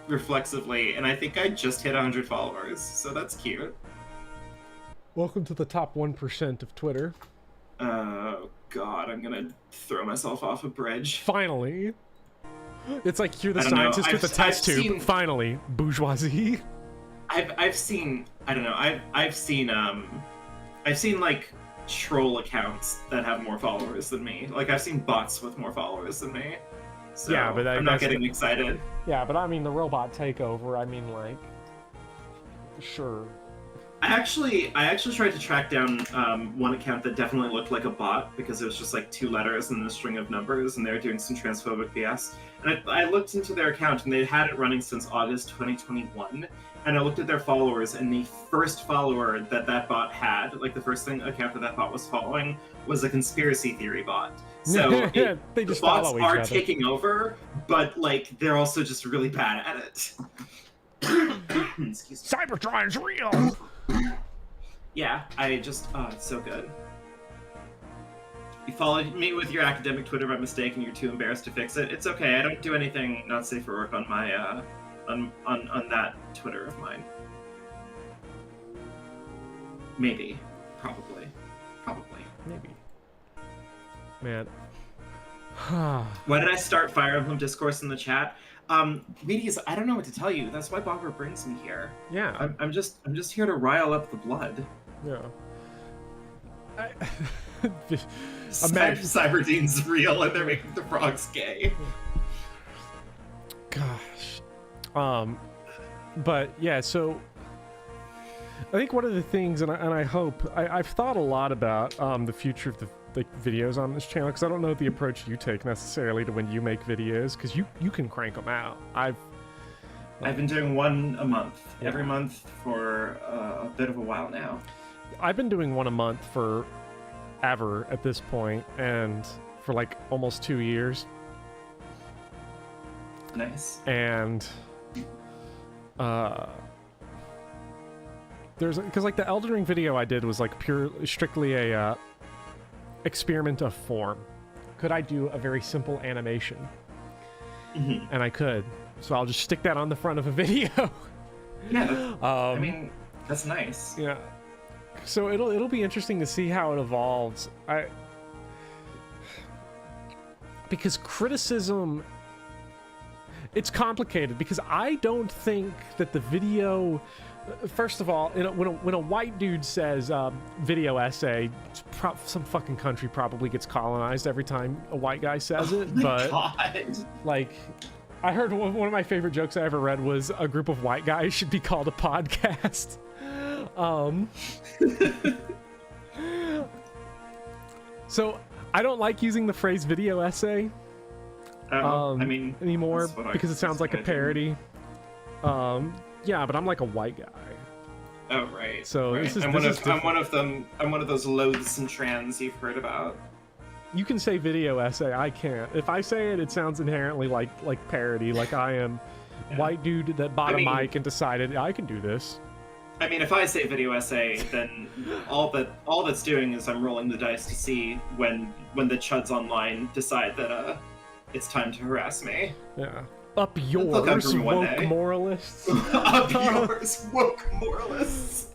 reflexively, and I think I just hit 100 followers, so that's cute. Welcome to the top 1% of Twitter. Oh god, I'm gonna throw myself off a bridge. Finally. It's like you're the scientist with the test tube. Finally, bourgeoisie. I've seen like troll accounts that have more followers than me. Like, I've seen bots with more followers than me. So yeah, but I'm not getting excited. Yeah, but I mean the robot takeover. I mean, like, sure. I actually tried to track down one account that definitely looked like a bot because it was just like 2 letters and then a string of numbers, and they were doing some transphobic BS. And I looked into their account, and they had it running since August 2021. And I looked at their followers, and the first follower that bot had, like the first account that bot was following, was a conspiracy theory bot. So they just the bots are taking over, but like they're also just really bad at it. Excuse me. Cybertron's real. Yeah, I just, it's so good. You followed me with your academic Twitter by mistake and you're too embarrassed to fix it. It's okay, I don't do anything not safe for work on my, on that Twitter of mine. Maybe. Probably. Maybe. Man. Why did I start Fire Emblem Discourse in the chat? Ladies, I don't know what to tell you. That's why Barbara brings me here. Yeah. I'm just here to rile up the blood. Yeah. Imagine Cyberdean's real and they're making the frogs gay. Gosh. But yeah, so I think one of the things, and I hope, I've thought a lot about the future of the videos on this channel, because I don't know the approach you take necessarily to when you make videos, because you can crank them out. I've been doing one a month, yeah. Every month for a bit of a while now. I've been doing one a month for ever at this point, and for like almost 2 years. Nice. And there's, because like the Elden Ring video I did was like strictly a experiment of form. Could I do a very simple animation? Mm-hmm. And I could, so I'll just stick that on the front of a video. Yeah, I mean, that's nice. Yeah. So it'll be interesting to see how it evolves. Because criticism, it's complicated, because I don't think that the video, first of all, when a white dude says video essay, some fucking country probably gets colonized every time a white guy says it. But God. Like, I heard one of my favorite jokes I ever read was a group of white guys should be called a podcast. So I don't like using the phrase video essay I mean, anymore, because it sounds like a parody. Yeah, but I'm like a white guy. Oh right. So right. This I'm one of different. I'm one of those loathsome trans you've heard about. You can say video essay, I can't. If I say it, it sounds inherently like parody, like I am white dude that bought a mic and decided I can do this. I mean, if I say video essay, then all that's doing is I'm rolling the dice to see when the chuds online decide that it's time to harass me. Yeah. Up yours, woke moralists. Up yours, woke moralists.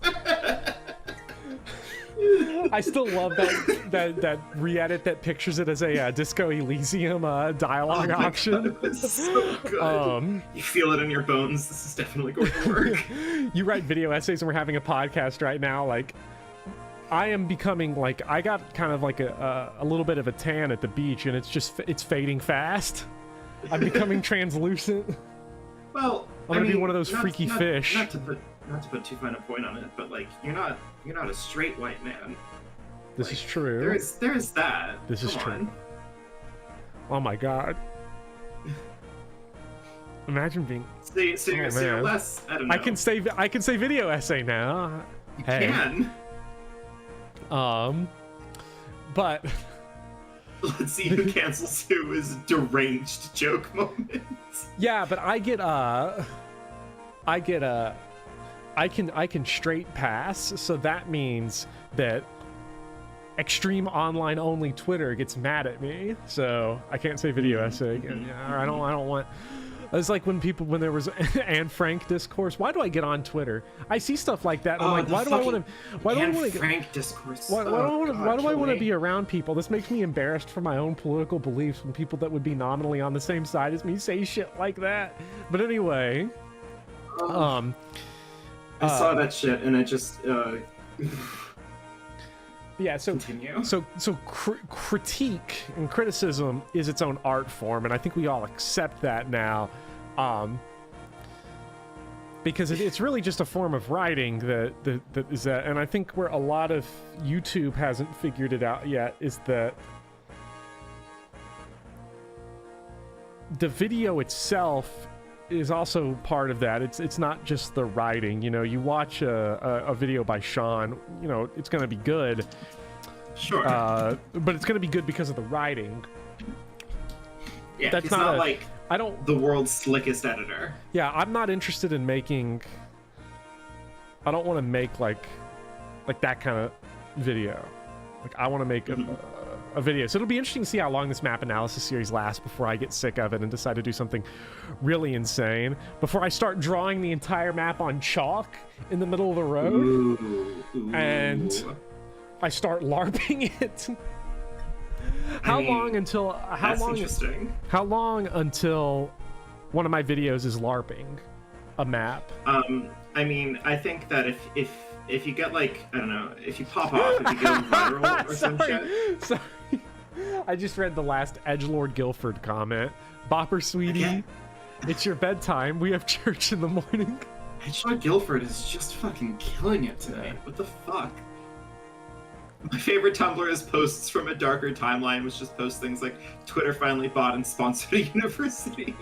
I still love that re-edit that pictures it as a Disco Elysium dialogue auction. God, it's so good. You feel it in your bones. This is definitely going to work. You write video essays, and we're having a podcast right now. Like, I am becoming like, I got kind of like a little bit of a tan at the beach, and it's fading fast. I'm becoming translucent. Well, I'm gonna be one of those freaky fish. Not to put too fine a point on it, but like you're not a straight white man. This is true. There's that. This is true. Oh my god. Imagine being. So you're less. I don't know. I can say video essay now. You can. But. Let's see who cancels who is deranged joke moments. Yeah, but I can straight pass, so that means that extreme online only Twitter gets mad at me, so I can't say video essay again. Yeah, I don't want. It's like when there was Anne Frank discourse. Why do I get on Twitter? I see stuff like that. And I'm like, why do I want to? Frank discourse. Why do I want to be around people? This makes me embarrassed for my own political beliefs when people that would be nominally on the same side as me say shit like that. But anyway, I saw that shit and I just. Yeah, so continue. So critique and criticism is its own art form, and I think we all accept that now, because it's really just a form of writing that is that. And I think where a lot of YouTube hasn't figured it out yet is that the video itself is also part of that. It's not just the writing. You know, you watch a video by Sean, you know, it's going to be good. Sure. But it's going to be good because of the writing. Yeah, that's he's not like I don't. the world's slickest editor. Yeah, I'm not interested in making. I don't want to make like that kind of video. Like I want to make a video. So it'll be interesting to see how long this map analysis series lasts before I get sick of it and decide to do something really insane. Before I start drawing the entire map on chalk in the middle of the road, and I start LARPing it. How long until one of my videos is LARPing a map? I mean, I think that if you get like, I don't know, if you pop off, if you go viral or some shit. Sorry. I just read the last Edgelord Guilford comment. Bopper sweetie, it's your bedtime. We have church in the morning. Edgelord Guilford is just fucking killing it tonight. What the fuck? My favorite Tumblr is posts from a darker timeline, which just posts things like Twitter finally bought and sponsored a university.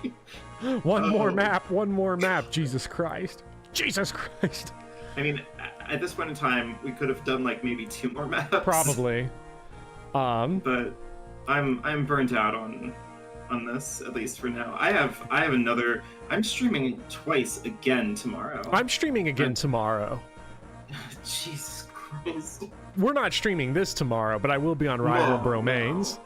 One more map. Jesus Christ. Jesus Christ. I mean, at this point in time, we could have done like maybe 2 more maps. Probably. But I'm burnt out on this, at least for now. I have another. I'm streaming twice again tomorrow. I'm streaming again tomorrow. Jesus Christ. We're not streaming this tomorrow, but I will be on Rival Bromains.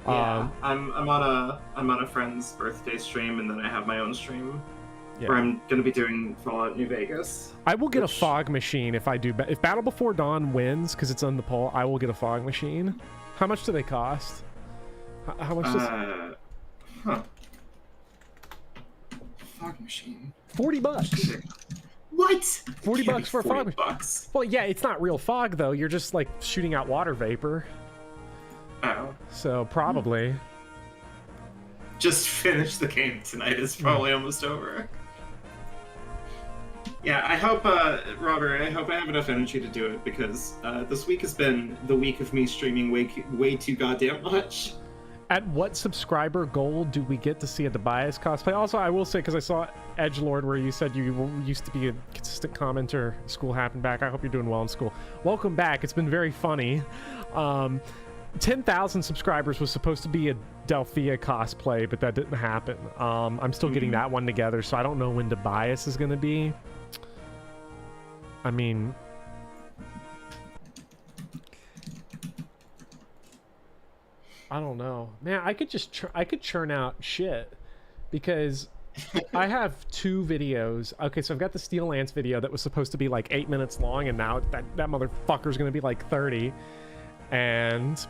No. Yeah, I'm on a friend's birthday stream, and then I have my own stream where I'm gonna be doing Fallout New Vegas. I will get a fog machine if I do. If Battle Before Dawn wins because it's on the poll, I will get a fog machine. How much do they cost? How much does? Fog machine. $40. What? $40 for a fog machine. Well, yeah, it's not real fog though. You're just like shooting out water vapor. Oh. So probably. Just finish the game tonight. It's probably almost over. Yeah, I hope, Robert, I hope I have enough energy to do it because this week has been the week of me streaming way too goddamn much. At what subscriber goal do we get to see a Tobias cosplay? Also, I will say, because I saw Edgelord where you said you used to be a consistent commenter, school happened back. I hope you're doing well in school. Welcome back. It's been very funny. 10,000 subscribers was supposed to be a Delphia cosplay, but that didn't happen. I'm still getting that one together, so I don't know when Tobias is going to be. I mean... I don't know. Man, I could just I could churn out shit because I have 2 videos. Okay, so I've got the Steel Lance video that was supposed to be like 8 minutes long, and now that motherfucker's gonna be like 30. And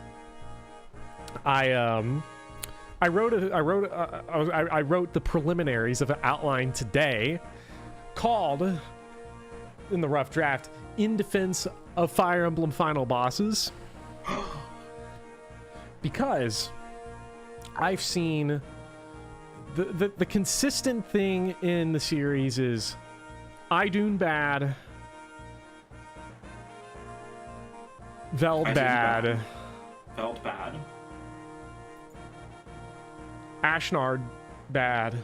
I wrote the preliminaries of an outline today called, in the rough draft, In Defense of Fire Emblem Final Bosses. Because I've seen the consistent thing in the series is Idun bad, Veld bad, Ashnard bad.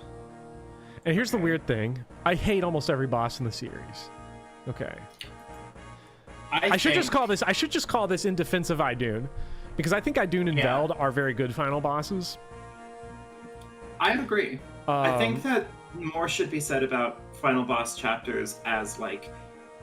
And here's the weird thing. I hate almost every boss in the series. Okay. I should just call this In Defense of Idun. Because I think Idun and Veld are very good final bosses. I agree. I think that more should be said about final boss chapters as, like,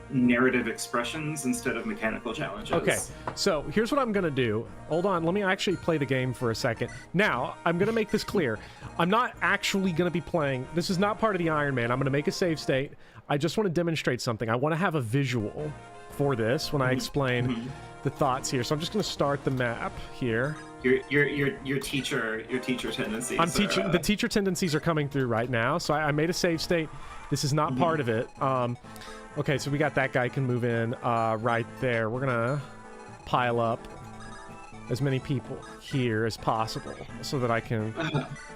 narrative expressions instead of mechanical challenges. Okay, so here's what I'm going to do. Hold on, let me actually play the game for a second. Now, I'm going to make this clear. I'm not actually going to be playing... This is not part of the Iron Man. I'm going to make a save state. I just want to demonstrate something. I want to have a visual for this when I explain... the thoughts here. So I'm just going to start the map here. Your teacher tendencies. The teacher tendencies are coming through right now. So I made a save state. This is not part of it. Okay, so we got that guy can move in right there. We're going to pile up as many people here as possible so that I can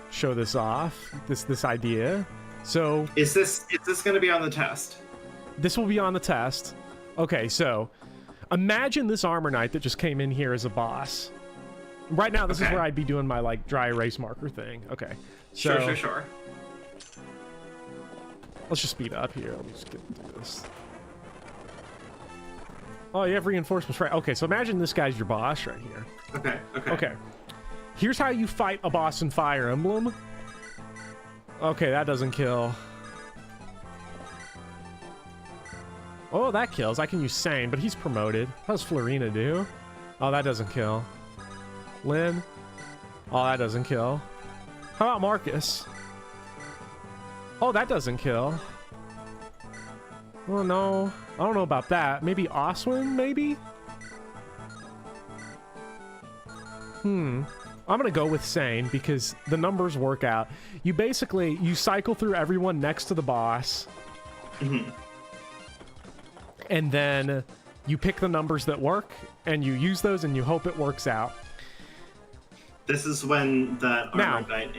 show this off, this idea. So is this going to be on the test? This will be on the test. Okay, so imagine this armor knight that just came in here as a boss. Right now, this is where I'd be doing my, like, dry erase marker thing. Okay. So, sure. Let's just speed up here. Let me just get through this. Oh, you have reinforcements, right? Okay, so imagine this guy's your boss right here. Okay. Here's how you fight a boss in Fire Emblem. Okay, that doesn't kill. Oh, that kills. I can use Sane, but he's promoted. How does Florina do? Oh, that doesn't kill. Lynn? Oh, that doesn't kill. How about Marcus? Oh, that doesn't kill. Oh, no. I don't know about that. Maybe Oswin, maybe? I'm gonna go with Sane because the numbers work out. You basically, you cycle through everyone next to the boss. And then you pick the numbers that work and you use those and you hope it works out. This is when that armor knight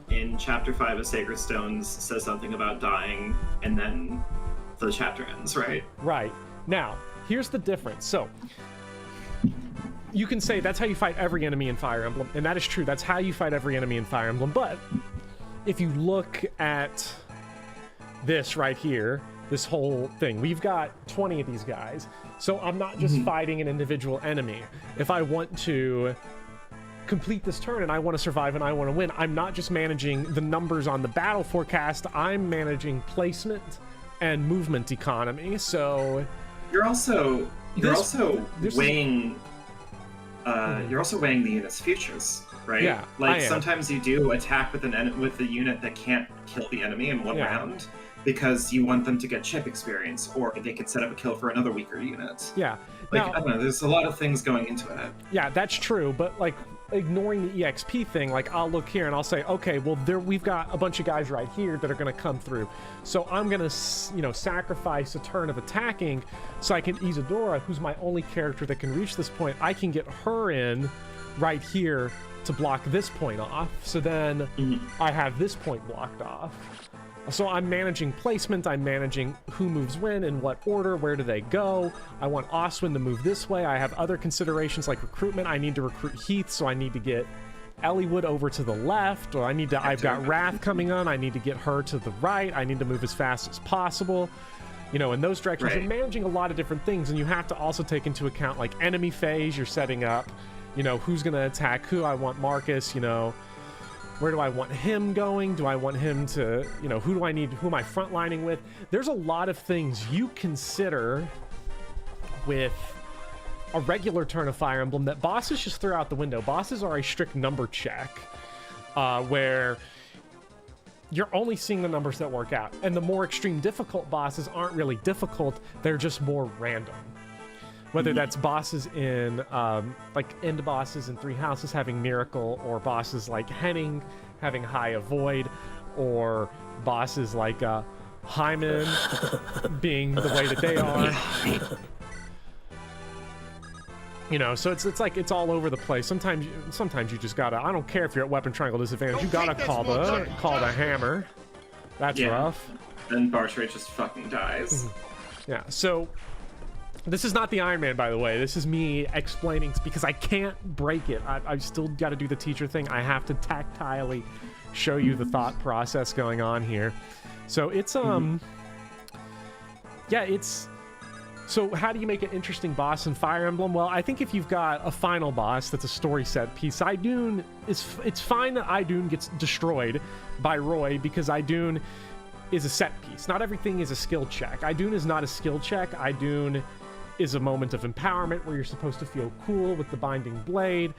in chapter 5 of Sacred Stones says something about dying, and then the chapter ends, right? Right. Now, here's the difference. So, you can say that's how you fight every enemy in Fire Emblem, and that is true. That's how you fight every enemy in Fire Emblem. But if you look at this right here, this whole thing, we've got 20 of these guys. So I'm not just fighting an individual enemy. If I want to complete this turn and I want to survive and I want to win, I'm not just managing the numbers on the battle forecast, I'm managing placement and movement economy. So you're also weighing the unit's futures, right? Yeah, like sometimes you do attack with the unit that can't kill the enemy in one round because you want them to get chip experience, or they could set up a kill for another weaker unit. Yeah. Like, now, I don't know, there's a lot of things going into it. Yeah, that's true, but like ignoring the EXP thing, like I'll look here and I'll say, okay, well we've got a bunch of guys right here that are going to come through. So I'm going to, sacrifice a turn of attacking so I can Isadora, who's my only character that can reach this point. I can get her in right here to block this point off. So then I have this point blocked off. So I'm managing placement, I'm managing who moves when, in what order, where do they go. I want Oswin to move this way. I have other considerations like recruitment. I need to recruit Heath, so I need to get Elliewood over to the left, or I've got Wrath coming on, I need to get her to the right. I need to move as fast as possible, in those directions. Right. You're managing a lot of different things, and you have to also take into account like enemy phase you're setting up, who's going to attack who. I want Marcus, where do I want him going? Do I want him to, who am I frontlining with? There's a lot of things you consider with a regular turn of Fire Emblem that bosses just throw out the window. Bosses are a strict number check, where you're only seeing the numbers that work out. And the more extreme difficult bosses aren't really difficult, they're just more random. Whether that's bosses in, like end bosses in Three Houses having Miracle, or bosses like Henning having High Avoid, or bosses like Hyman being the way that they are. So it's like it's all over the place. Sometimes you just gotta, I don't care if you're at weapon triangle disadvantage, you gotta call the hammer. That's rough. Then Bartray just fucking dies. Yeah, so this is not the Iron Man, by the way. This is me explaining, because I can't break it. I've still got to do the teacher thing. I have to tactilely show you the thought process going on here. So it's, so how do you make an interesting boss in Fire Emblem? Well, I think if you've got a final boss that's a story set piece, Idun it's fine that Idun gets destroyed by Roy, because Idun is a set piece. Not everything is a skill check. Idun is not a skill check. Idun is a moment of empowerment where you're supposed to feel cool with the Binding Blade.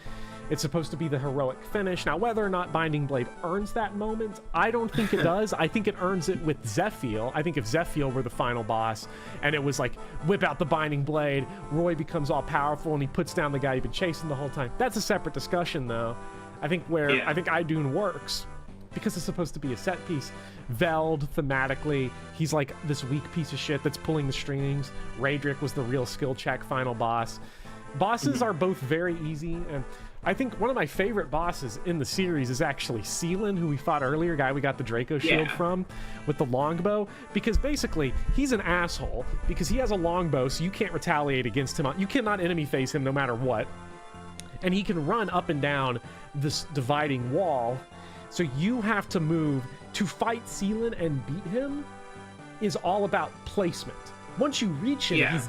It's supposed to be the heroic finish. Now, whether or not Binding Blade earns that moment, I don't think it does. I think it earns it with Zephiel. I think if Zephiel were the final boss and it was like, whip out the Binding Blade, Roy becomes all powerful and he puts down the guy you've been chasing the whole time. That's a separate discussion, though. I think I think Idun works, because it's supposed to be a set piece. Veld, thematically, he's like this weak piece of shit that's pulling the strings. Raedric was the real skill check final boss. Bosses are both very easy, and I think one of my favorite bosses in the series is actually Seelan, who we fought earlier, guy we got the Draco shield from, with the longbow, because basically, he's an asshole, because he has a longbow, so you can't retaliate against him. You cannot enemy face him no matter what. And he can run up and down this dividing wall, so you have to move. To fight Seelan and beat him is all about placement. Once you reach him, he's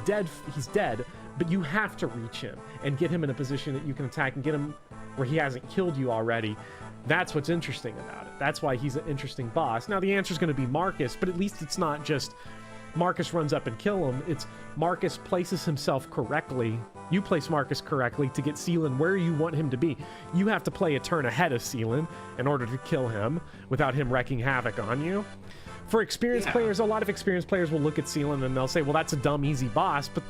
dead, but you have to reach him and get him in a position that you can attack and get him where he hasn't killed you already. That's what's interesting about it. That's why he's an interesting boss. Now, the answer is going to be Marcus, but at least it's not just Marcus runs up and kill him. It's Marcus places himself correctly. You place Marcus correctly to get Seelan where you want him to be. You have to play a turn ahead of Seelan in order to kill him without him wreaking havoc on you. For experienced players, a lot of experienced players will look at Seelan and they'll say, well, that's a dumb, easy boss. But,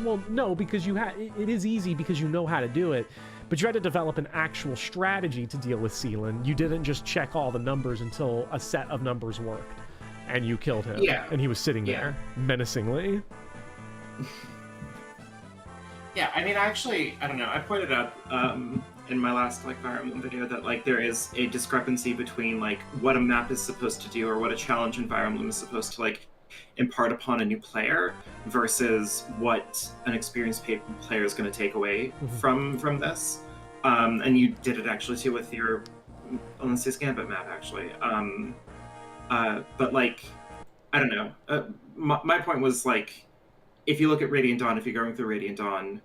well, no, because it is easy because you know how to do it. But you had to develop an actual strategy to deal with Seelan. You didn't just check all the numbers until a set of numbers worked. And you killed him. Yeah. And he was sitting there, menacingly. Yeah, I mean, actually, I don't know. I pointed out in my last Fire Emblem video that there is a discrepancy between what a map is supposed to do or what a challenge in Fire Emblem is supposed to impart upon a new player versus what an experienced player is going to take away from this. And you did it actually too with your Olympus Gambit map actually. But I don't know. My point was if you look at Radiant Dawn, if you're going through Radiant Dawn,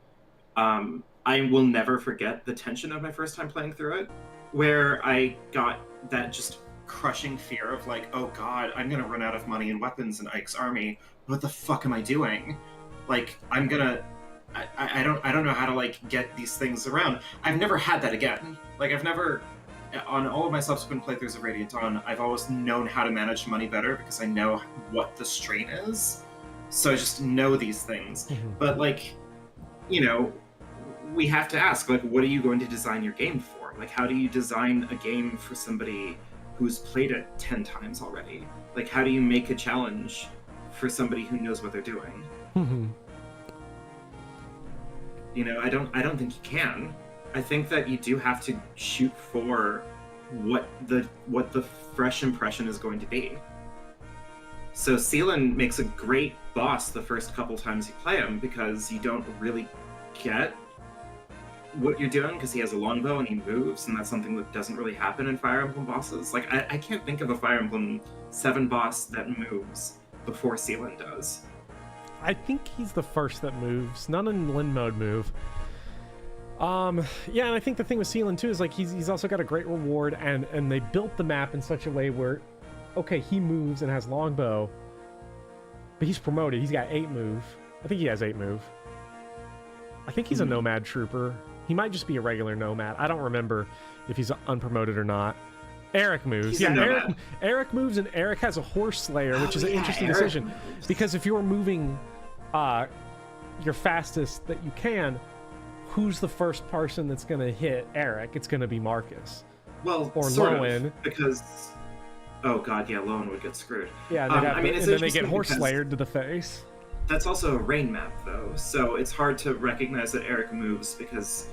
I will never forget the tension of my first time playing through it, where I got that just crushing fear of oh god, I'm gonna run out of money and weapons in Ike's army. What the fuck am I doing? I'm gonna, I don't know how to get these things around. I've never had that again. I've never, on all of my subsequent playthroughs of Radiant Dawn, I've always known how to manage money better because I know what the strain is. So I just know these things. But we have to ask, what are you going to design your game for? How do you design a game for somebody who's played it 10 times already? How do you make a challenge for somebody who knows what they're doing? I don't think you can. I think that you do have to shoot for what the fresh impression is going to be. So Seelan makes a great boss the first couple times you play him because you don't really get what you're doing because he has a longbow and he moves, and that's something that doesn't really happen in Fire Emblem bosses. I can't think of a Fire Emblem 7 boss that moves before Seelan does. I think he's the first that moves. None in Lin mode move. Yeah, and I think the thing with Seelan too is he's also got a great reward, and they built the map in such a way where, okay, he moves and has longbow, but he's promoted. He's got 8 move. I think he has 8 move. I think he's a nomad trooper. He might just be a regular nomad. I don't remember if he's unpromoted or not. Eric moves. Eric moves, and Eric has a horse slayer, which is an interesting decision. Because if you're moving your fastest that you can, who's the first person that's going to hit Eric? It's going to be Marcus. Well, or Lowen. Because... Oh god, yeah, Lowen would get screwed. Yeah, and then they get horse slayered to the face. That's also a rain map, though, so it's hard to recognize that Eric moves because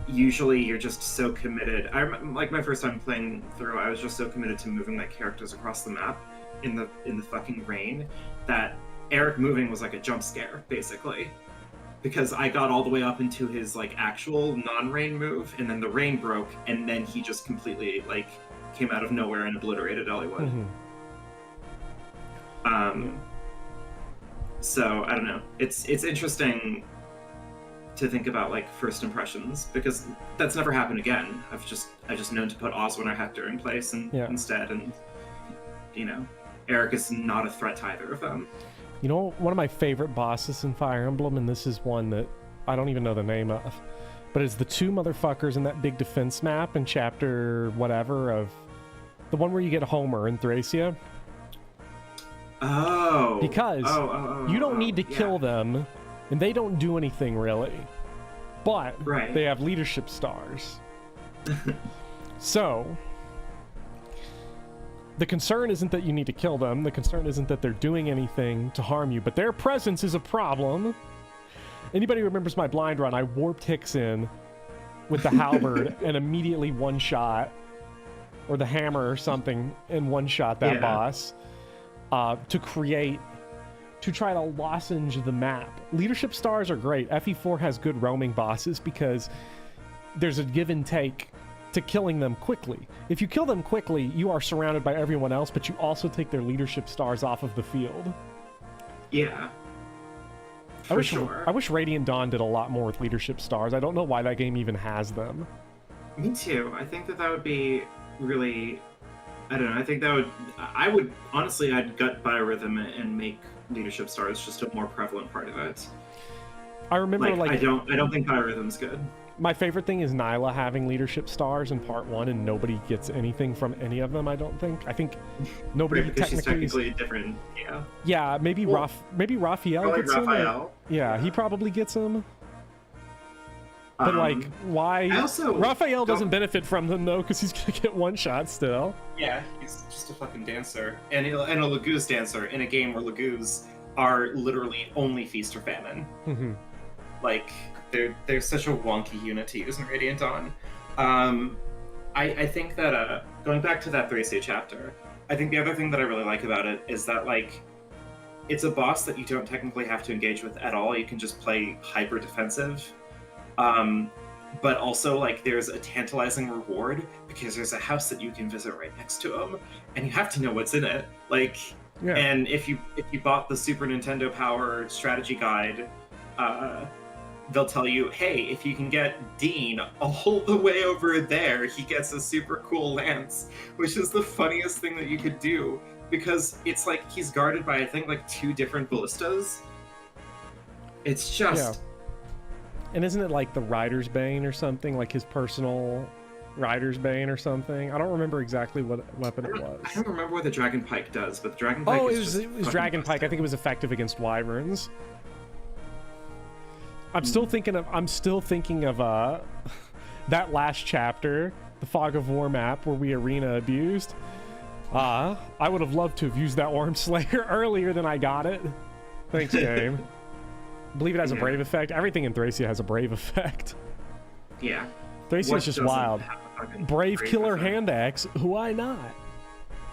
usually you're just so committed. My first time playing through, I was just so committed to moving my characters across the map in the fucking rain that Eric moving was like a jump scare, basically. Because I got all the way up into his actual non-rain move, and then the rain broke, and then he just completely came out of nowhere and obliterated Hollywood. So I don't know. It's interesting to think about first impressions because that's never happened again. I've just known to put Oswin or Hector in place instead, and Eric is not a threat to either of them. One of my favorite bosses in Fire Emblem, and this is one that I don't even know the name of, but it's the 2 motherfuckers in that big defense map in chapter whatever of the one where you get Homer in Thracia. Oh. Because you don't need to kill them, and they don't do anything really. But they have leadership stars. So, the concern isn't that you need to kill them. The concern isn't that they're doing anything to harm you, but their presence is a problem. Anybody who remembers my blind run, I warped Hicks in with the halberd and immediately one-shot, or the hammer or something, and one-shot that boss. To try to lozenge the map. Leadership stars are great. FE4 has good roaming bosses because there's a give and take to killing them quickly. If you kill them quickly, you are surrounded by everyone else, but you also take their leadership stars off of the field. Yeah. I wish Radiant Dawn did a lot more with leadership stars. I don't know why that game even has them. Me too. I think that would be really. I don't know. I think that would. I would honestly. I'd gut biorhythm and make leadership stars just a more prevalent part of it. I remember like I don't think biorhythm's good. My favorite thing is Nyla having leadership stars in part 1, and nobody gets anything from any of them. I don't think. I think nobody Right, because technically. she's technically different. Yeah. Yeah, maybe maybe Raphael Probably gets them. Raphael. Yeah, he probably gets them. But like, why? I also Raphael doesn't don't- benefit from them though, because he's gonna get one shot still. Yeah, he's just a fucking dancer. And a Laguz dancer in a game where Laguz are literally only feast or famine. Mm-hmm. Like, they're such a wonky unit to use in Radiant Dawn. I think that, going back to that 3C chapter, I think the other thing that I really like about it is that, like, it's a boss that you don't technically have to engage with at all. You can just play hyper defensive. But also, like, there's a tantalizing reward because there's a house that you can visit right next to him, and you have to know what's in it. Like, Yeah. and if you bought the Super Nintendo Power strategy guide, they'll tell you, hey, if you can get Dean all the way over there, he gets a super cool lance, which is the funniest thing that you could do because it's like he's guarded by, I think, like 2 different ballistas. It's just. And isn't it like the Rider's Bane or something, like his personal Rider's Bane or something? I don't remember exactly what weapon it was. I don't remember what the Dragon Pike does, but the Dragon Pike Oh, is it was Dragon Pike. I think it was effective against Wyverns. I'm still thinking of that last chapter, the Fog of War map where we arena abused. I would have loved to have used that Worm Slayer earlier than I got it. Thanks, game. I believe it has a brave effect. Everything in Thracia has a brave effect. Yeah. Thracia What is just doesn't wild. have a fucking Brave killer effect? hand axe. Why not?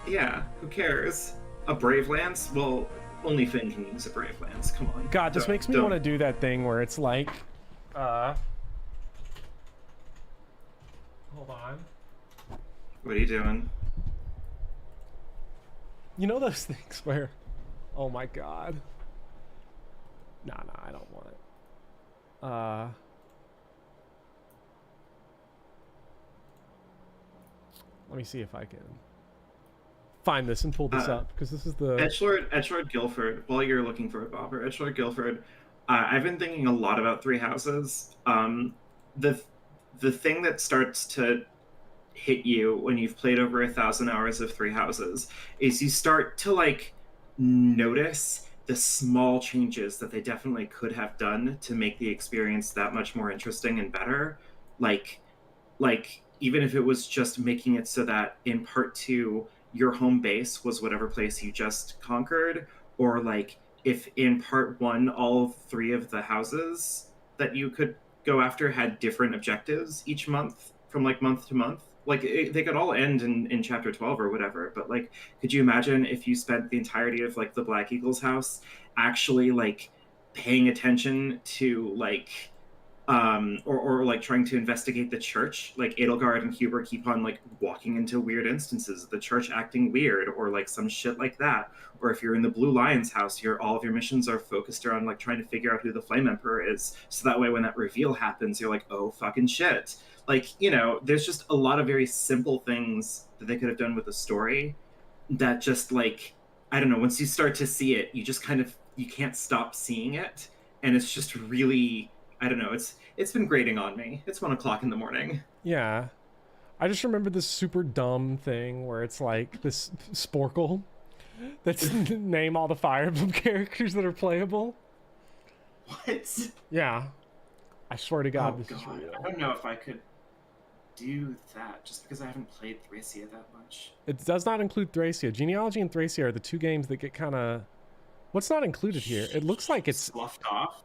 Yeah, who cares? A Brave Lance? Well, only Finn can use a Brave Lance. Come on. God, this Don't- makes me don't- want to do that thing where it's like, hold on. What are you doing? You know those things where, oh my God. Nah, I don't want it. Let me see if I can find this and pull this up, because this is the... Edgelord Guilford, while you're looking for a bobber, Edgelord Guilford, I've been thinking a lot about Three Houses. The thing that starts to hit you when you've played over 1,000 hours of Three Houses is you start to, like, notice the small changes that they definitely could have done to make the experience that much more interesting and better. Like even if it was just making it so that in part 2 your home base was whatever place you just conquered, or like if in part 1 all 3 of the houses that you could go after had different objectives each month from like month to month. Like they could all end in chapter 12 or whatever, but like could you imagine if you spent the entirety of like the Black Eagle's house actually like paying attention to like or like trying to investigate the church? Like Edelgard and Huber keep on like walking into weird instances of the church acting weird or like some shit like that. Or if you're in the Blue Lion's house, all of your missions are focused around like trying to figure out who the Flame Emperor is, so that way when that reveal happens you're like, oh fucking shit. Like, you know, there's just a lot of very simple things that they could have done with the story that just like, I don't know, once you start to see it, you just kind of, you can't stop seeing it. And it's just really, I don't know, it's been grating on me. It's 1 o'clock in the morning. Yeah. I just remember this super dumb thing where it's like this Sporkle that's name all the Fire Emblem characters that are playable. What? Yeah. I swear to God, Oh, this is God. real. I don't know if I could do that just because I haven't played Thracia that much. It does not include Thracia. Genealogy and Thracia are the 2 games that get kind of... What's not included here? It looks like it's... Sloughed off?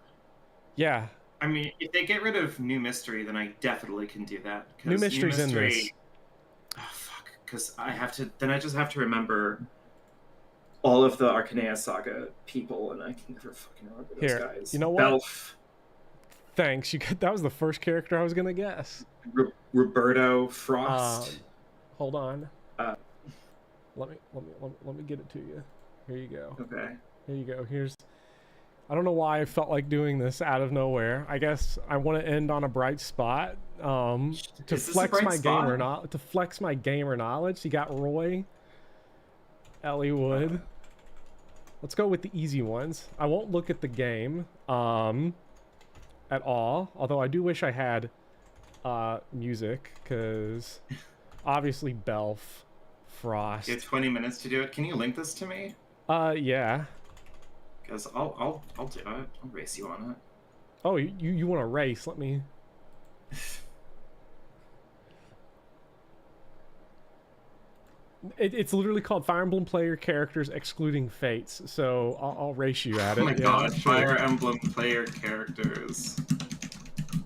Yeah. I mean, if they get rid of New Mystery, then I definitely can do that. 'cause New Mystery's in this. Oh, fuck. Because I just have to remember All of the Arcanea Saga people, and I can never fucking remember those Here, guys. you know what? Belf, Thanks. That was the first character I was going to guess. Roberto, Frost. Hold on. Uh, let me get it to you. Here you go. Okay. Here you go. I don't know why I felt like doing this out of nowhere. I guess I want to end on a bright spot. To Is this a flex bright my spot? gamer knowledge, you got Roy, Ellie Wood. Let's go with the easy ones. I won't look at the game at all. Although I do wish I had music, because obviously Belf, Frost. You have 20 minutes to do it. Can you link this to me? Yeah. Because I'll do it. I'll race you on it. Oh, you want to race? Let me. It's literally called Fire Emblem player characters excluding fates. So I'll race you at it. Oh my Yeah, god, sure. Fire Emblem player characters.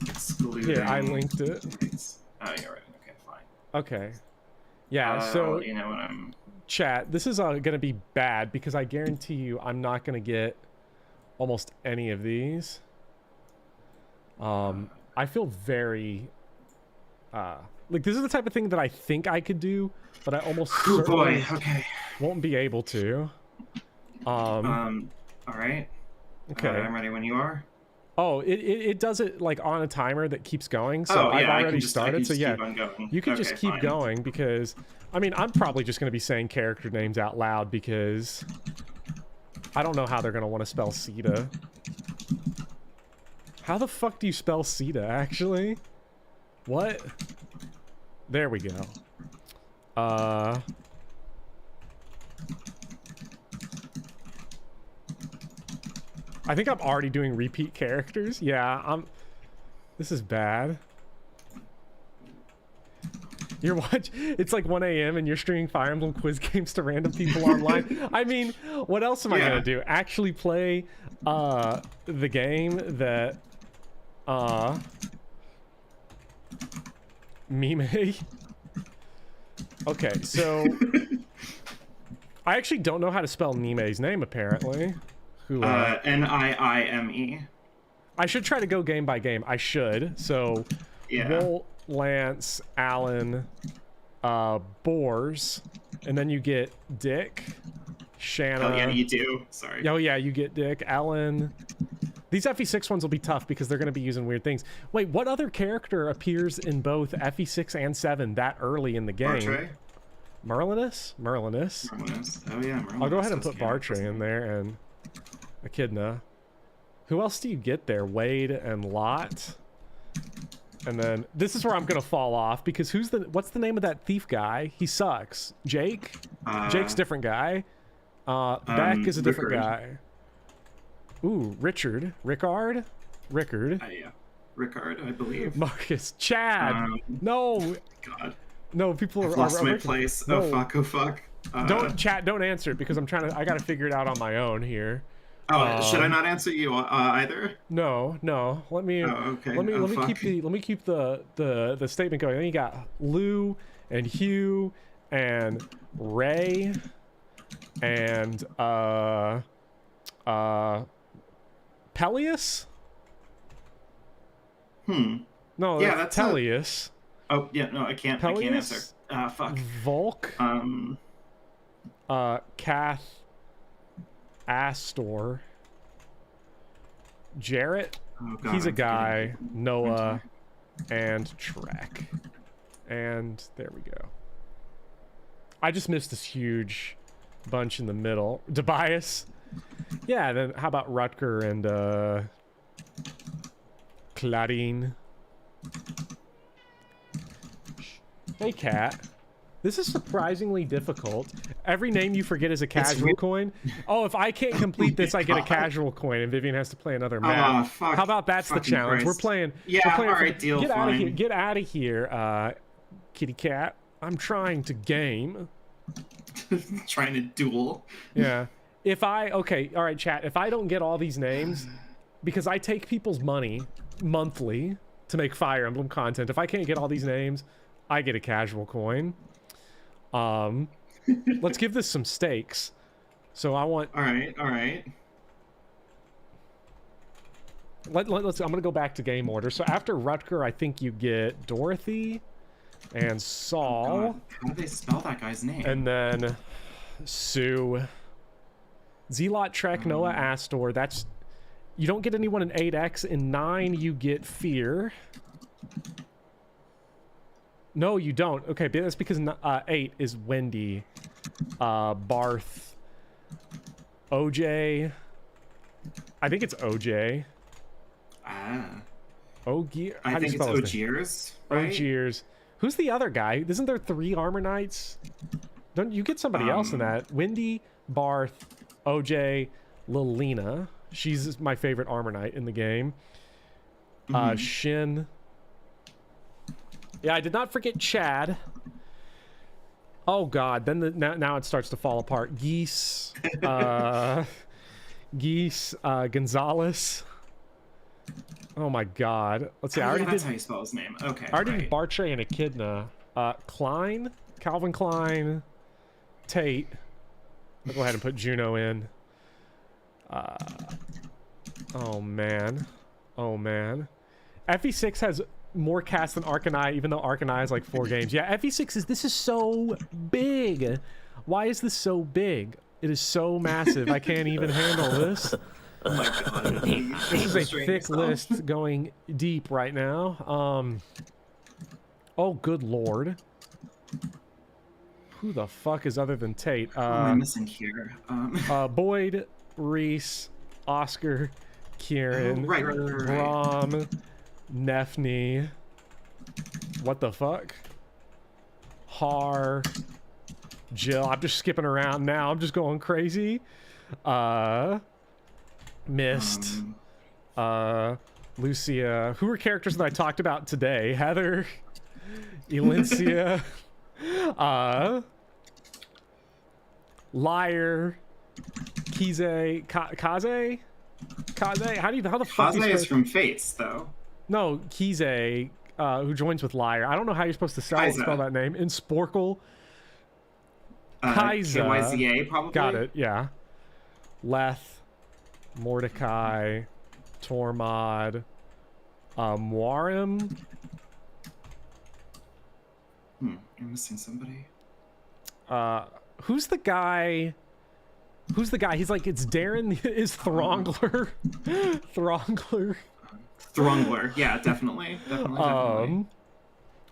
Excluding. Yeah, I linked it. fates. Oh, you're right. Okay, fine. Okay. Yeah. So you know what I'm. chat, this is gonna be bad because I guarantee you I'm not gonna get almost any of these. I feel very like this is the type of thing that I think I could do, but I almost Oh certainly boy. Okay. won't be able to. All right. Okay. I'm ready when you are. Oh, it does it like on a timer that keeps going. So Oh, yeah, I've I already can just, I started. can So just yeah, keep on going. you can Okay, just keep fine. going because I mean I'm probably just gonna be saying character names out loud because I don't know how they're gonna want to spell Sita. How the fuck do you spell Sita actually? What? There we go. I think I'm already doing repeat characters. Yeah, this is bad. You're it's like 1 a.m. and you're streaming Fire Emblem quiz games to random people online. I mean, what else am I gonna do? Actually play the game that Mime. Okay, so I actually don't know how to spell Nime's name apparently. Who Niime. I should try to go game by game. I should. So Yeah. Volt, Lance, Allen, Boars, and then you get Dick, Shanna. Oh yeah, you do. Sorry. Oh yeah, you get Dick, Allen. These FE6 ones will be tough because they're going to be using weird things. Wait, what other character appears in both FE6 and 7 that early in the game? Bartray? Merlinus? Oh yeah, Merlinus. I'll go ahead and does put count. Bartray in there and Echidna. Who else do you get there? Wade and Lot. And then this is where I'm gonna fall off because what's the name of that thief guy? He sucks. Jake? Jake's a different guy. Beck is a different guy. Ooh, Rickard. Yeah. Rickard, I believe. Marcus. Chad. No. God. No, people are Lost my Rickard. place. No. Oh fuck. Don't chat. Don't answer it because I gotta figure it out on my own here. Oh, should I not answer you either? No. Let me. Oh, okay. Let me fuck. keep the statement going. Then you got Lou and Hugh and Ray and Peleus. No, Yeah, that's that's Teleus. Oh yeah, no, I can't answer. Fuck. Volk. Kath. Astor. Jarrett. Oh, God, He's a I'm guy. forgetting. Noah. And Trek. And there we go. I just missed this huge bunch in the middle. Tobias. Yeah, then how about Rutger and Claudine? Hey, Cat. This is surprisingly difficult. Every name you forget is a casual coin. Oh, if I can't complete this, I get a casual coin, and Vivian has to play another map. Fuck. How about that's the Fucking challenge? Christ. We're playing. Yeah, we're playing alright, deal, Get out of here. fine. Get out of here, kitty cat. I'm trying to game. Trying to duel. Yeah. Okay, all right, chat. If I don't get all these names, because I take people's money monthly to make Fire Emblem content, if I can't get all these names, I get a casual coin. Let's give this some stakes. So I want. All right. Let's. I'm gonna go back to game order. So after Rutger, I think you get Dorothy and Saul, God, how do they spell that guy's name? and then Sue, Zealot, Trek, Noah, Astor. That's. You don't get anyone in 8X. In 9, you get Fear. No, you don't. Okay, but that's because 8 is Wendy, Barth, OJ. I think it's OJ. Ah. Ogier. I think it's Ogiers, right? Ogiers. Who's the other guy? Isn't there 3 armor knights? Don't you get somebody else in that? Wendy, Barth, OJ, Lilina. She's my favorite armor knight in the game. Shin. Yeah, I did not forget Chad. Oh god, then now it starts to fall apart. Geese, Gonzalez. Oh my god. Let's see. I already that's did. How you spell his name. Okay. I already did Bartre and Echidna. Klein, Calvin Klein, Tate. I'll go ahead and put Juno in. Oh man. Oh man. FE6 has more cast than Arcanine, even though Arcanine is like 4 games. Yeah, FE6 this is so big. Why is this so big? It is so massive. I can't even handle this. Oh my god. This is a thick list going deep right now. Oh, good lord. Who the fuck is other than Tate? Who am I missing here? Boyd, Reese, Oscar, Kieran, right. Rom, Nefni. What the fuck? Har, Jill. I'm just skipping around now. I'm just going crazy. Mist. Lucia. Who are characters that I talked about today? Heather, Elincia, Liar, Kize, Kaze? Kaze? How the fuck Kaze is from Fates, though. No, Kize, who joins with Liar. I don't know how you're supposed to spell that name. In Sporkle. Kaiza. KYZA, probably? Got it, yeah. Leth, Mordecai, Tormod, Muarim. You're missing somebody. Who's the guy? Who's the guy? He's like, it's Darren. Is Throngler? Throngler. Throngler. Yeah, definitely. Definitely.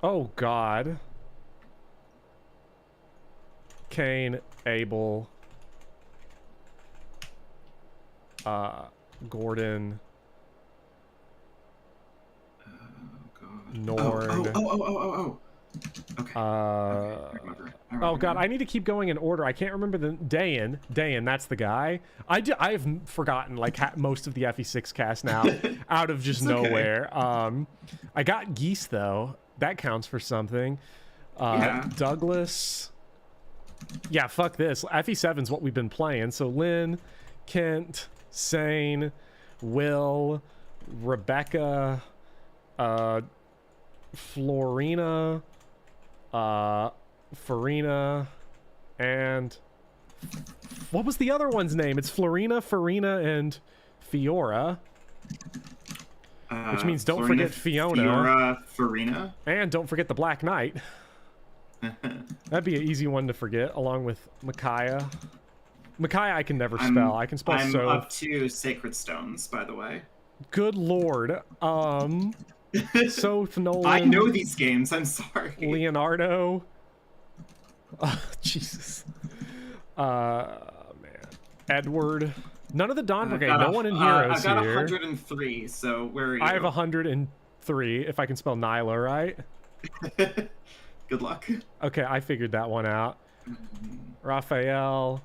Oh God. Kane, Abel, Gordon, Norn. Oh. Okay. I remember. Oh god, I need to keep going in order. I can't remember the Dayan. Dayan, that's the guy. I've forgotten like most of the FE6 cast now, out of just nowhere. I got Geese though. That counts for something. Yeah. Douglas. Yeah, fuck this. FE7's what we've been playing. So Lynn, Kent, Sane, Will, Rebecca, Florina, Farina, and what was the other one's name? It's Florina, Farina, and Fiora. Which means don't forget Fiona. Fiora, Farina. And don't forget the Black Knight. That'd be an easy one to forget, along with Micaiah. Micaiah I can never spell. I can spell I'm so. up to Sacred Stones, by the way. Good lord. Soph, Nolan. I know these games, I'm sorry. Leonardo. Jesus. Man. Edward. None of the Dawn Brigade. No one in Heroes I've got here. 103, so where are you? I have 103, if I can spell Nyla, right? Good luck. Okay, I figured that one out. Raphael.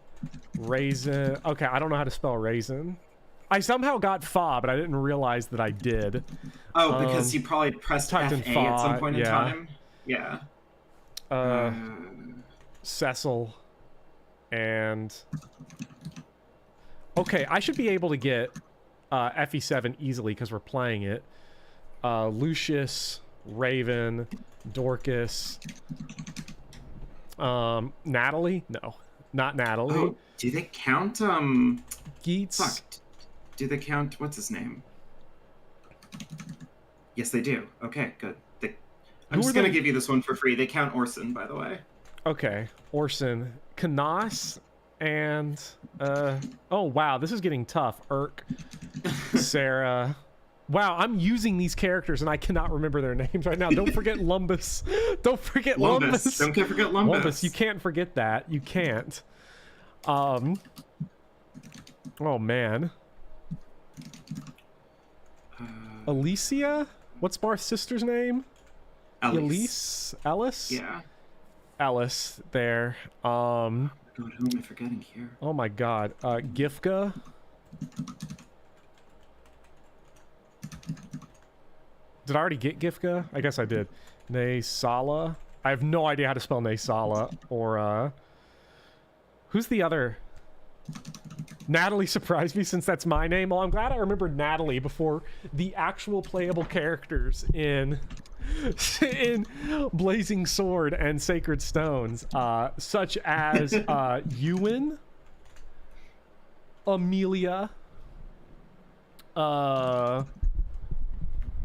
Raisin. Okay, I don't know how to spell Raisin. I somehow got Fa, but I didn't realize that I did. Oh, because you probably pressed FA typed in Fa, at some point in yeah. time? Yeah. Cecil. And... Okay, I should be able to get FE7 easily because we're playing it. Lucius, Raven, Dorcas, Natalie? No, not Natalie. Oh, do they count, Geets? Fuck. Do they count, what's his name? Yes, they do. Okay, good. I'm just gonna give you this one for free. They count Orson, by the way. Okay, Orson. Kanas and, oh wow, this is getting tough. Urk, Sarah, Wow, I'm using these characters and I cannot remember their names right now. Don't forget Lumbus. Don't forget Lumbus. Don't forget Lumbus. Lumbus, you can't forget that. You can't. Oh man. Alicia? What's Marth's sister's name? Elise. Ellis? Yeah. Alice there. God, who am I forgetting here? Oh my god. Gifka. Did I already get Gifka? I guess I did. Naysala. I have no idea how to spell Naysala. Or, who's the other? Natalie surprised me since that's my name. Well, I'm glad I remembered Natalie before the actual playable characters in Blazing Sword and Sacred Stones, such as Ewan, Amelia,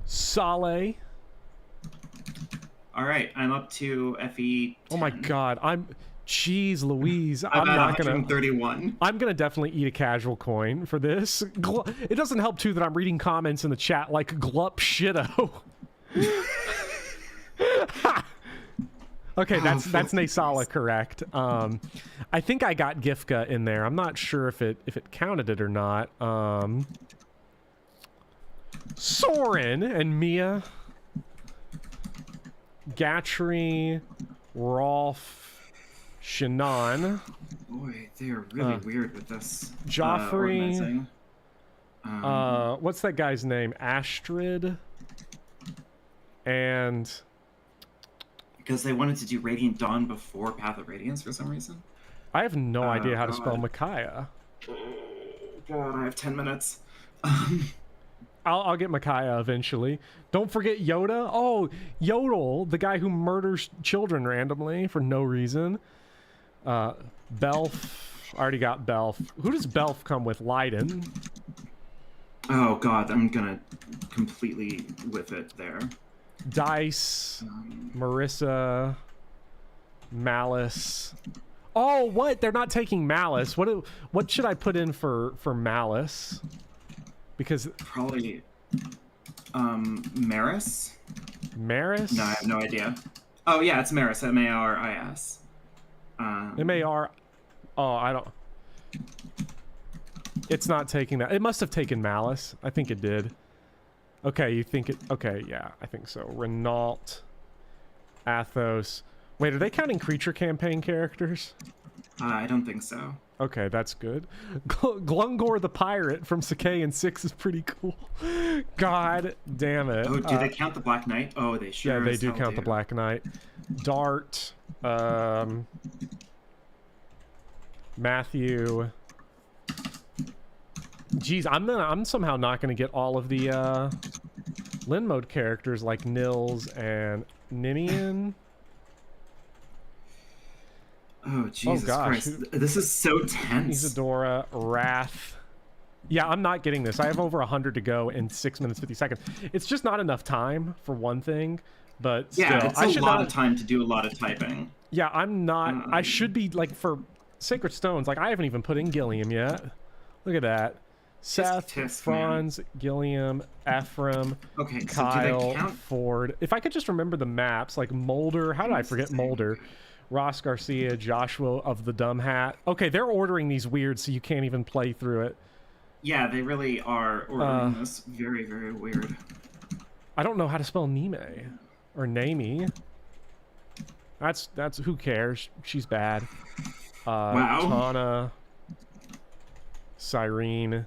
Saleh. All right, I'm up to FE. 10. Oh my god, Jeez Louise, I'm not at 131. I'm gonna definitely eat a casual coin for this. It doesn't help too that I'm reading comments in the chat like glup shitto. Okay, that's Naysala correct. I think I got Gifka in there. I'm not sure if it counted it or not. Soren and Mia, Gatry, Rolf, Shannon. Boy, they are really weird with this. Joffrey. What's that guy's name? Astrid. And because they wanted to do Radiant Dawn before Path of Radiance for some reason. I have no idea how to spell Micaiah. God, I have 10 minutes. I'll get Micaiah eventually. Don't forget Yoda. Oh, Yodel, the guy who murders children randomly for no reason. Belf. I already got Belf. Who does Belf come with? Leiden. Oh god, I'm gonna completely whiff it there. Dice. Marissa. Malice. Oh, what? They're not taking Malice. What should I put in for Malice? Because probably Maris? Maris? No, I have no idea. Oh yeah, it's Maris, M-A-R-I-S. M-A-R... Oh, I don't... It's not taking that. It must have taken Malice. I think it did. Okay, you think it... Okay, yeah, I think so. Renault. Athos. Wait, are they counting creature campaign characters? I don't think so. Okay, that's good. Glungor the pirate from Sakai and 6 is pretty cool. God damn it. Oh, do they count the Black Knight? Oh, they sure. Yeah, they do count the Black Knight. Dart. Matthew. Jeez, I'm somehow not gonna get all of the Lin mode characters like Nils and Ninian. Oh, Jesus Christ. This is so tense. Isadora, Wrath. Yeah, I'm not getting this. I have over 100 to go in 6 minutes, 50 seconds. It's just not enough time, for one thing. But yeah, still, it's a lot of time to do a lot of typing. Yeah, I'm not... I should be, like, for Sacred Stones, like, I haven't even put in Gilliam yet. Look at that. Seth, Franz, Gilliam, Ephraim, Kyle, Ford. If I could just remember the maps, like Mulder. How did I forget Mulder? Ross Garcia, Joshua of the Dumb Hat. Okay, they're ordering these weird, so you can't even play through it. Yeah, they really are ordering this very, very weird. I don't know how to spell Nime or Nami. That's who cares? She's bad. Wow. Tana, Cyrene,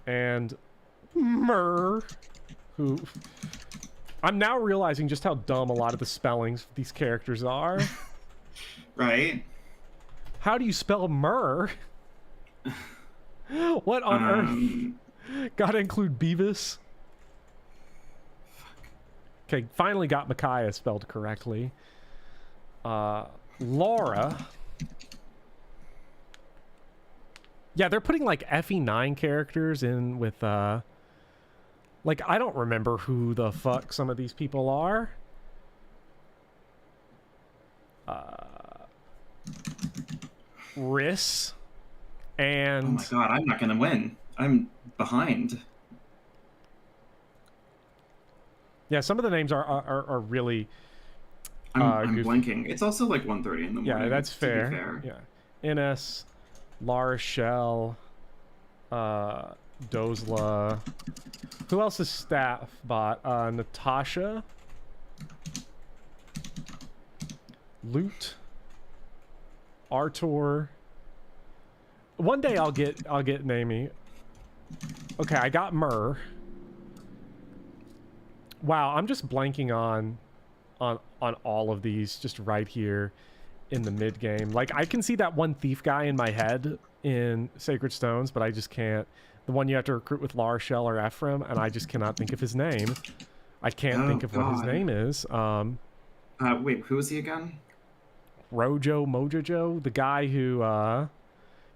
and Myrrh, who. I'm now realizing just how dumb a lot of the spellings of these characters are. Right? How do you spell Myrrh? What on earth? Gotta include Beavis. Okay, finally got Micaiah spelled correctly. Laura. Yeah, they're putting like FE9 characters in with like, I don't remember who the fuck some of these people are. Riss and... Oh my god, I'm not gonna win. I'm behind. Yeah, some of the names are really. I'm goofy. blinking. It's also like 1:30 in the morning. Yeah, that's to be fair. Yeah, NS, La Rochelle, Dozla. Who else is staff bot? Natasha, Loot, Artur. One day I'll get Namie. Okay, I got Myrrh. Wow, I'm just blanking on all of these just right here in the mid game. Like, I can see that one thief guy in my head in Sacred Stones, but I just can't. The one you have to recruit with La Rochelle or Ephraim, and I just cannot think of his name. I can't think of what his name is. Wait, who is he again? Mojojo, the guy who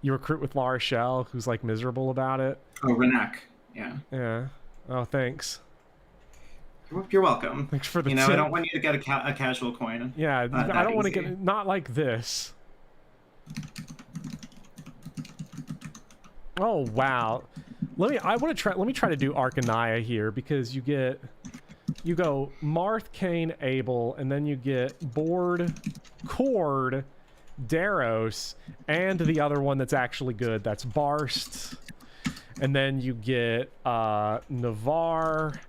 you recruit with La Rochelle, who's like miserable about it. Oh, Renek. Yeah. Yeah. Oh, thanks. You're welcome. Thanks for the tip. I don't want you to get a casual coin. Yeah, I don't want to get not like this. Oh wow. Let me try to do Arcanaya here, because you go Marth, Kane, Abel, and then you get Board, Cord, Daros, and the other one that's actually good. That's Barst. And then you get Navarre.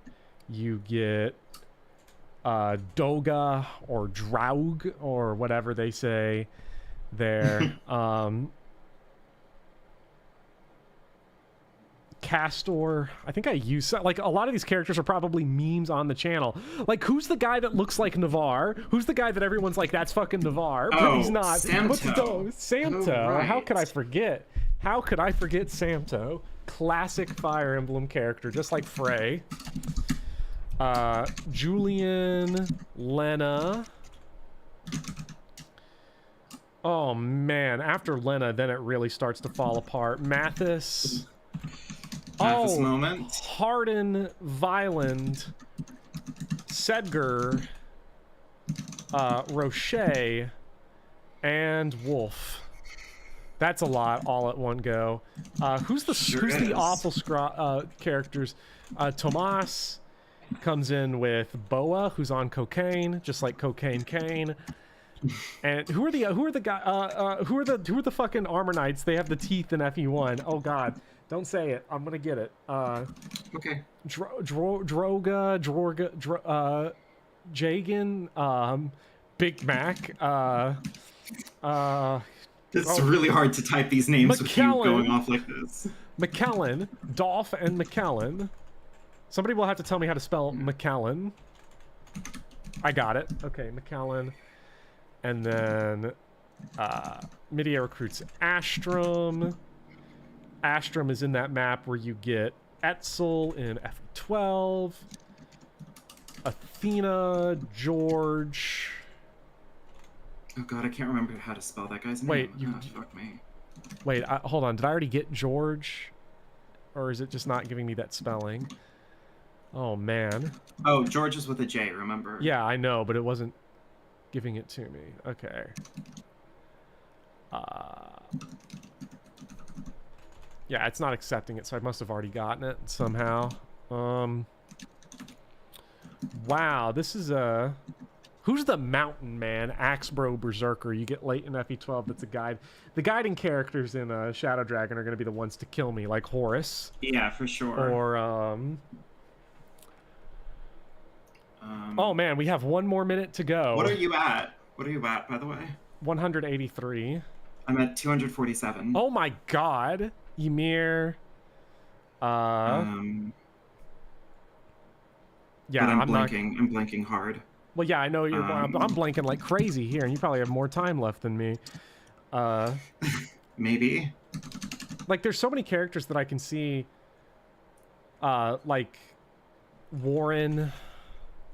You get Doga or Draug or whatever they say there. Castor. I think I use like a lot of these characters are probably memes on the channel. Like, who's the guy that looks like Navarre? Who's the guy that everyone's like, that's fucking Navarre? But he's not. Samto. Samto. Oh, right. How could I forget? How could I forget Samto? Classic Fire Emblem character, just like Frey. Julian, Lena. Oh man, after Lena, then it really starts to fall apart. Mathis. Mathis moment. Hardin, Violent, Sedger, Rocher, and Wolf. That's a lot all at one go. Who's the awful characters? Tomas comes in with Boa, who's on cocaine, just like Cocaine Kane. And who are the fucking Armor Knights? They have the teeth in FE1. Oh god, don't say it. I'm gonna get it. Okay. Droga, Jagan, Big Mac. It's really hard to type these names with you going off like this. McKellen, Dolph, and McKellen. Somebody will have to tell me how to spell McKellen. I got it. Okay, McKellen. And then Midia recruits Astrum. Astrum is in that map where you get Etzel in F12. Athena, George. Oh god, I can't remember how to spell that guy's name. Wait, fuck me. Wait, hold on. Did I already get George? Or is it just not giving me that spelling? Oh, man. Oh, George is with a J, remember? Yeah, I know, but it wasn't giving it to me. Okay. Yeah, it's not accepting it, so I must have already gotten it somehow. Wow, this is a... Who's the mountain man? Axebro Berserker. You get late in FE12. That's a guide. The guiding characters in Shadow Dragon are going to be the ones to kill me, like Horus. Yeah, for sure. Or oh man, we have one more minute to go. What are you at? What are you at, by the way? 183. I'm at 247. Oh my god, Ymir. Yeah, but I'm blanking. I'm blanking hard. Well, yeah, I know you're. I'm blanking like crazy here, and you probably have more time left than me. Maybe. Like, there's so many characters that I can see. Like Warren,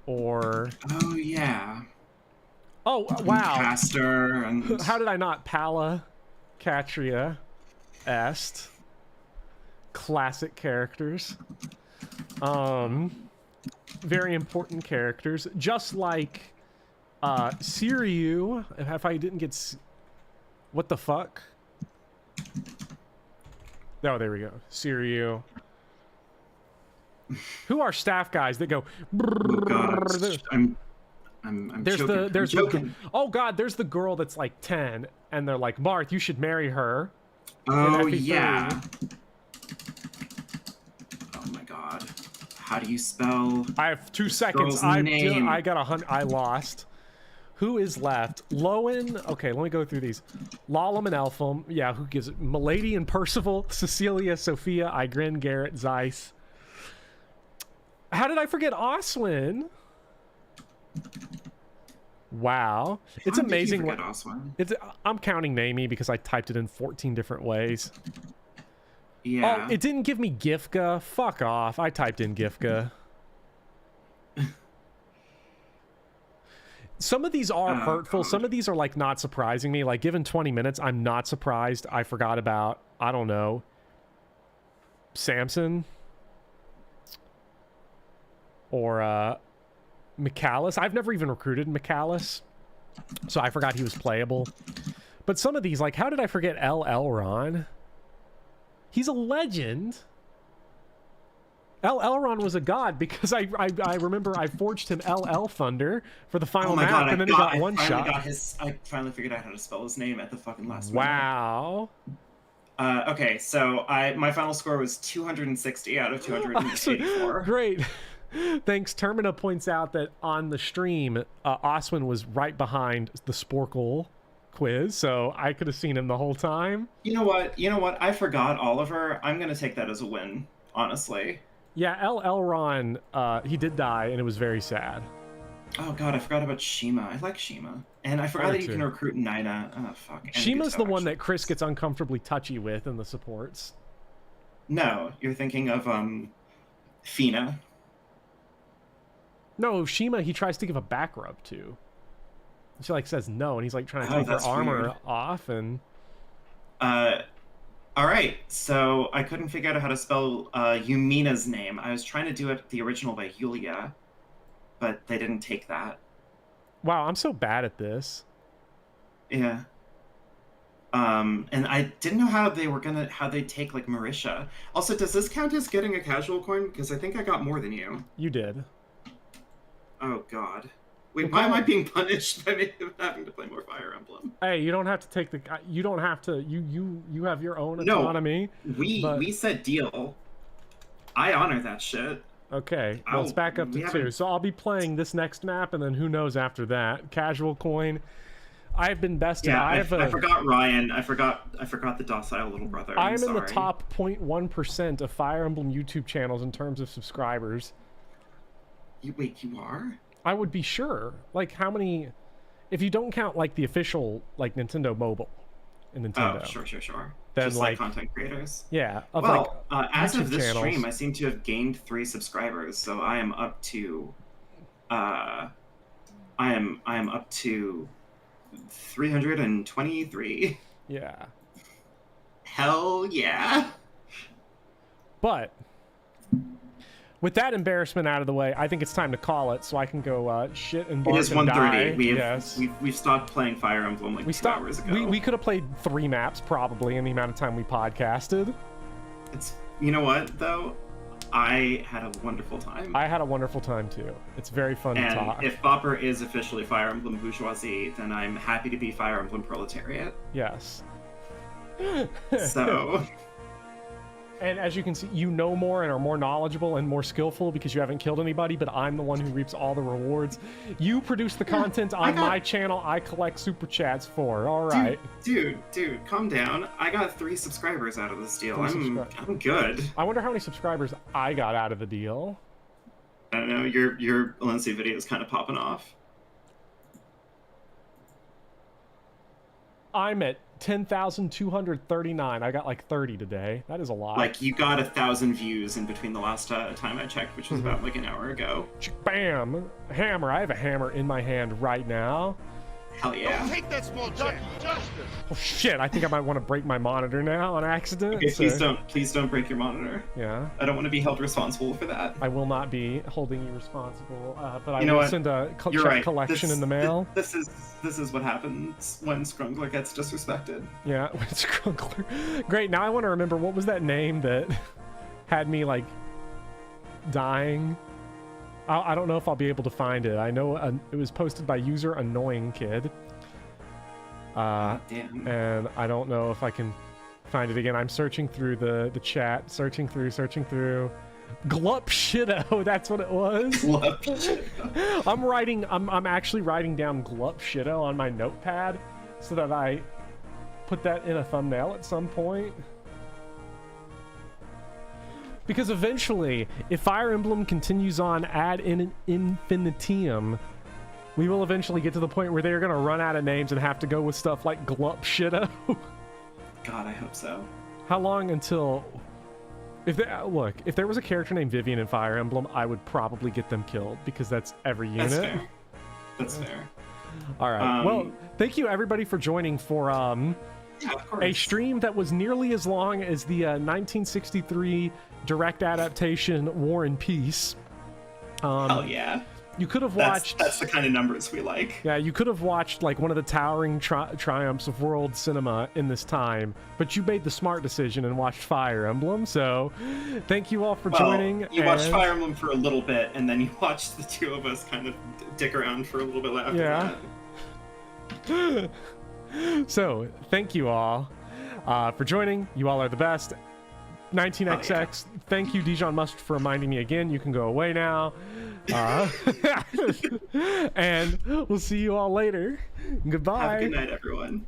or. Oh yeah. Oh wow. Caster and. How did I not? Pala, Catria, Est. Classic characters. Very important characters, just like Siryu. If I didn't get what the fuck? Oh, there we go. Siryu. Who are staff guys that go? Oh God, I'm There's joking. there's I'm joking. oh God, there's the girl that's like 10, and they're like, Marth, you should marry her. Oh FE3. yeah. Oh my God. How do you spell? I have 2 seconds. girl's name? I got 100. I lost. Who is left? Lowen. Okay, let me go through these. Lalum and Elfum. Yeah, who gives it? Milady and Percival. Cecilia, Sophia, Igrin, Garrett, Zeiss. How did I forget Oswin? Wow, it's How did you amazing. forget Oswin? I'm counting Mamie because I typed it in 14 different ways. Yeah. Oh, it didn't give me Gifka. Fuck off. I typed in Gifka. Some of these are hurtful. God. Some of these are like not surprising me. Like given 20 minutes, I'm not surprised. I forgot about, I don't know, Samson or McCallus. I've never even recruited McCallus, so I forgot he was playable. But some of these, like, how did I forget El Elron? He's a legend. El Elron was a god because I remember I forged him LL Thunder for the final map, God, and then he got one shot. I finally figured out how to spell his name at the fucking last Wow. minute. Okay, so my final score was 260 out of 284. Great. Thanks. Termina points out that on the stream, Oswin was right behind the Sporkle quiz, so I could have seen him the whole time. You know what? I forgot Oliver. I'm gonna take that as a win, honestly. Yeah, El Elron, he did die, and it was very sad. Oh God, I forgot about Shima. I like Shima. And I forgot that you too. can recruit Nina. Oh, fuck. And Shima's the Gutosh. one that Chris gets uncomfortably touchy with in the supports. No, you're thinking of, Fina. No, Shima, he tries to give a back rub to. She, like, says no, and he's, like, trying to take her that's armor weird. off, and... Alright, so I couldn't figure out how to spell, Yumina's name. I was trying to do it the original by Yulia, but they didn't take that. Wow, I'm so bad at this. Yeah. And I didn't know how they'd take, like, Marisha. Also, does this count as getting a casual coin? Because I think I got more than you. You did. Oh, God. Wait, why am I being punished by having to play more Fire Emblem? Hey, you don't have to take the... You don't have to... You have your own autonomy. No, we said deal. I honor that shit. Okay, well, it's back up to 2. So I'll be playing this next map, and then who knows after that. Casual coin. I've been bested. Yeah, I forgot Ryan. I forgot the docile little brother. I'm in sorry. the top 0.1% of Fire Emblem YouTube channels in terms of subscribers. Wait, you are? I would be sure. Like, how many... If you don't count, like, the official, like, Nintendo Mobile in Nintendo. Oh, sure. Then, just like content creators. Yeah. Well, like, as of this channels. stream, I seem to have gained 3 subscribers, so I am up to... I am up to 323. Yeah. Hell yeah. But... with that embarrassment out of the way, I think it's time to call it, so I can go shit and bark It is and 1:30. die. We've stopped playing Fire Emblem like 2 hours ago. We could have played 3 maps probably in the amount of time we podcasted. You know what though? I had a wonderful time. I had a wonderful time too. It's very fun to talk. And if Bopper is officially Fire Emblem Bourgeoisie, then I'm happy to be Fire Emblem Proletariat. Yes. So. And as you can see, you know more and are more knowledgeable and more skillful because you haven't killed anybody, but I'm the one who reaps all the rewards. You produce the content on my channel, I collect super chats for. All right. Dude, calm down. I got 3 subscribers out of this deal. I'm good. I wonder how many subscribers I got out of the deal. I don't know, your Valencia video is kind of popping off. I'm at 10,239. I got like 30 today. That is a lot. Like, you got 1,000 views in between the last time I checked, which was about like an hour ago. Bam! Hammer. I have a hammer in my hand right now. Hell yeah. Don't take that small ducky. Justice. Oh shit, I think I might want to break my monitor now on accident. Okay, please don't break your monitor. Yeah. I don't want to be held responsible for that. I will not be holding you responsible, but I You know will what? send a You're right. collection in the mail. This is what happens when Scrungler gets disrespected. Yeah, when Scrungler. Great, now I want to remember what was that name that had me like dying. I don't know if I'll be able to find it. I know it was posted by user Annoying Kid. Damn. And I don't know if I can find it again. I'm searching through the chat, searching through. Glup Shitto, that's what it was. Glup Shitto. I'm actually writing down Glup Shitto on my notepad so that I put that in a thumbnail at some point. Because eventually, if Fire Emblem continues on ad infinitum, we will eventually get to the point where they're going to run out of names and have to go with stuff like Glup Shitto. God, I hope so. How long until... If there was a character named Vivian in Fire Emblem, I would probably get them killed, because that's every unit. That's fair. All right. Well, thank you everybody for joining for a stream that was nearly as long as the 1963 direct adaptation War and Peace. Hell yeah. You could have watched... That's the kind of numbers we like. Yeah, you could have watched like one of the towering triumphs of world cinema in this time, but you made the smart decision and watched Fire Emblem, so thank you all for joining. You watched Fire Emblem for a little bit, and then you watched the two of us kind of dick around for a little bit after that. So, thank you all for joining. You all are the best. 19XX, thank you, Dijon Mustard, for reminding me again. You can go away now. And we'll see you all later. Goodbye. Have a good night, everyone.